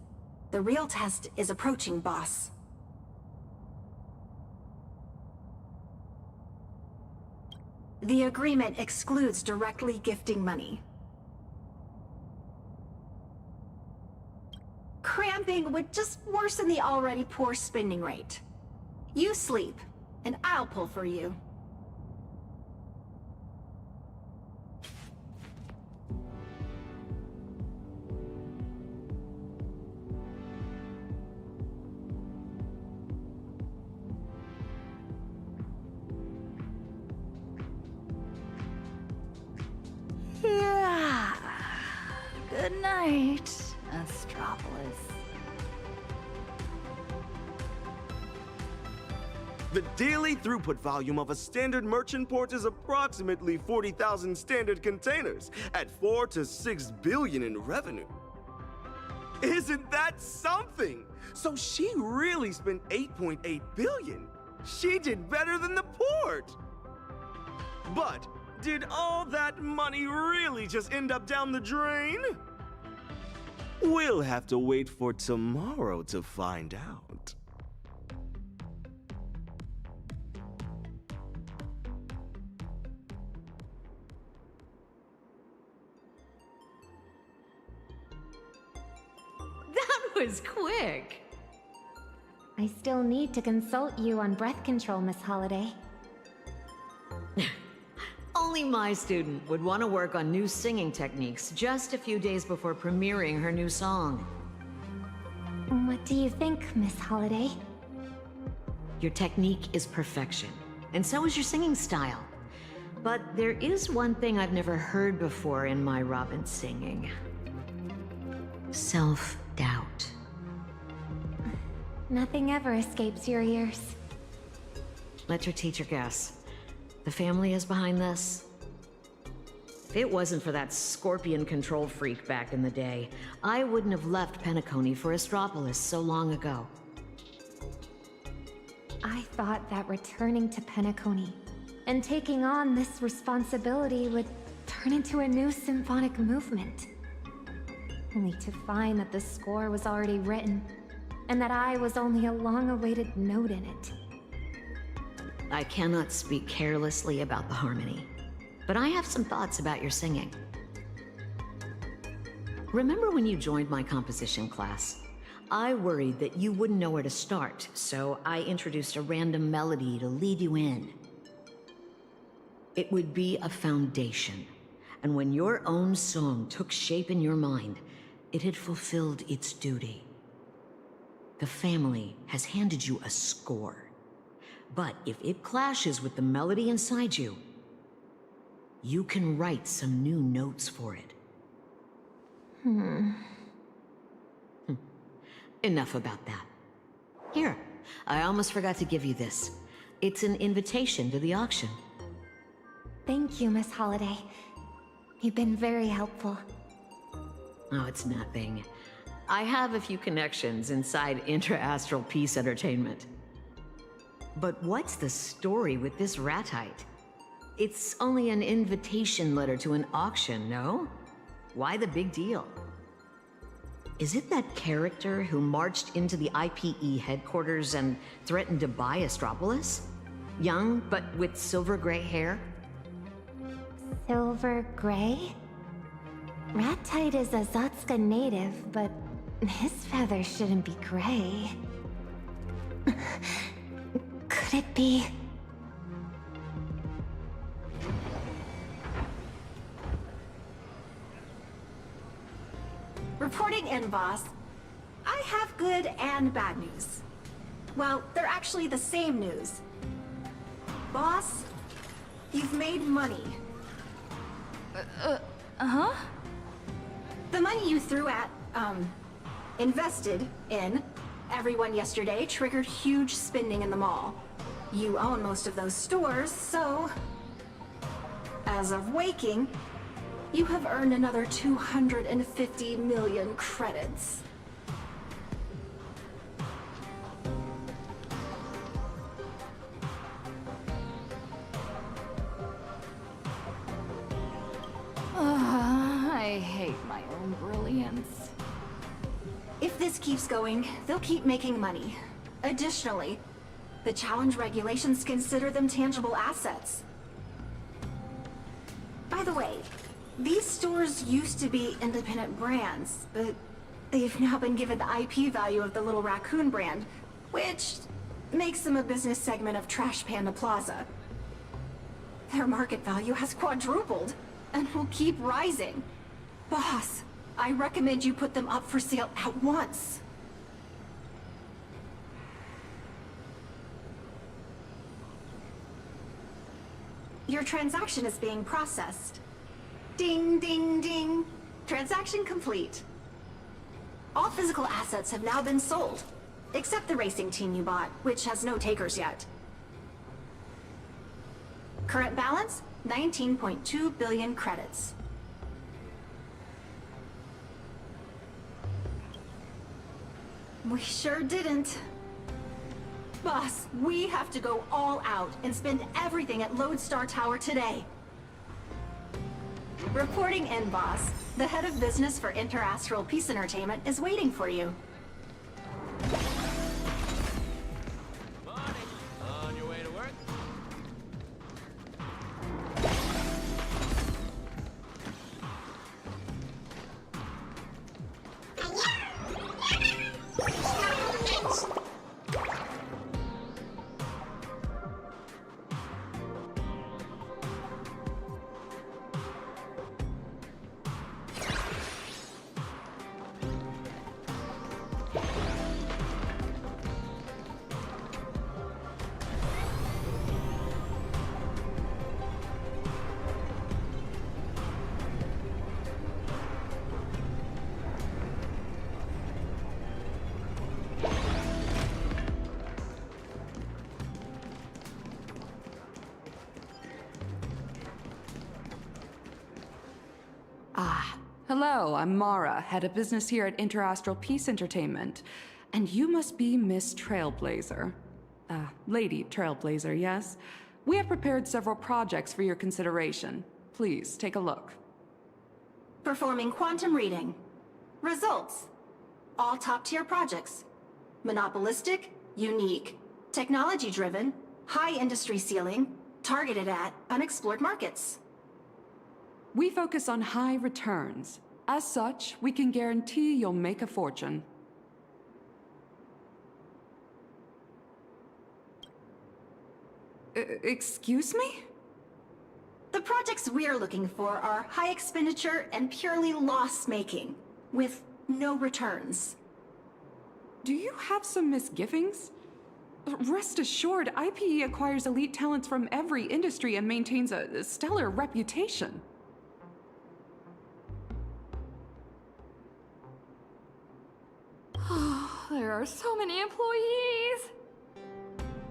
Speaker 1: The real test is approaching, boss. The agreement excludes directly gifting money. Cramping would just worsen the already poor spending rate. You sleep, and I'll pull for you.
Speaker 4: Yeah. Good night, Astropolis.
Speaker 14: The daily throughput volume of a standard merchant port is approximately 40,000 standard containers at 4 to 6 billion in revenue. Isn't that something? So she really spent 8.8 billion. She did better than the port. But did all that money really just end up down the drain? We'll have to wait for tomorrow to find out.
Speaker 2: That was quick.
Speaker 23: I still need to consult you on breath control, Miss Holiday.
Speaker 2: Only my student would want to work on new singing techniques just a few days before premiering her new song.
Speaker 23: What do you think, Miss Holiday?
Speaker 2: Your technique is perfection, and so is your singing style. But there is one thing I've never heard before in my Robin singing. Self-doubt.
Speaker 23: Nothing ever escapes your ears.
Speaker 2: Let your teacher guess. The family is behind this? If it wasn't for that scorpion control freak back in the day, I wouldn't have left Penacony for Astropolis so long ago.
Speaker 23: I thought that returning to Penacony and taking on this responsibility would turn into a new symphonic movement. Only to find that the score was already written, and that I was only a long-awaited note in it.
Speaker 2: I cannot speak carelessly about the harmony, but I have some thoughts about your singing. Remember when you joined my composition class? I worried that you wouldn't know where to start, so I introduced a random melody to lead you in. It would be a foundation, and when your own song took shape in your mind, it had fulfilled its duty. The family has handed you a score. But if it clashes with the melody inside you, you can write some new notes for it. Enough about that. Here, I almost forgot to give you this. It's an invitation to the auction.
Speaker 23: Thank you, Miss Holiday. You've been very helpful.
Speaker 2: Oh, it's nothing. I have a few connections inside Intra-Astral Peace Entertainment. But what's the story with this ratite? It's only an invitation letter to an auction, no? Why the big deal? Is it that character who marched into the IPE headquarters and threatened to buy Astropolis? Young, but with silver gray hair?
Speaker 23: Silver gray? Ratite is a Zotska native, but his feathers shouldn't be gray. Could it be?
Speaker 1: Reporting in, boss. I have good and bad news. Well, they're actually the same news. Boss, you've made money.
Speaker 8: Uh-huh?
Speaker 1: The money you threw at, invested in everyone yesterday triggered huge spending in the mall. You own most of those stores, so... as of waking, you have earned another 250 million credits.
Speaker 8: I hate my own brilliance.
Speaker 1: If this keeps going, they'll keep making money. Additionally, the challenge regulations consider them tangible assets. By the way, these stores used to be independent brands, but they've now been given the IP value of the Little Raccoon brand, which makes them a business segment of Trash Panda Plaza. Their market value has quadrupled, and will keep rising. Boss, I recommend you put them up for sale at once. Your transaction is being processed. Ding, ding, ding. Transaction complete. All physical assets have now been sold, except the racing team you bought, which has no takers yet. Current balance, 19.2 billion credits. We sure didn't. Boss, we have to go all out and spend everything at Lodestar Tower today. Reporting in, boss. The head of business for Inter-Astral Peace Entertainment is waiting for you.
Speaker 18: On your way to work?
Speaker 5: Hello, I'm Mara, head of business here at Inter-Astral Peace Entertainment. And you must be Miss Trailblazer. Lady Trailblazer, yes? We have prepared several projects for your consideration. Please, take a look.
Speaker 1: Performing quantum reading. Results. All top-tier projects. Monopolistic, unique, technology-driven, high industry ceiling, targeted at unexplored markets.
Speaker 5: We focus on high returns. As such, we can guarantee you'll make a fortune. Excuse me?
Speaker 1: The projects we're looking for are high expenditure and purely loss-making, with no returns.
Speaker 5: Do you have some misgivings? Rest assured, IPE acquires elite talents from every industry and maintains a stellar reputation.
Speaker 8: There are so many employees!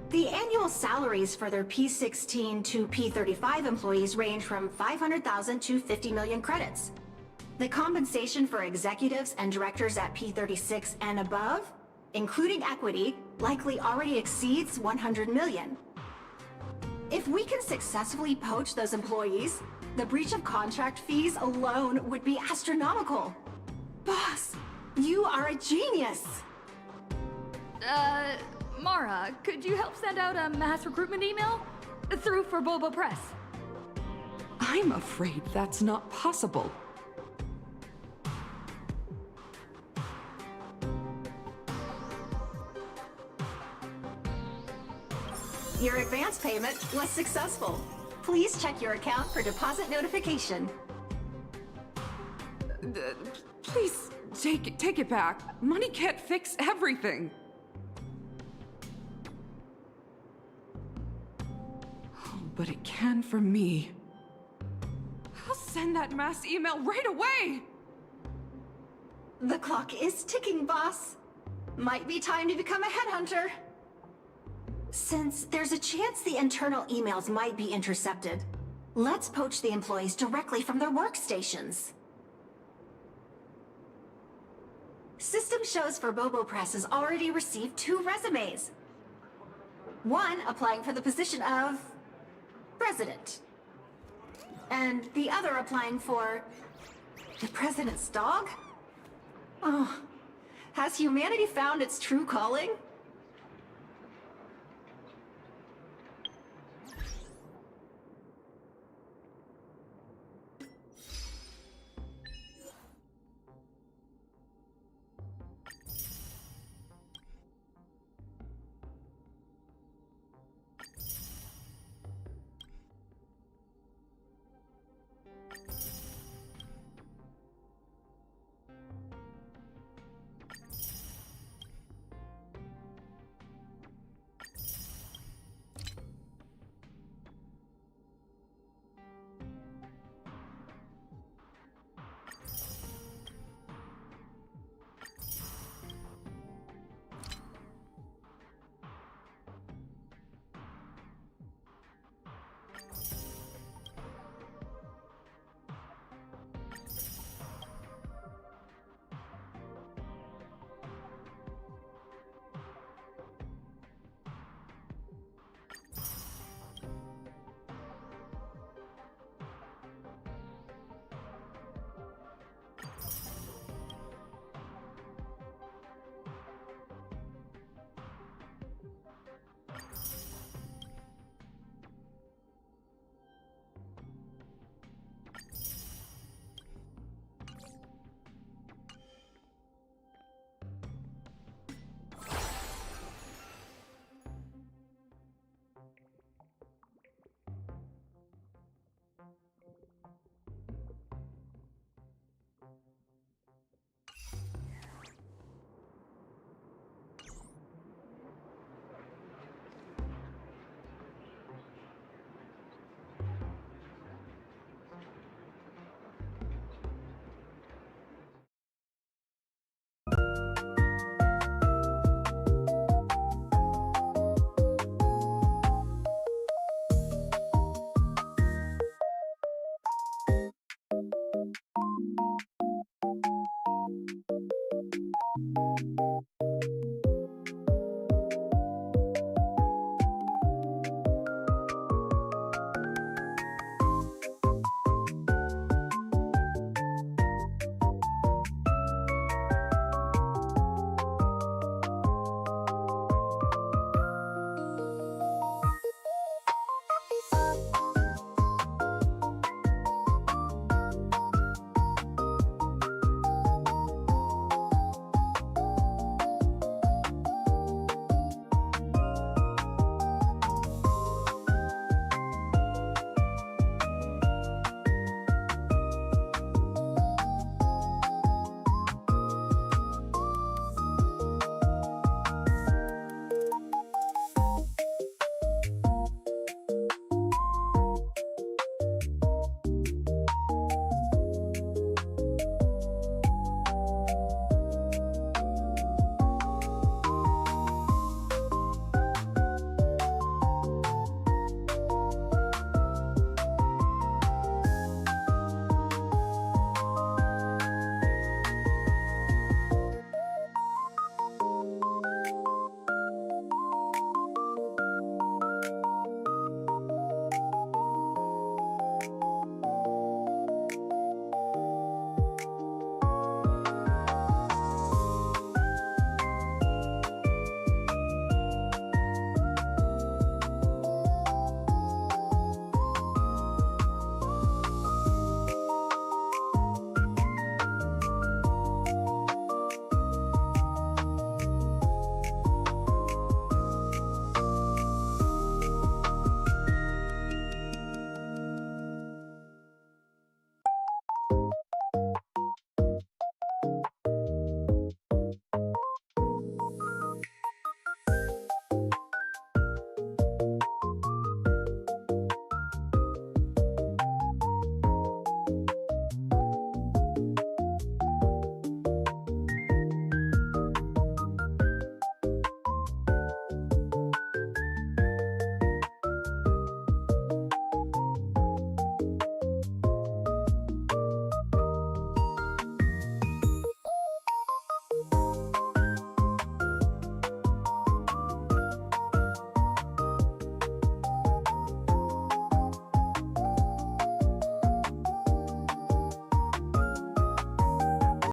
Speaker 1: The annual salaries for their P16 to P35 employees range from 500,000 to 50 million credits. The compensation for executives and directors at P36 and above, including equity, likely already exceeds 100 million. If we can successfully poach those employees, the breach of contract fees alone would be astronomical. Boss, you are a genius!
Speaker 8: Mara, could you help send out a mass recruitment email? Through for Bobo Press.
Speaker 5: I'm afraid that's not possible.
Speaker 1: Your advance payment was successful. Please check your account for deposit notification.
Speaker 5: Please, take it back. Money can't fix everything. Oh, but it can for me. I'll send that mass email right away!
Speaker 1: The clock is ticking, boss. Might be time to become a headhunter. Since there's a chance the internal emails might be intercepted, let's poach the employees directly from their workstations. System shows for Bobo Press has already received 2 resumes. One applying for the position of president, and the other applying for the president's dog? Oh, has humanity found its true calling?